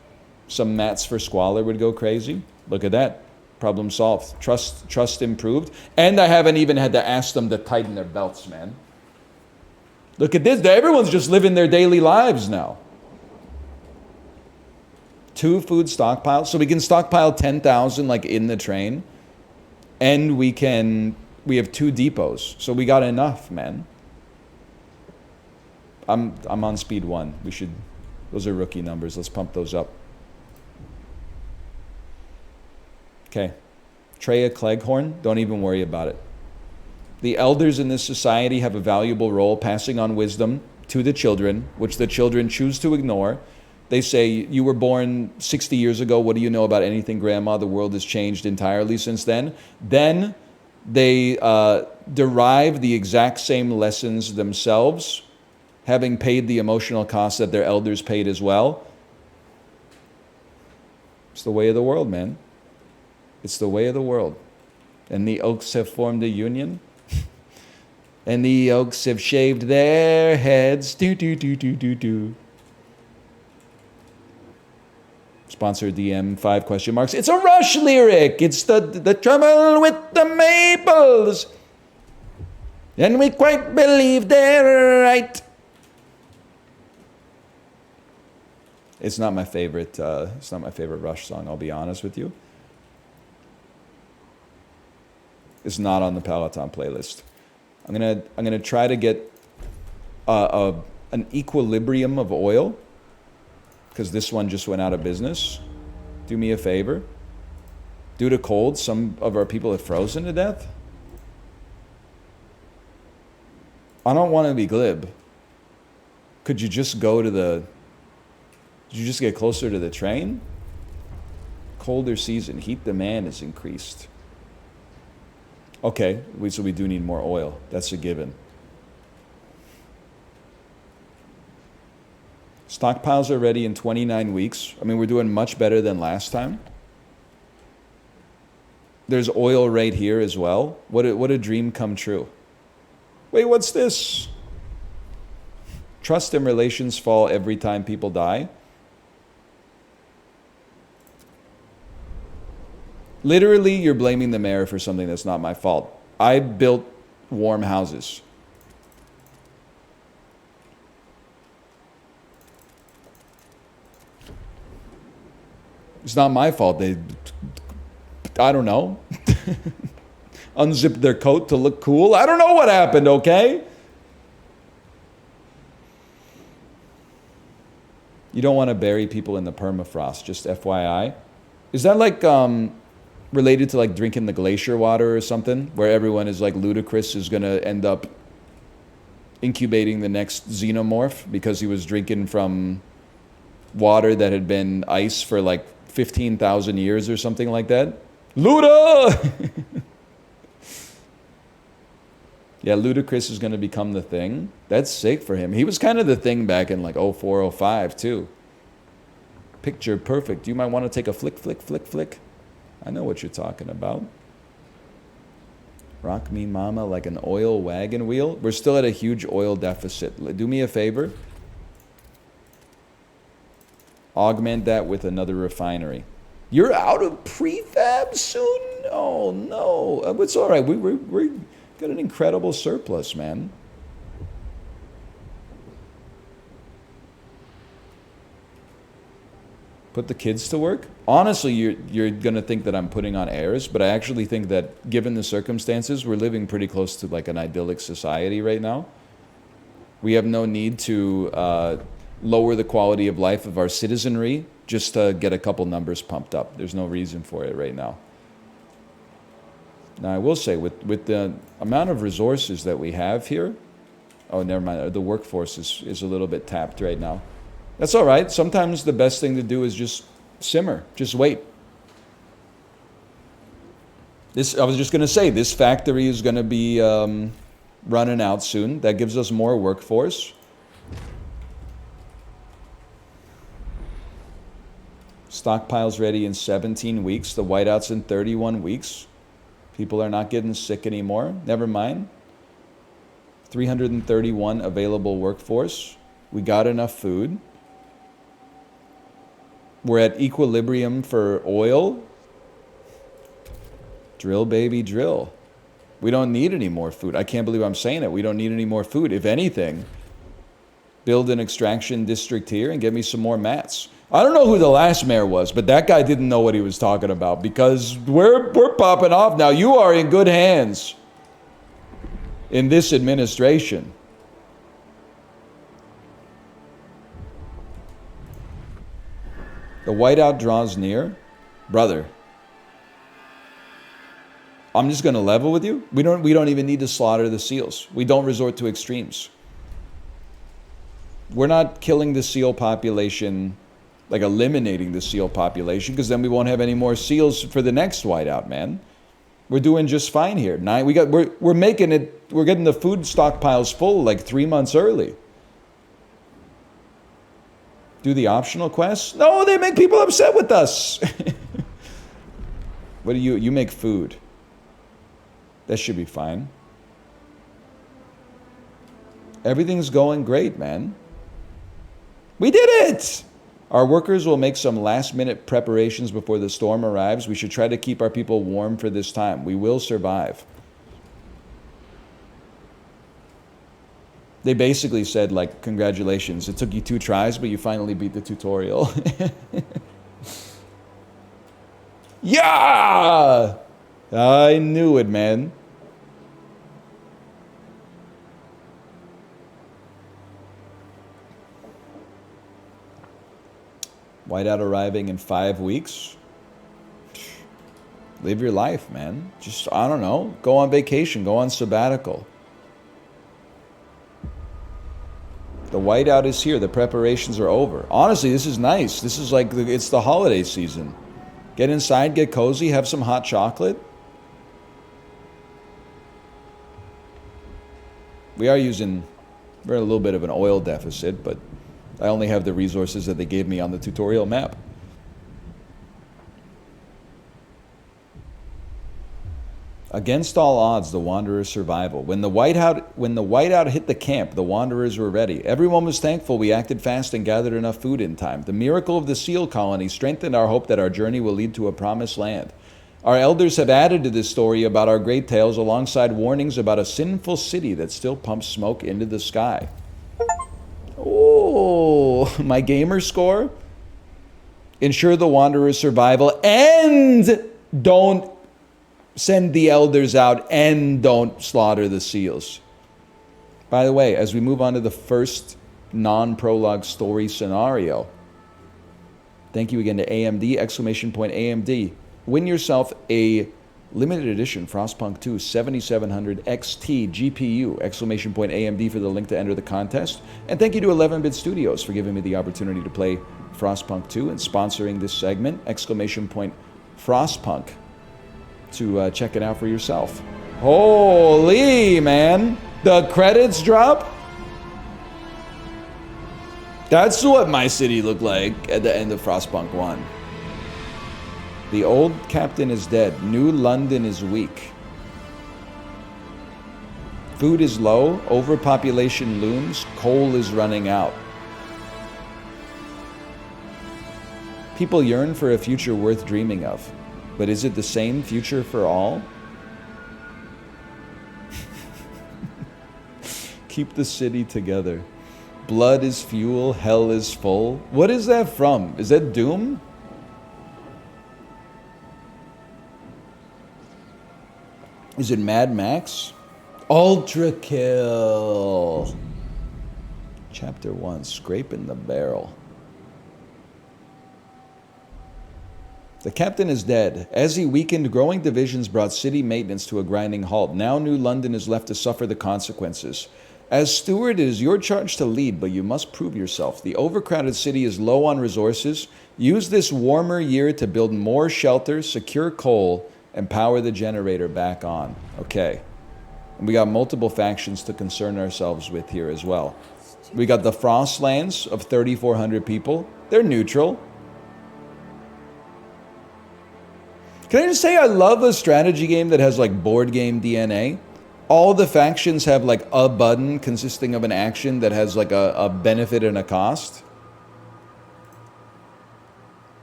Some mats for squalor would go crazy. Look at that. Problem solved. Trust improved. And I haven't even had to ask them to tighten their belts, man. Look at this. Everyone's just living their daily lives now. 2 food stockpiles. So we can stockpile 10,000 like in the train. And we have 2 depots. So we got enough, man. I'm on speed 1. Those are rookie numbers. Let's pump those up. Okay. Treya Cleghorn, don't even worry about it. The elders in this society have a valuable role passing on wisdom to the children, which the children choose to ignore. They say, you were born 60 years ago. What do you know about anything, Grandma? The world has changed entirely since then. Then they derive the exact same lessons themselves, having paid the emotional costs that their elders paid as well. It's the way of the world, man. It's the way of the world. And the oaks have formed a union. And the oaks have shaved their heads. Do, do, do, do, do, do. Sponsor DM 5 question marks. It's a Rush lyric. It's the trouble with the maples. And we quite believe they're right. It's not my favorite. It's not my favorite Rush song. I'll be honest with you. It's not on the Peloton playlist. I'm gonna try to get an equilibrium of oil because this one just went out of business. Do me a favor. Due to cold, some of our people have frozen to death. I don't want to be glib. Could you just go to the... Did you just get closer to the train? Colder season. Heat demand is increased. Okay, so we do need more oil. That's a given. Stockpiles are ready in 29 weeks. I mean, we're doing much better than last time. There's oil right here as well. What a dream come true. Wait, what's this? Trust and relations fall every time people die. Literally, you're blaming the mayor for something that's not my fault. I built warm houses. It's not my fault. I don't know. Unzipped their coat to look cool. I don't know what happened, okay? You don't want to bury people in the permafrost, just FYI. Is that like related to like drinking the glacier water or something, where everyone is like Ludacris is going to end up incubating the next xenomorph because he was drinking from water that had been ice for like 15,000 years or something like that? Luda! Yeah, Ludacris is going to become the thing. That's sick for him. He was kind of the thing back in like 04, 05 too. Picture perfect. You might want to take a flick, flick, flick, flick. I know what you're talking about. Rock me mama like an oil wagon wheel. We're still at a huge oil deficit. Do me a favor. Augment that with another refinery. You're out of prefab soon? Oh no. It's all right. We got an incredible surplus, man. Put the kids to work? Honestly, you're gonna think that I'm putting on airs, but I actually think that given the circumstances, we're living pretty close to like an idyllic society right now. We have no need to lower the quality of life of our citizenry just to get a couple numbers pumped up. There's no reason for it right now. Now, I will say, with the amount of resources that we have here, oh, never mind, the workforce is a little bit tapped right now. That's all right. Sometimes the best thing to do is just simmer, just wait. I was just going to say, this factory is going to be running out soon. That gives us more workforce. Stockpiles ready in 17 weeks. The whiteout's in 31 weeks. People are not getting sick anymore. Never mind. 331 available workforce. We got enough food. We're at equilibrium for oil. Drill, baby, drill. We don't need any more food. I can't believe I'm saying it. We don't need any more food. If anything, build an extraction district here and get me some more mats. I don't know who the last mayor was, but that guy didn't know what he was talking about because we're popping off now. You are in good hands in this administration. The whiteout draws near. Brother, I'm just going to level with you. We don't even need to slaughter the seals. We don't resort to extremes. We're not killing the seal population, like eliminating the seal population, because then we won't have any more seals for the next whiteout, man. We're doing just fine here. We're making it. We're getting the food stockpiles full like 3 months early. Do the optional quests? No, they make people upset with us. What do you make food? That should be fine. Everything's going great, man. We did it! Our workers will make some last-minute preparations before the storm arrives. We should try to keep our people warm for this time. We will survive. They basically said, like, congratulations. It took you 2 tries, but you finally beat the tutorial. Yeah! I knew it, man. Whiteout arriving in 5 weeks. Live your life, man. Just, I don't know, go on vacation, go on sabbatical. The whiteout is here. The preparations are over. Honestly, this is nice. This is like, it's the holiday season. Get inside, get cozy, have some hot chocolate. We're in a little bit of an oil deficit, but I only have the resources that they gave me on the tutorial map. Against all odds, the Wanderer's survival. When the whiteout hit the camp, the Wanderers were ready. Everyone was thankful we acted fast and gathered enough food in time. The miracle of the seal colony strengthened our hope that our journey will lead to a promised land. Our elders have added to this story about our great tales alongside warnings about a sinful city that still pumps smoke into the sky. Oh, my gamer score? Ensure the Wanderer's survival and don't send the elders out and don't slaughter the seals. By the way, as we move on to the first non-prologue story scenario, thank you again to AMD, !AMD. Win yourself a limited edition Frostpunk 2 7700 XT GPU, !AMD for the link to enter the contest. And thank you to 11-Bit Studios for giving me the opportunity to play Frostpunk 2 and sponsoring this segment, !Frostpunk. To check it out for yourself. Holy, man. The credits drop? That's what my city looked like at the end of Frostpunk 1. The old captain is dead. New London is weak. Food is low. Overpopulation looms. Coal is running out. People yearn for a future worth dreaming of. But is it the same future for all? Keep the city together. Blood is fuel, hell is full. What is that from? Is that Doom? Is it Mad Max? Ultra Kill. Chapter 1, Scraping the Barrel. The captain is dead. As he weakened, growing divisions brought city maintenance to a grinding halt. Now New London is left to suffer the consequences. As steward, it is your charge to lead, but you must prove yourself. The overcrowded city is low on resources. Use this warmer year to build more shelter, secure coal, and power the generator back on. Okay. And we got multiple factions to concern ourselves with here as well. We got the Frostlands of 3,400 people. They're neutral. Can I just say I love a strategy game that has like board game DNA? All the factions have like a button consisting of an action that has like a benefit and a cost.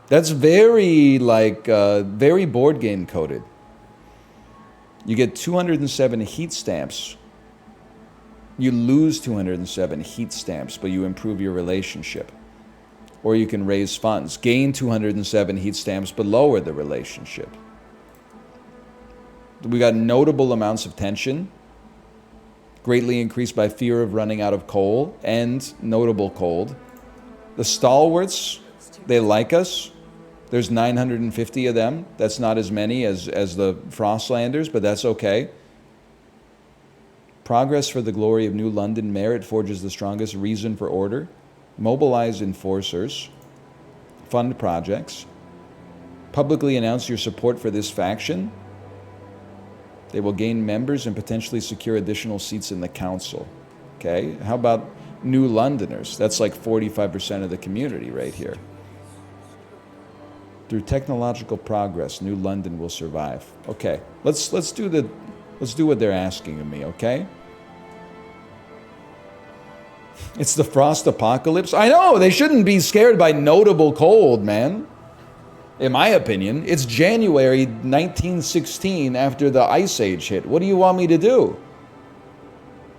That's very like very board game coded. You get 207 heat stamps. You lose 207 heat stamps, but you improve your relationship. Or you can raise funds. Gain 207 heat stamps, but lower the relationship. We got notable amounts of tension. Greatly increased by fear of running out of coal and notable cold. The stalwarts, they like us. There's 950 of them. That's not as many as the Frostlanders, but that's okay. Progress for the glory of New London. Merit forges the strongest reason for order. Mobilize enforcers. Fund projects. Publicly announce your support for this faction. They will gain members and potentially secure additional seats in the council. Okay, how about New Londoners? That's like 45% of the community right here. Through technological progress, New London will survive. Okay, let's do what they're asking of me. Okay. It's the frost apocalypse. I know they shouldn't be scared by notable cold, man. In my opinion, it's January 1916 after the Ice Age hit. What do you want me to do?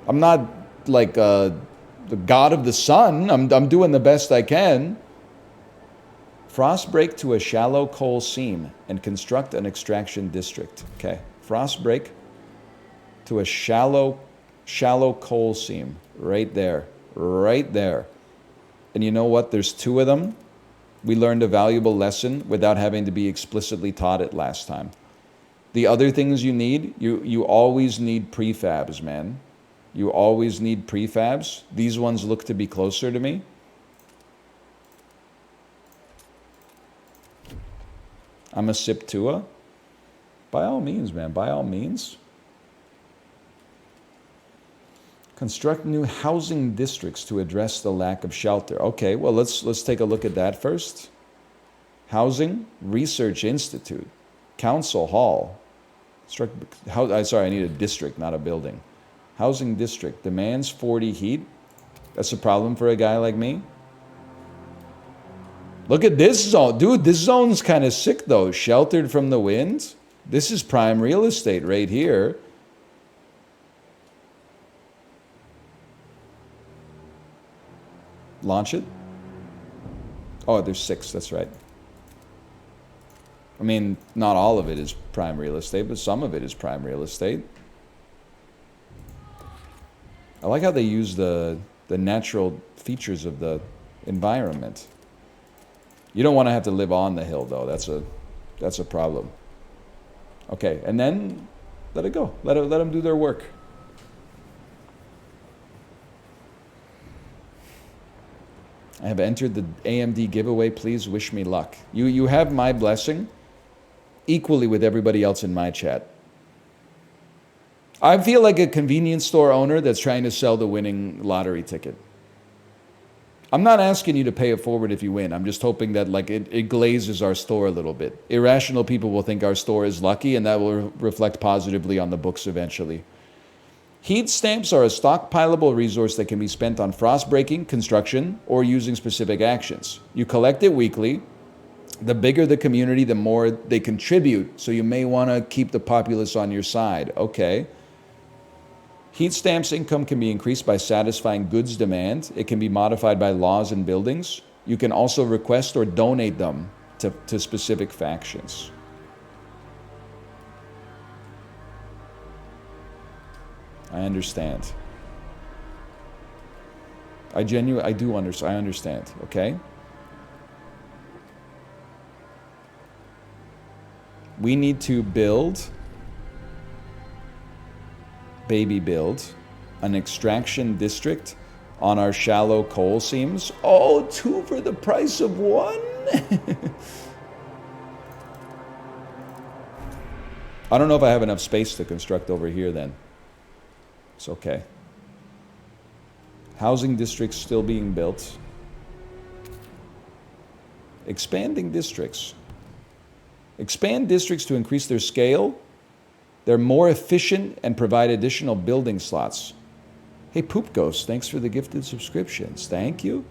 I'm not like the god of the sun. I'm doing the best I can. Frost break to a shallow coal seam and construct an extraction district. Okay, frost break to a shallow coal seam right there. Right there. And you know what? There's 2 of them. We learned a valuable lesson without having to be explicitly taught it last time. The other things you need, you always need prefabs, man. You always need prefabs. These ones look to be closer to me. I'm a sip Tua. By all means, man. By all means. Construct new housing districts to address the lack of shelter. Okay, well, let's take a look at that first. Housing Research Institute, Council Hall. Sorry, I need a district, not a building. Housing district demands 40 heat. That's a problem for a guy like me. Look at this zone, dude. This zone's kind of sick though. Sheltered from the wind. This is prime real estate right here. Launch it. Oh, there's 6, that's right. I mean, not all of it is prime real estate, but some of it is prime real estate. I like how they use the natural features of the environment. You don't want to have to live on the hill, though. That's a problem. Okay, and then let it go. Let them do their work. I have entered the AMD giveaway. Please wish me luck. You have my blessing equally with everybody else in my chat. I feel like a convenience store owner that's trying to sell the winning lottery ticket. I'm not asking you to pay it forward if you win. I'm just hoping that like it glazes our store a little bit. Irrational people will think our store is lucky, and that will reflect positively on the books eventually. Heat stamps are a stockpilable resource that can be spent on frost breaking, construction, or using specific actions. You collect it weekly. The bigger the community, the more they contribute. So you may want to keep the populace on your side. Okay. Heat stamps income can be increased by satisfying goods demand. It can be modified by laws and buildings. You can also request or donate them to specific factions. I understand. I understand, okay? We need to build an extraction district on our shallow coal seams. Oh, 2 for the price of 1? I don't know if I have enough space to construct over here then. It's okay. Housing districts still being built. Expanding districts. Expand districts to increase their scale. They're more efficient and provide additional building slots. Hey, Poop Ghost, thanks for the gifted subscriptions. Thank you.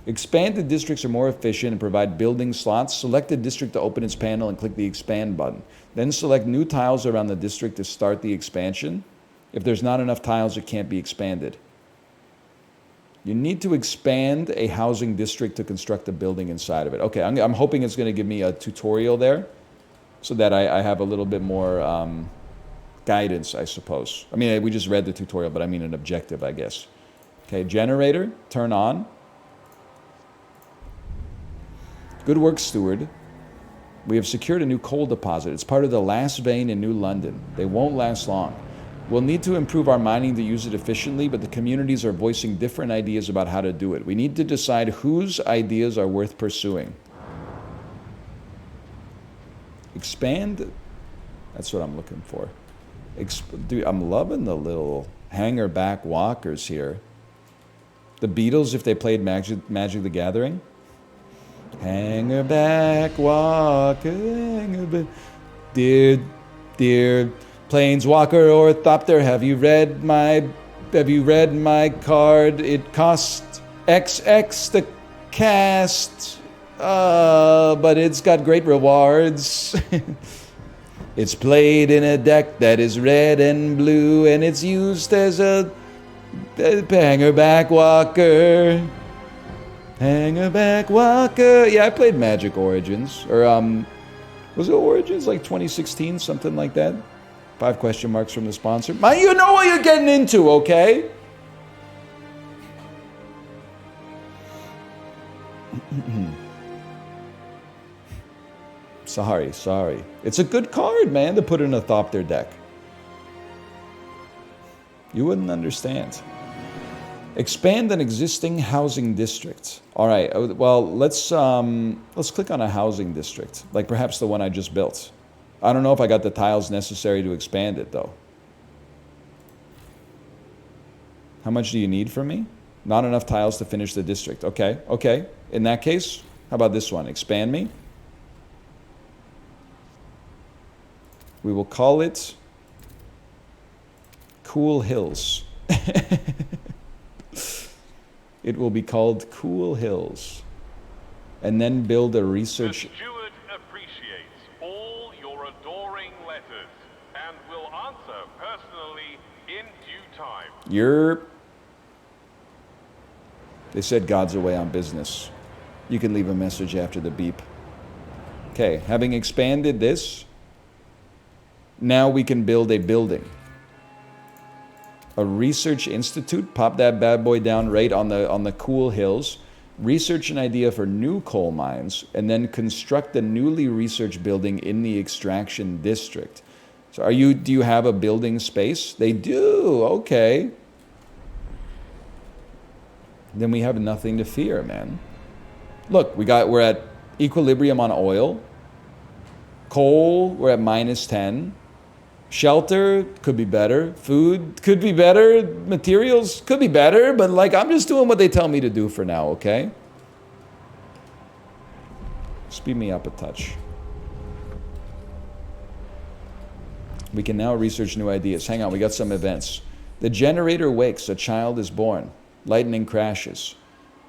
Expanded districts are more efficient and provide building slots. Select a district to open its panel and click the expand button. Then select new tiles around the district to start the expansion. If there's not enough tiles, it can't be expanded. You need to expand a housing district to construct a building inside of it. Okay, I'm hoping it's going to give me a tutorial there so that I have a little bit more guidance, I suppose. I mean, we just read the tutorial, but I mean an objective, I guess. Okay, generator, turn on. Good work, steward. We have secured a new coal deposit. It's part of the last vein in New London. They won't last long. We'll need to improve our mining to use it efficiently, but the communities are voicing different ideas about how to do it. We need to decide whose ideas are worth pursuing. Expand. That's what I'm looking for. Dude, I'm loving the little hanger back walkers here. The Beatles, if they played Magic the Gathering. Hanger back walker, hanger back. Dear Planeswalker or Thopter, have you read my card? It costs XX to cast, but it's got great rewards. It's played in a deck that is red and blue, and it's used as a hanger back walker. Hanger back walker. Yeah, I played Magic Origins, or was it Origins like 2016, something like that? 5 question marks from the sponsor. You know what you're getting into, okay? Sorry. It's a good card, man, to put in a Thopter deck. You wouldn't understand. Expand an existing housing district. All right, well, let's click on a housing district, like perhaps the one I just built. I don't know if I got the tiles necessary to expand it, though. How much do you need from me? Not enough tiles to finish the district. Okay. In that case, how about this one? Expand me. We will call it Cool Hills. It will be called Cool Hills. And then build a research... The steward appreciates all your adoring letters and will answer personally in due time. They said God's away on business. You can leave a message after the beep. Okay, having expanded this, now we can build a building. A research institute, pop that bad boy down right on the Cool Hills. Research an idea for new coal mines, and then construct a newly researched building in the extraction district. So do you have a building space? They do, okay. Then we have nothing to fear, man. Look, we're at equilibrium on oil. Coal, we're at -10. Shelter could be better. Food could be better. Materials could be better. But like, I'm just doing what they tell me to do for now, okay? Speed me up a touch. We can now research new ideas. Hang on, we got some events. The generator wakes. A child is born. Lightning crashes.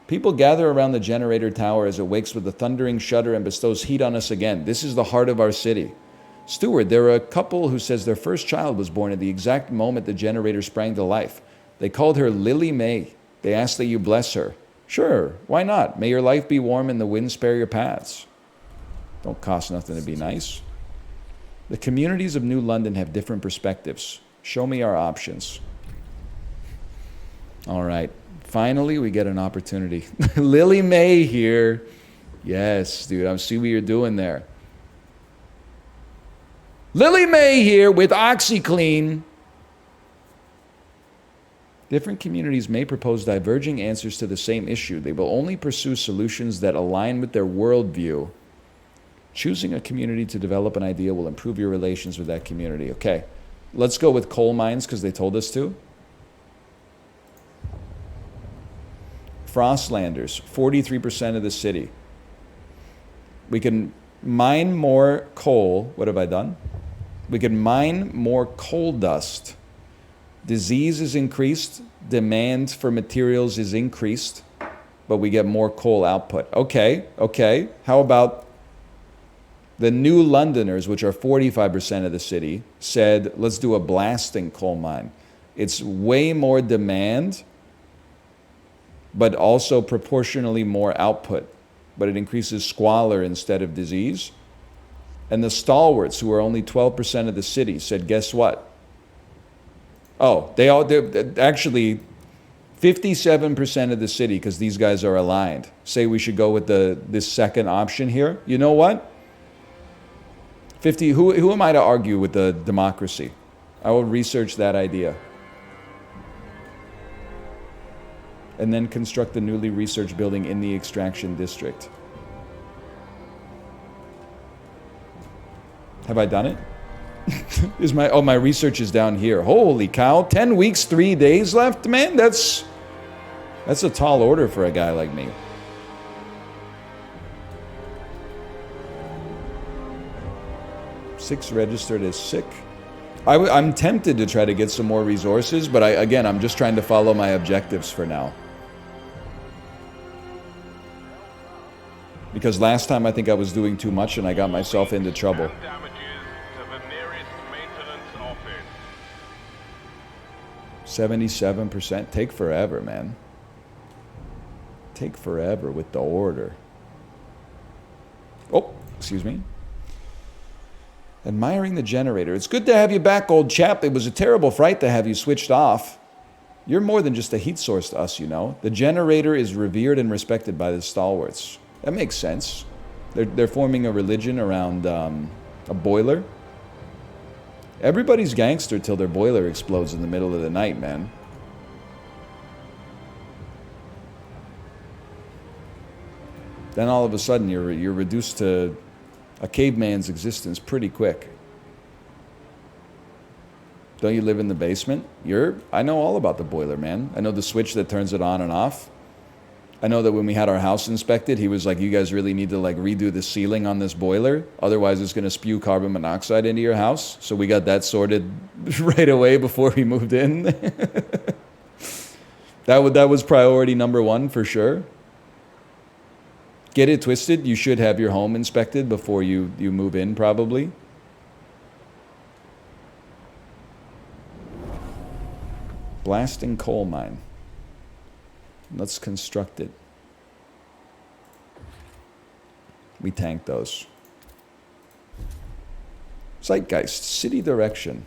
People gather around the generator tower as it wakes with a thundering shudder and bestows heat on us again. This is the heart of our city. Steward, there are a couple who says their first child was born at the exact moment the generator sprang to life. They called her Lily May. They ask that you bless her. Sure, why not? May your life be warm and the wind spare your paths. Don't cost nothing to be nice. The communities of New London have different perspectives. Show me our options. All right. Finally, we get an opportunity. Lily May here. Yes, dude, I see what you're doing there. Lily May here with OxyClean. Different communities may propose diverging answers to the same issue. They will only pursue solutions that align with their worldview. Choosing a community to develop an idea will improve your relations with that community. Okay, let's go with coal mines because they told us to. Frostlanders, 43% of the city. We can mine more coal. What have I done? We can mine more coal dust. Disease is increased. Demand for materials is increased. But we get more coal output. Okay, okay. How about the New Londoners, which are 45% of the city, said, let's do a blasting coal mine. It's way more demand, but also proportionally more output. But it increases squalor instead of disease. And the stalwarts, who are only 12% of the city, said, guess what? Oh, they actually 57% of the city, because these guys are aligned, say we should go with this second option here. You know what? 50. Who am I to argue with the democracy? I will research that idea. And then construct the newly researched building in the extraction district. Have I done it? My research is down here. Holy cow, 10 weeks, 3 days left, man. That's a tall order for a guy like me. Six registered as sick. I'm tempted to try to get some more resources, but I'm just trying to follow my objectives for now. Because last time I think I was doing too much and I got myself into trouble. 77%. Take forever, man. Take forever with the order. Oh, excuse me. Admiring the generator. It's good to have you back, old chap. It was a terrible fright to have you switched off. You're more than just a heat source to us, you know. The generator is revered and respected by the stalwarts. That makes sense. They're forming a religion around a boiler. Everybody's gangster till their boiler explodes in the middle of the night, man. Then all of a sudden you're reduced to a caveman's existence pretty quick. Don't you live in the basement? I know all about the boiler, man. I know the switch that turns it on and off. I know that when we had our house inspected, he was like, you guys really need to like redo the ceiling on this boiler. Otherwise, it's going to spew carbon monoxide into your house. So we got that sorted right away before we moved in. That was priority number one for sure. Get it twisted. You should have your home inspected before you move in, probably. Blasting coal mine. Let's construct it. We tank those. Zeitgeist, city direction.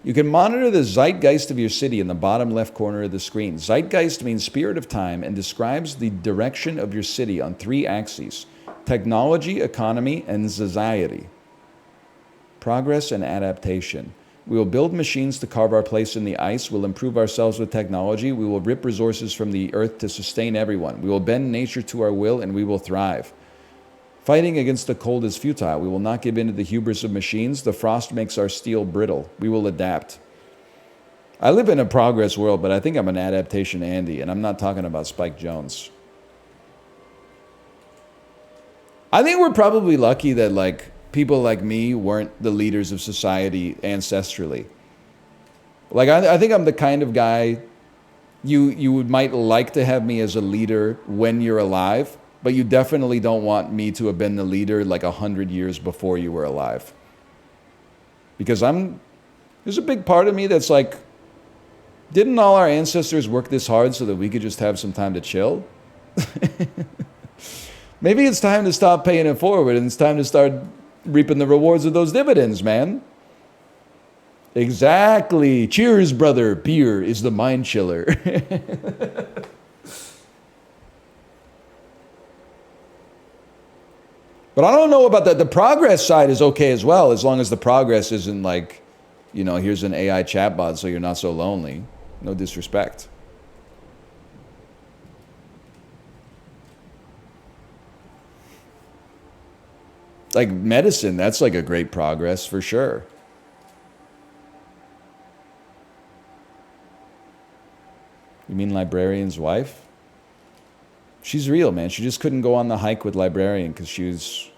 You can monitor the zeitgeist of your city in the bottom left corner of the screen. Zeitgeist means spirit of time and describes the direction of your city on 3 axes: technology, economy, and society. Progress and adaptation. We will build machines to carve our place in the ice. We'll improve ourselves with technology. We will rip resources from the earth to sustain everyone. We will bend nature to our will, and we will thrive. Fighting against the cold is futile. We will not give in to the hubris of machines. The frost makes our steel brittle. We will adapt. I live in a progress world, but I think I'm an adaptation Andy, and I'm not talking about Spike Jonze. I think we're probably lucky that, like, people like me weren't the leaders of society ancestrally. Like, I think I'm the kind of guy you might like to have me as a leader when you're alive, but you definitely don't want me to have been the leader like 100 years before you were alive. Because there's a big part of me that's like, didn't all our ancestors work this hard so that we could just have some time to chill? Maybe it's time to stop paying it forward and it's time to start reaping the rewards of those dividends, man. Exactly. Cheers, brother. Beer is the mind chiller. But I don't know about that. The progress side is okay as well, as long as the progress isn't like, you know, here's an AI chatbot so you're not so lonely. No disrespect. Like medicine, that's like a great progress for sure. You mean Librarian's wife? She's real, man. She just couldn't go on the hike with Librarian because she was...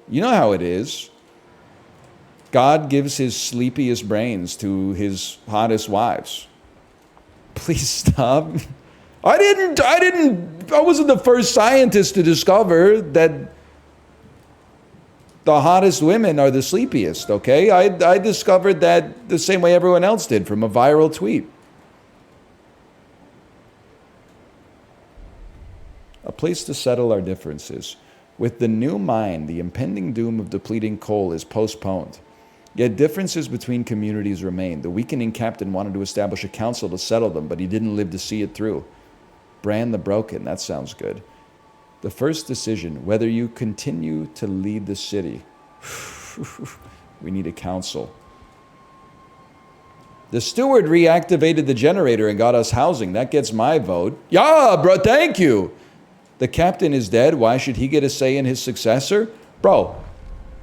You know how it is. God gives his sleepiest brains to his hottest wives. Please stop. I wasn't the first scientist to discover that the hottest women are the sleepiest, okay? I discovered that the same way everyone else did from a viral tweet. A place to settle our differences. With the new mine, the impending doom of depleting coal is postponed. Yet differences between communities remain. The weakening captain wanted to establish a council to settle them, but he didn't live to see it through. Brand the broken, that sounds good. The first decision, whether you continue to lead the city. We need a council. The steward reactivated the generator and got us housing. That gets my vote. Yeah, bro, thank you. The captain is dead. Why should he get a say in his successor? Bro,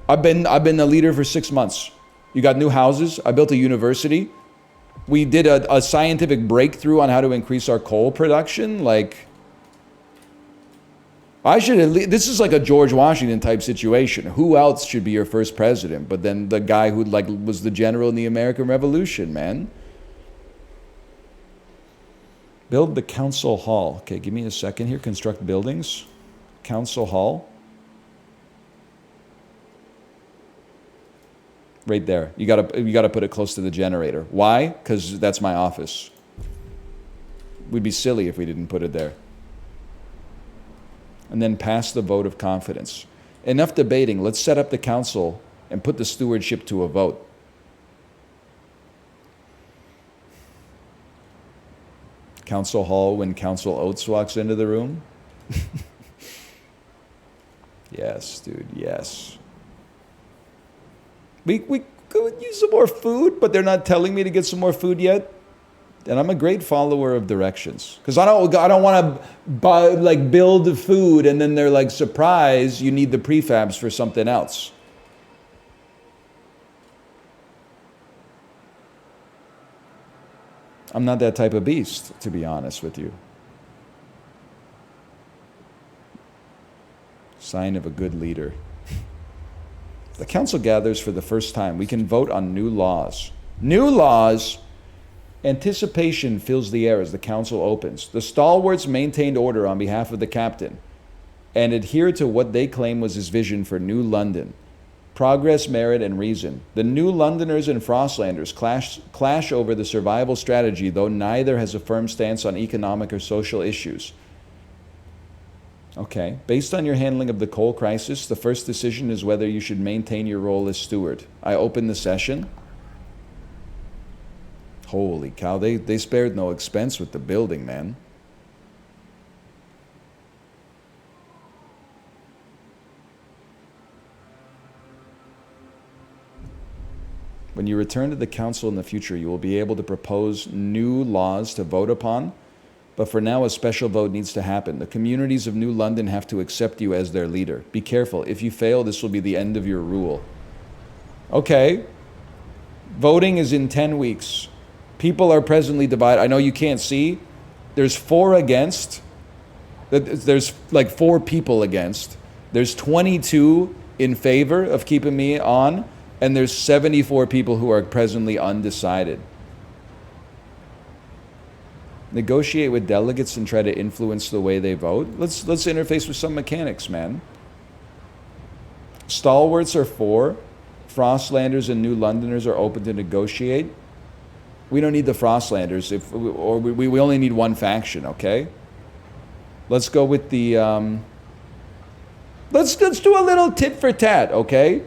I've been the leader for 6 months. You got new houses. I built a university. We did a scientific breakthrough on how to increase our coal production. Like, I should at least, this is like a George Washington type situation. Who else should be your first president? But then the guy who like was the general in the American Revolution, man. Build the council hall. Okay, give me a second here. Construct buildings. Council hall. Right there. You gotta put it close to the generator. Why? Because that's my office. We'd be silly if we didn't put it there. And then pass the vote of confidence. Enough debating. Let's set up the council and put the stewardship to a vote. Council hall when Council Oates walks into the room. Yes, dude, yes. We could use some more food, but they're not telling me to get some more food yet. And I'm a great follower of directions. Because I don't want to build food and then they're like, surprise, you need the prefabs for something else. I'm not that type of beast, to be honest with you. Sign of a good leader. The council gathers for the first time. We can vote on new laws. New laws! Anticipation fills the air as the council opens. The stalwarts maintained order on behalf of the captain and adhered to what they claim was his vision for New London. Progress, merit, and reason. The New Londoners and Frostlanders clash over the survival strategy, though neither has a firm stance on economic or social issues. Okay. Based on your handling of the coal crisis, the first decision is whether you should maintain your role as steward. I open the session. Holy cow, they spared no expense with the building, man. When you return to the council in the future, you will be able to propose new laws to vote upon. But for now, a special vote needs to happen. The communities of New London have to accept you as their leader. Be careful. If you fail, this will be the end of your rule. Okay. Voting is in 10 weeks. People are presently divided. I know you can't see. There's 4 against. There's like 4 people against. There's 22 in favor of keeping me on. And there's 74 people who are presently undecided. Negotiate with delegates and try to influence the way they vote. Let's interface with some mechanics, man. Stalwarts are 4. Frostlanders and New Londoners are open to negotiate. We don't need the Frostlanders, we only need one faction, okay? Let's go with the, let's do a little tit for tat, okay?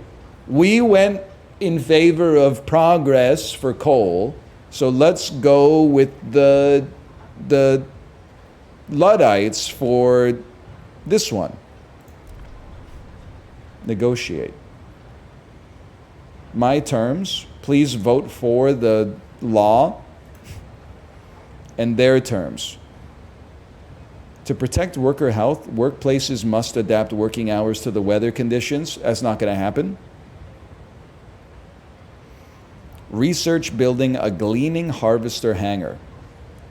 We went in favor of progress for coal, so let's go with the Luddites for this one. Negotiate. My terms, please vote for the law and their terms. To protect worker health, workplaces must adapt working hours to the weather conditions. That's not going to happen. Research building a gleaning harvester hangar.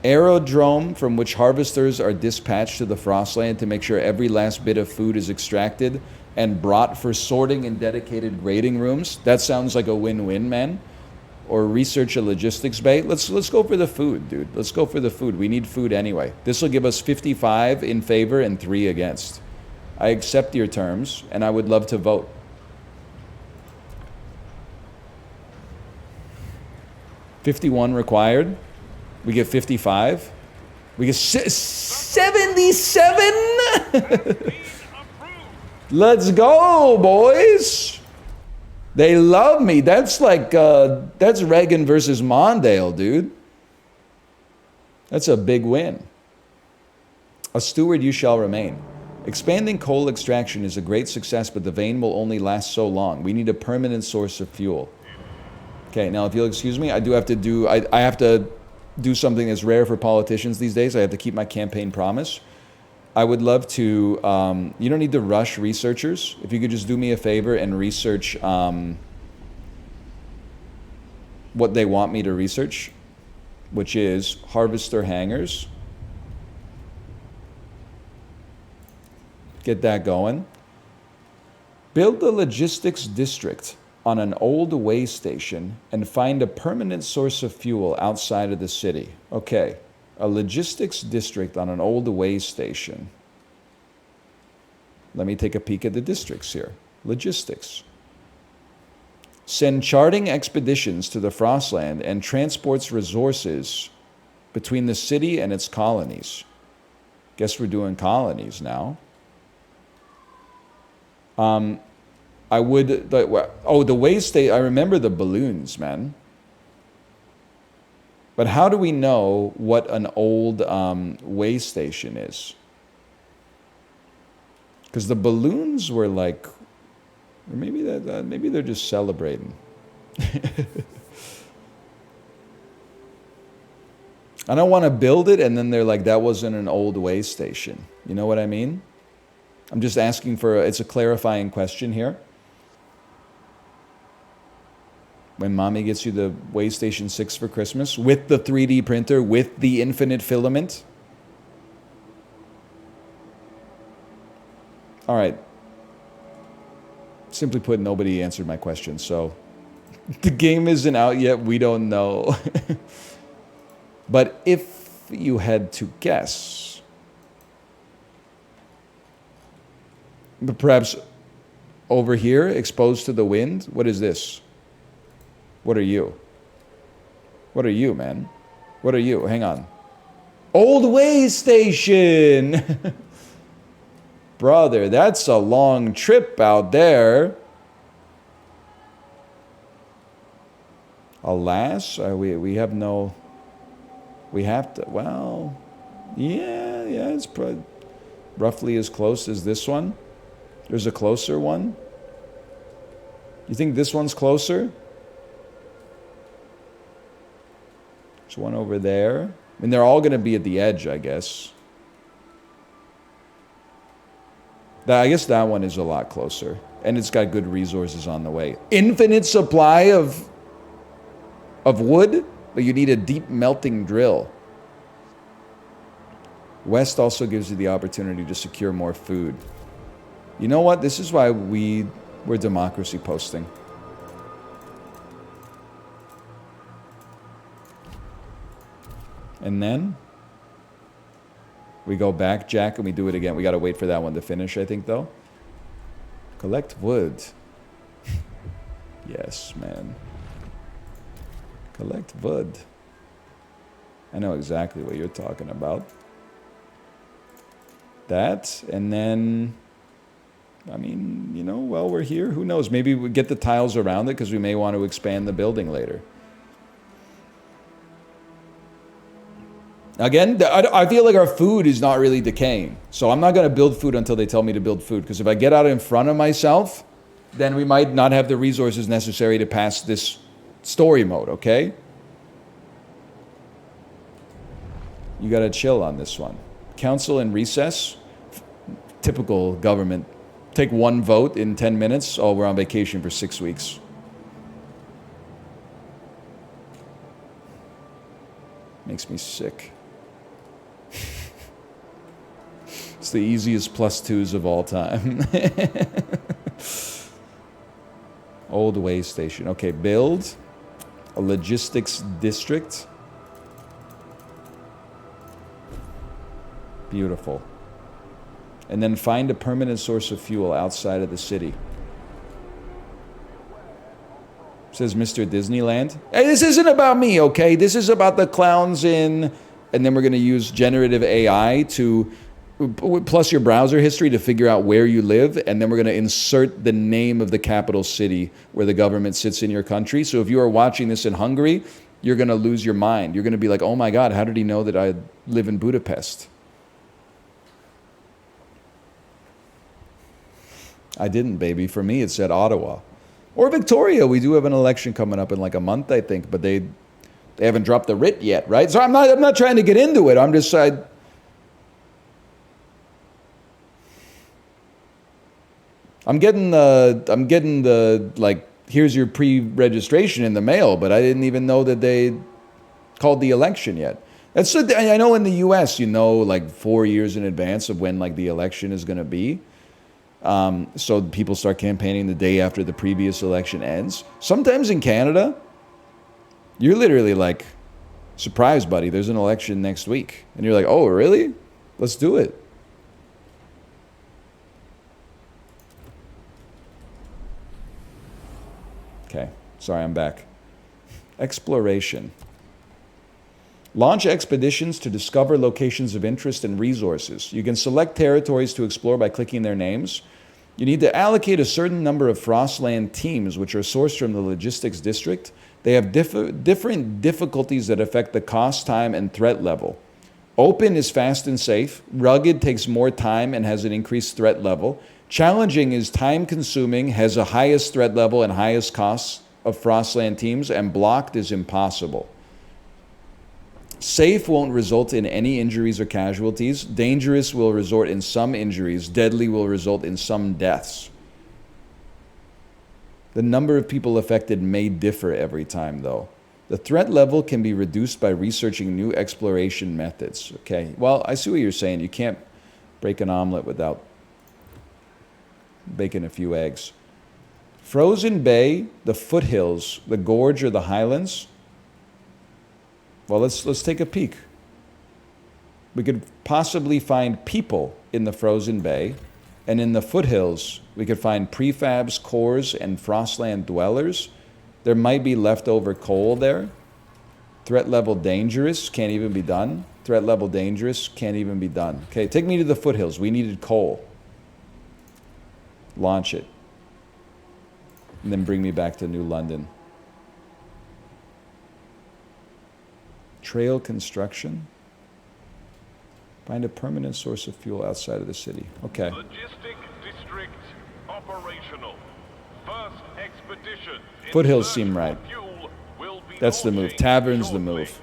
Aerodrome from which harvesters are dispatched to the Frostland to make sure every last bit of food is extracted and brought for sorting in dedicated grading rooms. That sounds like a win-win, man. Or research a logistics bay. Let's go for the food, dude. Let's go for the food. We need food anyway. This will give us 55 in favor and 3 against. I accept your terms, and I would love to vote. $51 required. We get 55. We get 77. Let's go, boys. They love me. That's like, that's Reagan versus Mondale, dude. That's a big win. A steward you shall remain. Expanding coal extraction is a great success, but the vein will only last so long. We need a permanent source of fuel. Okay, now if you'll excuse me, I have to do something that's rare for politicians these days. I have to keep my campaign promise. I would love to, you don't need to rush researchers. If you could just do me a favor and research what they want me to research, which is harvester hangars. Get that going. Build a logistics district on an old way station and find a permanent source of fuel outside of the city. Okay. A logistics district on an old way station. Let me take a peek at the districts here. Logistics. Send charting expeditions to the Frostland and transports resources between the city and its colonies. Guess we're doing colonies now. The way state, I remember the balloons, man. But how do we know what an old way station is? Because the balloons were like, or maybe maybe they're just celebrating. I don't want to build it, and then they're like, that wasn't an old way station. You know what I mean? I'm just asking for, it's a clarifying question here. When mommy gets you the Waystation 6 for Christmas, with the 3D printer, with the infinite filament. All right. Simply put, nobody answered my question, so the game isn't out yet. We don't know. But if you had to guess, but perhaps over here, exposed to the wind, what is this? What are you? What are you, man? What are you? Hang on. Old way station! Brother, that's a long trip out there. Alas, we have no... We have to... Well... Yeah, it's probably roughly as close as this one. There's a closer one. You think this one's closer? There's one over there. I mean, they're all going to be at the edge, I guess. I guess that one is a lot closer. And it's got good resources on the way. Infinite supply of wood, but you need a deep melting drill. West also gives you the opportunity to secure more food. You know what? This is why we're democracy posting. And then we go back, Jack, and we do it again. We got to wait for that one to finish, I think, though. Collect wood. Yes, man. Collect wood. I know exactly what you're talking about. That, and then, I mean, you know, while we're here, who knows? Maybe we get the tiles around it because we may want to expand the building later. Again, I feel like our food is not really decaying. So I'm not going to build food until they tell me to build food. Because if I get out in front of myself, then we might not have the resources necessary to pass this story mode, okay? You got to chill on this one. Council in recess. Typical government. Take one vote in 10 minutes. Oh, we're on vacation for 6 weeks. Makes me sick. It's the easiest +2s of all time. Old way station. Okay, build a logistics district. Beautiful. And then find a permanent source of fuel outside of the city. Says Mr. Disneyland. Hey, this isn't about me, okay? This is about the clowns in... And then we're going to use generative AI to... Plus your browser history to figure out where you live. And then we're going to insert the name of the capital city where the government sits in your country. So if you are watching this in Hungary, you're going to lose your mind. You're going to be like, oh my God, how did he know that I live in Budapest? I didn't, baby. For me, it said Ottawa. Or Victoria. We do have an election coming up in like a month, I think. But they haven't dropped the writ yet, right? So I'm not trying to get into it. I'm just... I'm getting the, like, here's your pre-registration in the mail, but I didn't even know that they called the election yet. That's I know in the U.S., you know, like 4 years in advance of when, like, the election is going to be. So people start campaigning the day after the previous election ends. Sometimes in Canada, you're literally like, surprise, buddy, there's an election next week. And you're like, oh, really? Let's do it. Okay, sorry, I'm back. Exploration. Launch expeditions to discover locations of interest and resources. You can select territories to explore by clicking their names. You need to allocate a certain number of Frostland teams, which are sourced from the logistics district. They have different difficulties that affect the cost, time, and threat level. Open is fast and safe. Rugged takes more time and has an increased threat level. Challenging is time-consuming, has a highest threat level and highest costs of Frostland teams, and blocked is impossible. Safe won't result in any injuries or casualties. Dangerous will result in some injuries. Deadly will result in some deaths. The number of people affected may differ every time, though. The threat level can be reduced by researching new exploration methods. Okay, well, I see what you're saying. You can't break an omelet without baking a few eggs. Frozen Bay, the foothills, the gorge, or the highlands. Well, let's take a peek. We could possibly find people in the Frozen Bay, and in the foothills, we could find prefabs, cores, and Frostland dwellers. There might be leftover coal there. Threat level dangerous, can't even be done. Threat level dangerous, can't even be done. Okay, take me to the foothills. We needed coal. Launch it. And then bring me back to New London. Trail construction. Find a permanent source of fuel outside of the city. Okay. Logistic district operational. First expedition. Foothills seem right. That's the move. Tavern's the move.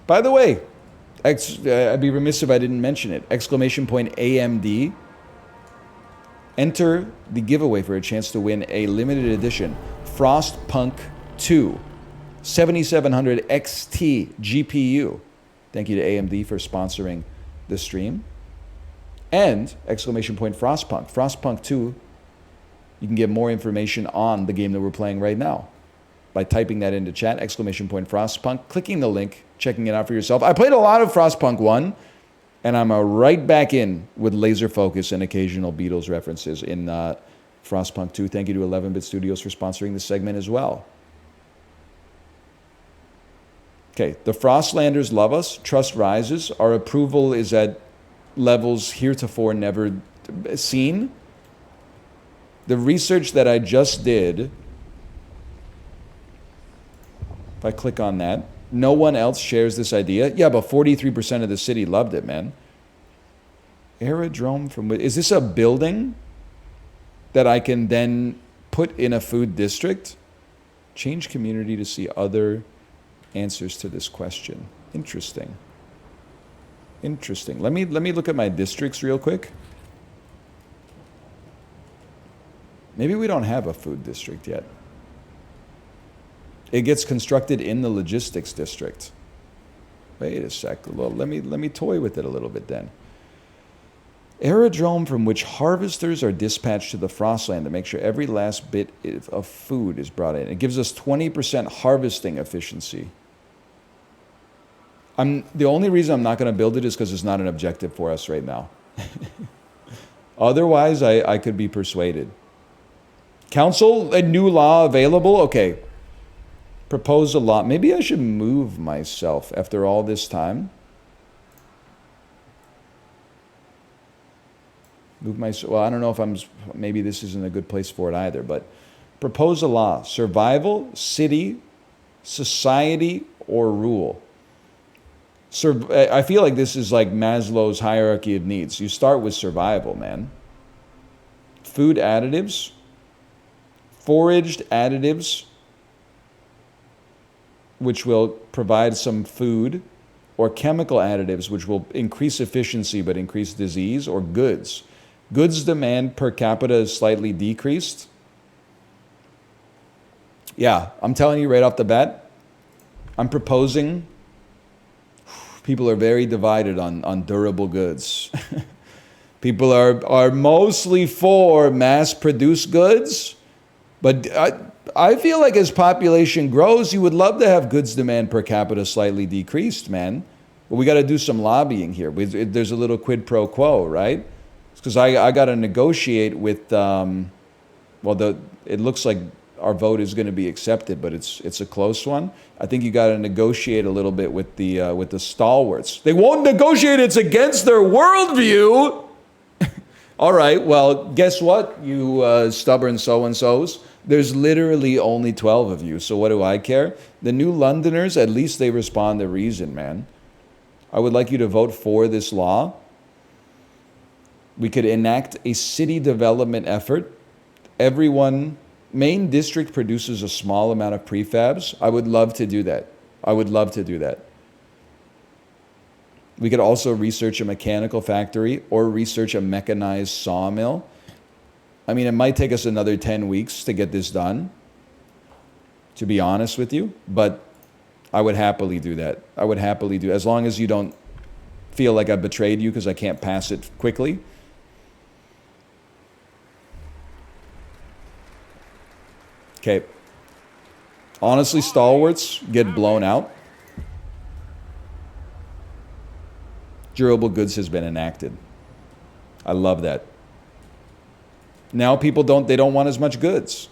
By the way, I'd be remiss if I didn't mention it. Exclamation point AMD. Enter the giveaway for a chance to win a limited edition Frostpunk 2 7700 XT GPU. Thank you to AMD for sponsoring the stream. And exclamation point Frostpunk. Frostpunk 2, you can get more information on the game that we're playing right now by typing that into chat, exclamation point Frostpunk, clicking the link, checking it out for yourself. I played a lot of Frostpunk 1. And I'm right back in with laser focus and occasional Beatles references in Frostpunk 2. Thank you to 11-Bit Studios for sponsoring this segment as well. Okay, the Frostlanders love us. Trust rises. Our approval is at levels heretofore never seen. The research that I just did, if I click on that, no one else shares this idea. Yeah, but 43% of the city loved it, man. Aerodrome from... Is this a building that I can then put in a food district? Change community to see other answers to this question. Interesting. Interesting. Let me look at my districts real quick. Maybe we don't have a food district yet. It gets constructed in the logistics district. Wait a sec. Well, let me toy with it a little bit then. Aerodrome from which harvesters are dispatched to the Frostland to make sure every last bit of food is brought in. It gives us 20% harvesting efficiency. The only reason I'm not going to build it is because it's not an objective for us right now. Otherwise, I could be persuaded. Council, a new law available? Okay. Propose a law. Maybe I should move myself after all this time. Well, I don't know if maybe this isn't a good place for it either, but propose a law. Survival, city, society, or rule. I feel like this is like Maslow's hierarchy of needs. You start with survival, man. Food additives, foraged additives, which will provide some food, or chemical additives, which will increase efficiency but increase disease, or goods. Goods demand per capita is slightly decreased. Yeah, I'm telling you right off the bat, I'm proposing. People are very divided on durable goods. People are mostly for mass-produced goods, but I feel like as population grows, you would love to have goods demand per capita slightly decreased, man. But we got to do some lobbying here. There's a little quid pro quo, right? Because I got to negotiate with, it looks like our vote is going to be accepted, but it's a close one. I think you got to negotiate a little bit with the stalwarts. They won't negotiate. It's against their worldview. All right. Well, guess what, you stubborn so-and-sos? There's literally only 12 of you. So what do I care? The New Londoners, at least they respond to reason, man. I would like you to vote for this law. We could enact a city development effort. Main district produces a small amount of prefabs. I would love to do that. I would love to do that. We could also research a mechanical factory or research a mechanized sawmill. I mean, it might take us another 10 weeks to get this done, to be honest with you, but I would happily do that. I would happily do it, as long as you don't feel like I betrayed you because I can't pass it quickly. Okay. Honestly, stalwarts get blown out. Durable goods has been enacted. I love that. Now people don't want as much goods.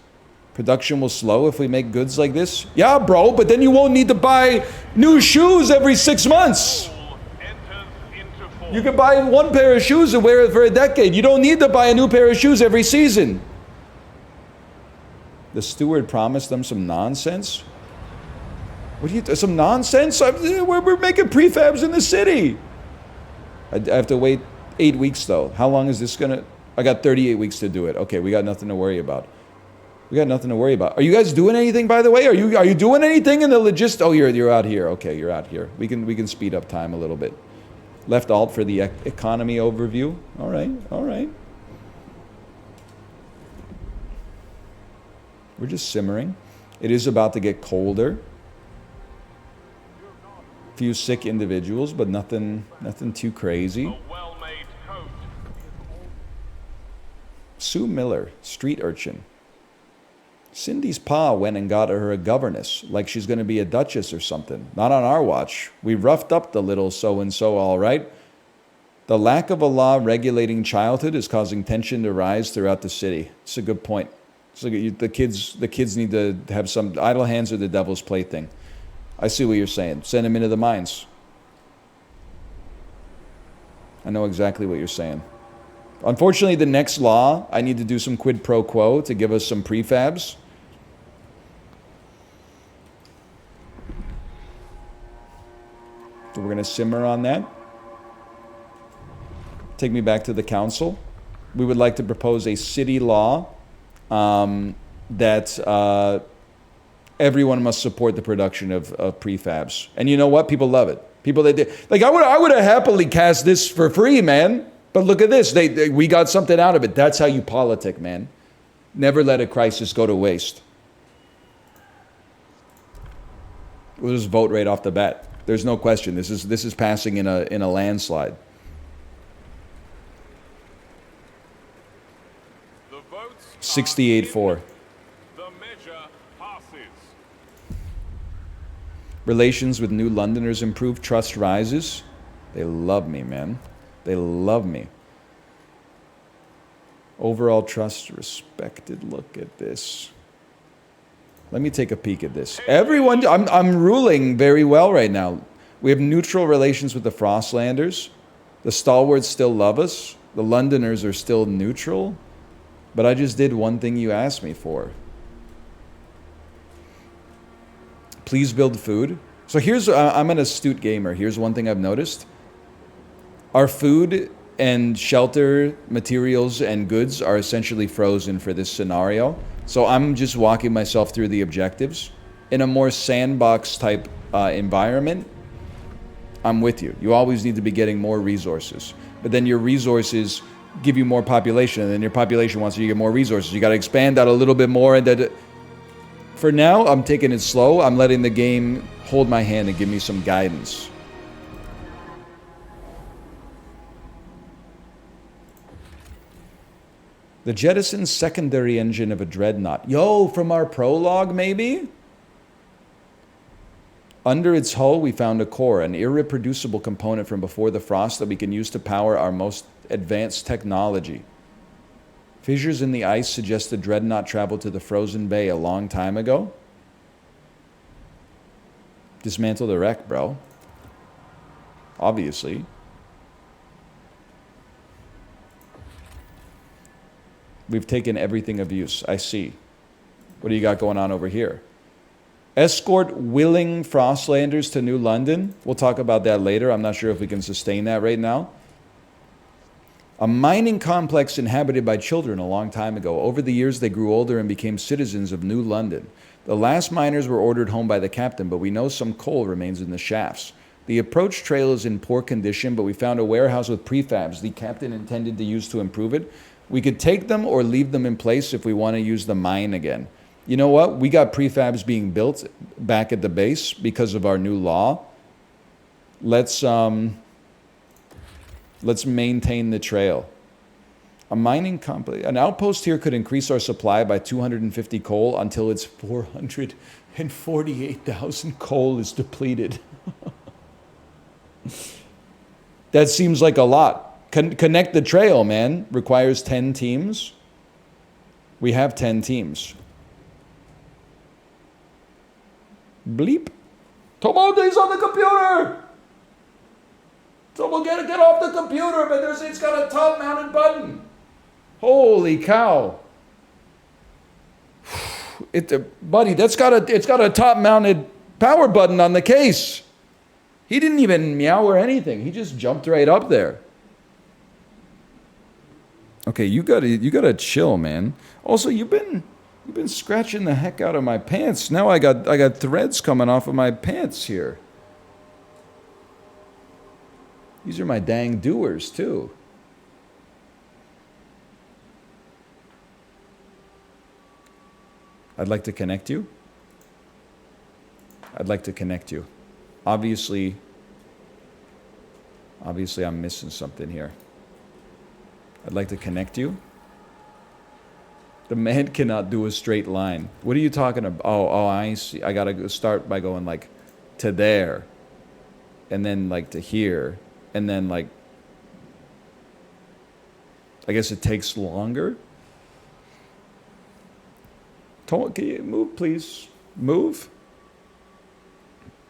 Production will slow if we make goods like this. Yeah, bro, but then you won't need to buy new shoes every 6 months. You can buy one pair of shoes and wear it for a decade. You don't need to buy a new pair of shoes every season. The steward promised them some nonsense. What do you? Some nonsense? We're making prefabs in the city. I have to wait 8 weeks though. How long is this gonna? I got 38 weeks to do it. Okay, we got nothing to worry about. We got nothing to worry about. Are you guys doing anything, by the way? Are you doing anything in the logistics? Oh, you're out here. Okay, you're out here. We can speed up time a little bit. Left alt for the economy overview. All right, all right. We're just simmering. It is about to get colder. Few sick individuals, but nothing too crazy. Sue Miller, street urchin. Cindy's pa went and got her a governess, like she's going to be a duchess or something. Not on our watch. We roughed up the little so-and-so, all right. The lack of a law regulating childhood is causing tension to rise throughout the city. It's a good point. So the kids need to have some idle hands are the devil's plaything. I see what you're saying. Send them into the mines. I know exactly what you're saying. Unfortunately, the next law, I need to do some quid pro quo to give us some prefabs. So we're going to simmer on that. Take me back to the council. We would like to propose a city law that everyone must support the production of prefabs. And you know what? People love it. People that did, like I would have happily cast this for free, man. But look at this. We got something out of it. That's how you politic, man. Never let a crisis go to waste. We'll just vote right off the bat. There's no question. This is passing in a landslide. The votes 68-4. The measure passes. Relations with New Londoners improve. Trust rises. They love me, man. They love me. Overall trust respected. Look at this. Let me take a peek at this. Everyone, I'm ruling very well right now. We have neutral relations with the Frostlanders. The stalwarts still love us. The Londoners are still neutral. But I just did one thing you asked me for. Please build food. So here's, I'm an astute gamer. Here's one thing I've noticed. Our food and shelter materials and goods are essentially frozen for this scenario. So I'm just walking myself through the objectives. In a more sandbox type environment, I'm with you. You always need to be getting more resources. But then your resources give you more population, and then your population wants you to get more resources. You got to expand that a little bit more. And for now, I'm taking it slow. I'm letting the game hold my hand and give me some guidance. The jettison secondary engine of a dreadnought. Yo, from our prologue, maybe? Under its hull, we found a core, an irreproducible component from before the frost that we can use to power our most advanced technology. Fissures in the ice suggest the dreadnought traveled to the frozen bay a long time ago. Dismantle the wreck, bro. Obviously. We've taken everything of use. I see. What do you got going on over here? Escort willing Frostlanders to New London. We'll talk about that later. I'm not sure if we can sustain that right now. A mining complex inhabited by children a long time ago. Over the years, they grew older and became citizens of New London. The last miners were ordered home by the captain, but we know some coal remains in the shafts. The approach trail is in poor condition, but we found a warehouse with prefabs the captain intended to use to improve it. We could take them or leave them in place if we want to use the mine again. You know what? We got prefabs being built back at the base because of our new law. Let's maintain the trail. A mining complex. An outpost here could increase our supply by 250 coal until its 448,000 coal is depleted. That seems like a lot. Connect the trail, man. Requires 10 teams. We have 10 teams. Bleep. Tomote's on the computer! Someone get off the computer, but it's got a top-mounted button. Holy cow. Buddy, it's got a top-mounted power button on the case. He didn't even meow or anything. He just jumped right up there. Okay, you gotta chill, man. Also, you've been scratching the heck out of my pants. Now I got threads coming off of my pants here. These are my dang doers too. I'd like to connect you. I'd like to connect you. Obviously I'm missing something here. I'd like to connect you. The man cannot do a straight line. What are you talking about? Oh, I see. I gotta start by going like to there, and then like to here, and then like I guess it takes longer. Can you move, please? Move.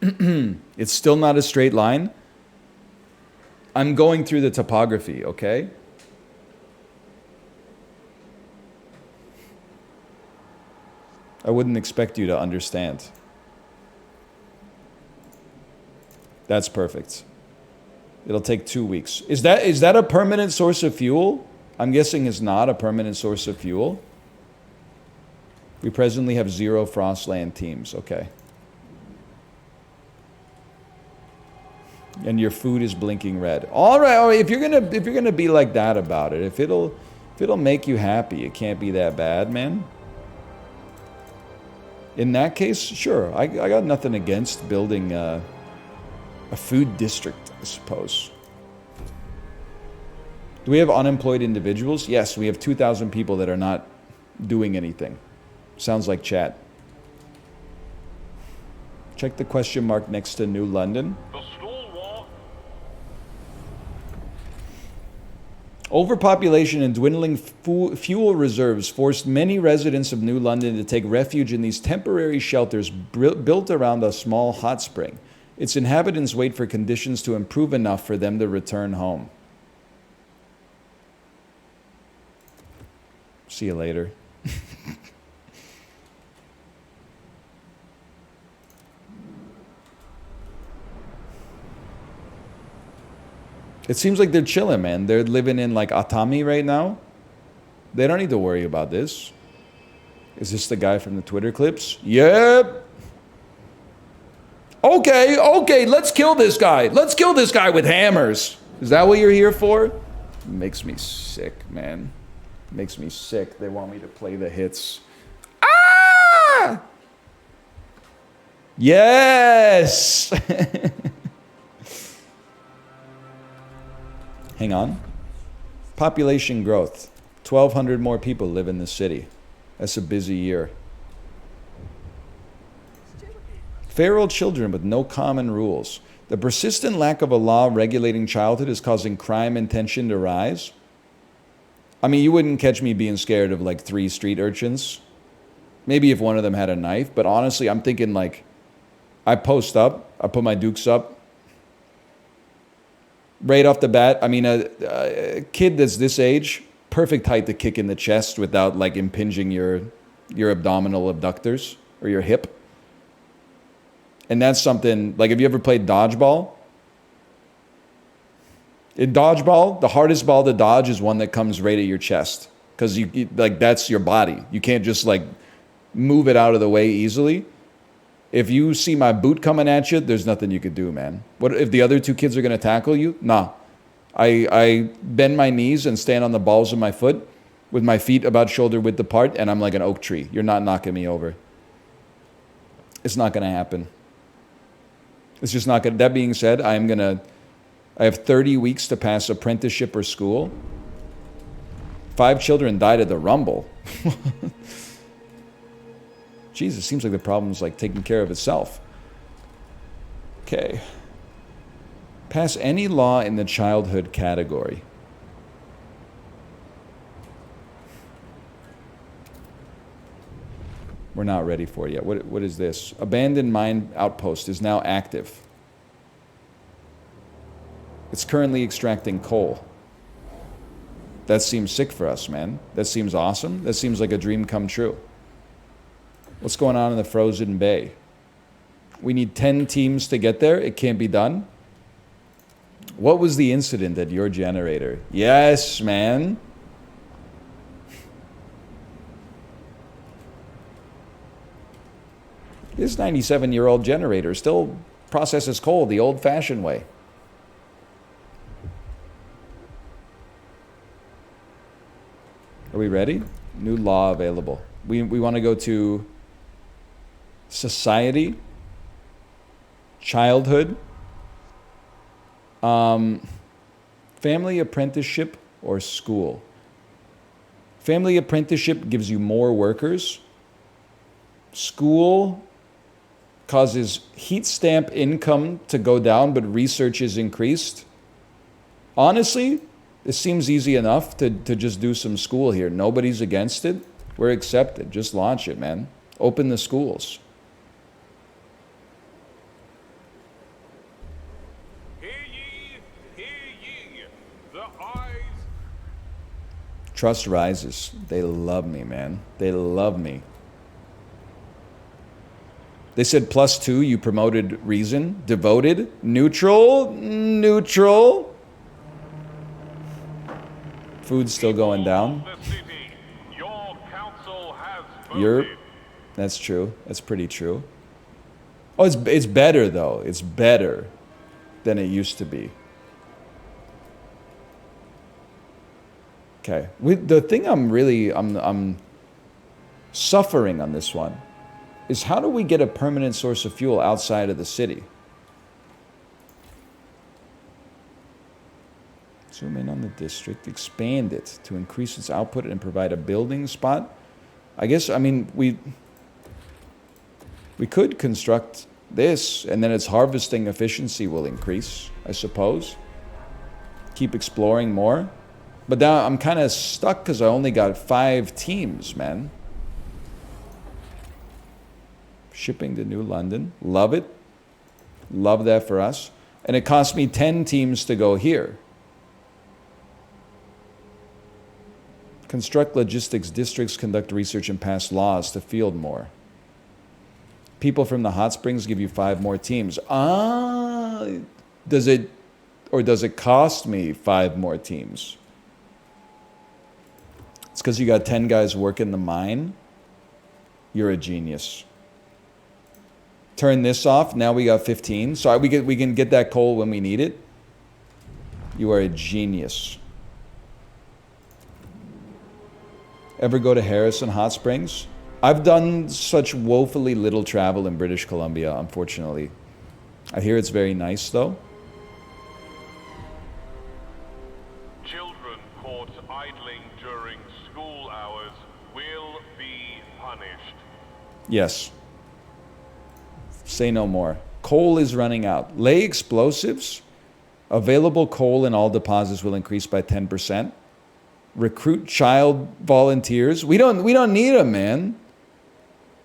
It's still not a straight line. I'm going through the topography, okay? I wouldn't expect you to understand. That's perfect. It'll take 2 weeks. Is that a permanent source of fuel? I'm guessing it's not a permanent source of fuel. We presently have 0 Frostland teams. Okay. And your food is blinking red. All right. If you're gonna be like that about it, if it'll make you happy, it can't be that bad, man. In that case, sure. I got nothing against building a food district, I suppose. Do we have unemployed individuals? Yes, we have 2,000 people that are not doing anything. Sounds like chat. Check the question mark next to New London. Overpopulation and dwindling fuel reserves forced many residents of New London to take refuge in these temporary shelters built around a small hot spring. Its inhabitants wait for conditions to improve enough for them to return home. See you later. It seems like they're chilling, man. They're living in like Atami right now. They don't need to worry about this. Is this the guy from the Twitter clips? Yep. Okay, let's kill this guy. Let's kill this guy with hammers. Is that what you're here for? It makes me sick, man. It makes me sick. They want me to play the hits. Ah! Yes! Hang on. Population growth. 1,200 more people live in the city. That's a busy year. Feral children with no common rules. The persistent lack of a law regulating childhood is causing crime and tension to rise. I mean, you wouldn't catch me being scared of like 3 street urchins. Maybe if one of them had a knife. But honestly, I'm thinking like, I post up. I put my dukes up. Right off the bat, I mean, a kid that's this age, perfect height to kick in the chest without like impinging your abdominal abductors or your hip. And that's something, like, have you ever played dodgeball? In dodgeball, the hardest ball to dodge is one that comes right at your chest. Because you like, that's your body. You can't just like move it out of the way easily. If you see my boot coming at you, there's nothing you could do, man. What if the other 2 kids are going to tackle you? Nah. I bend my knees and stand on the balls of my foot with my feet about shoulder width apart, and I'm like an oak tree. You're not knocking me over. It's not going to happen. It's just not going to. That being said, I have 30 weeks to pass apprenticeship or school. 5 children died at the Rumble. Jeez, it seems like the problem's like taking care of itself. Okay. Pass any law in the childhood category. We're not ready for it yet. What is this? Abandoned mine outpost is now active. It's currently extracting coal. That seems sick for us, man. That seems awesome. That seems like a dream come true. What's going on in the Frozen Bay? We need 10 teams to get there. It can't be done. What was the incident at your generator? Yes, man. This 97-year-old generator still processes coal the old-fashioned way. Are we ready? New law available. We want to go to society, childhood, family apprenticeship, or school. Family apprenticeship gives you more workers. School causes heat stamp income to go down, but research is increased. Honestly, It seems easy enough to just do some school here. Nobody's against it. We're accepted. Just launch it, man. Open the schools. Hear ye, hear ye. The eyes. Trust rises. They love me, man. They love me. They said +2, you promoted reason. Devoted. Neutral. Neutral. Food's still going down. The city. Your council has You're... voted. That's true. That's pretty true. Oh, it's better, though. It's better than it used to be. Okay. The thing I'm suffering on this one is how do we get a permanent source of fuel outside of the city? Zoom in on the district, expand it to increase its output and provide a building spot. I guess, I mean, we could construct this and then its harvesting efficiency will increase, I suppose. Keep exploring more. But now I'm kind of stuck because I only got 5 teams, man. Shipping to New London. Love it. Love that for us. And it cost me 10 teams to go here. Construct logistics districts, conduct research, and pass laws to field more. People from the hot springs give you 5 more teams. Does it cost me 5 more teams? It's because you got 10 guys working the mine. You're a genius. Turn this off. Now we got 15. So we can get that coal when we need it. You are a genius. Ever go to Harrison Hot Springs? I've done such woefully little travel in British Columbia, unfortunately. I hear it's very nice, though. Children caught idling during school hours will be punished. Yes. Say no more. Coal is running out. Lay explosives. Available coal in all deposits will increase by 10%. Recruit child volunteers. We don't need them, man.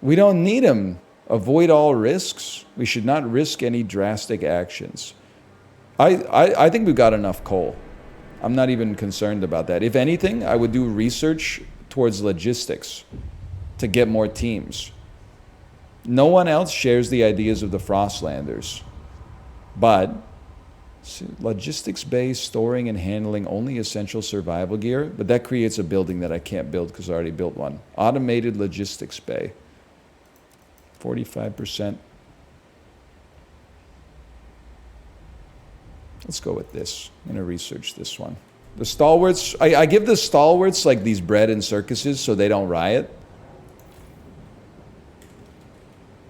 We don't need them. Avoid all risks. We should not risk any drastic actions. I think we've got enough coal. I'm not even concerned about that. If anything, I would do research towards logistics to get more teams. No one else shares the ideas of the Frostlanders. But logistics bay, storing and handling only essential survival gear, but that creates a building that I can't build because I already built one. Automated logistics bay. 45%. Let's go with this. I'm going to research this one. The stalwarts, I give the stalwarts like these bread and circuses so they don't riot.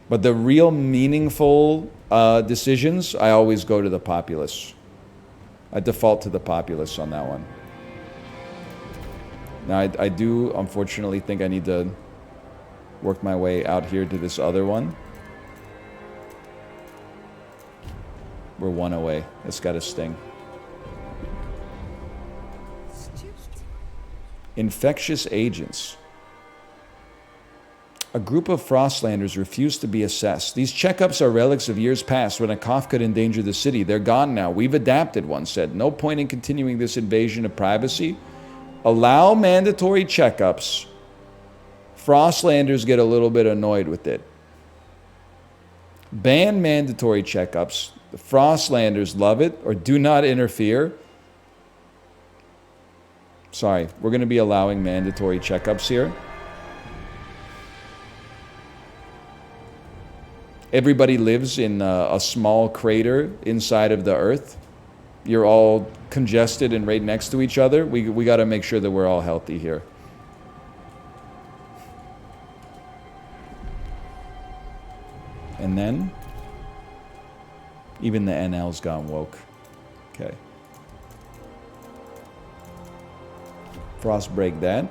But the real meaningful decisions, I always go to the populace. I default to the populace on that one. Now, I do, unfortunately, think I need to work my way out here to this other one. We're 1 away. It's got a sting. Infectious agents. A group of Frostlanders refuse to be assessed. These checkups are relics of years past when a cough could endanger the city. They're gone now. We've adapted, one said. No point in continuing this invasion of privacy. Allow mandatory checkups. Frostlanders get a little bit annoyed with it. Ban mandatory checkups. The Frostlanders love it, or do not interfere. Sorry, we're going to be allowing mandatory checkups here. Everybody lives in a small crater inside of the Earth. You're all congested and right next to each other. We got to make sure that we're all healthy here. And then, even the NL's gone woke. Okay. Frost break that.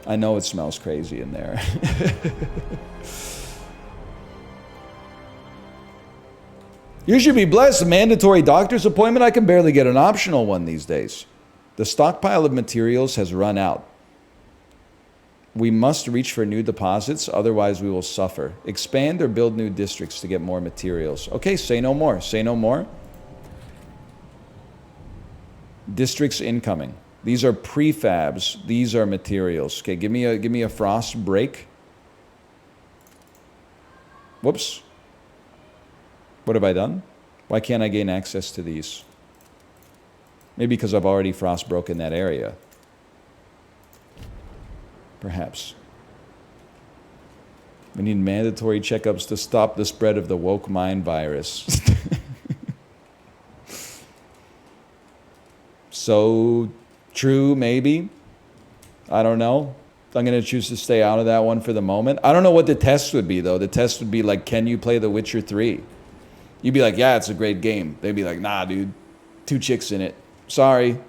I know it smells crazy in there. You should be blessed. A mandatory doctor's appointment? I can barely get an optional one these days. The stockpile of materials has run out. We must reach for new deposits, otherwise we will suffer. Expand or build new districts to get more materials. Okay, say no more. Say no more. Districts incoming. These are prefabs. These are materials. Okay, give me a frost break. Whoops. What have I done? Why can't I gain access to these? Maybe because I've already frost broken that area. Perhaps. We need mandatory checkups to stop the spread of the woke mind virus. So true, maybe. I don't know. I'm going to choose to stay out of that one for the moment. I don't know what the test would be, though. The test would be like, can you play The Witcher 3? You'd be like, yeah, it's a great game. They'd be like, nah, dude. 2 chicks in it. Sorry.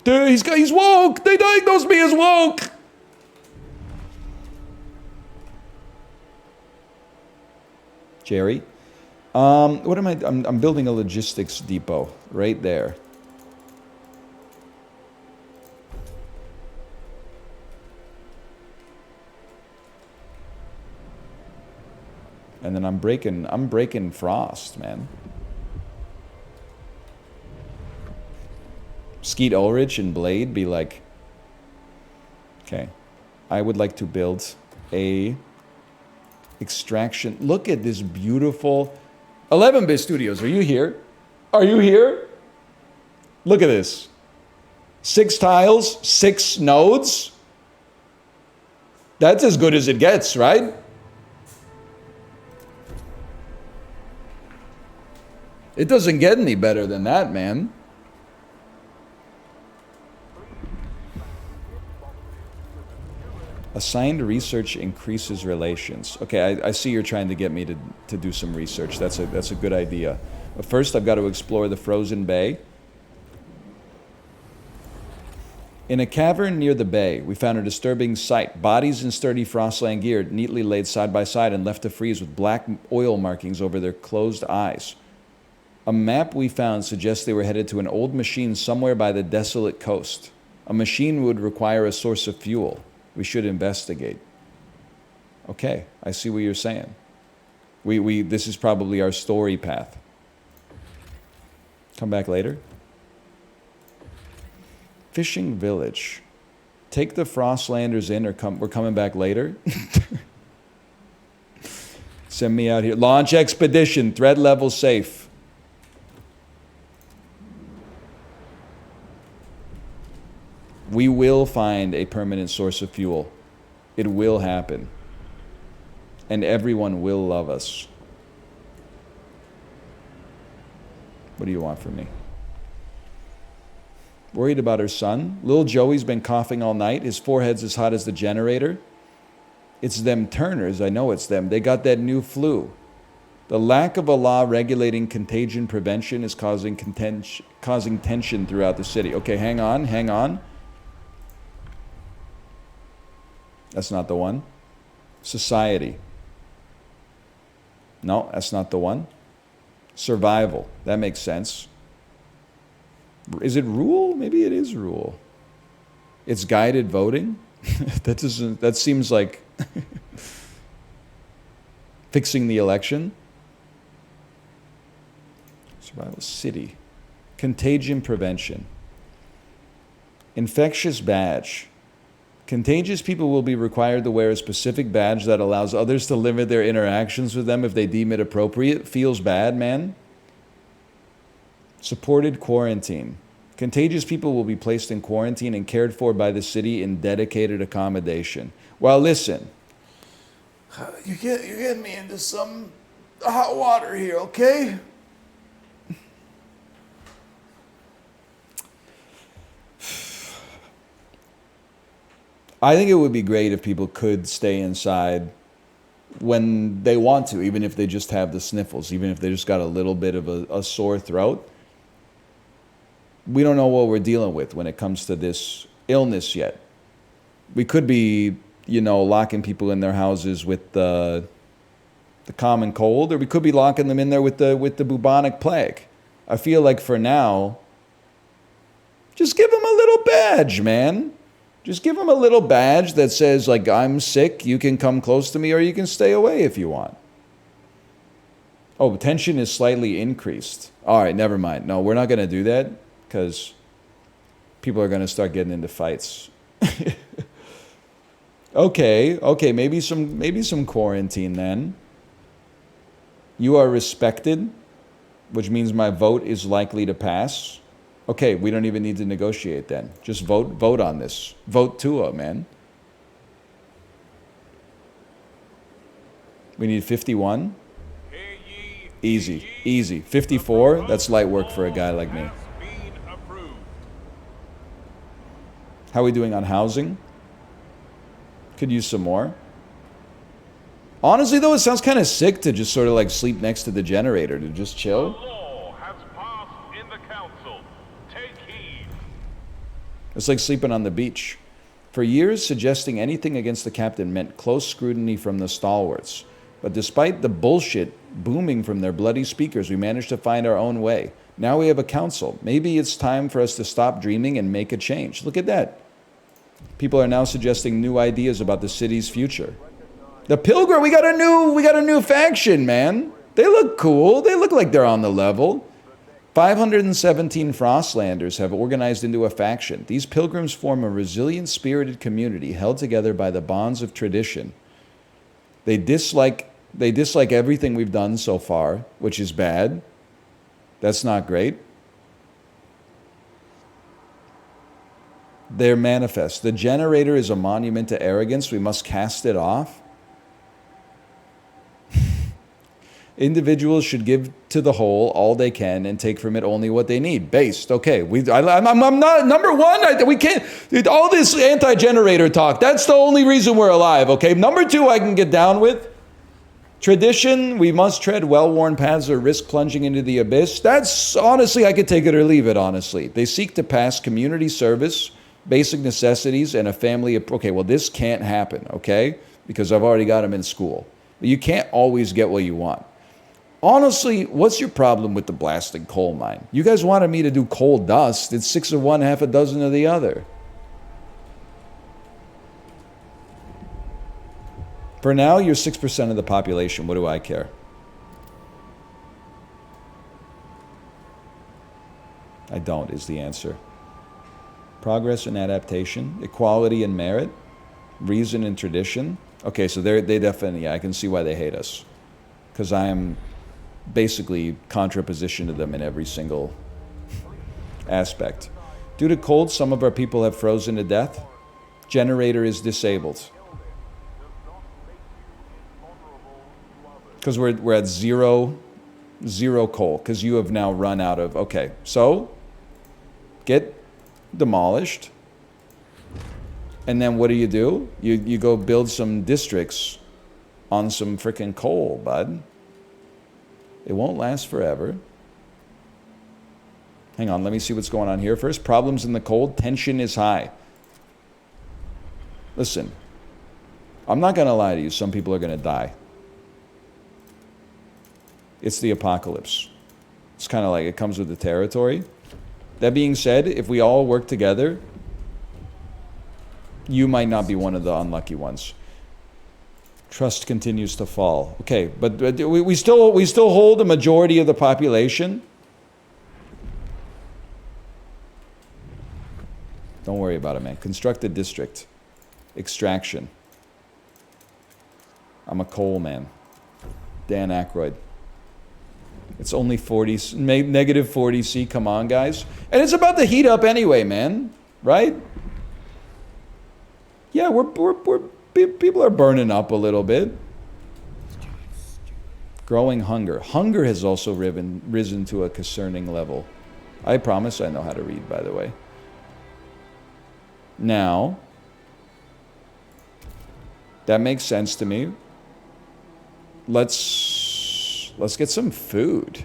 Dude, he's woke. They diagnosed me as woke. Jerry. What am I? I'm building a logistics depot right there. And then I'm breaking frost, man. Skeet Ulrich and Blade be like, okay, I would like to build a extraction. Look at this beautiful 11-bit studios. Are you here? Are you here? Look at this. 6 tiles, 6 nodes. That's as good as it gets, right? It doesn't get any better than that, man. Assigned research increases relations. Okay, I see you're trying to get me to do some research. That's a good idea. But first, I've got to explore the frozen bay. In a cavern near the bay, we found a disturbing sight. Bodies in sturdy frostland gear, neatly laid side by side and left to freeze with black oil markings over their closed eyes. A map we found suggests they were headed to an old machine somewhere by the desolate coast. A machine would require a source of fuel. We should investigate. Okay, I see what you're saying. This is probably our story path. Come back later. Fishing village. Take the Frostlanders in, or we're coming back later. Send me out here. Launch expedition. Threat level safe. We will find a permanent source of fuel. It will happen. And everyone will love us. What do you want from me? Worried about her son? Little Joey's been coughing all night. His forehead's as hot as the generator. It's them Turners. I know it's them. They got that new flu. The lack of a law regulating contagion prevention is causing tension throughout the city. Okay, hang on. That's not the one. Society. No, that's not the one. Survival. That makes sense. Is it rule? Maybe it is rule. It's guided voting? That seems like fixing the election. Survival. City. Contagion prevention. Infectious badge. Contagious people will be required to wear a specific badge that allows others to limit their interactions with them if they deem it appropriate. Feels bad, man. Supported quarantine. Contagious people will be placed in quarantine and cared for by the city in dedicated accommodation. Well, listen. You're getting me into some hot water here, okay? I think it would be great if people could stay inside when they want to, even if they just have the sniffles, even if they just got a little bit of a sore throat. We don't know what we're dealing with when it comes to this illness yet. We could be, locking people in their houses with the common cold, or we could be locking them in there with the bubonic plague. I feel like for now, just give badge, man. Just give them a little badge that says, like, I'm sick, you can come close to me, or you can stay away if you want. Oh, tension is slightly increased. All right, never mind. No, we're not going to do that, because people are going to start getting into fights. Okay, maybe some quarantine then. You are respected, which means my vote is likely to pass. Okay, we don't even need to negotiate then. Just vote on this. Vote Tua, man. We need 51. Easy. 54, that's light work for a guy like me. How are we doing on housing? Could use some more. Honestly, though, it sounds kind of sick to just sort of like sleep next to the generator, to just chill. It's like sleeping on the beach. For years, suggesting anything against the captain meant close scrutiny from the stalwarts. But despite the bullshit booming from their bloody speakers, we managed to find our own way. Now we have a council. Maybe it's time for us to stop dreaming and make a change. Look at that. People are now suggesting new ideas about the city's future. The Pilgrim, we got a new faction, man. They look cool. They look like they're on the level. 517 Frostlanders have organized into a faction. These pilgrims form a resilient, spirited community held together by the bonds of tradition. They dislike everything we've done so far, which is bad. That's not great. Their manifest. The generator is a monument to arrogance. We must cast it off. Individuals should give to the whole all they can and take from it only what they need. Based. Okay. I'm not number one. We can't. All this anti-generator talk. That's the only reason we're alive. Okay. Number two, I can get down with. Tradition. We must tread well-worn paths or risk plunging into the abyss. That's honestly, I could take it or leave it. Honestly, they seek to pass community service, basic necessities, and a family. Okay. Well, this can't happen. Okay, because I've already got them in school. But you can't always get what you want. Honestly, what's your problem with the blasting coal mine? You guys wanted me to do coal dust. It's 6 of one, half a dozen of the other. For now, you're 6% of the population. What do I care? I don't, is the answer. Progress and adaptation, equality and merit, reason and tradition. Okay, so they definitely, yeah, I can see why they hate us. Because I am basically contraposition to them in every single aspect. Due to cold, some of our people have frozen to death. Generator is disabled. Because we're at zero coal, because you have now run out of, okay, so get demolished. And then what do? You go build some districts on some frickin' coal, bud. It won't last forever. Hang on, let me see what's going on here first. Problems in the cold. Tension is high. Listen, I'm not going to lie to you. Some people are going to die. It's the apocalypse. It's kind of like it comes with the territory. That being said, if we all work together, you might not be one of the unlucky ones. Trust continues to fall. Okay, but we still hold a majority of the population. Don't worry about it, man. Construct a district. Extraction. I'm a coal man. Dan Aykroyd. It's only 40, negative 40C. Come on, guys. And it's about to heat up anyway, man. Right? Yeah, people are burning up a little bit. Growing hunger. Hunger has also risen to a concerning level. I promise I know how to read, by the way. Now, that makes sense to me. Let's get some food.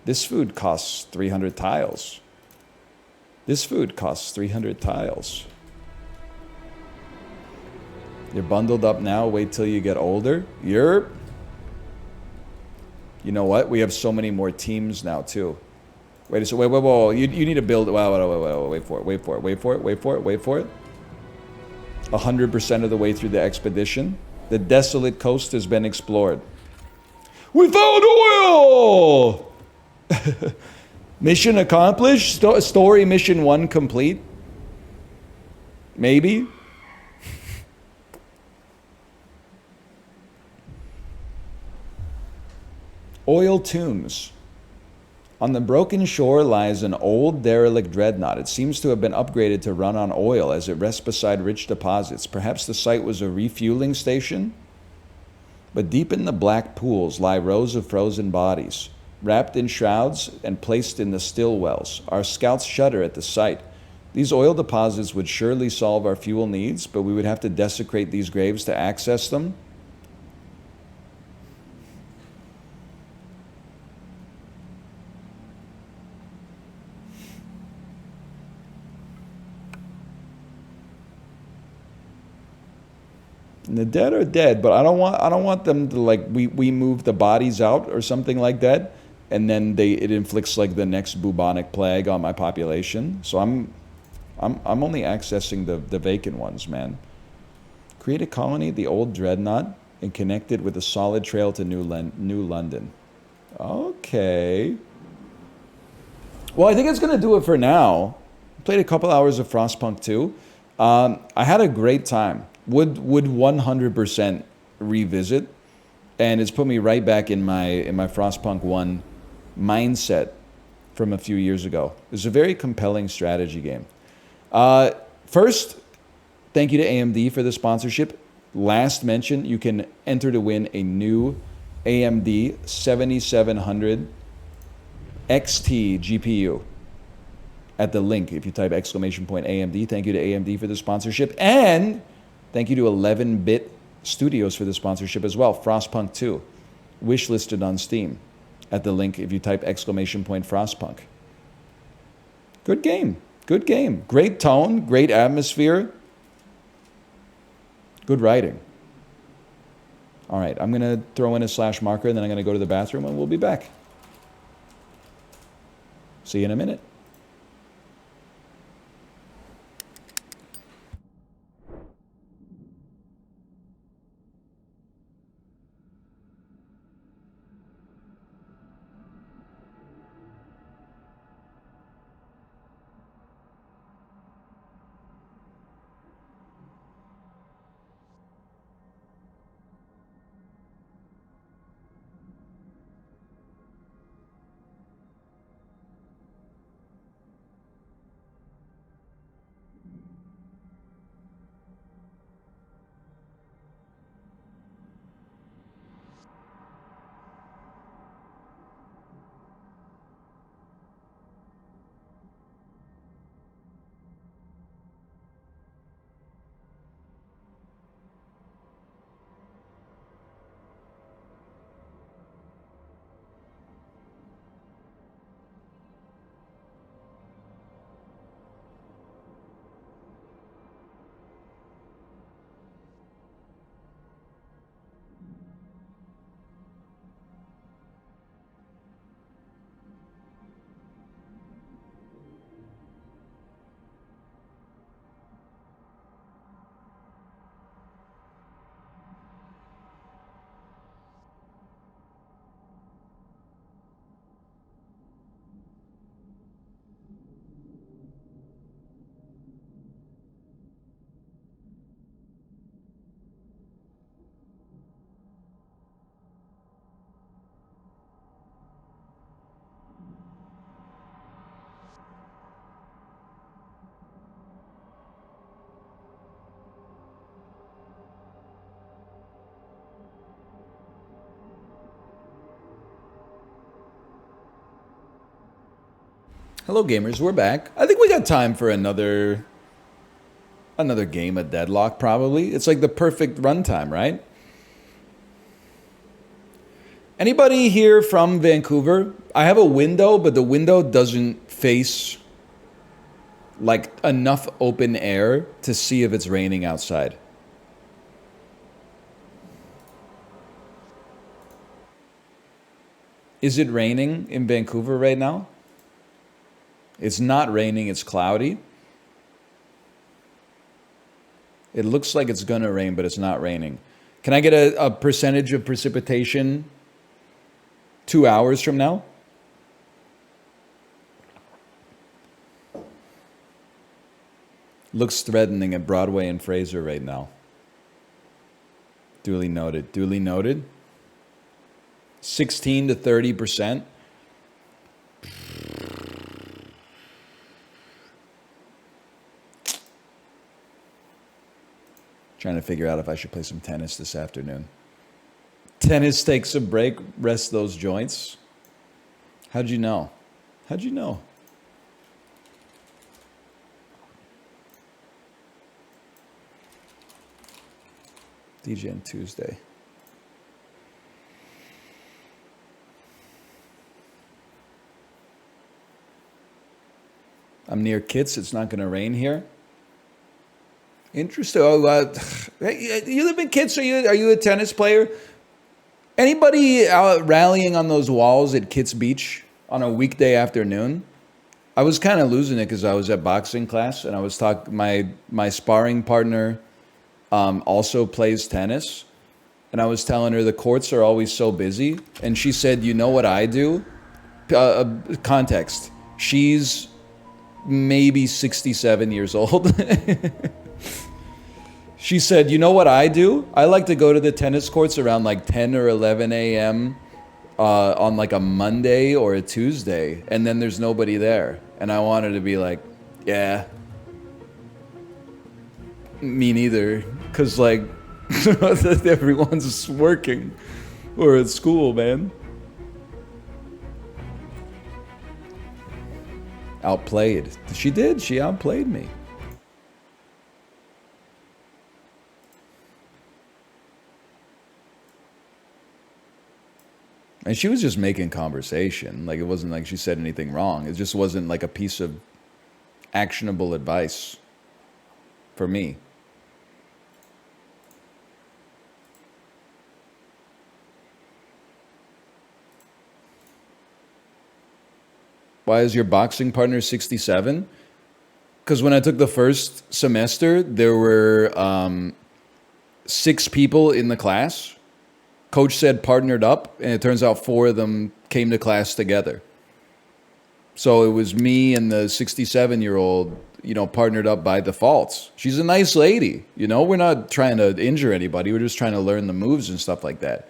This food costs 300 tiles. This food costs 300 tiles. You're bundled up now. Wait till you get older. You know what? We have so many more teams now, too. Wait a second. Wait. You need to build. Wait for it. Wait for it. 100% of the way through the expedition. The desolate coast has been explored. We found oil! Mission accomplished? Story mission 1 complete? Maybe? Oil tombs. On the broken shore lies an old derelict dreadnought. It seems to have been upgraded to run on oil as it rests beside rich deposits. Perhaps the site was a refueling station? But deep in the black pools lie rows of frozen bodies, wrapped in shrouds and placed in the still wells. Our scouts shudder at the sight. These oil deposits would surely solve our fuel needs, but we would have to desecrate these graves to access them. And the dead are dead, but I don't want them to, like, we move the bodies out or something like that, and then it inflicts like the next bubonic plague on my population. So I'm only accessing the vacant ones, man. Create a colony, the old dreadnought, and connect it with a solid trail to New London. Okay. Well, I think it's gonna do it for now. Played a couple hours of Frostpunk 2. I had a great time. Would 100% revisit, and it's put me right back in my Frostpunk 1 mindset from a few years ago. It's a very compelling strategy game. First, thank you to AMD for the sponsorship. Last mention, you can enter to win a new AMD 7700 XT GPU at the link if you type !AMD. Thank you to AMD for the sponsorship, and thank you to 11-Bit Studios for the sponsorship as well. Frostpunk 2, wishlisted on Steam at the link if you type !Frostpunk. Good game. Good game. Great tone, great atmosphere, good writing. All right, I'm going to throw in a slash marker, and then I'm going to go to the bathroom, and we'll be back. See you in a minute. Hello, gamers. We're back. I think we got time for another game of Deadlock, probably. It's like the perfect runtime, right? Anybody here from Vancouver? I have a window, but the window doesn't face like enough open air to see if it's raining outside. Is it raining in Vancouver right now? It's not raining, it's cloudy. It looks like it's gonna rain, but it's not raining. Can I get a percentage of precipitation 2 hours from now? Looks threatening at Broadway and Fraser right now. Duly noted. Duly noted. 16 to 30%. Trying to figure out if I should play some tennis this afternoon. Tennis takes a break, rest those joints. How'd you know? How'd you know? Degen Tuesday. I'm near Kits. It's not going to rain here. Interesting. Oh, hey, you live in Kits? Are you a tennis player? Anybody out rallying on those walls at Kits Beach on a weekday afternoon? I was kind of losing it because I was at boxing class and I was talking. My sparring partner also plays tennis, and I was telling her the courts are always so busy, and she said, "You know what I do?" Context: she's maybe 67 years old. She said, "You know what I do? I like to go to the tennis courts around like 10 or 11 a.m. On like a Monday or a Tuesday, and then there's nobody there." And I wanted to be like, "Yeah, me neither," because like everyone's working or at school, man. Outplayed. She did. She outplayed me. And she was just making conversation. Like, it wasn't like she said anything wrong. It just wasn't like a piece of actionable advice for me. Why is your boxing partner 67? Because when I took the first semester, there were 6 people in the class. Coach said partnered up, and it turns out 4 of them came to class together. So it was me and the 67-year-old, partnered up by default. She's a nice lady, We're not trying to injure anybody. We're just trying to learn the moves and stuff like that.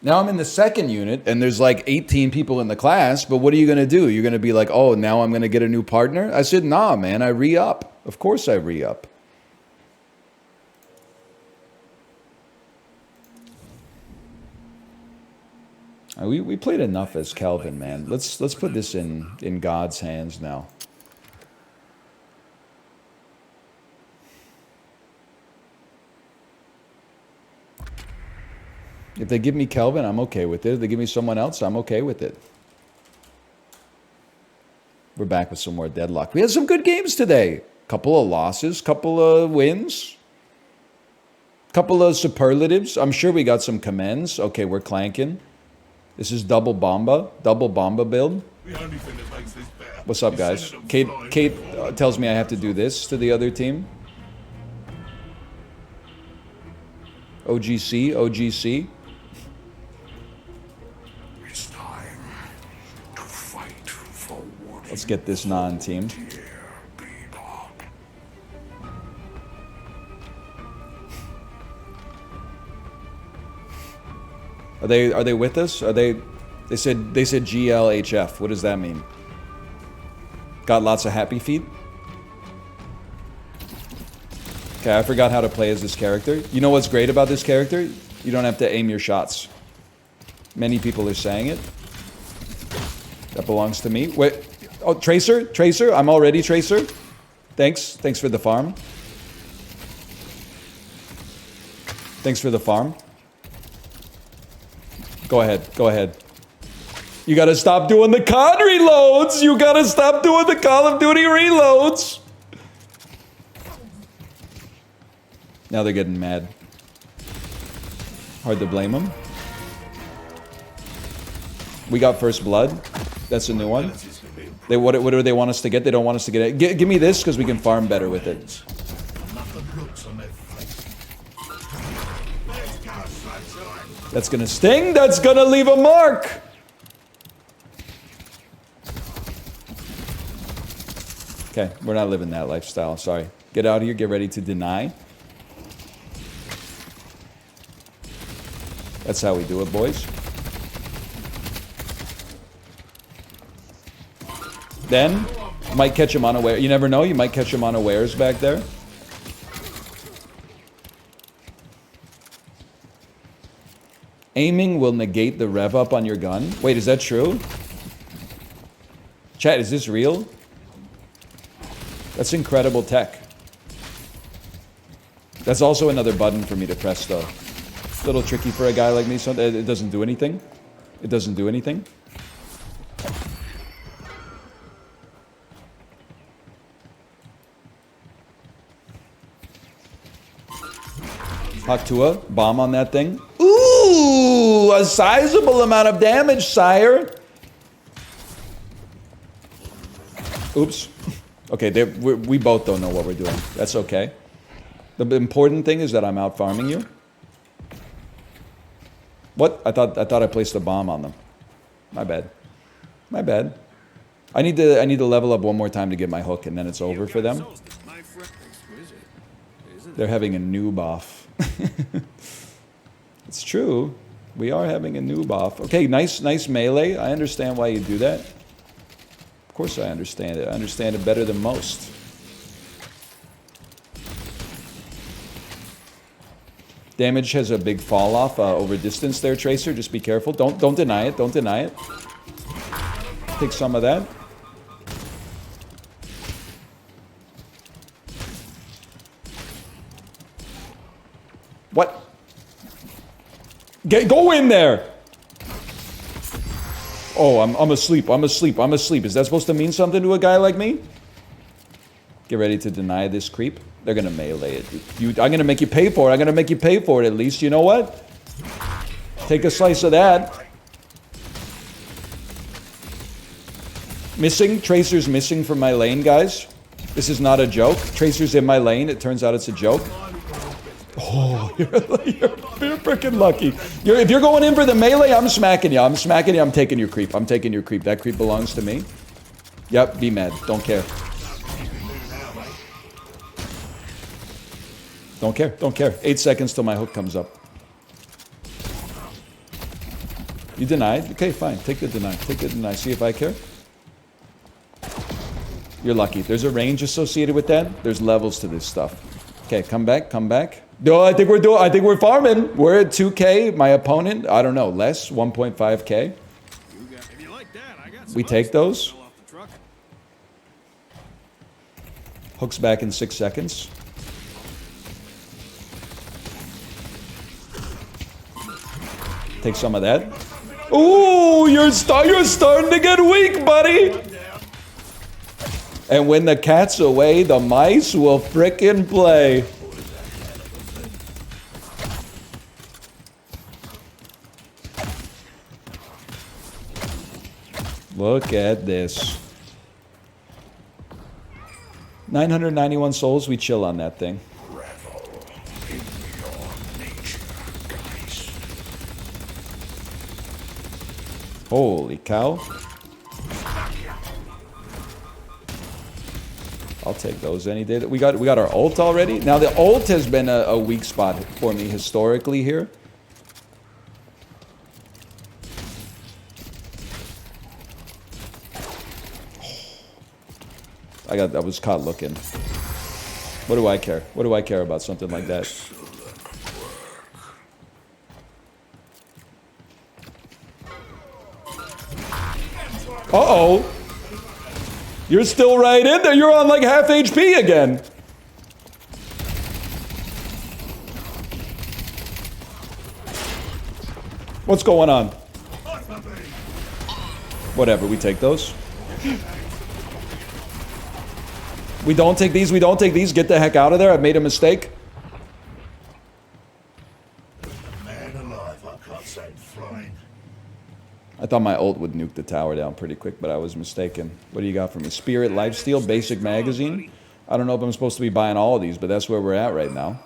Now I'm in the second unit, and there's like 18 people in the class, but what are you going to do? You're going to be like, oh, now I'm going to get a new partner? I said, nah, man, I re-up. Of course I re-up. We played enough as Kelvin, man. Let's put this in God's hands now. If they give me Kelvin, I'm okay with it. If they give me someone else, I'm okay with it. We're back with some more Deadlock. We had some good games today. Couple of losses, couple of wins, couple of superlatives. I'm sure we got some commends. Okay, we're clanking. This is double bomba build. What's up, guys? Kate tells me I have to do this to the other team. OGC. It's time to fight for what Let's get this non-team. Are they with us? They said GLHF. What does that mean? Got lots of happy feet? Okay, I forgot how to play as this character. You know what's great about this character? You don't have to aim your shots. Many people are saying it. That belongs to me. Wait. Oh, Tracer? I'm already Tracer. Thanks for the farm. Thanks for the farm. Go ahead. You gotta stop doing the COD reloads! You gotta stop doing the Call of Duty reloads! Now they're getting mad. Hard to blame them. We got first blood. That's a new one. What do they want us to get? They don't want us to get it. Give me this because we can farm better with it. That's gonna sting. That's gonna leave a mark. Okay, we're not living that lifestyle. Sorry. Get out of here. Get ready to deny. That's how we do it, boys. Then, might catch him unaware. You never know, you might catch him unawares back there. Aiming will negate the rev up on your gun. Wait, is that true? Chat, is this real? That's incredible tech. That's also another button for me to press, though. A little tricky for a guy like me, so it doesn't do anything. It doesn't do anything. Haktua, bomb on that thing. Ooh, a sizable amount of damage, sire. Oops. Okay, we both don't know what we're doing. That's okay. The important thing is that I'm out farming you. What? I thought I placed a bomb on them. My bad. My bad. I need to level up one more time to get my hook, and then it's over for them. They're having a noob off. It's true. We are having a noob off. Okay, nice melee. I understand why you do that. Of course I understand it. I understand it better than most. Damage has a big fall off over distance there, Tracer. Just be careful. Don't deny it. Don't deny it. Take some of that. What? Go in there! Oh, I'm asleep. I'm asleep. I'm asleep. Is that supposed to mean something to a guy like me? Get ready to deny this creep. They're gonna melee it. I'm gonna make you pay for it. I'm gonna make you pay for it at least. You know what? Take a slice of that. Missing. Tracer's missing from my lane, guys. This is not a joke. Tracer's in my lane. It turns out it's a joke. Oh, you're freaking lucky. If you're going in for the melee, I'm smacking you. I'm smacking you. I'm taking your creep. I'm taking your creep. That creep belongs to me. Yep, be mad. Don't care. Don't care. Don't care. 8 seconds till my hook comes up. You denied? Okay, fine. Take the deny. Take the deny. See if I care. You're lucky. There's a range associated with that. There's levels to this stuff. Okay, come back. Come back. No, I think we're farming. We're at 2K. My opponent, I don't know, less, 1.5K. We take those. Hooks back in 6 seconds. Take some of that. Ooh, you're starting to get weak, buddy. And when the cat's away, the mice will frickin' play. Look at this. 991 souls, we chill on that thing. Holy cow. I'll take those any day. We got our ult already. Now the ult has been a weak spot for me historically here. I was caught looking. What do I care? What do I care about something like that? Uh-oh. You're still right in there. You're on like half HP again. What's going on? Whatever, we take those. We don't take these, we don't take these. Get the heck out of there. I've made a mistake. Man alive, I can't say flying. I thought my ult would nuke the tower down pretty quick, but I was mistaken. What do you got for me? Spirit Lifesteal, basic magazine. I don't know if I'm supposed to be buying all of these, but that's where we're at right now.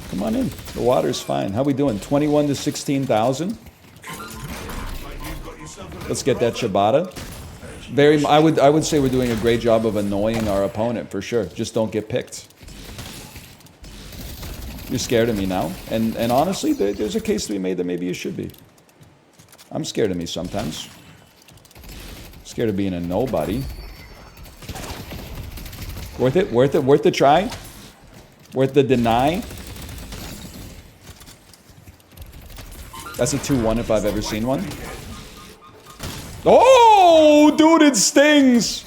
Come on in. The water's fine. How we doing? 21 to 16,000. Let's get that Ciabatta. I would say we're doing a great job of annoying our opponent for sure. Just don't get picked. You're scared of me now, and honestly, there's a case to be made that maybe you should be. I'm scared of me sometimes. Scared of being a nobody. Worth it? Worth it? Worth the try? Worth the deny? That's a 2-1 if I've ever seen one. Oh, dude, it stings!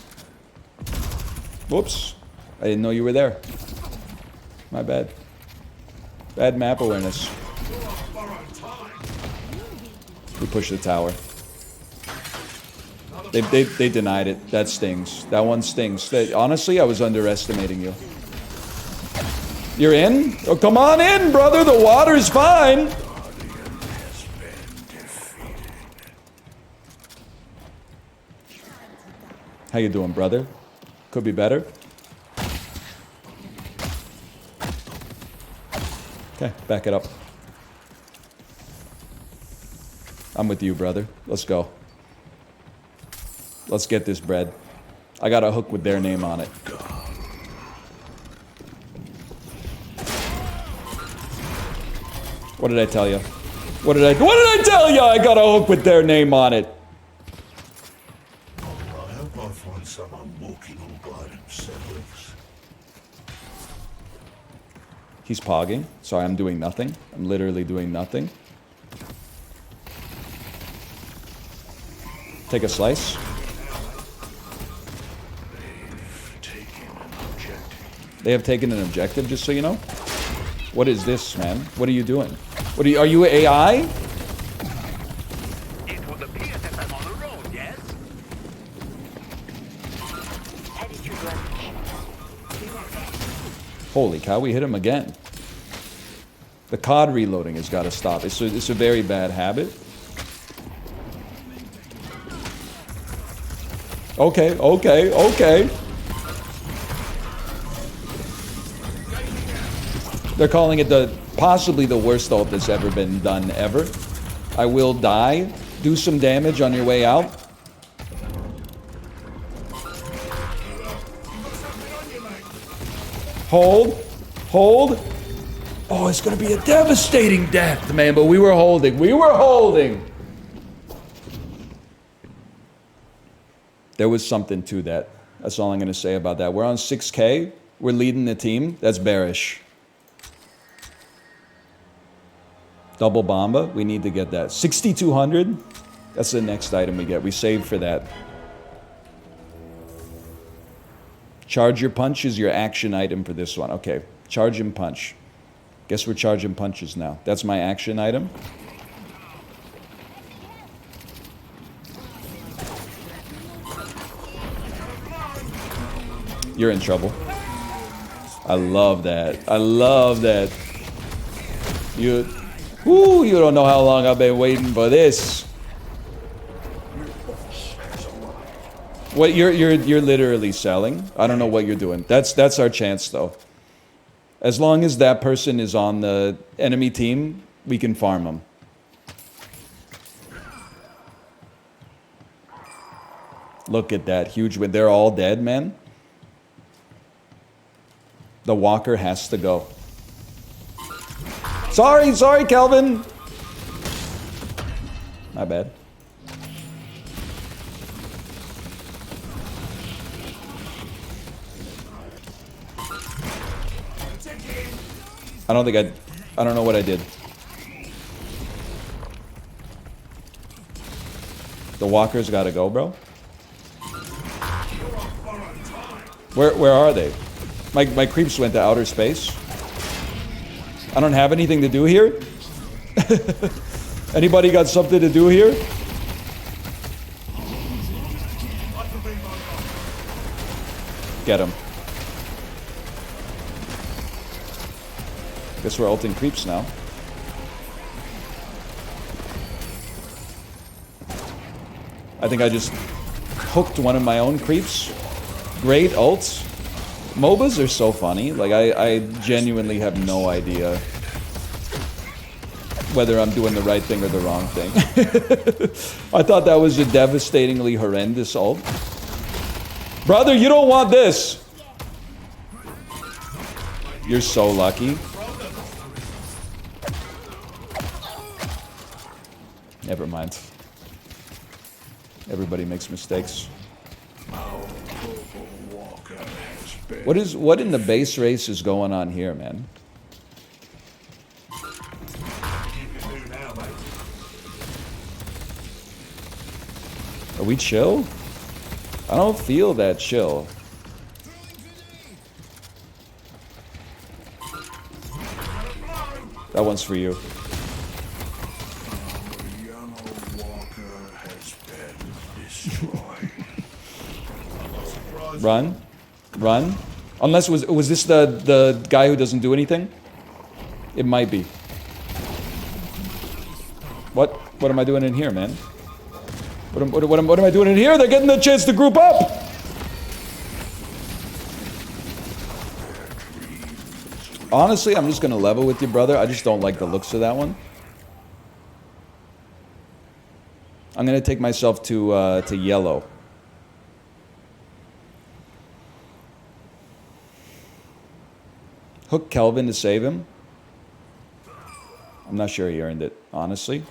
Whoops. I didn't know you were there. My bad. Bad map awareness. We pushed the tower. They denied it. That stings. That one stings. Honestly, I was underestimating you. You're in? Oh, come on in, brother. The water's fine. How you doing, brother? Could be better. Okay, back it up. I'm with you, brother. Let's go. Let's get this bread. I got a hook with their name on it. What did I tell you? What did I tell you? I got a hook with their name on it. I hope I find someone walking all by themselves. He's pogging. Sorry, I'm doing nothing. I'm literally doing nothing. Take a slice. They have taken an objective, just so you know. What is this, man? What are you doing? What are you AI? It would appear that I'm on the road, yes? Holy cow, we hit him again. The COD reloading has got to stop. It's a very bad habit. Okay, okay, okay. They're calling it possibly the worst ult that's ever been done ever. I will die. Do some damage on your way out. Hold. Hold. Oh, it's going to be a devastating death, man. But we were holding. We were holding. There was something to that. That's all I'm going to say about that. We're on 6K. We're leading the team. That's bearish. Double Bomba. We need to get that. 6,200. That's the next item we get. We saved for that. Charge your punch is your action item for this one. Okay. Charge and punch. Guess we're charging punches now. That's my action item. You're in trouble. I love that. I love that. You don't know how long I've been waiting for this. What you're literally selling. I don't know what you're doing. That's our chance though. As long as that person is on the enemy team, we can farm them. Look at that huge win. They're all dead, man. The walker has to go. Sorry, Kelvin. My bad. I don't know what I did. The walker's gotta go, bro. Where are they? My creeps went to outer space. I don't have anything to do here? Anybody got something to do here? Get him. Guess we're ulting creeps now. I think I just hooked one of my own creeps. Great ults. MOBAs are so funny. Like, I genuinely have no idea whether I'm doing the right thing or the wrong thing. I thought that was a devastatingly horrendous ult. Brother, you don't want this! You're so lucky. Never mind. Everybody makes mistakes. What in the base race is going on here, man? Are we chill? I don't feel that chill. That one's for you. Run. Run. Unless was this the guy who doesn't do anything? It might be. What am I doing in here, man? What am I doing in here? They're getting the chance to group up! Honestly, I'm just gonna level with you, brother. I just don't like the looks of that one. I'm gonna take myself to yellow. Hook Kelvin to save him. I'm not sure he earned it, honestly.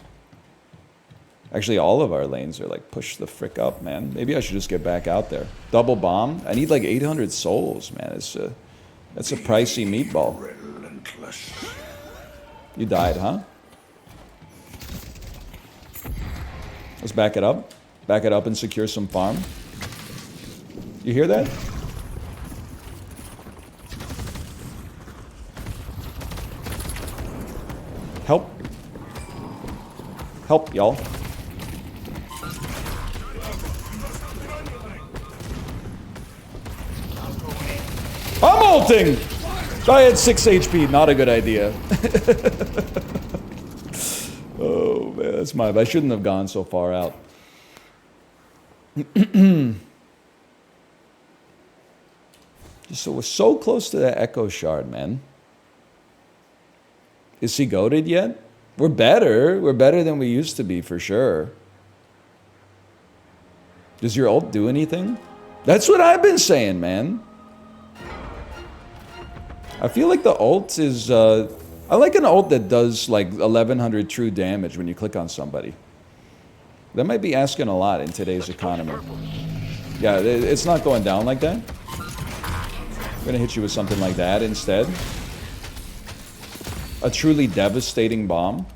Actually, all of our lanes are like, push the frick up, man. Maybe I should just get back out there. Double bomb. I need like 800 souls, man. That's a pricey meatball. You died, huh? Let's back it up. Back it up and secure some farm. You hear that? Help. Help, y'all. I'm ulting! I had 6 HP, not a good idea. Oh man, that's my bad. I shouldn't have gone so far out. So we're so close to that Echo Shard, man. Is he goated yet? We're better. We're better than we used to be, for sure. Does your ult do anything? That's what I've been saying, man. I feel like the ult is... I like an ult that does like 1100 true damage when you click on somebody. That might be asking a lot in today's economy. Yeah, it's not going down like that. I'm gonna hit you with something like that instead. A truly devastating bomb.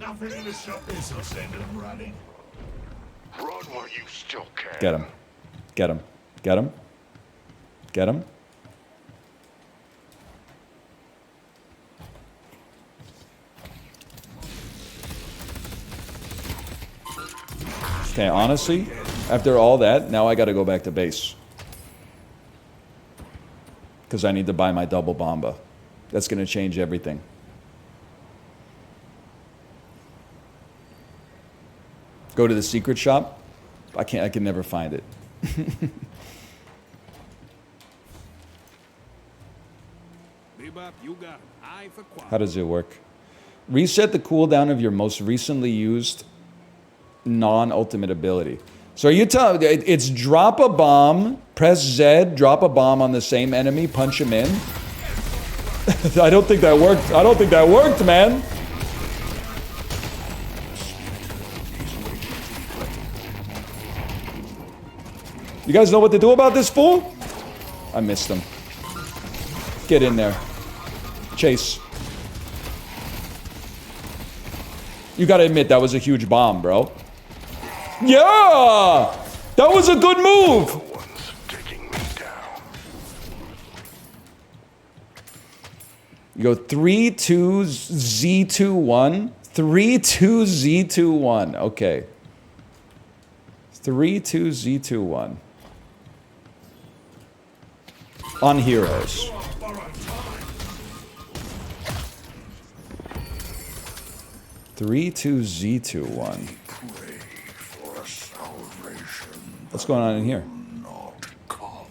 Nothing in the shop is I'll send them running. Run while you still can. Get him. Get him. Get him. Get him. Okay, honestly, after all that, now I gotta go back to base. Because I need to buy my double bomba. That's gonna change everything. Go to the secret shop? I can never find it. Bebop, you got it. Eye for quality. How does it work? Reset the cooldown of your most recently used non-ultimate ability. So are you telling it's drop a bomb, press Z, drop a bomb on the same enemy, punch him in? I don't think that worked. I don't think that worked, man. You guys know what to do about this fool? I missed him. Get in there. Chase. You gotta admit, that was a huge bomb, bro. Yeah! That was a good move! You go 3-2-Z-2-1. 3-2-Z-2-1. Okay. 3-2-Z-2-1. On heroes. 32Z21. Pray for salvation. What's going on in here? Not come.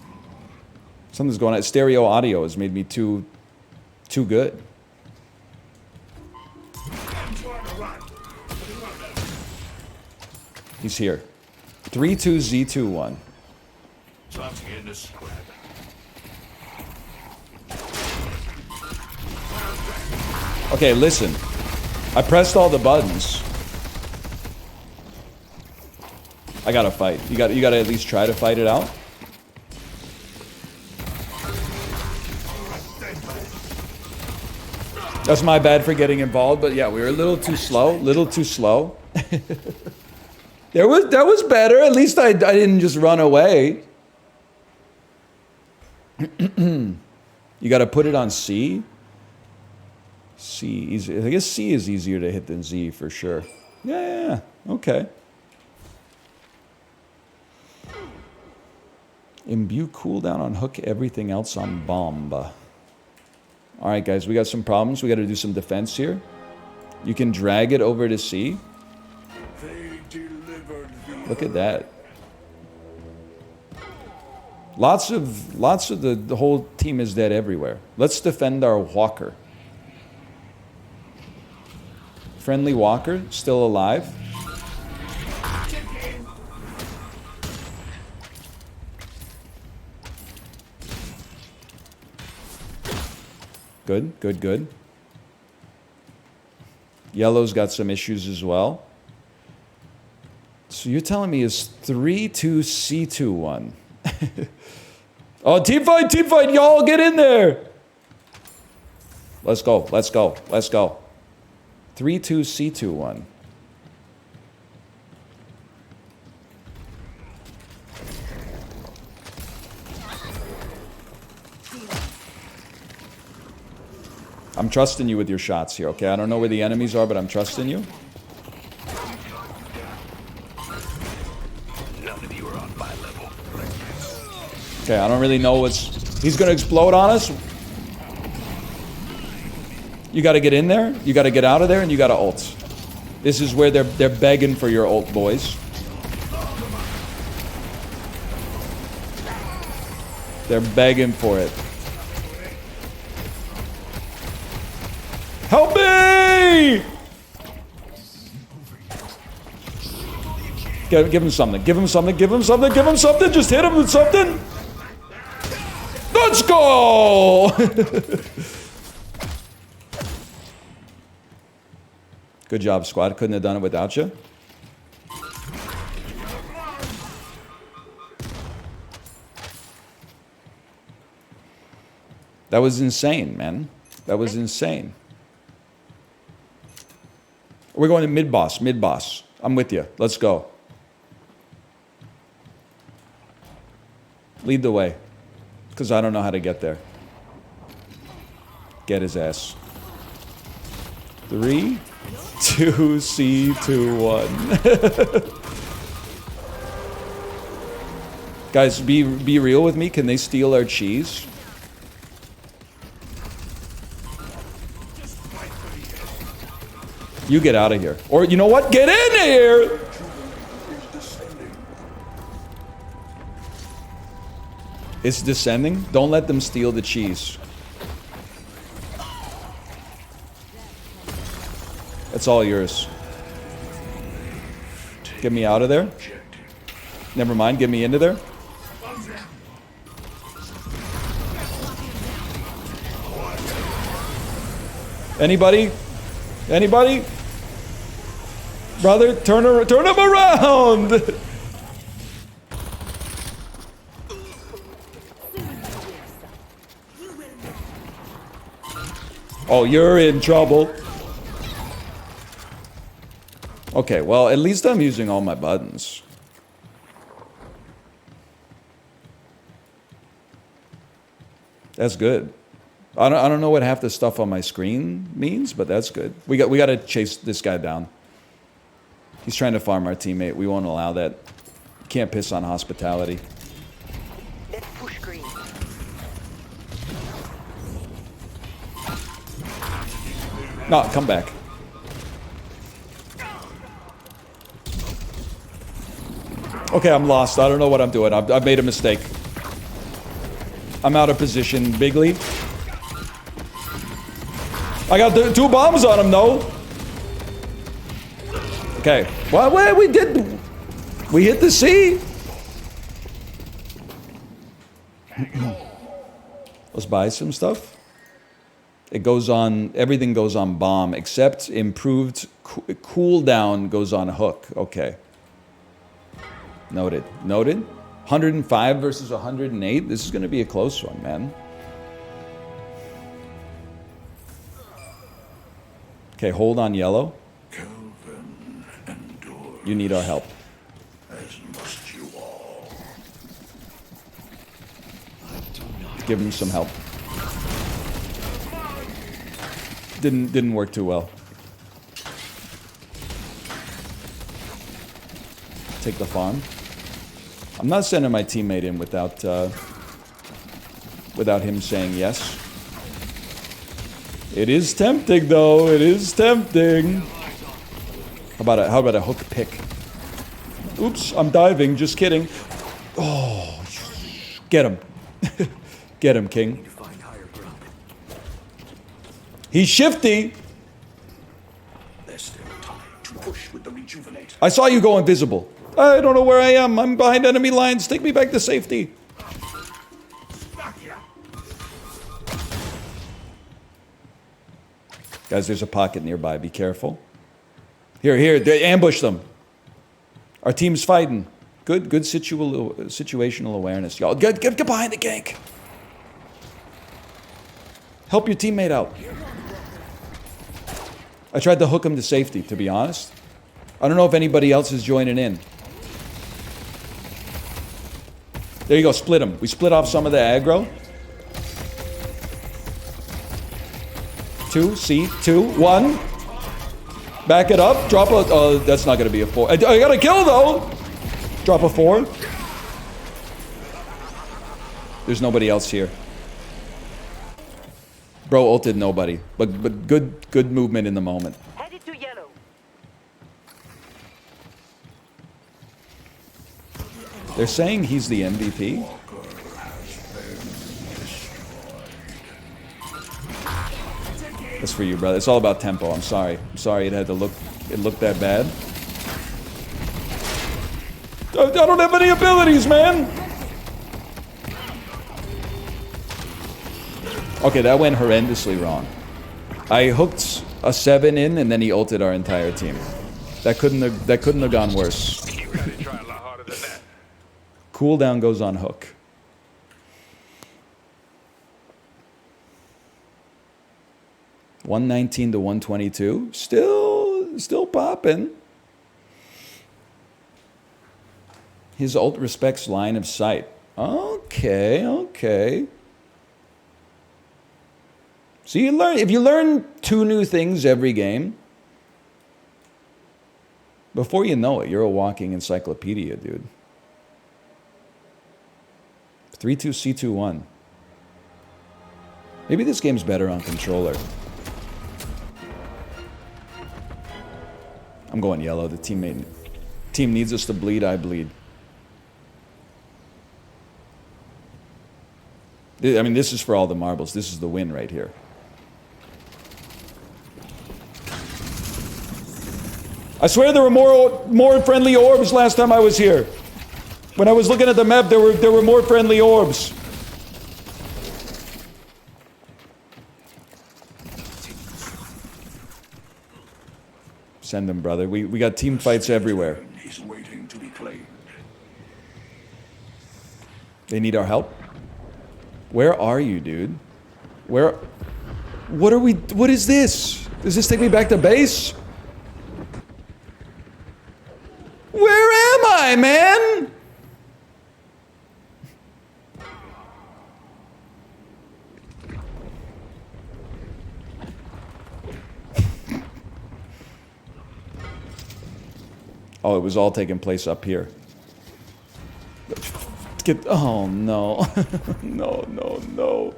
Something's going on. Stereo audio has made me too good. He's here. 32Z21. Something in the scrap. Okay, listen. I pressed all the buttons. I gotta fight. You gotta at least try to fight it out. That's my bad for getting involved, but yeah, we were a little too slow. Little too slow. That was better. At least I didn't just run away. You gotta put it on C. C, easy. I guess C is easier to hit than Z for sure. Yeah, okay. Imbue cooldown on hook, everything else on bomb. Alright guys, we got some problems. We gotta do some defense here. You can drag it over to C. Look at that. Lots of the whole team is dead everywhere. Let's defend our walker. Friendly walker, still alive. Good, good, good. Yellow's got some issues as well. So you're telling me it's 32C21. Oh, team fight, y'all, get in there. Let's go, let's go, let's go. 32C21. I'm trusting you with your shots here, okay? I don't know where the enemies are, but I'm trusting you. None of you are on my level. Okay, I don't really know what's... He's gonna explode on us. You gotta get in there, you gotta get out of there, and you gotta ult. This is where they're begging for your ult, boys. They're begging for it. Help me! Give him something, give him something, give him something, give him something, just hit him with something! Let's go! Good job, squad. Couldn't have done it without you. That was insane, man. That was insane. We're going to mid-boss, mid-boss. I'm with you. Let's go. Lead the way. Because I don't know how to get there. Get his ass. 3, 2, C2, 1. Guys, be real with me. Can they steal our cheese? You get out of here. Or you know what? Get in here! It's descending? Don't let them steal the cheese. It's all yours. Get me out of there. Never mind, get me into there. Anybody? Anybody? Brother, turn him around! Oh, you're in trouble. Okay, well, at least I'm using all my buttons. That's good. I don't know what half the stuff on my screen means, but that's good. We got to chase this guy down. He's trying to farm our teammate. We won't allow that. You can't piss on hospitality. Let's push green. No, come back. Okay, I'm lost. I don't know what I'm doing. I've made a mistake. I'm out of position, Bigly. I got 2 bombs on him, though. Okay. Well, we did... We hit the sea. Let's buy some stuff. It goes on... Everything goes on bomb, except improved cooldown goes on hook. Okay. Noted. Noted. 105 versus 108. This is going to be a close one, man. Okay, hold on yellow. Kelvin endures. You need our help. As must you all. Give him some help. Didn't work too well. Take the farm. I'm not sending my teammate in without him saying yes. It is tempting, though. It is tempting. How about a hook pick? Oops, I'm diving. Just kidding. Oh, get him. Get him, King. He's shifty. There's still time to push with the rejuvenate. I saw you go invisible. I don't know where I am. I'm behind enemy lines. Take me back to safety. Guys, there's a pocket nearby. Be careful. Here. They ambush them. Our team's fighting. Good situational awareness, y'all. Get behind the gank. Help your teammate out. I tried to hook him to safety, to be honest. I don't know if anybody else is joining in. There you go, split him. We split off some of the aggro. 2, 1. Back it up. Drop a... Oh, that's not going to be a 4. I got a kill, though. Drop a 4. There's nobody else here. Bro ulted nobody. But good movement in the moment. Headed to yellow. They're saying he's the MVP. That's for you, brother. It's all about tempo. I'm sorry. I'm sorry it had to look... It looked that bad. I don't have any abilities, man! Okay, that went horrendously wrong. I hooked a 7 in, and then he ulted our entire team. That couldn't have gone worse. You gotta try a lot harder than that. Cooldown goes on hook. $119 to $122. Still popping. His ult respects line of sight. Okay. So if you learn 2 new things every game, before you know it, you're a walking encyclopedia, dude. 3-2-C-2-1. Maybe this game's better on controller. I'm going yellow. The team needs us to bleed, I bleed. I mean, this is for all the marbles. This is the win right here. I swear there were more friendly orbs last time I was here. When I was looking at the map, there were more friendly orbs. Send them, brother. We got team fights everywhere. He's waiting to be claimed. They need our help. Where are you, dude? What is this? Does this take me back to base? Where am I, man? Oh, it was all taking place up here. Oh, no. No.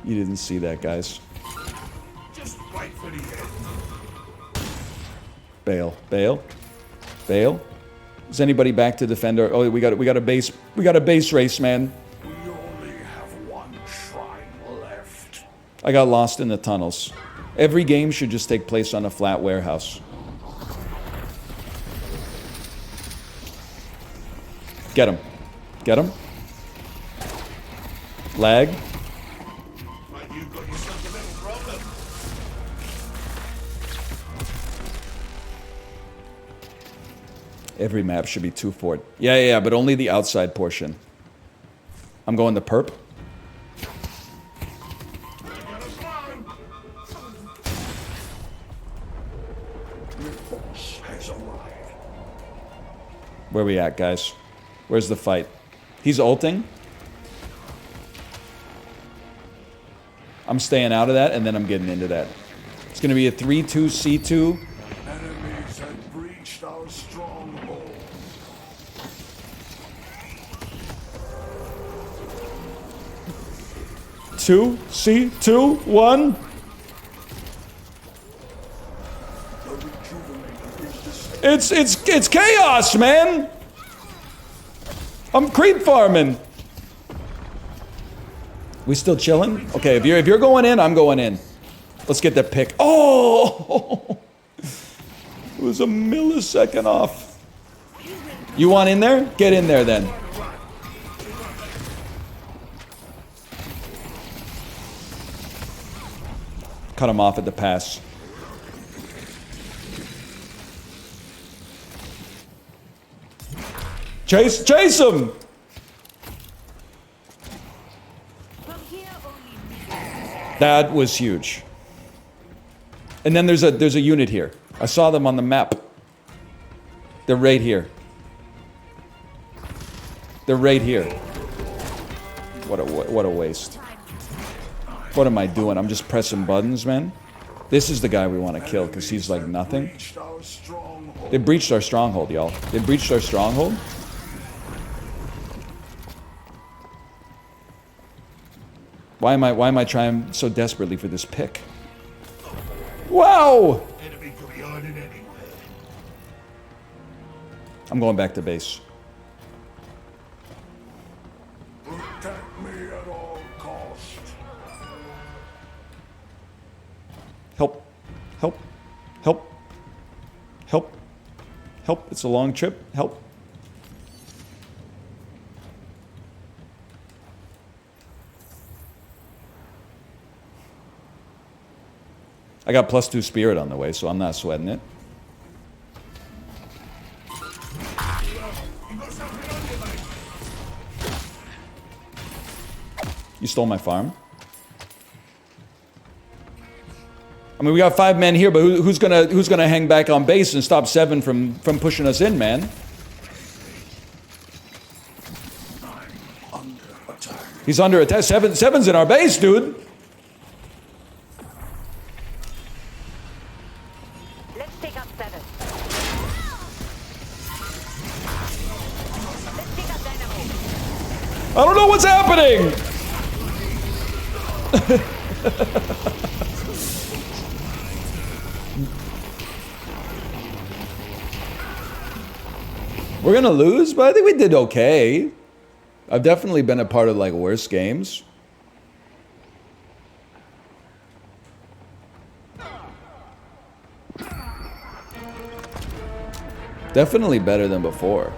You didn't see that, guys. Just fight for the end. Bail. Fail. Is anybody back to defend our... Oh, we got a base race, man. We only have one shrine left. I got lost in the tunnels. Every game should just take place on a flat warehouse. Get him. Get him. Lag. You've got yourself a little problem. Every map should be 2 fort. Yeah, but only the outside portion. I'm going to perp. Where we at, guys? Where's the fight? He's ulting. I'm staying out of that, and then I'm getting into that. It's going to be a 3-2 C2. Enemies have breached our stronghold. Two, C2, 1. It's chaos, man. I'm creep farming. We still chilling? Okay, if you're going in, I'm going in. Let's get that pick. Oh! It was a millisecond off. You want in there? Get in there then. Cut him off at the pass. Chase him! That was huge. And then there's a unit here. I saw them on the map. They're right here. They're right here. What a waste. What am I doing? I'm just pressing buttons, man. This is the guy we want to kill because he's like nothing. They breached our stronghold, y'all. They breached our stronghold. Why am I trying so desperately for this pick? Wow! Enemy could be hiding anywhere. I'm going back to base. Protect me at all costs. Help. Help. Help. Help. Help. It's a long trip. Help. I got +2 spirit on the way, so I'm not sweating it. You stole my farm? I mean, we got 5 men here, but who's gonna hang back on base and stop 7 from pushing us in, man? He's under attack. 7's in our base, dude. Let's take out 7. Let's take out Dynamo. I don't know what's happening. We're gonna lose, but I think we did okay. I've definitely been a part of like worse games. Definitely better than before.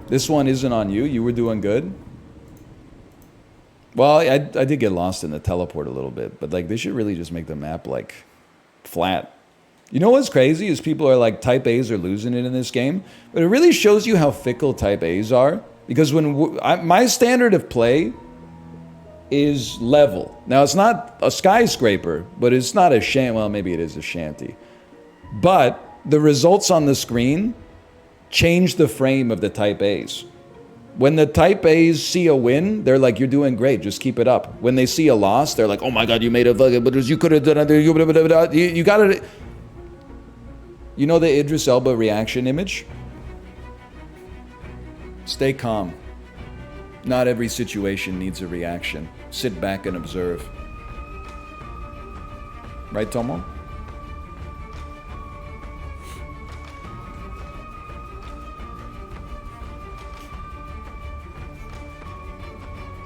This one isn't on you. You were doing good. Well, I did get lost in the teleport a little bit, but like they should really just make the map like flat. You know what's crazy is people are like type A's are losing it in this game, but it really shows you how fickle type A's are. Because when my standard of play is level. Now it's not a skyscraper, but it's not a shanty. Well, maybe it is a shanty. But the results on the screen change the frame of the type A's. When the type A's see a win, they're like, you're doing great, just keep it up. When they see a loss, they're like, oh my God, you made a fucking, but you could have done it. You got it. You know the Idris Elba reaction image? Stay calm. Not every situation needs a reaction. Sit back and observe. Right, Tomo?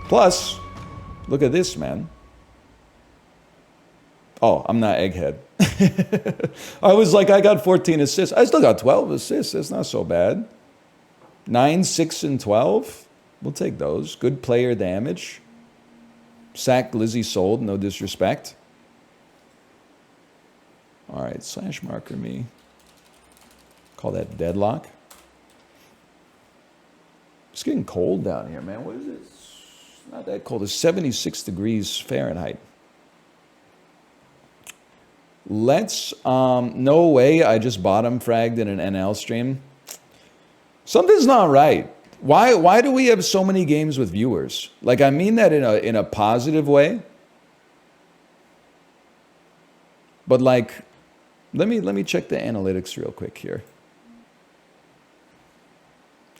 Plus, look at this, man. Oh, I'm not egghead. I was like, I got 14 assists. I still got 12 assists. That's not so bad. 9, 6, and 12. We'll take those. Good player damage. Sack, Glizzy sold. No disrespect. All right, slash marker me. Call that Deadlock. It's getting cold down here, man. What is it? It's not that cold. It's 76 degrees Fahrenheit. Let's, no way I just bottom fragged in an NL stream. Something's not right. Why do we have so many games with viewers? Like, I mean that in a positive way. But like, let me check the analytics real quick here.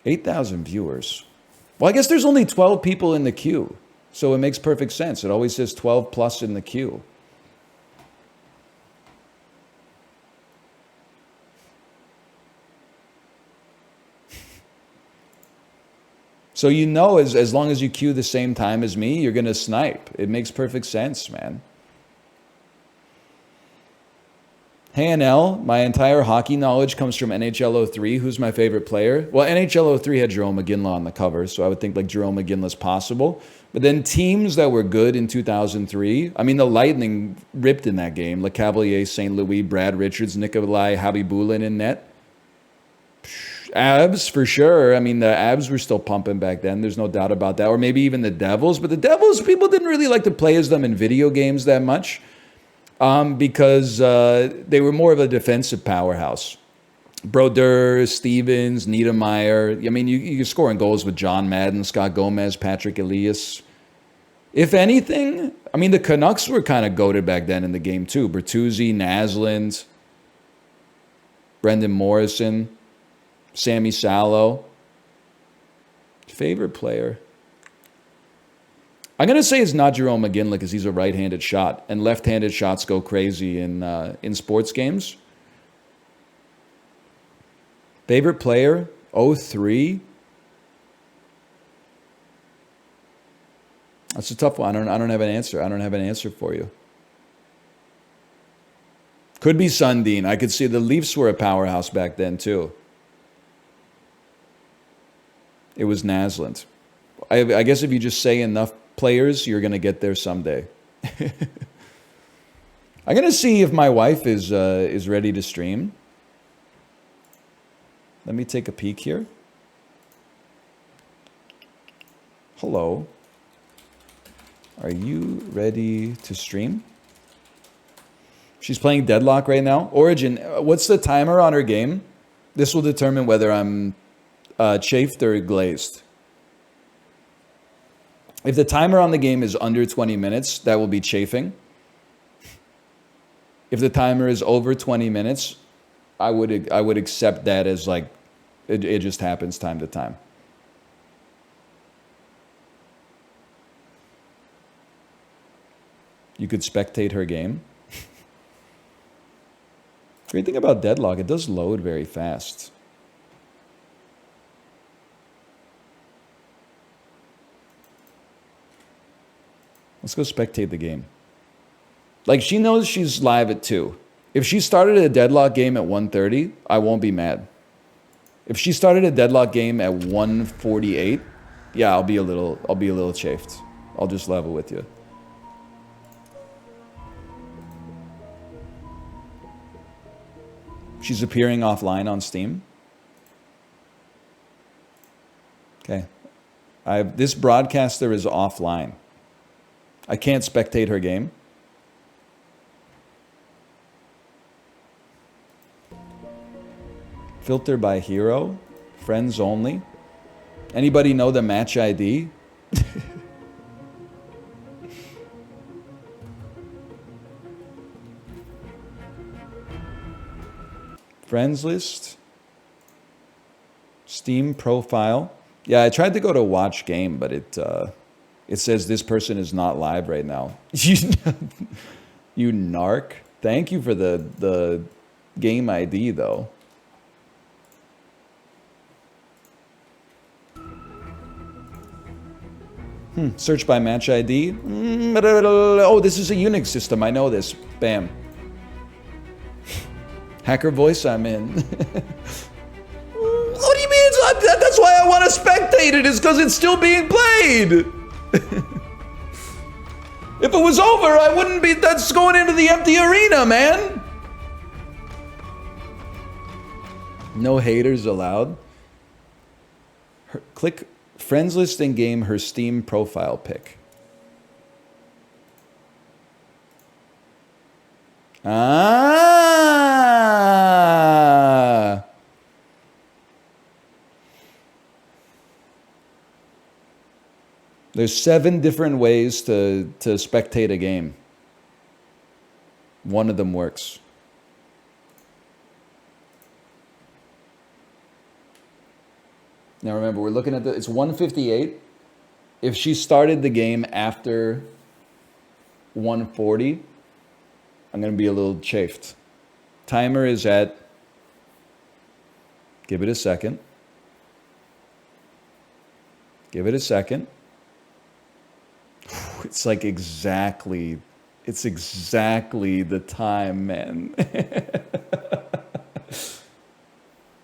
8,000 viewers. Well, I guess there's only 12 people in the queue. So it makes perfect sense. It always says 12 plus in the queue. So you know, as long as you queue the same time as me, you're going to snipe. It makes perfect sense, man. Hey, NL, my entire hockey knowledge comes from NHL 03. Who's my favorite player? Well, NHL 03 had Jerome McGinley on the cover, so I would think like Jerome McGinley's possible. But then teams that were good in 2003, I mean, the Lightning ripped in that game. Le Cavalier, St. Louis, Brad Richards, Nikolai Habibulin in net. Abs, for sure. I mean, the Abs were still pumping back then. There's no doubt about that. Or maybe even the Devils. But the Devils, people didn't really like to play as them in video games that much. Because they were more of a defensive powerhouse. Brodeur, Stevens, Niedermeyer. I mean, you're scoring goals with John Madden, Scott Gomez, Patrick Elias. If anything, I mean, the Canucks were kind of goated back then in the game too. Bertuzzi, Naslund, Brendan Morrison, Sammy Salo. Favorite player? I'm going to say it's not Jerome McGinley because he's a right-handed shot, and left-handed shots go crazy in sports games. Favorite player? 03? That's a tough one. I don't have an answer. I don't have an answer for you. Could be Sundin. I could see the Leafs were a powerhouse back then too. It was Naslund. I guess if you just say enough players, you're going to get there someday. I'm going to see if my wife is ready to stream. Let me take a peek here. Hello. Are you ready to stream? She's playing Deadlock right now. Origin, what's the timer on her game? This will determine whether I'm chafed or glazed. If the timer on the game is under 20 minutes, that will be chafing. If the timer is over 20 minutes, I would accept that as like, it just happens time to time. You could spectate her game. Great thing about Deadlock, it does load very fast. Let's go spectate the game. Like, she knows she's live at 2. If she started a Deadlock game at 1:30, I won't be mad. If she started a Deadlock game at 1:48, yeah, I'll be a little chafed. I'll just level with you. She's appearing offline on Steam. Okay. This broadcaster is offline. I can't spectate her game. Filter by hero. Friends only. Anybody know the match ID? Friends list. Steam profile. Yeah, I tried to go to watch game, but it says this person is not live right now. You narc. Thank you for the game ID though. Search by match ID. Oh, this is a Unix system. I know this. Bam. Hacker voice, I'm in. What do you mean it's not that? That's why I want to spectate it, is because it's still being played. If it was over, I wouldn't be. That's going into the empty arena, man. No haters allowed. Click friends list in game, her Steam profile pic. Ah. There's 7 different ways to spectate a game. One of them works. Now remember, we're looking at it's 158. If she started the game after 140, I'm going to be a little chafed. Timer is at, give it a second. Give it a second. It's like exactly the time, man.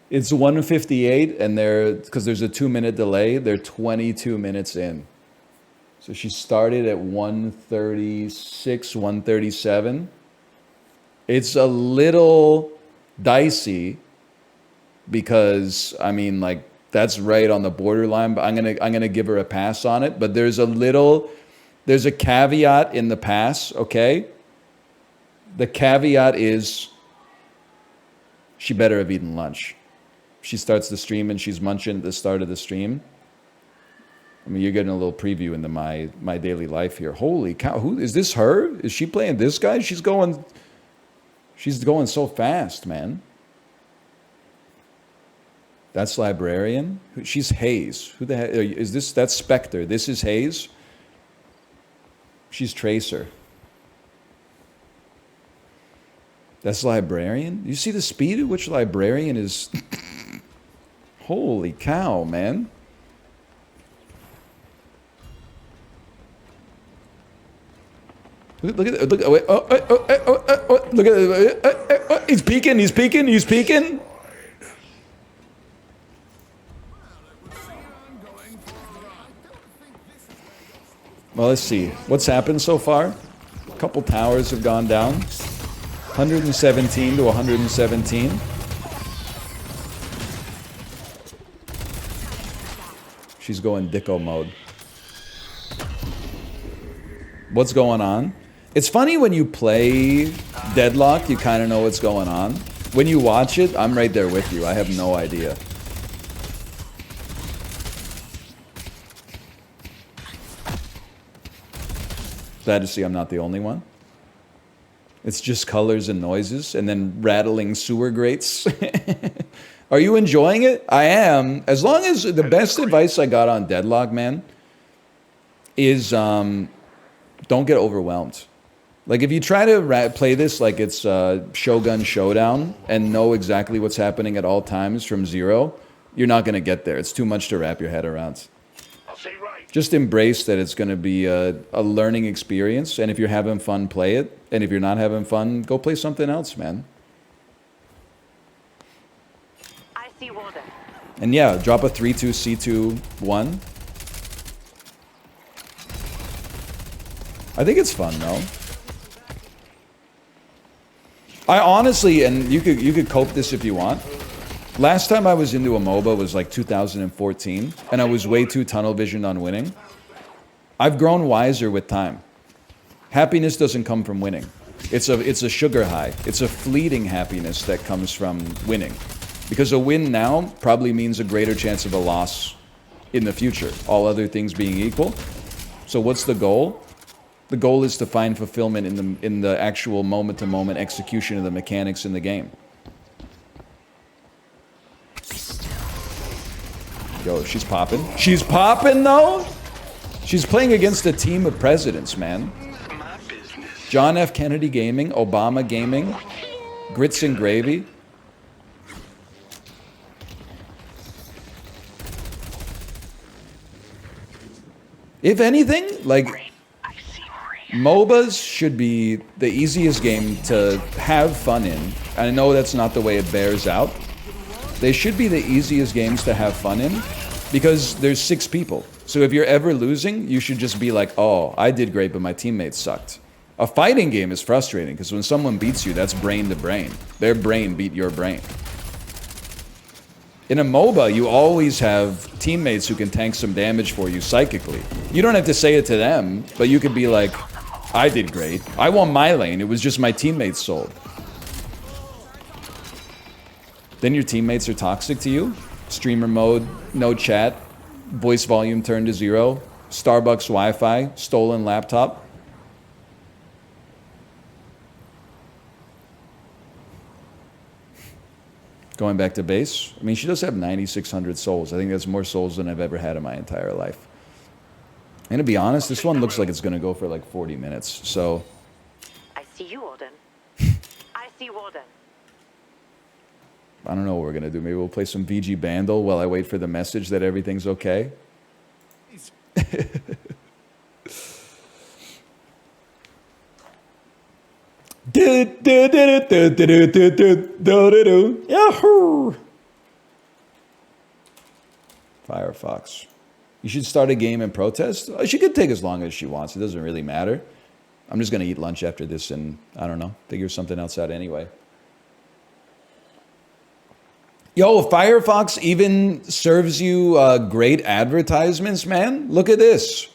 It's 1:58, and because there's a 2-minute delay, they're 22 minutes in. So she started at 1:36, 1:37. It's a little dicey because, I mean, like, that's right on the borderline, but I'm gonna give her a pass on it. But there's a caveat in the pass, okay? The caveat is she better have eaten lunch. She starts the stream and she's munching at the start of the stream. I mean, you're getting a little preview into my daily life here. Holy cow, who is this? Her? Is she playing this guy? She's going so fast, man. That's Librarian. She's Hayes. Who the heck is this? That's Spectre. This is Hayes. She's Tracer. That's Librarian. You see the speed at which Librarian is? Holy cow, man. Look at look. Wait, look at. He's peeking. He's peeking. He's peeking. Well, let's see. What's happened so far? A couple towers have gone down. 117 to 117. She's going Dicko mode. What's going on? It's funny when you play Deadlock, you kind of know what's going on. When you watch it, I'm right there with you. I have no idea. Glad to see I'm not the only one. It's just colors and noises and then rattling sewer grates. Are you enjoying it? I am. As long as the best advice I got on Deadlock, man, is don't get overwhelmed. Like, if you try to play this like it's Shogun Showdown and know exactly what's happening at all times from zero, you're not going to get there. It's too much to wrap your head around. Just embrace that it's going to be a learning experience, and if you're having fun, play it. And if you're not having fun, go play something else, man. I see water. And yeah, drop a 3-2, C2, 1. I think it's fun, though. I honestly, and you could cope this if you want. Last time I was into a MOBA was like 2014, and I was way too tunnel visioned on winning. I've grown wiser with time. Happiness doesn't come from winning. It's a sugar high. It's a fleeting happiness that comes from winning. Because a win now probably means a greater chance of a loss in the future, all other things being equal. So what's the goal? The goal is to find fulfillment in the actual moment-to-moment execution of the mechanics in the game. Yo, she's popping. She's popping, though? She's playing against a team of presidents, man. John F. Kennedy Gaming, Obama Gaming, Grits and Gravy. If anything, like, MOBAs should be the easiest game to have fun in. I know that's not the way it bears out. They should be the easiest games to have fun in because there's 6 people. So if you're ever losing, you should just be like, oh, I did great, but my teammates sucked. A fighting game is frustrating because when someone beats you, that's brain to brain. Their brain beat your brain. In a MOBA, you always have teammates who can tank some damage for you psychically. You don't have to say it to them, but you could be like, I did great. I won my lane. It was just my teammates sold. Then your teammates are toxic to you. Streamer mode, no chat, voice volume turned to 0, Starbucks Wi-Fi, stolen laptop. Going back to base. I mean, she does have 9,600 souls. I think that's more souls than I've ever had in my entire life. And to be honest, this one looks like it's going to go for like 40 minutes, so... I see you, Warden. I see Warden. I don't know what we're going to do. Maybe we'll play some VG Bandle while I wait for the message that everything's okay. Yahoo! Firefox. You should start a game and protest? She could take as long as she wants. It doesn't really matter. I'm just going to eat lunch after this and, I don't know, figure something else out anyway. Yo, Firefox even serves you great advertisements, man. Look at this.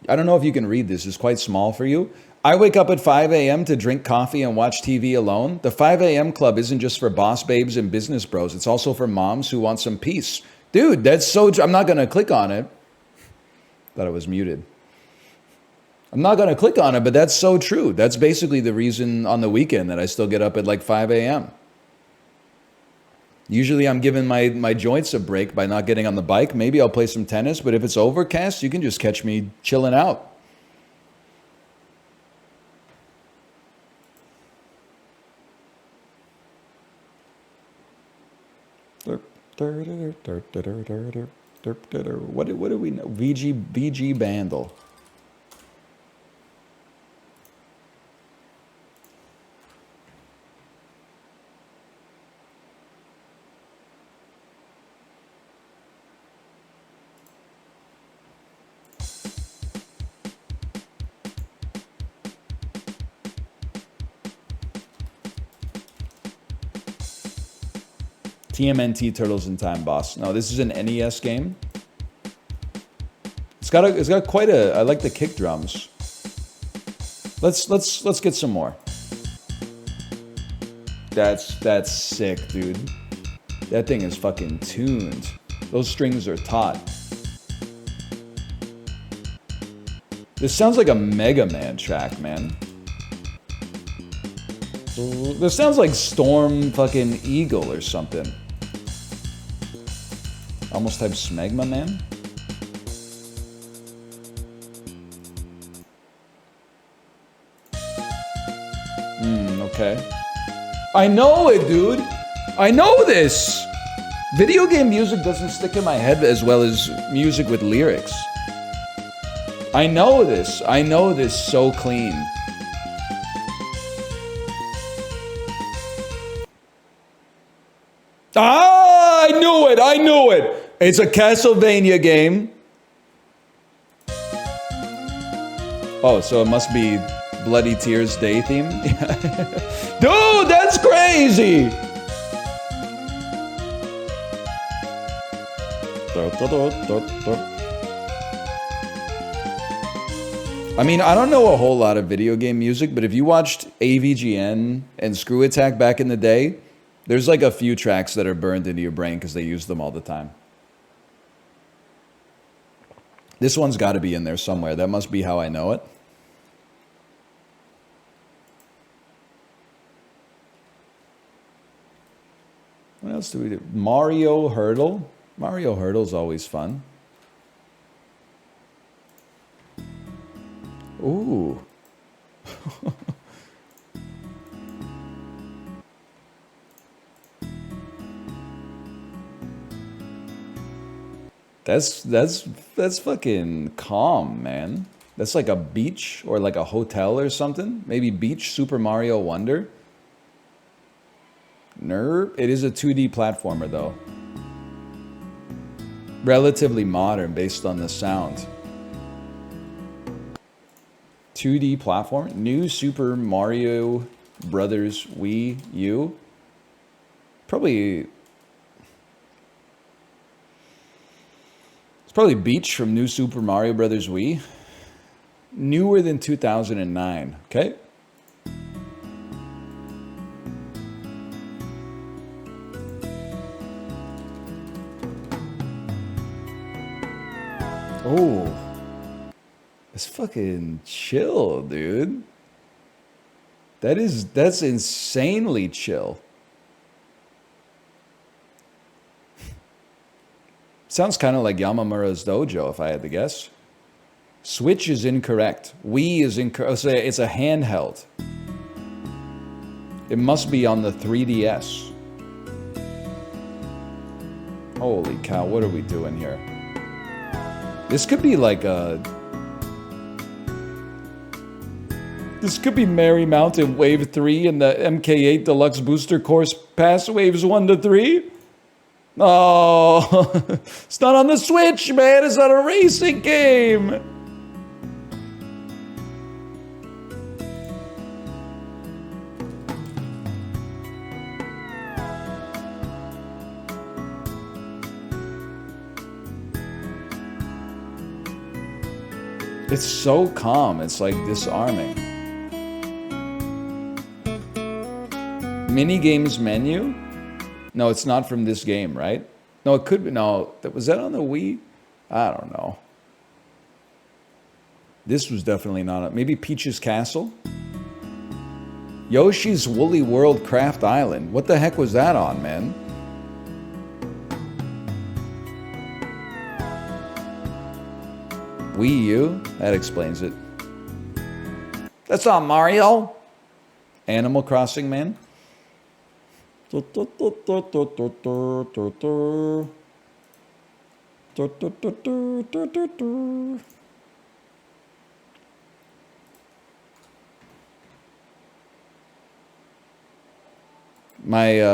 I don't know if you can read this. It's quite small for you. I wake up at 5 a.m. to drink coffee and watch TV alone. The 5 a.m. club isn't just for boss babes and business bros. It's also for moms who want some peace. Dude, that's so... I'm not going to click on it. Thought it was muted. I'm not going to click on it, but that's so true. That's basically the reason on the weekend that I still get up at like 5 a.m. Usually I'm giving my joints a break by not getting on the bike. Maybe I'll play some tennis, but if it's overcast, you can just catch me chilling out. What do we know? VG Bandle. TMNT Turtles in Time boss. No, this is an NES game. It's got quite a... I like the kick drums. Let's get some more. That's sick, dude. That thing is fucking tuned. Those strings are taut. This sounds like a Mega Man track, man. This sounds like Storm fucking Eagle or something. Almost type Smegma Man. Okay. I know it, dude. I know this. Video game music doesn't stick in my head as well as music with lyrics. I know this. I know this so clean. Ah, I knew it. I knew it. It's a Castlevania game. Oh, so it must be Bloody Tears Day theme? Dude, that's crazy! I mean, I don't know a whole lot of video game music, but if you watched AVGN and Screw Attack back in the day, there's like a few tracks that are burned into your brain because they use them all the time. This one's got to be in there somewhere. That must be how I know it. What else do we do? Mario Hurdle. Mario Hurdle's always fun. Ooh. That's fucking calm, man. That's like a beach or like a hotel or something. Maybe Beach Super Mario Wonder. Nerp. It is a 2D platformer though. Relatively modern based on the sound. 2D platform. New Super Mario Brothers Wii U. Probably. It's probably Beach from New Super Mario Brothers Wii. Newer than 2009. Okay. Oh. It's fucking chill, dude. That's insanely chill. Sounds kind of like Yamamura's Dojo, if I had to guess. Switch is incorrect. Wii is incorrect. It's a handheld. It must be on the 3DS. Holy cow, what are we doing here? This could be like a... This could be Merry Mountain Wave 3 and the MK8 Deluxe Booster Course Pass Waves 1 to 3. Oh, it's not on the Switch, man. It's not a racing game. It's so calm. It's like disarming. Mini games menu? No, it's not from this game, right? No, it could be. No, was that on the Wii? I don't know. This was definitely not. Maybe Peach's Castle? Yoshi's Woolly World Craft Island. What the heck was that on, man? Wii U? That explains it. That's not Mario. Animal Crossing, man. My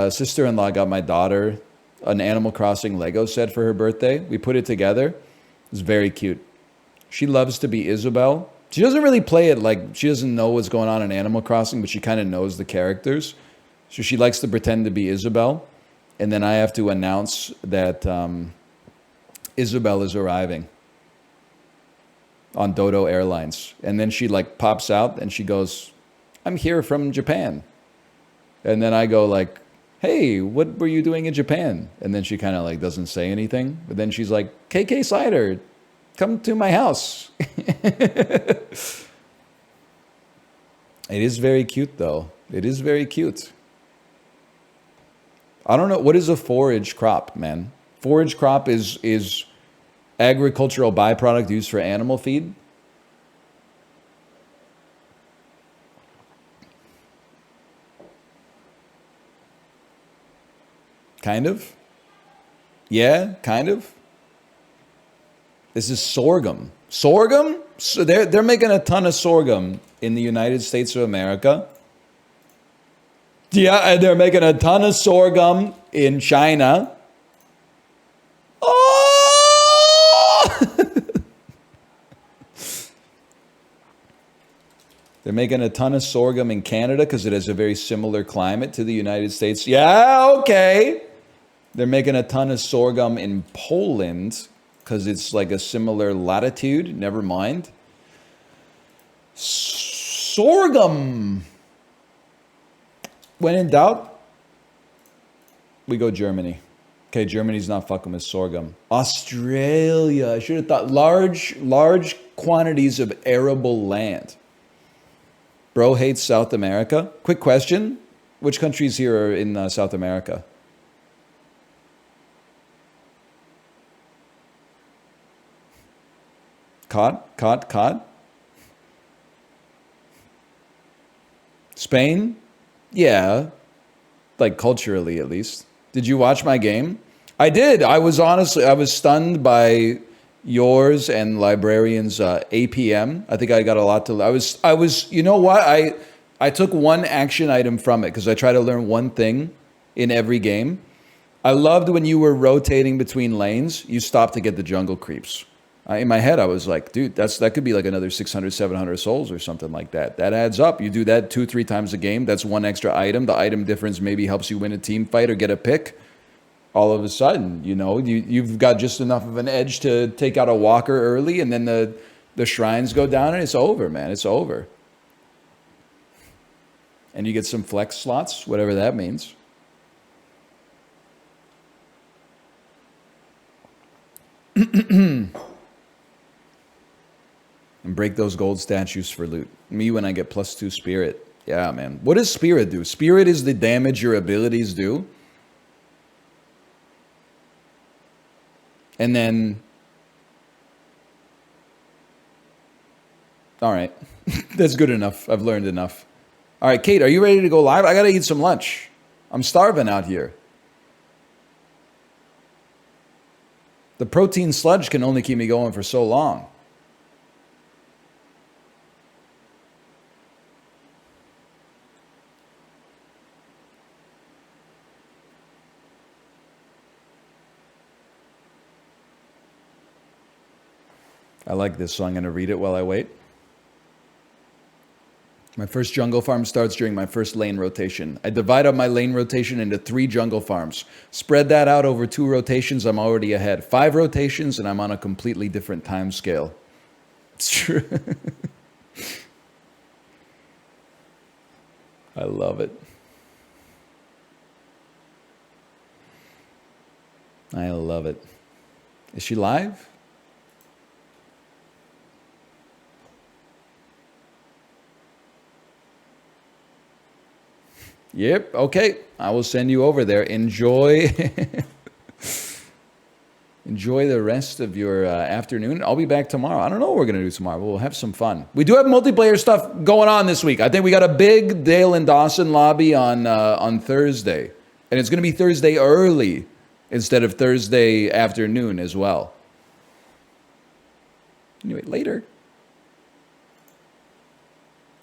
sister-in-law got my daughter an Animal Crossing Lego set for her birthday. We put it together. It's very cute. She loves to be Isabelle. She doesn't really play it like, she doesn't know what's going on in Animal Crossing, but she kind of knows the characters. So she likes to pretend to be Isabelle. And then I have to announce that Isabelle is arriving on Dodo Airlines. And then she like pops out and she goes, I'm here from Japan. And then I go like, hey, what were you doing in Japan? And then she kind of like doesn't say anything. But then she's like, KK Cider, come to my house. It is very cute though. It is very cute. I don't know. What is a forage crop, man? Forage crop is agricultural byproduct used for animal feed. Kind of. Yeah, kind of. This is sorghum. Sorghum? So they're making a ton of sorghum in the United States of America. Yeah, and they're making a ton of sorghum in China. Oh! They're making a ton of sorghum in Canada because it has a very similar climate to the United States. Yeah, okay. They're making a ton of sorghum in Poland because it's like a similar latitude. Never mind. Sorghum. When in doubt, we go Germany. Okay, Germany's not fucking with sorghum. Australia. I should have thought large quantities of arable land. Bro hates South America. Quick question. Which countries here are in South America? Cod? Spain? Yeah. Like culturally, at least. Did you watch my game? I did. I was stunned by yours and Librarian's APM. I think I got a lot to. I was. You know what? I took one action item from it because I try to learn one thing in every game. I loved when you were rotating between lanes, you stopped to get the jungle creeps. In my head, I was like, dude, that could be like another 600, 700 souls or something like that. That adds up. You do that 2-3 times a game. That's one extra item. The item difference maybe helps you win a team fight or get a pick. All of a sudden, you know, you've got just enough of an edge to take out a walker early, and then the shrines go down, and it's over, man. It's over. And you get some flex slots, whatever that means. And break those gold statues for loot. Me when I get +2 spirit. Yeah, man. What does spirit do? Spirit is the damage your abilities do. And then... All right. That's good enough. I've learned enough. All right, Kate, are you ready to go live? I got to eat some lunch. I'm starving out here. The protein sludge can only keep me going for so long. I like this, so I'm going to read it while I wait. My first jungle farm starts during my first lane rotation. I divide up my lane rotation into 3 jungle farms. Spread that out over 2 rotations, I'm already ahead. 5 rotations, and I'm on a completely different time scale. It's true. I love it. I love it. Is she live? Yep, okay. I will send you over there. Enjoy. Enjoy the rest of your afternoon. I'll be back tomorrow. I don't know what we're going to do tomorrow. We'll have some fun. We do have multiplayer stuff going on this week. I think we got a big Dale and Dawson lobby on Thursday. And it's going to be Thursday early instead of Thursday afternoon as well. Anyway, later.